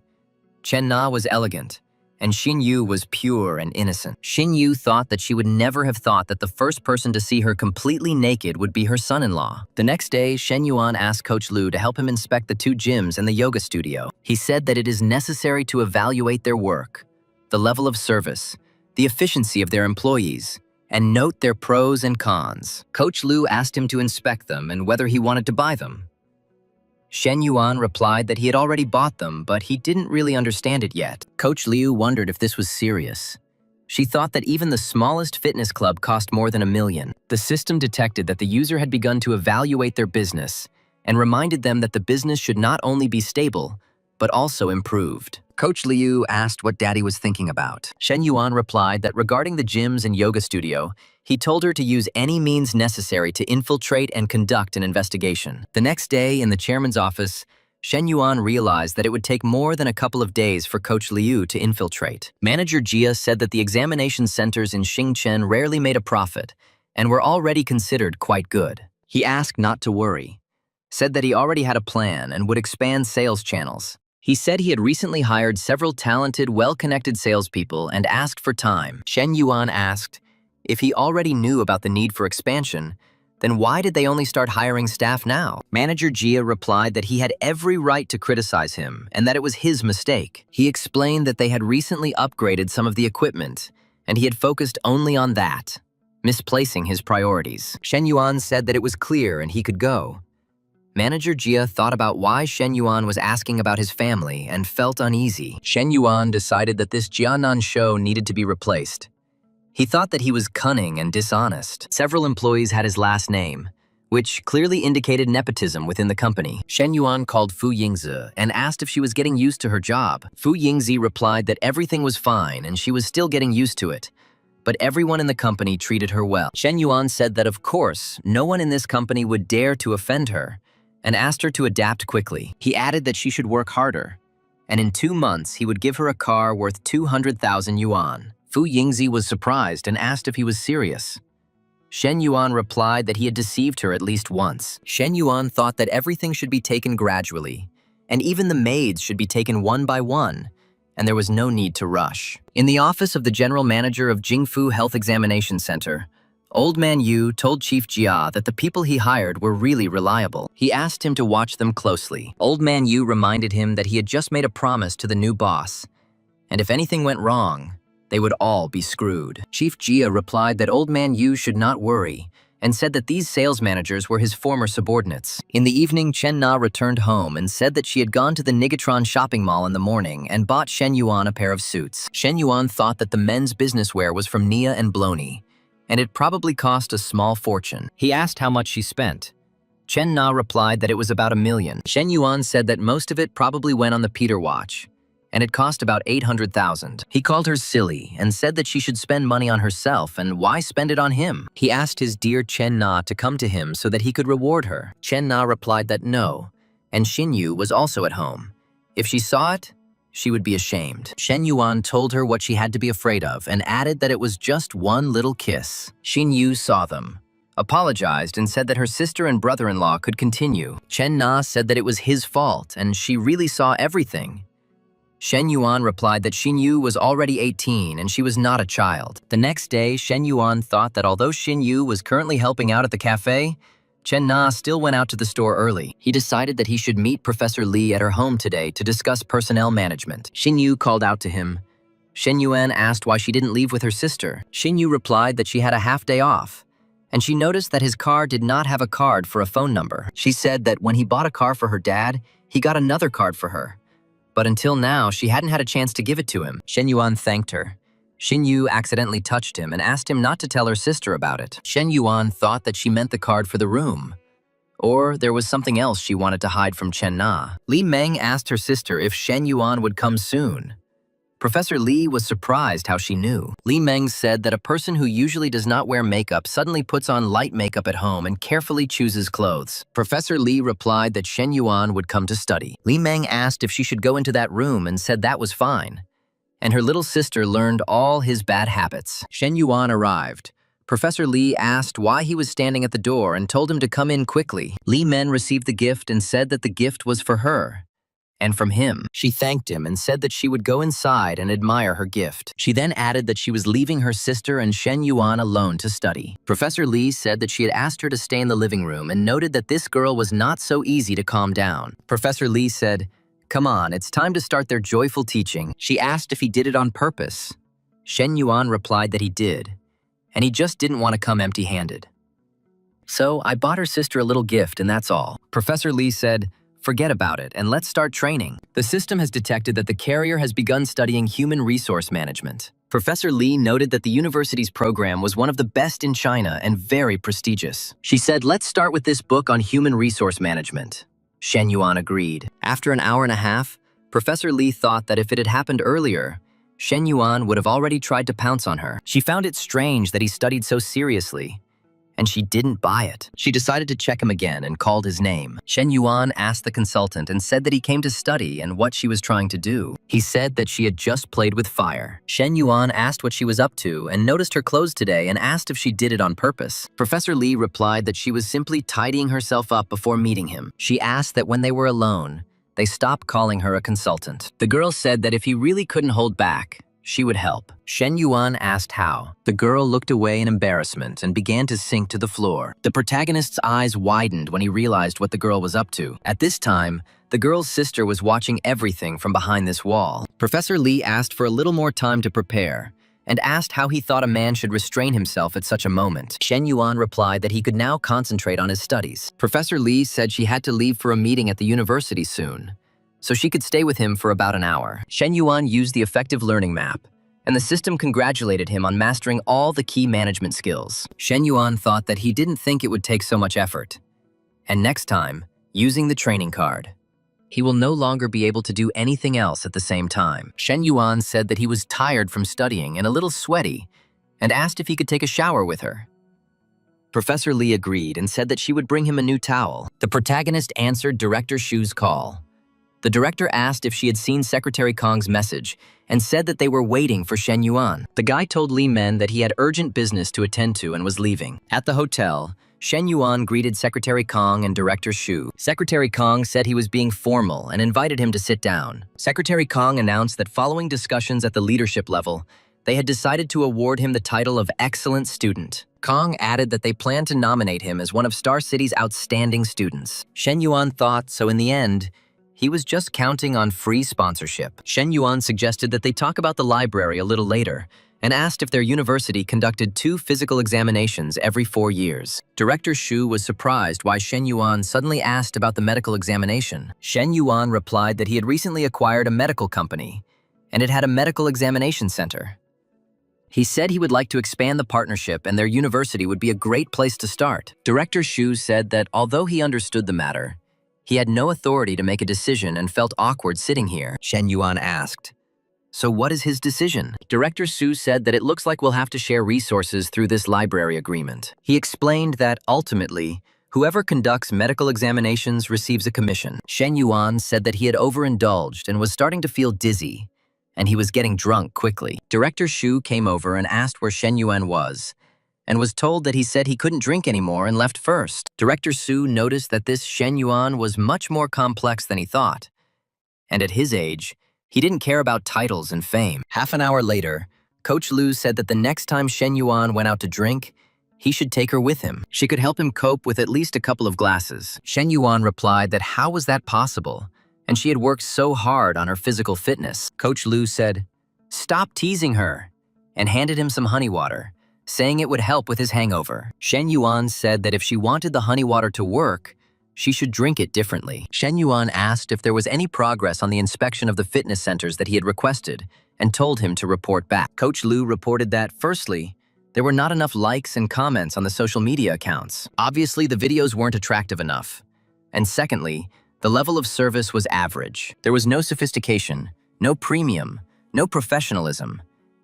Chen Na was elegant, and Xin Yu was pure and innocent. Xin Yu thought that she would never have thought that the first person to see her completely naked would be her son-in-law. The next day, Shen Yuan asked Coach Liu to help him inspect the 2 gyms and the yoga studio. He said that it is necessary to evaluate their work, the level of service, the efficiency of their employees, and note their pros and cons. Coach Liu asked him to inspect them and whether he wanted to buy them. Shen Yuan replied that he had already bought them, but he didn't really understand it yet. Coach Liu wondered if this was serious. She thought that even the smallest fitness club cost more than $1 million. The system detected that the user had begun to evaluate their business and reminded them that the business should not only be stable, but also improved. Coach Liu asked what Daddy was thinking about. Shen Yuan replied that regarding the gyms and yoga studio, he told her to use any means necessary to infiltrate and conduct an investigation. The next day, in the chairman's office, Shen Yuan realized that it would take more than a couple of days for Coach Liu to infiltrate. Manager Jia said that the examination centers in Xingchen rarely made a profit and were already considered quite good. He asked not to worry, said that he already had a plan and would expand sales channels. He said he had recently hired several talented, well-connected salespeople and asked for time. Shen Yuan asked if he already knew about the need for expansion, then why did they only start hiring staff now? Manager Jia replied that he had every right to criticize him and that it was his mistake. He explained that they had recently upgraded some of the equipment and he had focused only on that, misplacing his priorities. Shen Yuan said that it was clear and he could go. Manager Jia thought about why Shen Yuan was asking about his family and felt uneasy. Shen Yuan decided that this Jianan show needed to be replaced. He thought that he was cunning and dishonest. Several employees had his last name, which clearly indicated nepotism within the company. Shen Yuan called Fu Yingzi and asked if she was getting used to her job. Fu Yingzi replied that everything was fine and she was still getting used to it, but everyone in the company treated her well. Shen Yuan said that of course, no one in this company would dare to offend her, and asked her to adapt quickly. He added that she should work harder, and in 2 months he would give her a car worth 200,000 yuan. Fu Yingzi was surprised and asked if he was serious. Shen Yuan replied that he had deceived her at least once. Shen Yuan thought that everything should be taken gradually, and even the maids should be taken one by one, and there was no need to rush. In the office of the general manager of Jingfu Health Examination Center, Old Man Yu told Chief Jia that the people he hired were really reliable. He asked him to watch them closely. Old Man Yu reminded him that he had just made a promise to the new boss, and if anything went wrong, they would all be screwed. Chief Jia replied that Old Man Yu should not worry, and said that these sales managers were his former subordinates. In the evening, Chen Na returned home and said that she had gone to the Nigatron shopping mall in the morning and bought Shen Yuan a pair of suits. Shen Yuan thought that the men's business wear was from Nia and Bloney, and it probably cost a small fortune. He asked how much she spent. Chen Na replied that it was about $1 million. Shen Yuan said that most of it probably went on the Peter watch, and it cost about 800,000. He called her silly and said that she should spend money on herself and why spend it on him? He asked his dear Chen Na to come to him so that he could reward her. Chen Na replied that no, and Xin Yu was also at home, If she saw it, she would be ashamed. Shen Yuan told her what she had to be afraid of and added that it was just one little kiss. Xin Yu saw them, apologized, and said that her sister and brother-in-law could continue. Chen Na said that it was his fault and she really saw everything. Shen Yuan replied that Xin Yu was already 18 and she was not a child. The next day, Shen Yuan thought that although Xin Yu was currently helping out at the cafe, Chen Na still went out to the store early. He decided that he should meet Professor Li at her home today to discuss personnel management. Xin Yu called out to him. Shen Yuan asked why she didn't leave with her sister. Xin Yu replied that she had a half-day off, and she noticed that his car did not have a card for a phone number. She said that when he bought a car for her dad, he got another card for her. But until now, she hadn't had a chance to give it to him. Shen Yuan thanked her. Xin Yu accidentally touched him and asked him not to tell her sister about it. Shen Yuan thought that she meant the card for the room. Or there was something else she wanted to hide from Chen Na. Li Meng asked her sister if Shen Yuan would come soon. Professor Li was surprised how she knew. Li Meng said that a person who usually does not wear makeup suddenly puts on light makeup at home and carefully chooses clothes. Professor Li replied that Shen Yuan would come to study. Li Meng asked if she should go into that room and said that was fine. And her little sister learned all his bad habits. Shen Yuan arrived. Professor Li asked why he was standing at the door and told him to come in quickly. Li Men received the gift and said that the gift was for her and from him. She thanked him and said that she would go inside and admire her gift. She then added that she was leaving her sister and Shen Yuan alone to study. Professor Li said that she had asked her to stay in the living room and noted that this girl was not so easy to calm down. Professor Li said, "Come on, it's time to start their joyful teaching." She asked if he did it on purpose. Shen Yuan replied that he did, and he just didn't want to come empty-handed. "So I bought her sister a little gift and that's all." Professor Li said, "Forget about it and let's start training." The system has detected that the carrier has begun studying human resource management. Professor Li noted that the university's program was one of the best in China and very prestigious. She said, "Let's start with this book on human resource management." Shen Yuan agreed. After an hour and a half, Professor Li thought that if it had happened earlier, Shen Yuan would have already tried to pounce on her. She found it strange that he studied so seriously, and she didn't buy it. She decided to check him again and called his name. Shen Yuan asked the consultant and said that he came to study and what she was trying to do. He said that she had just played with fire. Shen Yuan asked what she was up to and noticed her clothes today and asked if she did it on purpose. Professor Li replied that she was simply tidying herself up before meeting him. She asked that when they were alone, they stop calling her a consultant. The girl said that if he really couldn't hold back, she would help. Shen Yuan asked how. The girl looked away in embarrassment and began to sink to the floor. The protagonist's eyes widened when he realized what the girl was up to. At this time, the girl's sister was watching everything from behind this wall. Professor Li asked for a little more time to prepare and asked how he thought a man should restrain himself at such a moment. Shen Yuan replied that he could now concentrate on his studies. Professor Li said she had to leave for a meeting at the university soon, so she could stay with him for about an hour. Shen Yuan used the effective learning map, and the system congratulated him on mastering all the key management skills. Shen Yuan thought that he didn't think it would take so much effort. And next time, using the training card, he will no longer be able to do anything else at the same time. Shen Yuan said that he was tired from studying and a little sweaty, and asked if he could take a shower with her. Professor Li agreed and said that she would bring him a new towel. The protagonist answered Director Shu's call. The director asked if she had seen Secretary Kong's message and said that they were waiting for Shen Yuan. The guy told Li Men that he had urgent business to attend to and was leaving. At the hotel, Shen Yuan greeted Secretary Kong and Director Shu. Secretary Kong said he was being formal and invited him to sit down. Secretary Kong announced that following discussions at the leadership level, they had decided to award him the title of Excellent Student. Kong added that they planned to nominate him as one of Star City's outstanding students. Shen Yuan thought, so in the end, he was just counting on free sponsorship. Shen Yuan suggested that they talk about the library a little later and asked if their university conducted 2 physical examinations every 4 years. Director Shu was surprised why Shen Yuan suddenly asked about the medical examination. Shen Yuan replied that he had recently acquired a medical company, and it had a medical examination center. He said he would like to expand the partnership and their university would be a great place to start. Director Shu said that although he understood the matter, he had no authority to make a decision and felt awkward sitting here. Shen Yuan asked, "So what is his decision?" Director Su said that it looks like we'll have to share resources through this library agreement. He explained that, ultimately, Whoever conducts medical examinations receives a commission. Shen Yuan said that he had overindulged and was starting to feel dizzy, and he was getting drunk quickly. Director Shu came over and asked where Shen Yuan was, and was told that he said he couldn't drink anymore and left first. Director Su noticed that this Shen Yuan was much more complex than he thought, and at his age, he didn't care about titles and fame. Half an hour later, Coach Lu said that the next time Shen Yuan went out to drink, he should take her with him. She could help him cope with at least a couple of glasses. Shen Yuan replied that how was that possible, and she had worked so hard on her physical fitness. Coach Lu said, "Stop teasing her," and handed him some honey water, saying it would help with his hangover. Shen Yuan said that if she wanted the honey water to work, she should drink it differently. Shen Yuan asked if there was any progress on the inspection of the fitness centers that he had requested, and told him to report back. Coach Lu reported that, firstly, there were not enough likes and comments on the social media accounts. Obviously, the videos weren't attractive enough. And secondly, the level of service was average. There was no sophistication, no premium, no professionalism,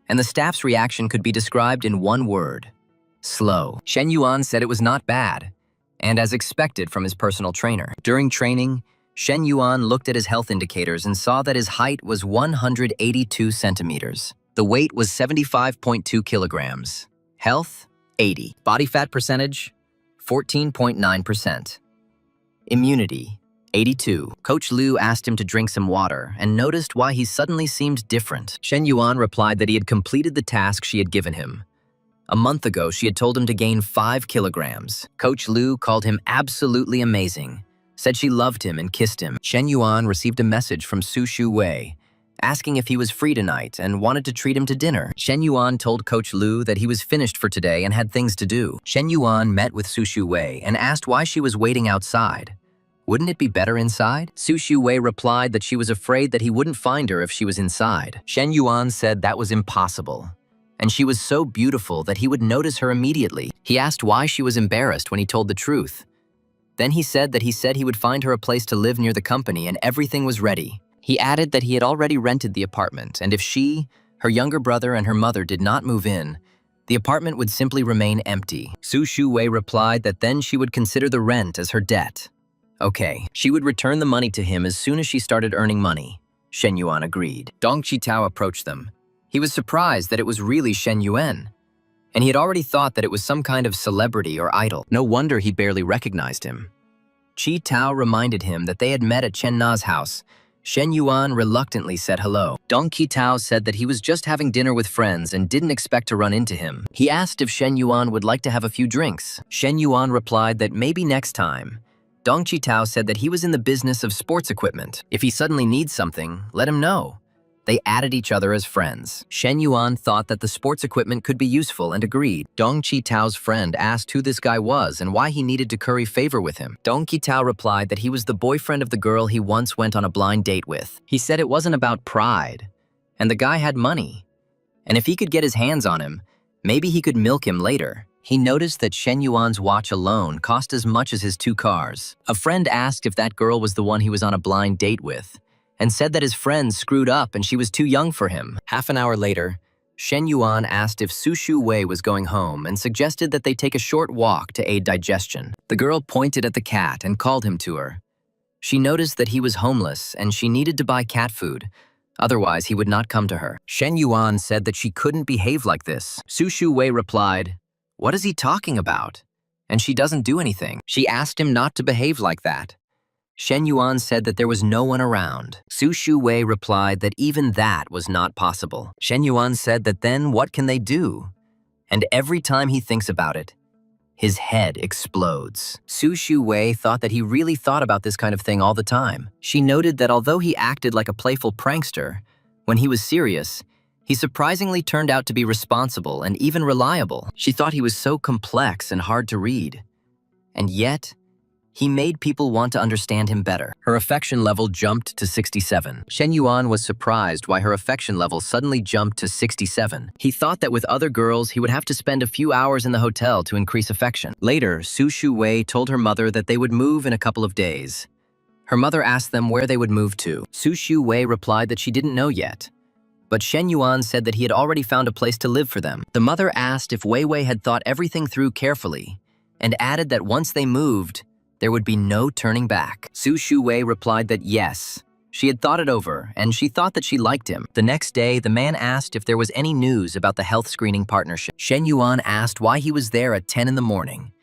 and the staff's reaction could be described in one word: slow. Shen Yuan said it was not bad, and as expected from his personal trainer. During training, Shen Yuan looked at his health indicators and saw that his height was 182 centimeters. The weight was 75.2 kilograms. Health, 80. Body fat percentage, 14.9%. Immunity, 82. Coach Lu asked him to drink some water and noticed why he suddenly seemed different. Shen Yuan replied that he had completed the task she had given him. A month ago, she had told him to gain 5 kilograms. Coach Lu called him absolutely amazing, said she loved him and kissed him. Shen Yuan received a message from Su Shu Wei, asking if he was free tonight and wanted to treat him to dinner. Shen Yuan told Coach Lu that he was finished for today and had things to do. Shen Yuan met with Su Shu Wei and asked why she was waiting outside. Wouldn't it be better inside? Su Shu Wei replied that she was afraid that he wouldn't find her if she was inside. Shen Yuan said that was impossible, and she was so beautiful that he would notice her immediately. He asked why she was embarrassed when he told the truth. Then he said he would find her a place to live near the company and everything was ready. He added that he had already rented the apartment, and if she, her younger brother, and her mother did not move in, the apartment would simply remain empty. Su Shu Wei replied that then she would consider the rent as her debt. Okay, she would return the money to him as soon as she started earning money. Shen Yuan agreed. Dong Qitao approached them. He was surprised that it was really Shen Yuan, and he had already thought that it was some kind of celebrity or idol. No wonder he barely recognized him. Qi Tao reminded him that they had met at Chen Na's house. Shen Yuan reluctantly said hello. Dong Qitao said that he was just having dinner with friends and didn't expect to run into him. He asked if Shen Yuan would like to have a few drinks. Shen Yuan replied that maybe next time. Dong Qitao said that he was in the business of sports equipment. If he suddenly needs something, let him know. They added each other as friends. Shen Yuan thought that the sports equipment could be useful and agreed. Dong Qitao's friend asked who this guy was and why he needed to curry favor with him. Dong Qitao replied that he was the boyfriend of the girl he once went on a blind date with. He said it wasn't about pride, and the guy had money. And if he could get his hands on him, maybe he could milk him later. He noticed that Shen Yuan's watch alone cost as much as his 2 cars. A friend asked if that girl was the one he was on a blind date with, and said that his friend screwed up and she was too young for him. Half an hour later, Shen Yuan asked if Su Shu Wei was going home and suggested that they take a short walk to aid digestion. The girl pointed at the cat and called him to her. She noticed that he was homeless and she needed to buy cat food, otherwise he would not come to her. Shen Yuan said that she couldn't behave like this. Su Shu Wei replied, "What is he talking about? And she doesn't do anything." She asked him not to behave like that. Shen Yuan said that there was no one around. Su Shu Wei replied that even that was not possible. Shen Yuan said that then what can they do? And every time he thinks about it, his head explodes. Su Shu Wei thought that he really thought about this kind of thing all the time. She noted that although he acted like a playful prankster, when he was serious, he surprisingly turned out to be responsible and even reliable. She thought he was so complex and hard to read. And yet, he made people want to understand him better. Her affection level jumped to 67. Shen Yuan was surprised why her affection level suddenly jumped to 67. He thought that with other girls, he would have to spend a few hours in the hotel to increase affection. Later, Su Shu Wei told her mother that they would move in a couple of days. Her mother asked them where they would move to. Su Shu Wei replied that she didn't know yet. But Shen Yuan said that he had already found a place to live for them. The mother asked if Wei Wei had thought everything through carefully, and added that once they moved, there would be no turning back. Su Shuwei replied that yes, she had thought it over, and she thought that she liked him. The next day, the man asked if there was any news about the health screening partnership. Shen Yuan asked why he was there at 10 in the morning,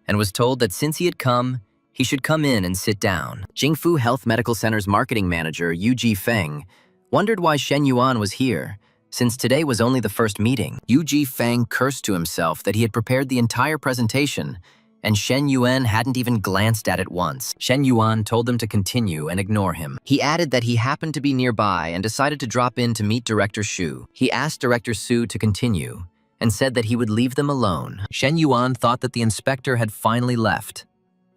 and was told that since he had come, he should come in and sit down. Jingfu Health Medical Center's marketing manager, Yu Ji Feng, wondered why Shen Yuan was here, since today was only the first meeting. Yu Ji Feng cursed to himself that he had prepared the entire presentation, and Shen Yuan hadn't even glanced at it once. Shen Yuan told them to continue and ignore him. He added that he happened to be nearby and decided to drop in to meet Director Shu. He asked Director Su to continue, and said that he would leave them alone. Shen Yuan thought that the inspector had finally left,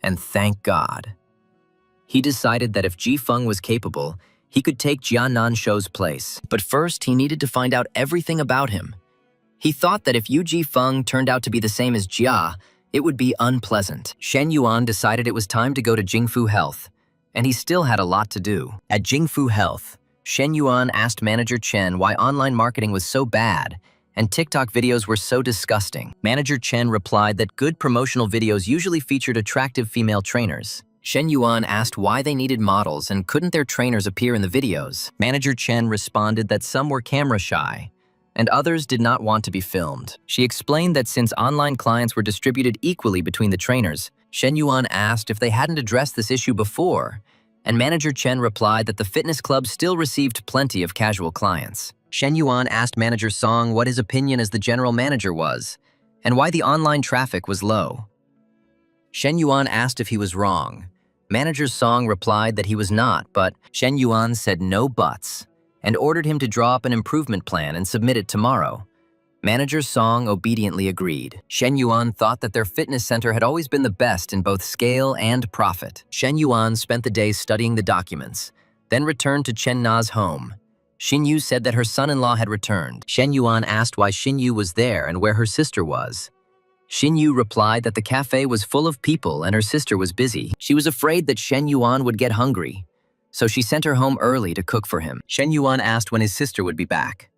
and thank God. He decided that if Ji Feng was capable, he could take Jia Nanshuo's place. But first, he needed to find out everything about him. He thought that if Yu Ji Feng turned out to be the same as Jia, it would be unpleasant. Shen Yuan decided it was time to go to Jingfu Health, and he still had a lot to do. At Jingfu Health, Shen Yuan asked Manager Chen why online marketing was so bad and TikTok videos were so disgusting. Manager Chen replied that good promotional videos usually featured attractive female trainers. Shen Yuan asked why they needed models and couldn't their trainers appear in the videos. Manager Chen responded that some were camera shy, and others did not want to be filmed. She explained that since online clients were distributed equally between the trainers, Shen Yuan asked if they hadn't addressed this issue before, and Manager Chen replied that the fitness club still received plenty of casual clients. Shen Yuan asked Manager Song what his opinion as the general manager was, and why the online traffic was low. Shen Yuan asked if he was wrong. Manager Song replied that he was not, but Shen Yuan said no buts, and ordered him to draw up an improvement plan and submit it tomorrow. Manager Song obediently agreed. Shen Yuan thought that their fitness center had always been the best in both scale and profit. Shen Yuan spent the day studying the documents, then returned to Chen Na's home. Xin Yu said that her son-in-law had returned. Shen Yuan asked why Xin Yu was there and where her sister was. Xin Yu replied that the cafe was full of people and her sister was busy. She was afraid that Shen Yuan would get hungry, so she sent her home early to cook for him. Shen Yuan asked when his sister would be back.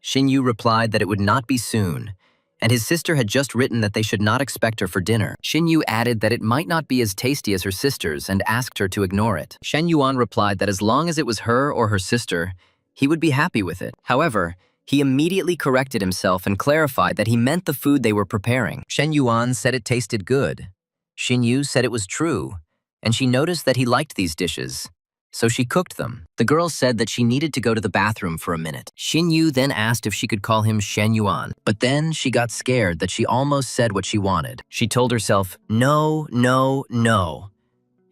Xin Yu replied that it would not be soon, and his sister had just written that they should not expect her for dinner. Xin Yu added that it might not be as tasty as her sister's and asked her to ignore it. Shen Yuan replied that as long as it was her or her sister, he would be happy with it. However, he immediately corrected himself and clarified that he meant the food they were preparing. Shen Yuan said it tasted good. Xin Yu said it was true, and she noticed that he liked these dishes, so she cooked them. The girl said that she needed to go to the bathroom for a minute. Xin Yu then asked if she could call him Shen Yuan, but then she got scared that she almost said what she wanted. She told herself, no, no, no,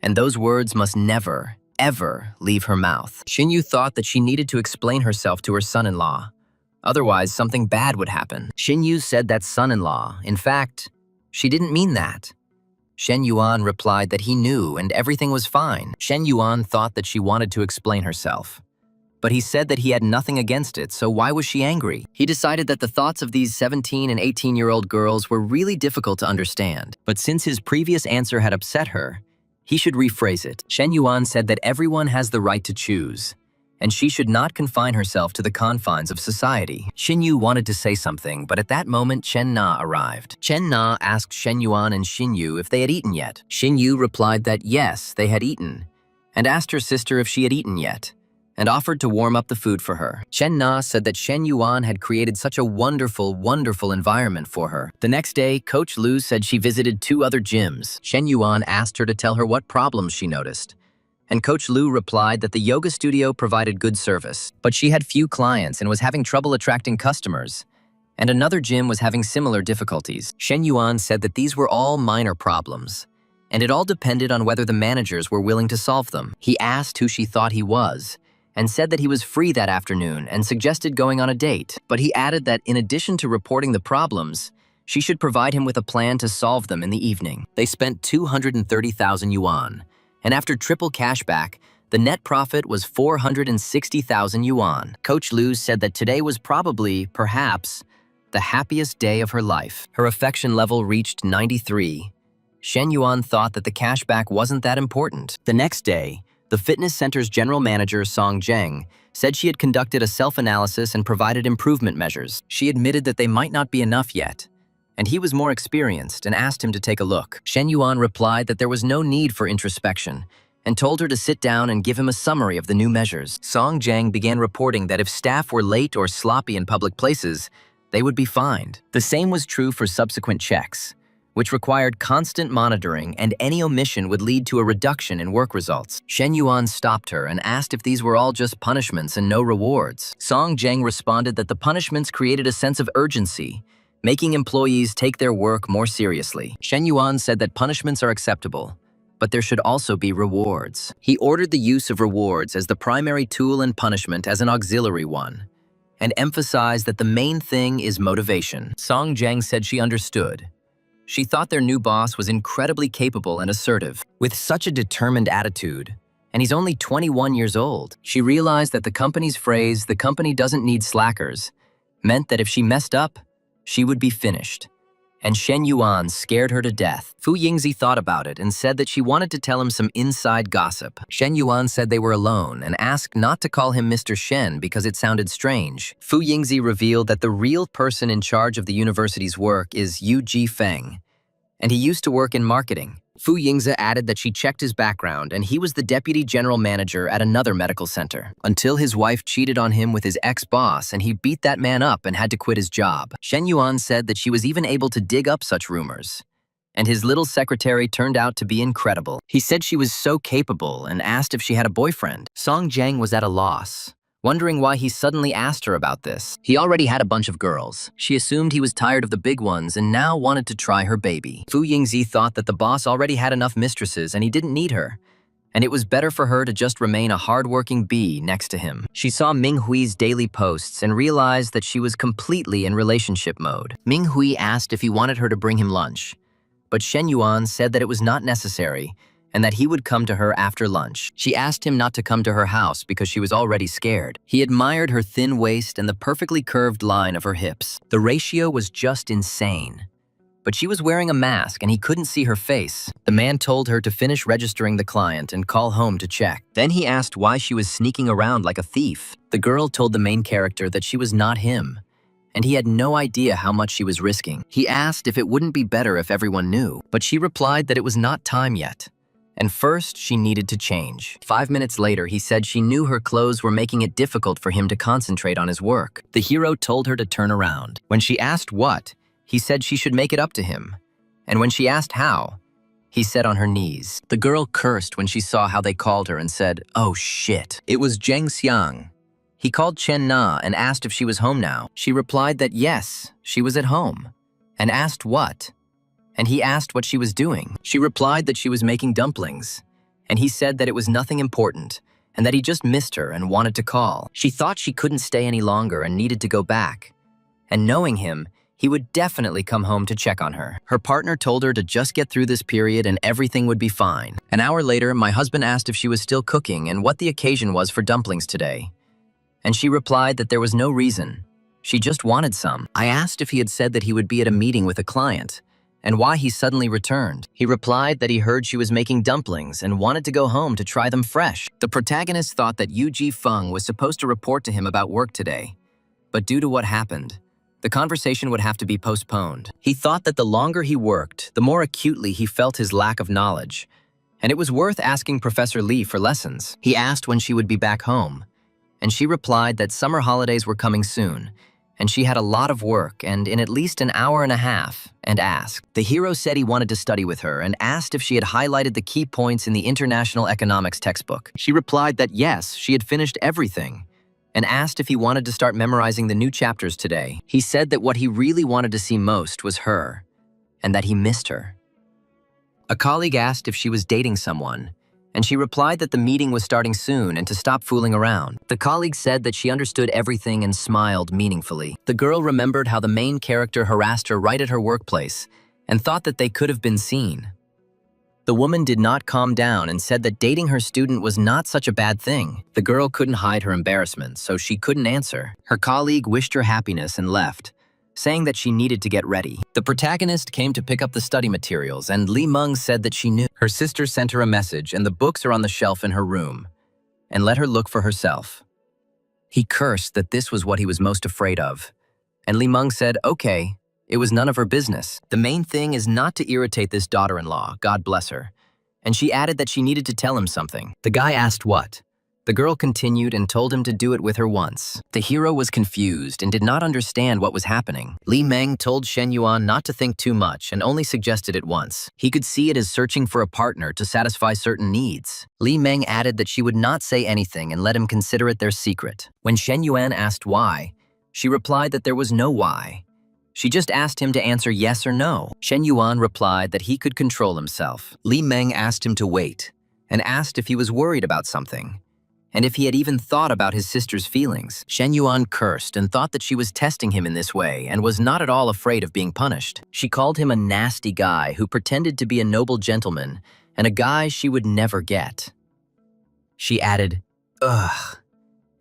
and those words must never, ever leave her mouth. Xin Yu thought that she needed to explain herself to her son-in-law. Otherwise, something bad would happen. Xin Yu said that son-in-law. In fact, she didn't mean that. Shen Yuan replied that he knew and everything was fine. Shen Yuan thought that she wanted to explain herself, but he said that he had nothing against it, so why was she angry? He decided that the thoughts of these 17 and 18-year-old girls were really difficult to understand, but since his previous answer had upset her, he should rephrase it. Shen Yuan said that everyone has the right to choose, and she should not confine herself to the confines of society. Xin Yu wanted to say something, but at that moment Chen Na arrived. Chen Na asked Shen Yuan and Xin Yu if they had eaten yet. Xin Yu replied that yes, they had eaten, and asked her sister if she had eaten yet, and offered to warm up the food for her. Chen Na said that Shen Yuan had created such a wonderful, wonderful environment for her. The next day, Coach Lu said she visited 2 other gyms. Shen Yuan asked her to tell her what problems she noticed, and Coach Lu replied that the yoga studio provided good service, but she had few clients and was having trouble attracting customers, and another gym was having similar difficulties. Shen Yuan said that these were all minor problems, and it all depended on whether the managers were willing to solve them. He asked who she thought he was, and said that he was free that afternoon and suggested going on a date, but he added that in addition to reporting the problems, she should provide him with a plan to solve them in the evening. They spent 230,000 yuan, and after triple cashback, the net profit was 460,000 yuan. Coach Lu said that today was probably, perhaps, the happiest day of her life. Her affection level reached 93. Shen Yuan thought that the cashback wasn't that important. The next day, the fitness center's general manager, Song Zheng, said she had conducted a self-analysis and provided improvement measures. She admitted that they might not be enough yet, and he was more experienced and asked him to take a look. Shen Yuan replied that there was no need for introspection and told her to sit down and give him a summary of the new measures. Song Jiang began reporting that if staff were late or sloppy in public places, they would be fined. The same was true for subsequent checks, which required constant monitoring, and any omission would lead to a reduction in work results. Shen Yuan stopped her and asked if these were all just punishments and no rewards. Song Jiang responded that the punishments created a sense of urgency, making employees take their work more seriously. Shen Yuan said that punishments are acceptable, but there should also be rewards. He ordered the use of rewards as the primary tool and punishment as an auxiliary one, and emphasized that the main thing is motivation. Song Jiang said she understood. She thought their new boss was incredibly capable and assertive, with such a determined attitude, and he's only 21 years old. She realized that the company's phrase, "the company doesn't need slackers," meant that if she messed up, she would be finished. And Shen Yuan scared her to death. Fu Yingzi thought about it and said that she wanted to tell him some inside gossip. Shen Yuan said they were alone and asked not to call him Mr. Shen because it sounded strange. Fu Yingzi revealed that the real person in charge of the university's work is Yu Ji Feng, and he used to work in marketing. Fu Yingzi added that she checked his background and he was the deputy general manager at another medical center, until his wife cheated on him with his ex-boss and he beat that man up and had to quit his job. Shen Yuan said that she was even able to dig up such rumors, and his little secretary turned out to be incredible. He said she was so capable and asked if she had a boyfriend. Song Jiang was at a loss, wondering why he suddenly asked her about this. He already had a bunch of girls. She assumed he was tired of the big ones and now wanted to try her baby. Fu Yingzi thought that the boss already had enough mistresses and he didn't need her, and it was better for her to just remain a hardworking bee next to him. She saw Ming Hui's daily posts and realized that she was completely in relationship mode. Ming Hui asked if he wanted her to bring him lunch, but Shen Yuan said that it was not necessary and that he would come to her after lunch. She asked him not to come to her house because she was already scared. He admired her thin waist and the perfectly curved line of her hips. The ratio was just insane. But she was wearing a mask and he couldn't see her face. The man told her to finish registering the client and call home to check. Then he asked why she was sneaking around like a thief. The girl told the main character that she was not him, and he had no idea how much she was risking. He asked if it wouldn't be better if everyone knew, but she replied that it was not time yet, and first she needed to change. 5 minutes later, he said she knew her clothes were making it difficult for him to concentrate on his work. The hero told her to turn around. When she asked what, he said she should make it up to him. And when she asked how, he said on her knees. The girl cursed when she saw how they called her and said, "Oh shit." It was Zheng Xiang. He called Chen Na and asked if she was home now. She replied that yes, she was at home, and asked what. And he asked what she was doing. She replied that she was making dumplings, and he said that it was nothing important, and that he just missed her and wanted to call. She thought she couldn't stay any longer and needed to go back. And knowing him, he would definitely come home to check on her. Her partner told her to just get through this period and everything would be fine. An hour later, my husband asked if she was still cooking and what the occasion was for dumplings today. And she replied that there was no reason. She just wanted some. I asked if he had said that he would be at a meeting with a client, and why he suddenly returned. He replied that he heard she was making dumplings and wanted to go home to try them fresh. The protagonist thought that Yu Ji Feng was supposed to report to him about work today, but due to what happened, the conversation would have to be postponed. He thought that the longer he worked, the more acutely he felt his lack of knowledge, and it was worth asking Professor Li for lessons. He asked when she would be back home, and she replied that summer holidays were coming soon, and she had a lot of work and in at least an hour and a half, and asked. The hero said he wanted to study with her and asked if she had highlighted the key points in the International Economics textbook. She replied that yes, she had finished everything, and asked if he wanted to start memorizing the new chapters today. He said that what he really wanted to see most was her, and that he missed her. A colleague asked if she was dating someone, and she replied that the meeting was starting soon and to stop fooling around. The colleague said that she understood everything and smiled meaningfully. The girl remembered how the main character harassed her right at her workplace and thought that they could have been seen. The woman did not calm down and said that dating her student was not such a bad thing. The girl couldn't hide her embarrassment, so she couldn't answer. Her colleague wished her happiness and left, saying that she needed to get ready. The protagonist came to pick up the study materials, and Li Meng said that she knew. Her sister sent her a message, and the books are on the shelf in her room, and let her look for herself. He cursed that this was what he was most afraid of, and Li Meng said, "Okay, It was none of her business. The main thing is not to irritate this daughter-in-law, God bless her. And she added that she needed to tell him something. The guy asked what? The girl continued and told him to do it with her once. The hero was confused and did not understand what was happening. Li Meng told Shen Yuan not to think too much and only suggested it once. He could see it as searching for a partner to satisfy certain needs. Li Meng added that she would not say anything and let him consider it their secret. When Shen Yuan asked why, she replied that there was no why. She just asked him to answer yes or no. Shen Yuan replied that he could control himself. Li Meng asked him to wait and asked if he was worried about something, and if he had even thought about his sister's feelings. Shen Yuan cursed and thought that she was testing him in this way and was not at all afraid of being punished. She called him a nasty guy who pretended to be a noble gentleman and a guy she would never get. She added, "Ugh,"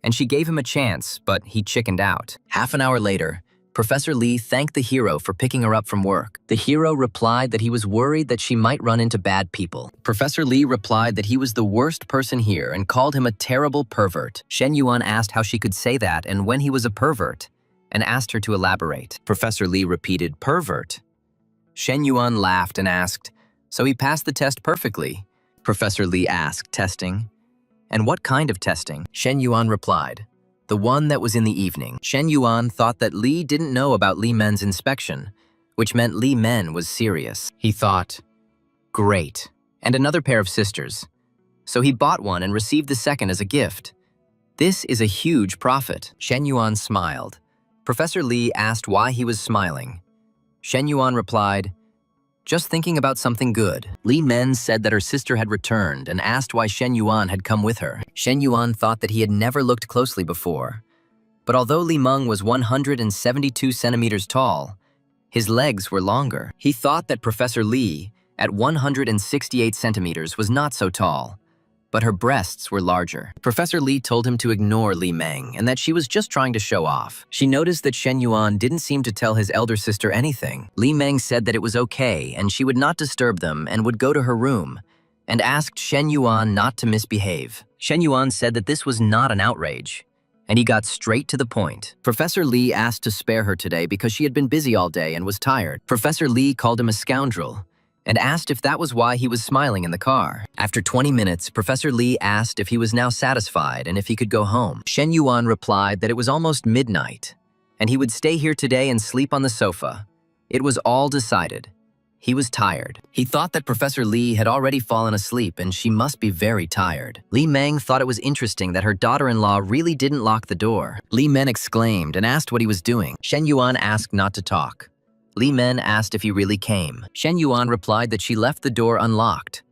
and she gave him a chance, but he chickened out. Half an hour later, Professor Li thanked the hero for picking her up from work. The hero replied that he was worried that she might run into bad people. Professor Li replied that he was the worst person here and called him a terrible pervert. Shen Yuan asked how she could say that and when he was a pervert, and asked her to elaborate. Professor Li repeated, "Pervert." Shen Yuan laughed and asked, "So he passed the test perfectly?" Professor Li asked, "Testing? And what kind of testing?" Shen Yuan replied, "The one that was in the evening." Shen Yuan thought that Li didn't know about Li Men's inspection, which meant Li Men was serious. He thought, great, and another pair of sisters. So he bought one and received the second as a gift. This is a huge profit. Shen Yuan smiled. Professor Li asked why he was smiling. Shen Yuan replied, "Just thinking about something good." Li Men said that her sister had returned and asked why Shen Yuan had come with her. Shen Yuan thought that he had never looked closely before. But although Li Meng was 172 centimeters tall, his legs were longer. He thought that Professor Li, at 168 centimeters, was not so tall, but her breasts were larger. Professor Li told him to ignore Li Meng and that she was just trying to show off. She noticed that Shen Yuan didn't seem to tell his elder sister anything. Li Meng said that it was okay and she would not disturb them and would go to her room, and asked Shen Yuan not to misbehave. Shen Yuan said that this was not an outrage, and he got straight to the point. Professor Li asked to spare her today because she had been busy all day and was tired. Professor Li called him a scoundrel and asked if that was why he was smiling in the car. After 20 minutes, Professor Li asked if he was now satisfied and if he could go home. Shen Yuan replied that it was almost midnight, and he would stay here today and sleep on the sofa. It was all decided. He was tired. He thought that Professor Li had already fallen asleep and she must be very tired. Li Meng thought it was interesting that her daughter-in-law really didn't lock the door. Li Men exclaimed and asked what he was doing. Shen Yuan asked not to talk. Li Men asked if he really came. Shen Yuan replied that she left the door unlocked.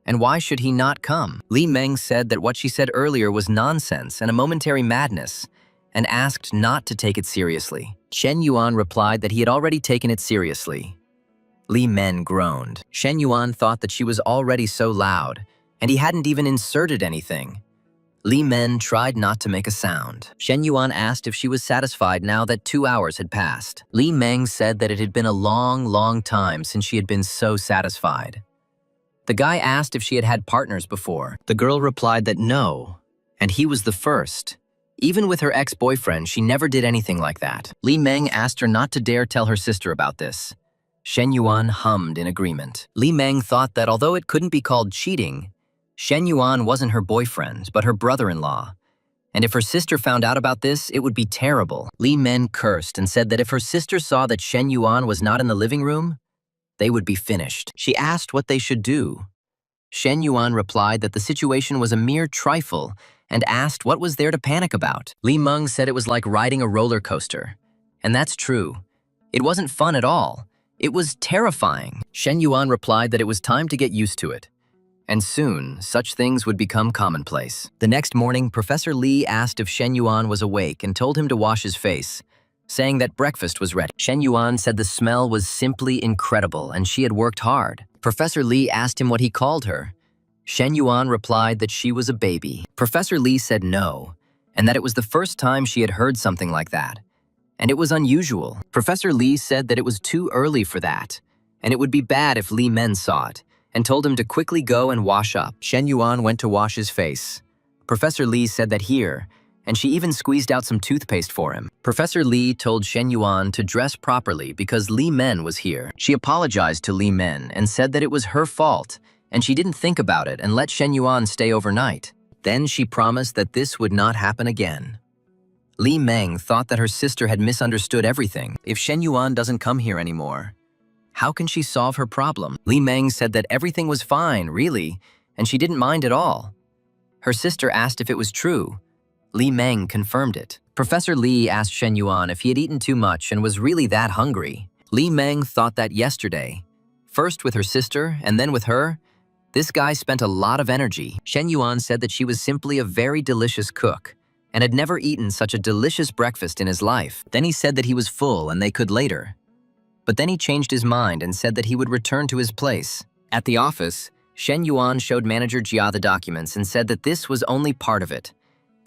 And why should he not come? Li Meng said that what she said earlier was nonsense and a momentary madness, and asked not to take it seriously. Shen Yuan replied that he had already taken it seriously. Li Men groaned. Shen Yuan thought that she was already so loud, and he hadn't even inserted anything. Li Men tried not to make a sound. Shen Yuan asked if she was satisfied now that 2 hours had passed. Li Meng said that it had been a long, long time since she had been so satisfied. The guy asked if she had had partners before. The girl replied that no, and he was the first. Even with her ex-boyfriend, she never did anything like that. Li Meng asked her not to dare tell her sister about this. Shen Yuan hummed in agreement. Li Meng thought that although it couldn't be called cheating, Shen Yuan wasn't her boyfriend, but her brother-in-law. And if her sister found out about this, it would be terrible. Li Men cursed and said that if her sister saw that Shen Yuan was not in the living room, they would be finished. She asked what they should do. Shen Yuan replied that the situation was a mere trifle and asked what was there to panic about. Li Meng said it was like riding a roller coaster. And that's true. It wasn't fun at all. It was terrifying. Shen Yuan replied that it was time to get used to it. And soon, such things would become commonplace. The next morning, Professor Li asked if Shen Yuan was awake and told him to wash his face, saying that breakfast was ready. Shen Yuan said the smell was simply incredible and she had worked hard. Professor Li asked him what he called her. Shen Yuan replied that she was a baby. Professor Li said no, and that it was the first time she had heard something like that, and it was unusual. Professor Li said that it was too early for that, and it would be bad if Li Men saw it, and told him to quickly go and wash up. Shen Yuan went to wash his face. Professor Li said that here, and she even squeezed out some toothpaste for him. Professor Lee told Shen Yuan to dress properly because Li Men was here. She apologized to Li Men and said that it was her fault, and she didn't think about it and let Shen Yuan stay overnight. Then she promised that this would not happen again. Li Meng thought that her sister had misunderstood everything. If Shen Yuan doesn't come here anymore, how can she solve her problem? Li Meng said that everything was fine, really, and she didn't mind at all. Her sister asked if it was true. Li Meng confirmed it. Professor Li asked Shen Yuan if he had eaten too much and was really that hungry. Li Meng thought that yesterday, first with her sister and then with her, this guy spent a lot of energy. Shen Yuan said that she was simply a very delicious cook and had never eaten such a delicious breakfast in his life. Then he said that he was full and they could later. But then he changed his mind and said that he would return to his place. At the office, Shen Yuan showed Manager Jia the documents and said that this was only part of it,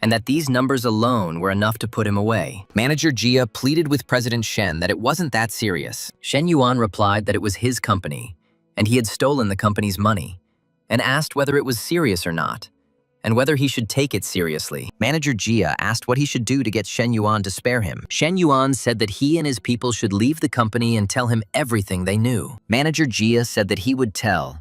and that these numbers alone were enough to put him away. Manager Jia pleaded with President Shen that it wasn't that serious. Shen Yuan replied that it was his company, and he had stolen the company's money, and asked whether it was serious or not, and whether he should take it seriously. Manager Jia asked what he should do to get Shen Yuan to spare him. Shen Yuan said that he and his people should leave the company and tell him everything they knew. Manager Jia said that he would tell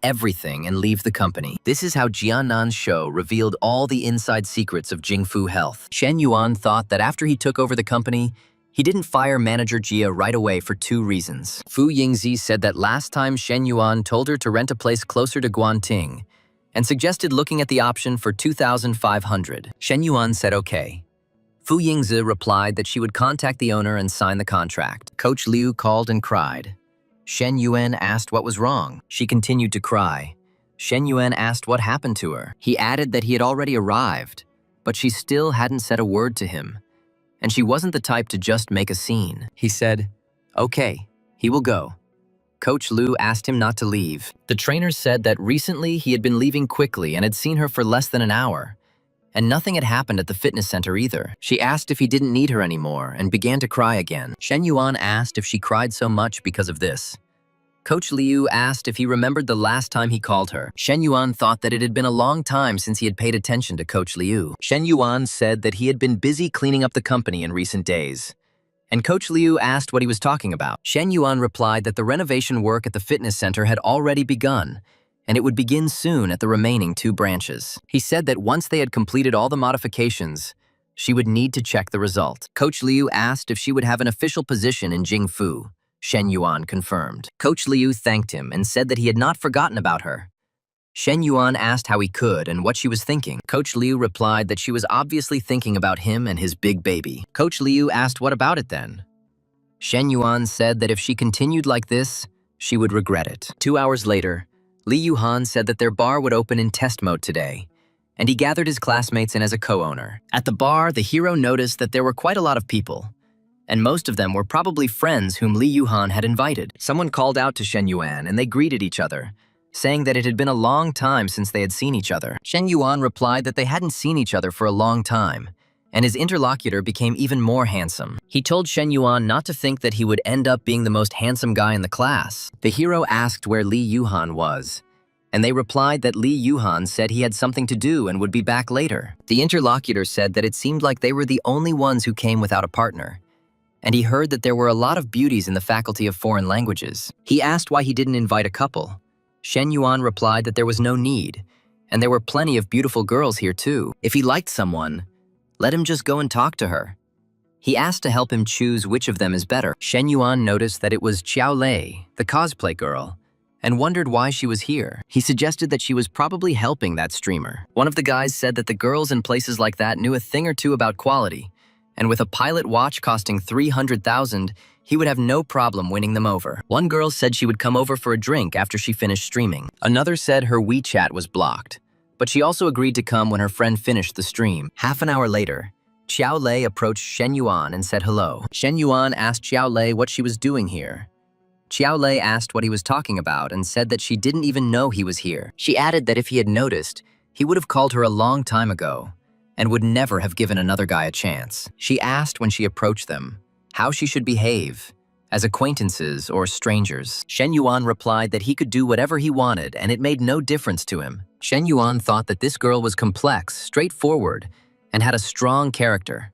everything and leave the company. This is how Jiannan's show revealed all the inside secrets of Jingfu Health. Shen Yuan thought that after he took over the company, he didn't fire Manager Jia right away for 2 reasons. Fu Yingzi said that last time Shen Yuan told her to rent a place closer to Guanting and suggested looking at the option for 2,500. Shen Yuan said okay. Fu Yingzi replied that she would contact the owner and sign the contract. Coach Liu called and cried. Shen Yuan asked what was wrong. She continued to cry. Shen Yuan asked what happened to her. He added that he had already arrived, but she still hadn't said a word to him. And she wasn't the type to just make a scene. He said, okay, he will go. Coach Liu asked him not to leave. The trainer said that recently he had been leaving quickly and had seen her for less than an hour. And nothing had happened at the fitness center either. She asked if he didn't need her anymore and began to cry again. Shen Yuan asked if she cried so much because of this. Coach Liu asked if he remembered the last time he called her. Shen Yuan thought that it had been a long time since he had paid attention to Coach Liu. Shen Yuan said that he had been busy cleaning up the company in recent days. And Coach Liu asked what he was talking about. Shen Yuan replied that the renovation work at the fitness center had already begun, and it would begin soon at the remaining 2 branches. He said that once they had completed all the modifications, she would need to check the result. Coach Liu asked if she would have an official position in Jingfu. Shen Yuan confirmed. Coach Liu thanked him and said that he had not forgotten about her. Shen Yuan asked how he could and what she was thinking. Coach Liu replied that she was obviously thinking about him and his big baby. Coach Liu asked what about it then? Shen Yuan said that if she continued like this, she would regret it. 2 hours later, Li Yuhan said that their bar would open in test mode today, and he gathered his classmates in as a co-owner. At the bar, the hero noticed that there were quite a lot of people, and most of them were probably friends whom Li Yuhan had invited. Someone called out to Shen Yuan and they greeted each other, saying that it had been a long time since they had seen each other. Shen Yuan replied that they hadn't seen each other for a long time, and his interlocutor became even more handsome. He told Shen Yuan not to think that he would end up being the most handsome guy in the class. The hero asked where Li Yuhan was, and they replied that Li Yuhan said he had something to do and would be back later. The interlocutor said that it seemed like they were the only ones who came without a partner, and he heard that there were a lot of beauties in the Faculty of Foreign Languages. He asked why he didn't invite a couple. Shen Yuan replied that there was no need, and there were plenty of beautiful girls here too. If he liked someone, let him just go and talk to her. He asked to help him choose which of them is better. Shen Yuan noticed that it was Xiao Lei, the cosplay girl, and wondered why she was here. He suggested that she was probably helping that streamer. One of the guys said that the girls in places like that knew a thing or two about quality, and with a pilot watch costing 300,000, he would have no problem winning them over. One girl said she would come over for a drink after she finished streaming. Another said her WeChat was blocked, but she also agreed to come when her friend finished the stream. Half an hour later, Xiao Lei approached Shen Yuan and said hello. Shen Yuan asked Xiao Lei what she was doing here. Xiao Lei asked what he was talking about and said that she didn't even know he was here. She added that if he had noticed, he would have called her a long time ago and would never have given another guy a chance. She asked when she approached them how she should behave, as acquaintances or strangers. Shen Yuan replied that he could do whatever he wanted and it made no difference to him. Shen Yuan thought that this girl was complex, straightforward, and had a strong character.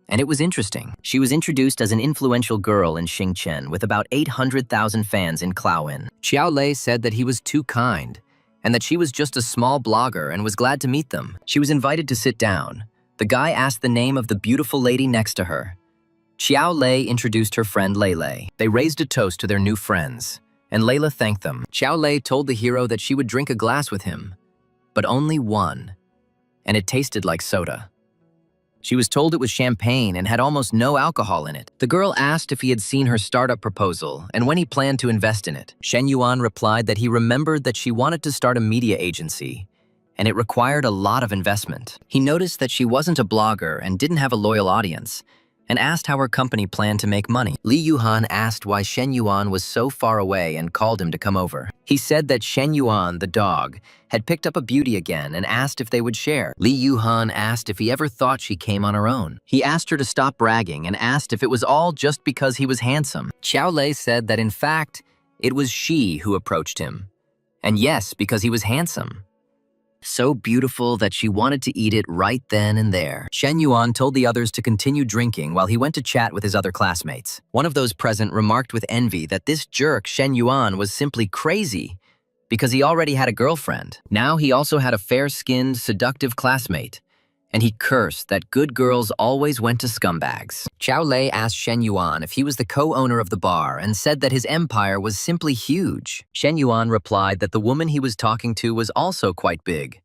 And it was interesting. She was introduced as an influential girl in Xingchen with about 800,000 fans in Klaoyin. Xiao Lei said that he was too kind and that she was just a small blogger and was glad to meet them. She was invited to sit down. The guy asked the name of the beautiful lady next to her. Xiao Lei introduced her friend Lei. They raised a toast to their new friends, and Layla thanked them. Xiao Lei told the hero that she would drink a glass with him, but only one, and it tasted like soda. She was told it was champagne and had almost no alcohol in it. The girl asked if he had seen her startup proposal and when he planned to invest in it. Shen Yuan replied that he remembered that she wanted to start a media agency, and it required a lot of investment. He noticed that she wasn't a blogger and didn't have a loyal audience, and asked how her company planned to make money. Li Yuhan asked why Shen Yuan was so far away and called him to come over. He said that Shen Yuan, the dog, had picked up a beauty again and asked if they would share. Li Yuhan asked if he ever thought she came on her own. He asked her to stop bragging and asked if it was all just because he was handsome. Xiao Lei said that in fact, it was she who approached him. And yes, because he was handsome. So beautiful that she wanted to eat it right then and there. Shen Yuan told the others to continue drinking while he went to chat with his other classmates. One of those present remarked with envy that this jerk Shen Yuan was simply crazy because he already had a girlfriend. Now he also had a fair-skinned, seductive classmate, and he cursed that good girls always went to scumbags. Xiao Lei asked Shen Yuan if he was the co-owner of the bar and said that his empire was simply huge. Shen Yuan replied that the woman he was talking to was also quite big,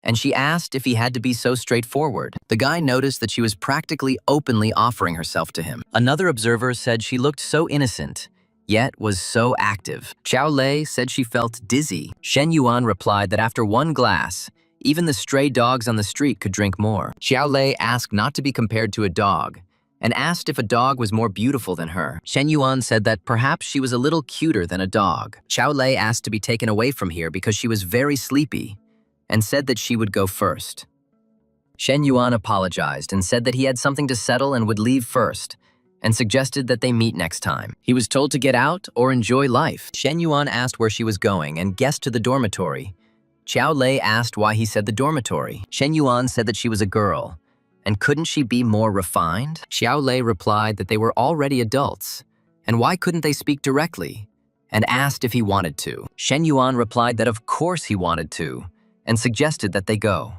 and she asked if he had to be so straightforward. The guy noticed that she was practically openly offering herself to him. Another observer said she looked so innocent, yet was so active. Xiao Lei said she felt dizzy. Shen Yuan replied that after one glass, even the stray dogs on the street could drink more. Xiao Lei asked not to be compared to a dog, and asked if a dog was more beautiful than her. Shen Yuan said that perhaps she was a little cuter than a dog. Xiao Lei asked to be taken away from here because she was very sleepy, and said that she would go first. Shen Yuan apologized and said that he had something to settle and would leave first, and suggested that they meet next time. He was told to get out or enjoy life. Shen Yuan asked where she was going and guessed to the dormitory. Xiao Lei asked why he said the dormitory. Shen Yuan said that she was a girl, and couldn't she be more refined? Xiao Lei replied that they were already adults, and why couldn't they speak directly, and asked if he wanted to. Shen Yuan replied that of course he wanted to, and suggested that they go.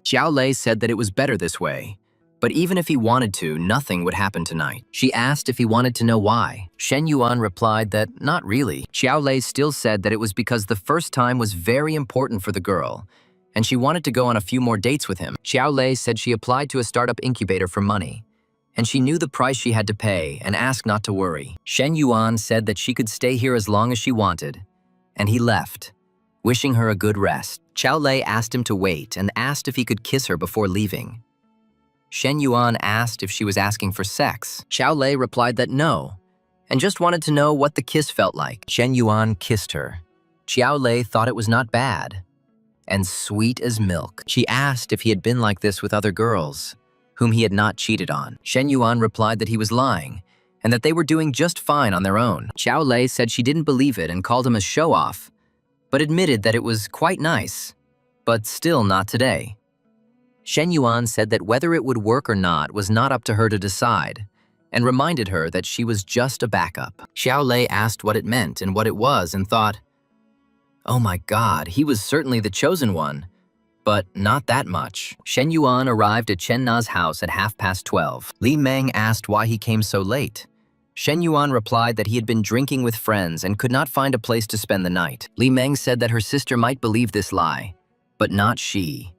Xiao Lei said that it was better this way, but even if he wanted to, nothing would happen tonight. She asked if he wanted to know why. Shen Yuan replied that not really. Xiao Lei still said that it was because the first time was very important for the girl, and she wanted to go on a few more dates with him. Xiao Lei said she applied to a startup incubator for money, and she knew the price she had to pay and asked not to worry. Shen Yuan said that she could stay here as long as she wanted, and he left, wishing her a good rest. Xiao Lei asked him to wait and asked if he could kiss her before leaving. Shen Yuan asked if she was asking for sex. Xiao Lei replied that no, and just wanted to know what the kiss felt like. Shen Yuan kissed her. Xiao Lei thought it was not bad, and sweet as milk. She asked if he had been like this with other girls, whom he had not cheated on. Shen Yuan replied that he was lying, and that they were doing just fine on their own. Xiao Lei said she didn't believe it and called him a show-off, but admitted that it was quite nice, but still not today. Shen Yuan said that whether it would work or not was not up to her to decide, and reminded her that she was just a backup. Xiao Lei asked what it meant and what it was and thought, oh my god, he was certainly the chosen one, but not that much. Shen Yuan arrived at Chen Na's house at 12:30. Li Meng asked why he came so late. Shen Yuan replied that he had been drinking with friends and could not find a place to spend the night. Li Meng said that her sister might believe this lie, but not she,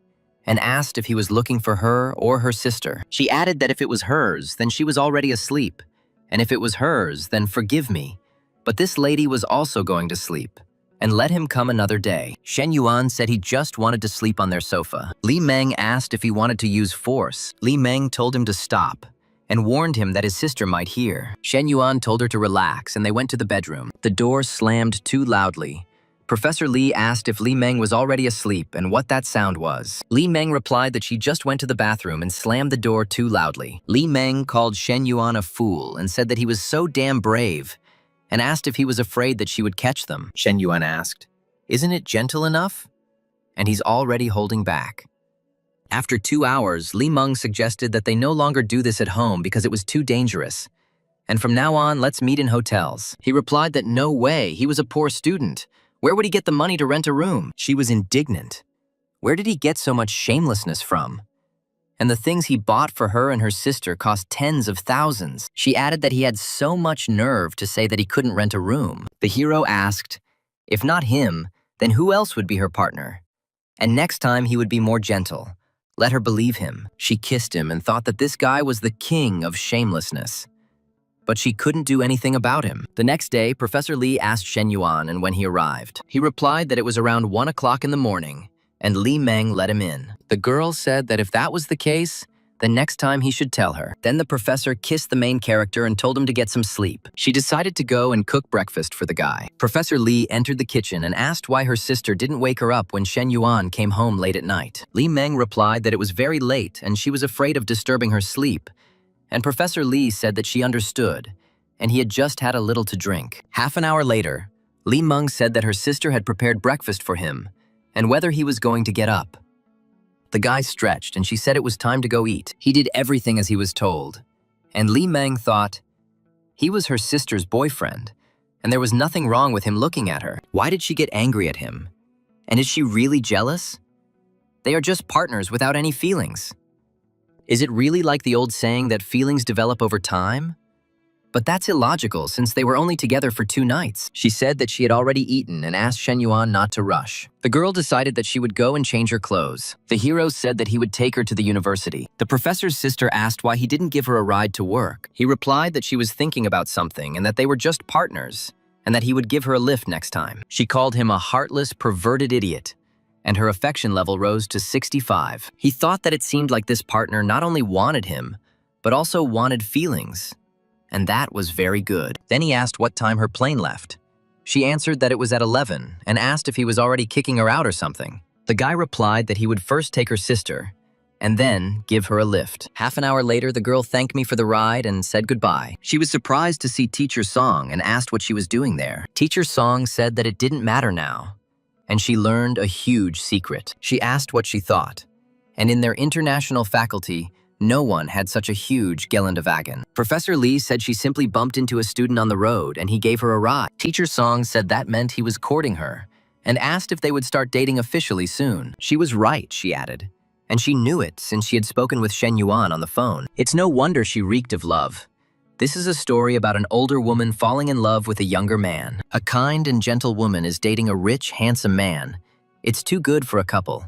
and asked if he was looking for her or her sister. She added that if it was hers, then she was already asleep, and if it was hers, then forgive me, but this lady was also going to sleep, and let him come another day. Shen Yuan said he just wanted to sleep on their sofa. Li Meng asked if he wanted to use force. Li Meng told him to stop, and warned him that his sister might hear. Shen Yuan told her to relax, and they went to the bedroom. The door slammed too loudly. Professor Li asked if Li Meng was already asleep and what that sound was. Li Meng replied that she just went to the bathroom and slammed the door too loudly. Li Meng called Shen Yuan a fool and said that he was so damn brave, and asked if he was afraid that she would catch them. Shen Yuan asked, "Isn't it gentle enough?" And he's already holding back. After 2 hours, Li Meng suggested that they no longer do this at home because it was too dangerous. And from now on, let's meet in hotels. He replied that no way, he was a poor student. Where would he get the money to rent a room? She was indignant. Where did he get so much shamelessness from? And the things he bought for her and her sister cost tens of thousands. She added that he had so much nerve to say that he couldn't rent a room. The hero asked, if not him, then who else would be her partner? And next time he would be more gentle. Let her believe him. She kissed him and thought that this guy was the king of shamelessness. But she couldn't do anything about him. The next day, Professor Li asked Shen Yuan and when he arrived. He replied that it was around 1 o'clock in the morning, and Li Meng let him in. The girl said that if that was the case, then next time he should tell her. Then the professor kissed the main character and told him to get some sleep. She decided to go and cook breakfast for the guy. Professor Li entered the kitchen and asked why her sister didn't wake her up when Shen Yuan came home late at night. Li Meng replied that it was very late and she was afraid of disturbing her sleep. And Professor Li said that she understood, and he had just had a little to drink. Half an hour later, Li Meng said that her sister had prepared breakfast for him, and whether he was going to get up. The guy stretched, and she said it was time to go eat. He did everything as he was told, and Li Meng thought he was her sister's boyfriend, and there was nothing wrong with him looking at her. Why did she get angry at him? And is she really jealous? They are just partners without any feelings. Is it really like the old saying that feelings develop over time? But that's illogical since they were only together for 2 nights. She said that she had already eaten and asked Shen Yuan not to rush. The girl decided that she would go and change her clothes. The hero said that he would take her to the university. The professor's sister asked why he didn't give her a ride to work. He replied that she was thinking about something and that they were just partners, and that he would give her a lift next time. She called him a heartless, perverted idiot, and her affection level rose to 65. He thought that it seemed like this partner not only wanted him, but also wanted feelings. And that was very good. Then he asked what time her plane left. She answered that it was at 11 and asked if he was already kicking her out or something. The guy replied that he would first take her sister and then give her a lift. Half an hour later, the girl thanked me for the ride and said goodbye. She was surprised to see Teacher Song and asked what she was doing there. Teacher Song said that it didn't matter now, and she learned a huge secret. She asked what she thought, and in their international faculty, no one had such a huge Geländewagen. Professor Li said she simply bumped into a student on the road and he gave her a ride. Teacher Song said that meant he was courting her and asked if they would start dating officially soon. She was right, she added, and she knew it since she had spoken with Shen Yuan on the phone. It's no wonder she reeked of love. This is a story about an older woman falling in love with a younger man. A kind and gentle woman is dating a rich, handsome man. It's too good for a couple.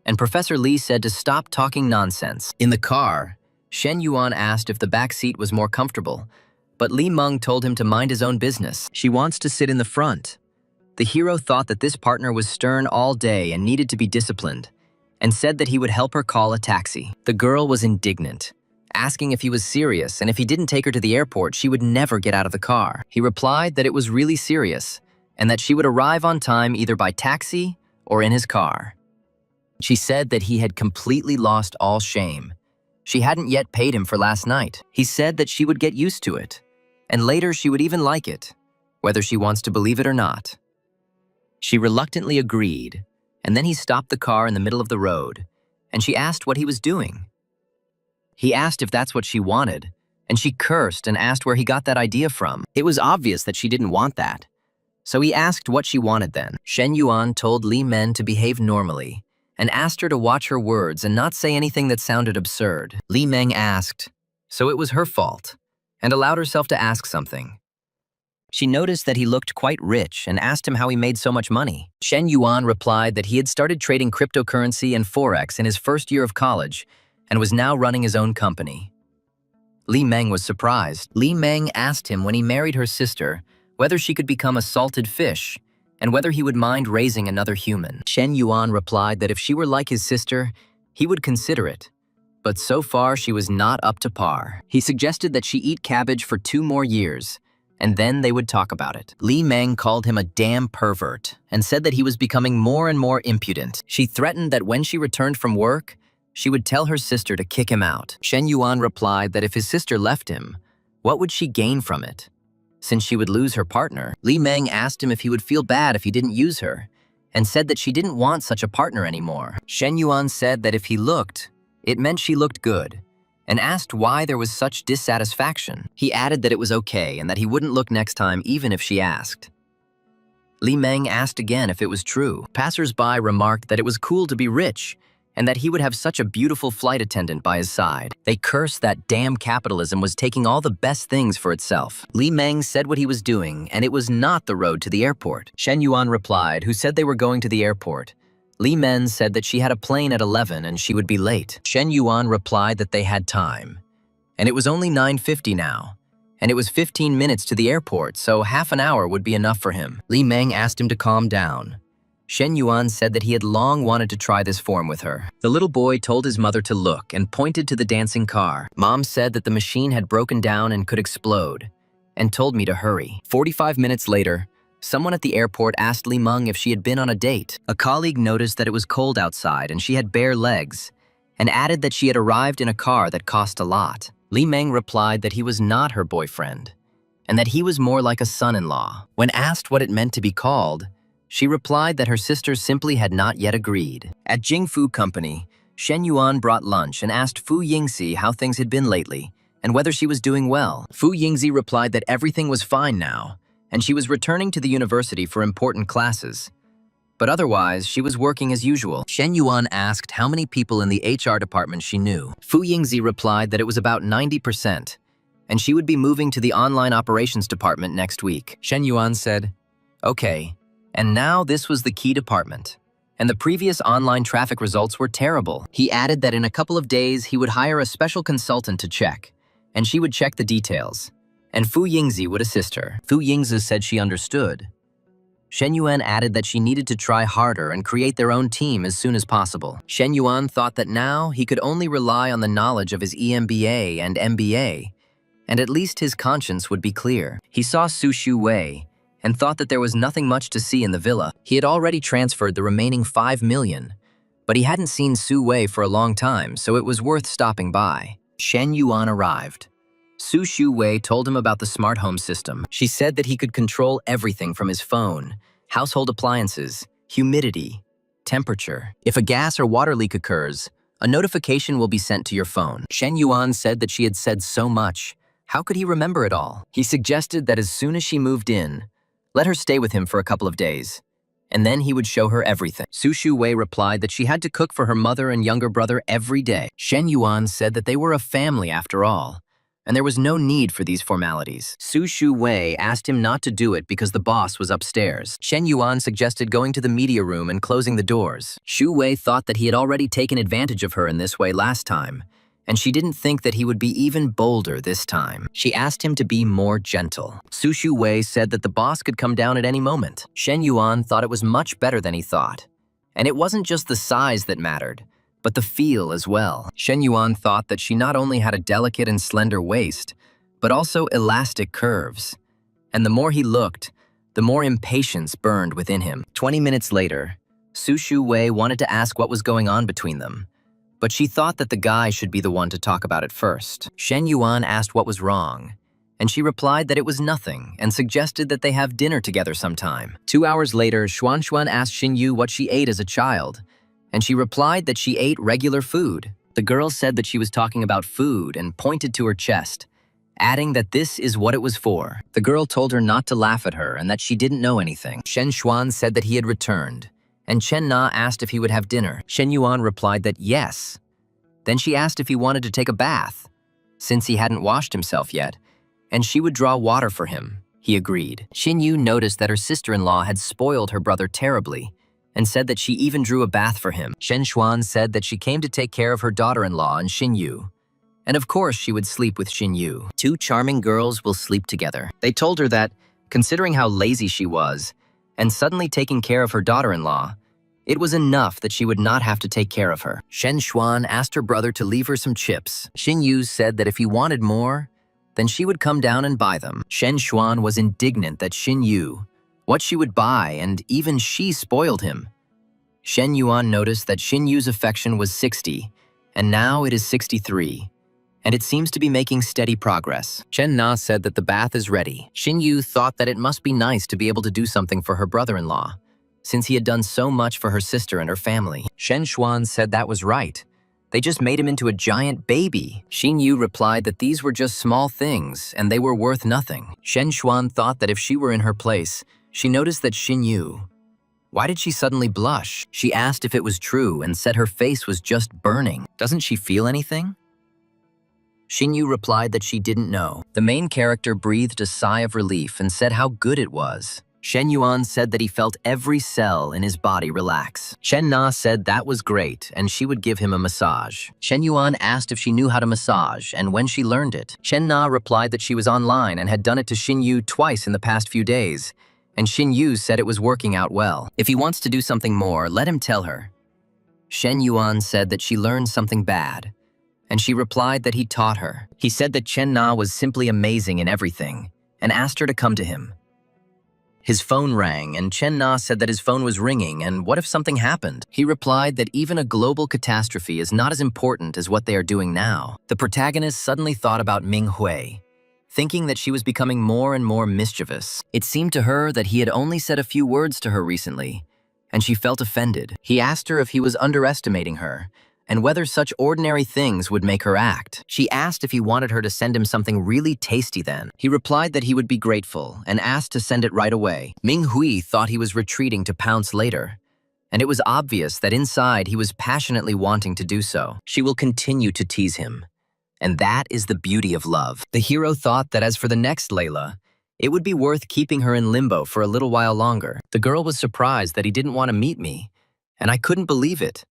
And Professor Li said to stop talking nonsense. In the car, Shen Yuan asked if the back seat was more comfortable, but Li Meng told him to mind his own business. She wants to sit in the front. The hero thought that this partner was stern all day and needed to be disciplined, and said that he would help her call a taxi. The girl was indignant, asking if he was serious, and if he didn't take her to the airport, she would never get out of the car. He replied that it was really serious, and that she would arrive on time either by taxi or in his car. She said that he had completely lost all shame. She hadn't yet paid him for last night. He said that she would get used to it, and later she would even like it, whether she wants to believe it or not. She reluctantly agreed, and then he stopped the car in the middle of the road, and she asked what he was doing. He asked if that's what she wanted, and she cursed and asked where he got that idea from. It was obvious that she didn't want that. So he asked what she wanted then. Shen Yuan told Li Meng to behave normally, and asked her to watch her words and not say anything that sounded absurd. Li Meng asked, so it was her fault, and allowed herself to ask something. She noticed that he looked quite rich and asked him how he made so much money. Shen Yuan replied that he had started trading cryptocurrency and forex in his first year of college and was now running his own company. Li Meng was surprised. Li Meng asked him when he married her sister whether she could become a salted fish and whether he would mind raising another human. Shen Yuan replied that if she were like his sister, he would consider it. But so far, she was not up to par. He suggested that she eat cabbage for 2 more years, and then they would talk about it. Li Meng called him a damn pervert and said that he was becoming more and more impudent. She threatened that when she returned from work, she would tell her sister to kick him out. Shen Yuan replied that if his sister left him, what would she gain from it? Since she would lose her partner. Li Meng asked him if he would feel bad if he didn't use her, and said that she didn't want such a partner anymore. Shen Yuan said that if he looked, it meant she looked good, and asked why there was such dissatisfaction. He added that it was okay and that he wouldn't look next time even if she asked. Li Meng asked again if it was true. Passers-by remarked that it was cool to be rich and that he would have such a beautiful flight attendant by his side. They cursed that damn capitalism was taking all the best things for itself. Li Meng said what he was doing, and it was not the road to the airport. Shen Yuan replied, who said they were going to the airport. Li Meng said that she had a plane at 11 and she would be late. Shen Yuan replied that they had time. And it was only 9:50 now. And it was 15 minutes to the airport, so half an hour would be enough for him. Li Meng asked him to calm down. Shen Yuan said that he had long wanted to try this form with her. The little boy told his mother to look and pointed to the dancing car. Mom said that the machine had broken down and could explode, and told me to hurry. 45 minutes later, someone at the airport asked Li Meng if she had been on a date. A colleague noticed that it was cold outside and she had bare legs, and added that she had arrived in a car that cost a lot. Li Meng replied that he was not her boyfriend, and that he was more like a son-in-law. When asked what it meant to be called, she replied that her sisters simply had not yet agreed. At Jingfu Company, Shen Yuan brought lunch and asked Fu Yingzi how things had been lately and whether she was doing well. Fu Yingzi replied that everything was fine now, and she was returning to the university for important classes. But otherwise, she was working as usual. Shen Yuan asked how many people in the HR department she knew. Fu Yingzi replied that it was about 90%, and she would be moving to the online operations department next week. Shen Yuan said, "Okay." And now this was the key department, and the previous online traffic results were terrible. He added that in a couple of days he would hire a special consultant to check, and she would check the details, and Fu Yingzi would assist her. Fu Yingzi said she understood. Shen Yuan added that she needed to try harder and create their own team as soon as possible. Shen Yuan thought that now he could only rely on the knowledge of his EMBA and MBA, and at least his conscience would be clear. He saw Su Shu Wei, and thought that there was nothing much to see in the villa. He had already transferred the remaining 5 million, but he hadn't seen Su Wei for a long time, so it was worth stopping by. Shen Yuan arrived. Su Shu Wei told him about the smart home system. She said that he could control everything from his phone, household appliances, humidity, temperature. If a gas or water leak occurs, a notification will be sent to your phone. Shen Yuan said that she had said so much. How could he remember it all? He suggested that as soon as she moved in, let her stay with him for a couple of days, and then he would show her everything. Su Shu Wei replied that she had to cook for her mother and younger brother every day. Shen Yuan said that they were a family after all, and there was no need for these formalities. Su Shu Wei asked him not to do it because the boss was upstairs. Shen Yuan suggested going to the media room and closing the doors. Shu Wei thought that he had already taken advantage of her in this way last time, and she didn't think that he would be even bolder this time. She asked him to be more gentle. Su Shu Wei said that the boss could come down at any moment. Shen Yuan thought it was much better than he thought. And it wasn't just the size that mattered, but the feel as well. Shen Yuan thought that she not only had a delicate and slender waist, but also elastic curves. And the more he looked, the more impatience burned within him. 20 minutes later, Su Shu Wei wanted to ask what was going on between them, but she thought that the guy should be the one to talk about it first. Shen Yuan asked what was wrong, and she replied that it was nothing and suggested that they have dinner together sometime. 2 hours later, Xuan asked Xin Yu what she ate as a child, and she replied that she ate regular food. The girl said that she was talking about food and pointed to her chest, adding that this is what it was for. The girl told her not to laugh at her and that she didn't know anything. Shen Xuan said that he had returned, and Chen Na asked if he would have dinner. Shen Yuan replied that yes. Then she asked if he wanted to take a bath, since he hadn't washed himself yet, and she would draw water for him. He agreed. Xin Yu noticed that her sister-in-law had spoiled her brother terribly, and said that she even drew a bath for him. Shen Xuan said that she came to take care of her daughter-in-law and Xin Yu, and of course she would sleep with Xin Yu. 2 charming girls will sleep together. They told her that, considering how lazy she was, and suddenly taking care of her daughter-in-law, it was enough that she would not have to take care of her. Shen Xuan asked her brother to leave her some chips. Xin Yu said that if he wanted more, then she would come down and buy them. Shen Xuan was indignant that Xin Yu, what she would buy, and even she spoiled him. Shen Yuan noticed that Xin Yu's affection was 60, and now it is 63, and it seems to be making steady progress. Chen Na said that the bath is ready. Xin Yu thought that it must be nice to be able to do something for her brother-in-law, since he had done so much for her sister and her family. Shen Xuan said that was right. They just made him into a giant baby. Xin Yu replied that these were just small things and they were worth nothing. Shen Xuan thought that if she were in her place, she noticed that Xin Yu. Why did she suddenly blush? She asked if it was true and said her face was just burning. Doesn't she feel anything? Xin Yu replied that she didn't know. The main character breathed a sigh of relief and said how good it was. Shen Yuan said that he felt every cell in his body relax. Chen Na said that was great and she would give him a massage. Shen Yuan asked if she knew how to massage and when she learned it. Chen Na replied that she was online and had done it to Xin Yu twice in the past few days, and Xin Yu said it was working out well. If he wants to do something more, let him tell her. Shen Yuan said that she learned something bad, and she replied that he taught her. He said that Chen Na was simply amazing in everything, and asked her to come to him. His phone rang, and Chen Na said that his phone was ringing, and what if something happened? He replied that even a global catastrophe is not as important as what they are doing now. The protagonist suddenly thought about Ming Hui, thinking that she was becoming more and more mischievous. It seemed to her that he had only said a few words to her recently, and she felt offended. He asked her if he was underestimating her, and whether such ordinary things would make her act. She asked if he wanted her to send him something really tasty then. He replied that he would be grateful, and asked to send it right away. Ming Hui thought he was retreating to pounce later, and it was obvious that inside he was passionately wanting to do so. She will continue to tease him. And that is the beauty of love. The hero thought that as for the next Layla, it would be worth keeping her in limbo for a little while longer. The girl was surprised that he didn't want to meet me, and I couldn't believe it.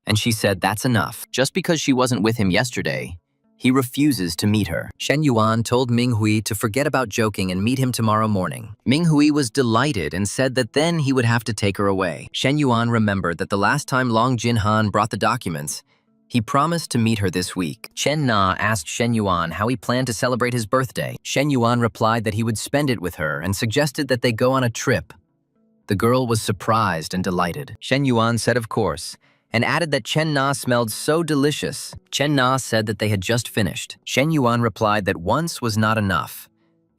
And she said that's enough. Just because she wasn't with him yesterday, he refuses to meet her. Shen Yuan told Ming Hui to forget about joking and meet him tomorrow morning. Ming Hui was delighted and said that then he would have to take her away. Shen Yuan remembered that the last time Long Jinhan brought the documents, he promised to meet her this week. Chen Na asked Shen Yuan how he planned to celebrate his birthday. Shen Yuan replied that he would spend it with her and suggested that they go on a trip. The girl was surprised and delighted. Shen Yuan said of course, and added that Chen Na smelled so delicious. Chen Na said that they had just finished. Shen Yuan replied that once was not enough,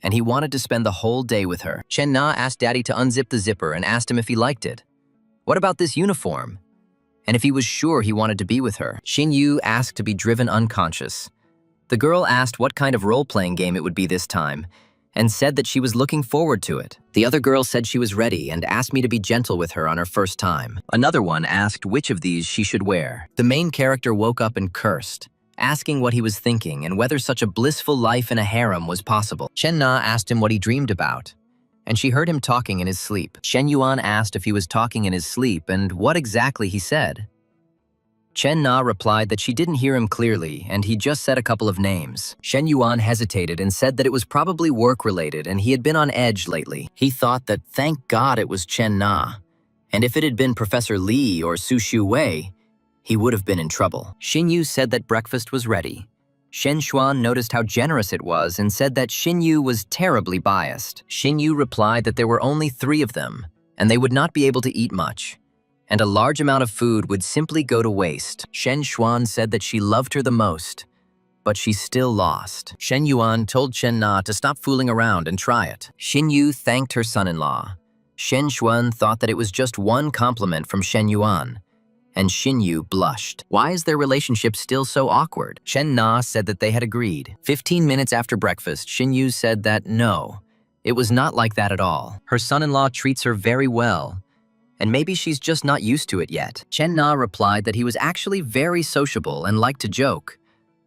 and he wanted to spend the whole day with her. Chen Na asked Daddy to unzip the zipper and asked him if he liked it. What about this uniform? And if he was sure he wanted to be with her. Xin Yu asked to be driven unconscious. The girl asked what kind of role-playing game it would be this time, and said that she was looking forward to it. The other girl said she was ready and asked me to be gentle with her on her first time. Another one asked which of these she should wear. The main character woke up and cursed, asking what he was thinking and whether such a blissful life in a harem was possible. Chen Na asked him what he dreamed about, and she heard him talking in his sleep. Shen Yuan asked if he was talking in his sleep and what exactly he said. Chen Na replied that she didn't hear him clearly and he just said a couple of names. Shen Yuan hesitated and said that it was probably work-related and he had been on edge lately. He thought that thank God it was Chen Na, and if it had been Professor Li or Su Shu Wei, he would have been in trouble. Xin Yu said that breakfast was ready. Shen Xuan noticed how generous it was and said that Xin Yu was terribly biased. Xin Yu replied that there were only 3 of them, and they would not be able to eat much, and a large amount of food would simply go to waste. Shen Xuan said that she loved her the most, but she still lost. Shen Yuan told Chen Na to stop fooling around and try it. Xin Yu thanked her son-in-law. Shen Xuan thought that it was just one compliment from Shen Yuan, and Xin Yu blushed. Why is their relationship still so awkward? Chen Na said that they had agreed. 15 minutes after breakfast, Xin Yu said that no, it was not like that at all. Her son-in-law treats her very well, and maybe she's just not used to it yet. Chen Na replied that he was actually very sociable and liked to joke,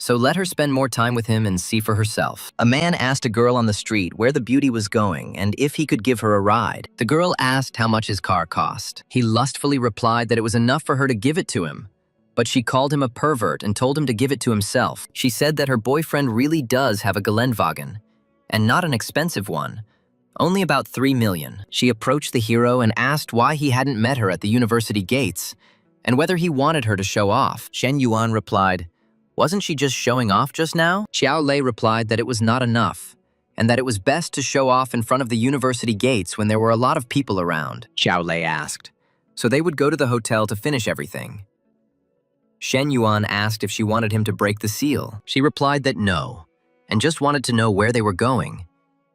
so let her spend more time with him and see for herself. A man asked a girl on the street where the beauty was going and if he could give her a ride. The girl asked how much his car cost. He lustfully replied that it was enough for her to give it to him, but she called him a pervert and told him to give it to himself. She said that her boyfriend really does have a Geländewagen, and not an expensive one, only about 3 million. She approached the hero and asked why he hadn't met her at the university gates, and whether he wanted her to show off. Shen Yuan replied, "Wasn't she just showing off just now?" Xiao Lei replied that it was not enough, and that it was best to show off in front of the university gates when there were a lot of people around. Xiao Lei asked, so they would go to the hotel to finish everything. Shen Yuan asked if she wanted him to break the seal. She replied that no, and just wanted to know where they were going.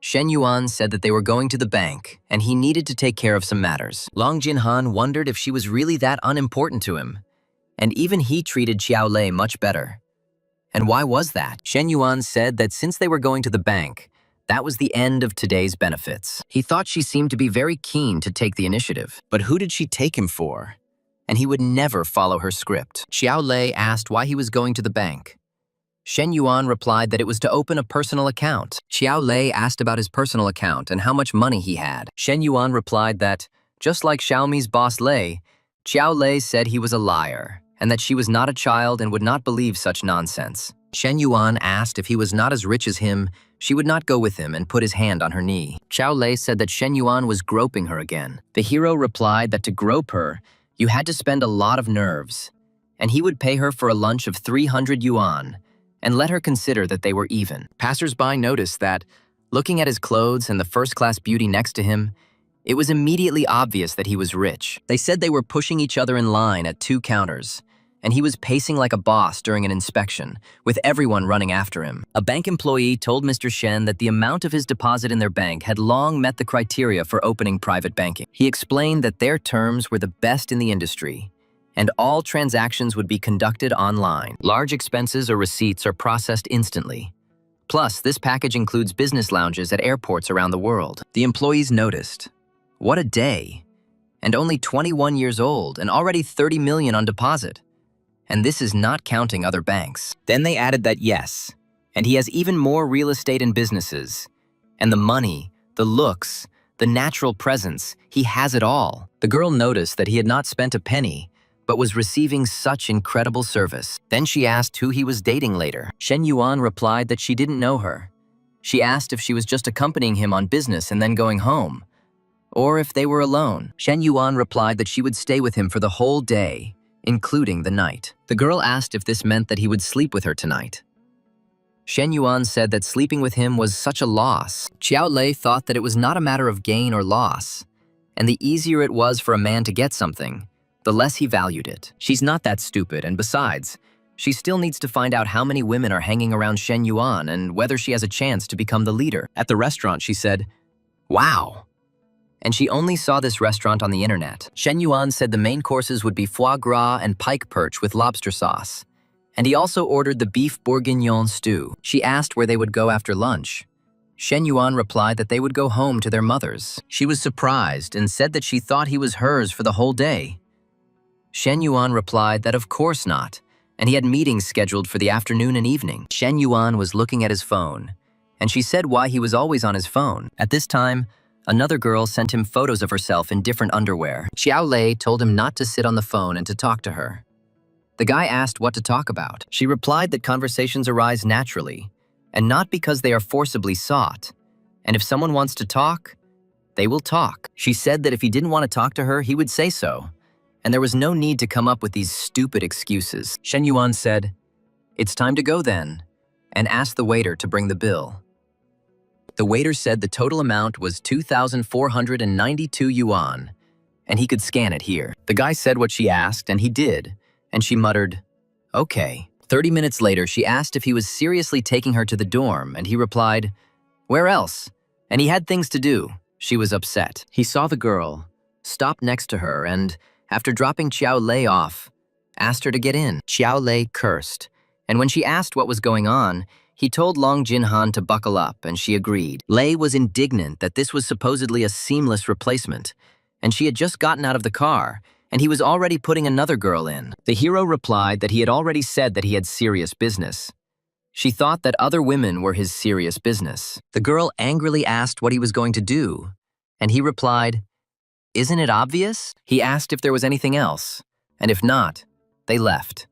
Shen Yuan said that they were going to the bank, and he needed to take care of some matters. Long Jinhan wondered if she was really that unimportant to him, and even he treated Xiao Lei much better. And why was that? Shen Yuan said that since they were going to the bank, that was the end of today's benefits. He thought she seemed to be very keen to take the initiative. But who did she take him for? And he would never follow her script. Xiao Lei asked why he was going to the bank. Shen Yuan replied that it was to open a personal account. Xiao Lei asked about his personal account and how much money he had. Shen Yuan replied that, just like Xiaomi's boss Lei, Xiao Lei said he was a liar, and that she was not a child and would not believe such nonsense. Shen Yuan asked if he was not as rich as him, she would not go with him and put his hand on her knee. Xiao Lei said that Shen Yuan was groping her again. The hero replied that to grope her, you had to spend a lot of nerves, and he would pay her for a lunch of 300 yuan, and let her consider that they were even. Passers-by noticed that, looking at his clothes and the first-class beauty next to him, it was immediately obvious that he was rich. They said they were pushing each other in line at 2 counters, and he was pacing like a boss during an inspection, with everyone running after him. A bank employee told Mr. Shen that the amount of his deposit in their bank had long met the criteria for opening private banking. He explained that their terms were the best in the industry, and all transactions would be conducted online. Large expenses or receipts are processed instantly. Plus, this package includes business lounges at airports around the world. The employees noticed. What a day! And only 21 years old and already 30 million on deposit. And this is not counting other banks. Then they added that yes, and he has even more real estate and businesses. And the money, the looks, the natural presence, he has it all. The girl noticed that he had not spent a penny, but was receiving such incredible service. Then she asked who he was dating later. Shen Yuan replied that she didn't know her. She asked if she was just accompanying him on business and then going home, or if they were alone. Shen Yuan replied that she would stay with him for the whole day, including the night. The girl asked if this meant that he would sleep with her tonight. Shen Yuan said that sleeping with him was such a loss. Xiao Lei thought that it was not a matter of gain or loss, and the easier it was for a man to get something, the less he valued it. She's not that stupid, and besides, she still needs to find out how many women are hanging around Shen Yuan and whether she has a chance to become the leader. At the restaurant, she said, "Wow." And she only saw this restaurant on the internet. Shen Yuan said the main courses would be foie gras and pike perch with lobster sauce. And he also ordered the beef bourguignon stew. She asked where they would go after lunch. Shen Yuan replied that they would go home to their mothers. She was surprised and said that she thought he was hers for the whole day. Shen Yuan replied that of course not, and he had meetings scheduled for the afternoon and evening. Shen Yuan was looking at his phone, and she said why he was always on his phone. At this time, another girl sent him photos of herself in different underwear. Xiao Lei told him not to sit on the phone and to talk to her. The guy asked what to talk about. She replied that conversations arise naturally, and not because they are forcibly sought. And if someone wants to talk, they will talk. She said that if he didn't want to talk to her, he would say so, and there was no need to come up with these stupid excuses. Shen Yuan said, "It's time to go then," and asked the waiter to bring the bill. The waiter said the total amount was 2,492 yuan, and he could scan it here. The guy said what she asked, and he did, and she muttered, "Okay." 30 minutes later, she asked if he was seriously taking her to the dorm, and he replied, "Where else?" And he had things to do. She was upset. He saw the girl, stopped next to her, and, after dropping Xiao Lei off, asked her to get in. Xiao Lei cursed, and when she asked what was going on, he told Long Jinhan to buckle up, and she agreed. Lei was indignant that this was supposedly a seamless replacement, and she had just gotten out of the car, and he was already putting another girl in. The hero replied that he had already said that he had serious business. She thought that other women were his serious business. The girl angrily asked what he was going to do, and he replied, "Isn't it obvious?" He asked if there was anything else, and if not, they left.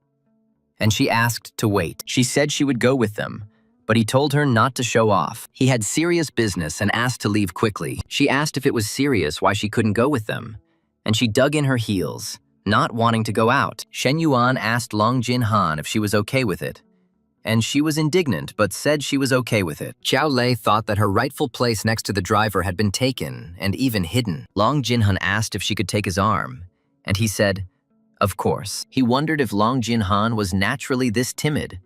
And she asked to wait. She said she would go with them, but he told her not to show off. He had serious business and asked to leave quickly. She asked if it was serious why she couldn't go with them, and she dug in her heels, not wanting to go out. Shen Yuan asked Long Jinhan if she was okay with it, and she was indignant but said she was okay with it. Xiao Lei thought that her rightful place next to the driver had been taken and even hidden. Long Jinhan asked if she could take his arm, and he said, of course. He wondered if Long Jinhan was naturally this timid,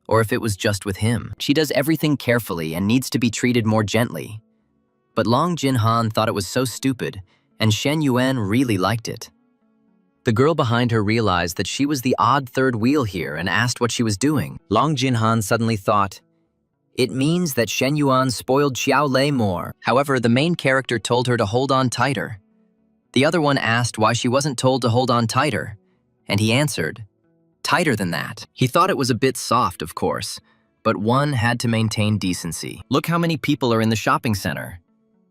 or if it was just with him. She does everything carefully and needs to be treated more gently. But Long Jin-han thought it was so stupid, and Shen Yuan really liked it. The girl behind her realized that she was the odd third wheel here and asked what she was doing. Long Jin-han suddenly thought, it means that Shen Yuan spoiled Xiao Lei more. However, the main character told her to hold on tighter. The other one asked why she wasn't told to hold on tighter, and he answered, tighter than that. He thought it was a bit soft, of course, but one had to maintain decency. Look how many people are in the shopping center.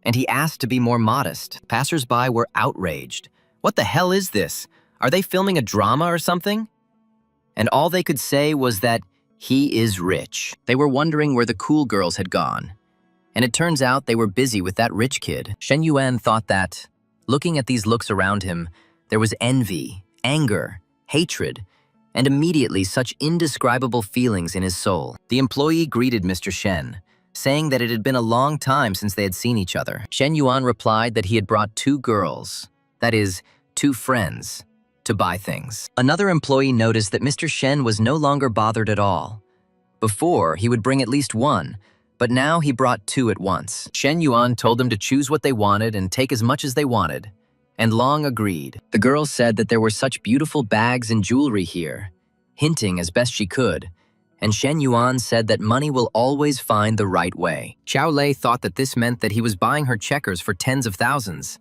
And he asked to be more modest. Passers-by were outraged. What the hell is this? Are they filming a drama or something? And all they could say was that he is rich. They were wondering where the cool girls had gone. And it turns out they were busy with that rich kid. Shen Yuan thought that, looking at these looks around him, there was envy, anger, hatred, and immediately such indescribable feelings in his soul. The employee greeted Mr. Shen, saying that it had been a long time since they had seen each other. Shen Yuan replied that he had brought 2 girls, that is, 2 friends, to buy things. Another employee noticed that Mr. Shen was no longer bothered at all. Before, he would bring at least 1, but now he brought 2 at once. Shen Yuan told them to choose what they wanted and take as much as they wanted, and Long agreed. The girl said that there were such beautiful bags and jewelry here, hinting as best she could, and Shen Yuan said that money will always find the right way. Xiao Lei thought that this meant that he was buying her checkers for tens of thousands.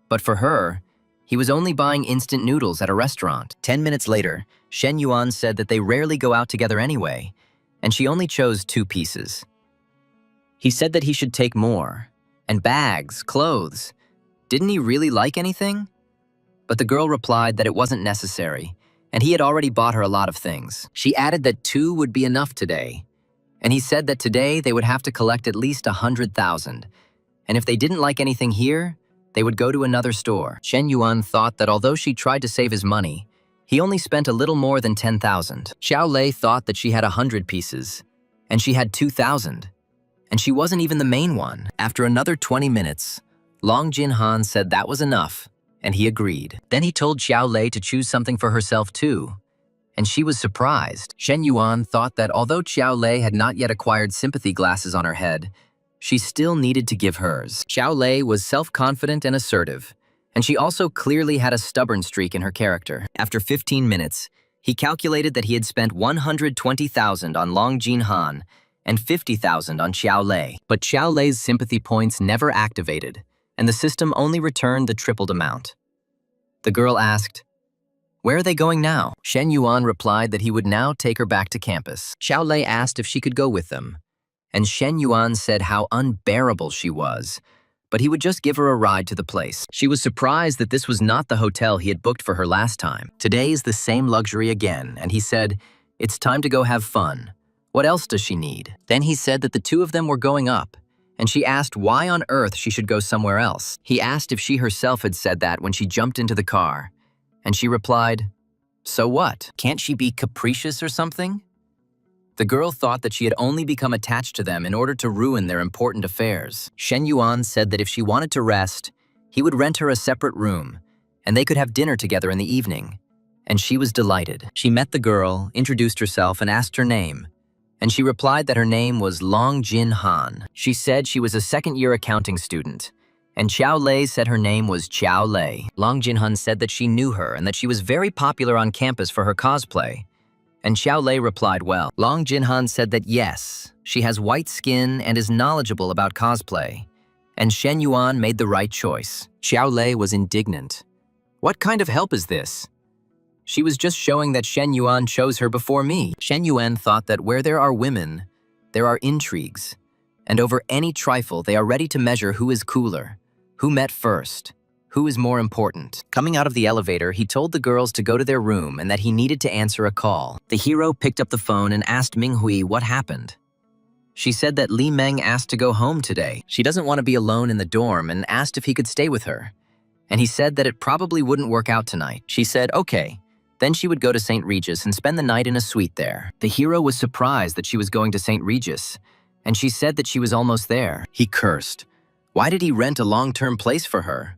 But for her, he was only buying instant noodles at a restaurant. 10 minutes later, Shen Yuan said that they rarely go out together anyway, and she only chose 2 pieces. He said that he should take more. And bags, clothes. Didn't he really like anything? But the girl replied that it wasn't necessary, and he had already bought her a lot of things. She added that 2 would be enough today, and he said that today they would have to collect at least 100,000, and if they didn't like anything here, they would go to another store. Shen Yuan thought that although she tried to save his money, he only spent a little more than 10,000. Xiao Lei thought that she had 100 pieces, and she had 2,000, and she wasn't even the main one. After another 20 minutes, Long Jin-han said that was enough, and he agreed. Then he told Xiao Lei to choose something for herself too, and she was surprised. Shen Yuan thought that although Xiao Lei had not yet acquired sympathy glasses on her head, she still needed to give hers. Xiao Lei was self-confident and assertive, and she also clearly had a stubborn streak in her character. After 15 minutes, he calculated that he had spent 120,000 on Long Jin-han and 50,000 on Xiao Lei. But Xiao Lei's sympathy points never activated, and the system only returned the tripled amount. The girl asked, "Where are they going now?" Shen Yuan replied that he would now take her back to campus. Xiao Lei asked if she could go with them, and Shen Yuan said how unbearable she was, but he would just give her a ride to the place. She was surprised that this was not the hotel he had booked for her last time. Today is the same luxury again, and he said, "It's time to go have fun. What else does she need?" Then he said that the 2 of them were going up, and she asked why on earth she should go somewhere else. He asked if she herself had said that when she jumped into the car, and she replied, "So what? Can't she be capricious or something?" The girl thought that she had only become attached to them in order to ruin their important affairs. Shen Yuan said that if she wanted to rest, he would rent her a separate room, and they could have dinner together in the evening. And she was delighted. She met the girl, introduced herself, and asked her name. And she replied that her name was Long Jin-han. She said she was a second-year accounting student, and Xiao Lei said her name was Xiao Lei. Long Jin-han said that she knew her and that she was very popular on campus for her cosplay. And Xiao Lei replied well. Long Jin-han said that yes, she has white skin and is knowledgeable about cosplay. And Shen Yuan made the right choice. Xiao Lei was indignant. What kind of help is this? She was just showing that Shen Yuan chose her before me. Shen Yuan thought that where there are women, there are intrigues. And over any trifle, they are ready to measure who is cooler, who met first, who is more important. Coming out of the elevator, he told the girls to go to their room and that he needed to answer a call. The hero picked up the phone and asked Minghui what happened. She said that Li Meng asked to go home today. She doesn't want to be alone in the dorm and asked if he could stay with her. And he said that it probably wouldn't work out tonight. She said, okay. Then she would go to St. Regis and spend the night in a suite there. The hero was surprised that she was going to St. Regis, and she said that she was almost there. He cursed. Why did he rent a long-term place for her?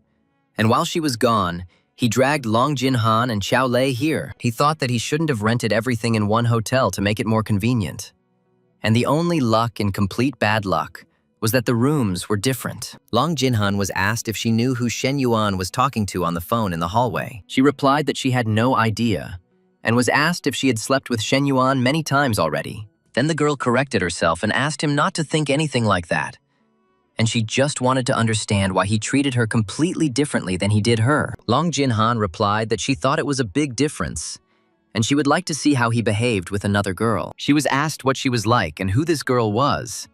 And while she was gone, he dragged Long Jin-han and Xiao Lei here. He thought that he shouldn't have rented everything in one hotel to make it more convenient. And the only luck in complete bad luck was that the rooms were different. Long Jinhan was asked if she knew who Shen Yuan was talking to on the phone in the hallway. She replied that she had no idea, and was asked if she had slept with Shen Yuan many times already. Then the girl corrected herself and asked him not to think anything like that, and she just wanted to understand why he treated her completely differently than he did her. Long Jinhan replied that she thought it was a big difference, and she would like to see how he behaved with another girl. She was asked what she was like and who this girl was.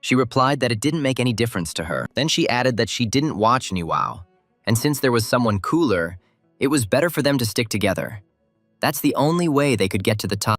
She replied that it didn't make any difference to her. Then she added that she didn't watch Niwao, and since there was someone cooler, it was better for them to stick together. That's the only way they could get to the top.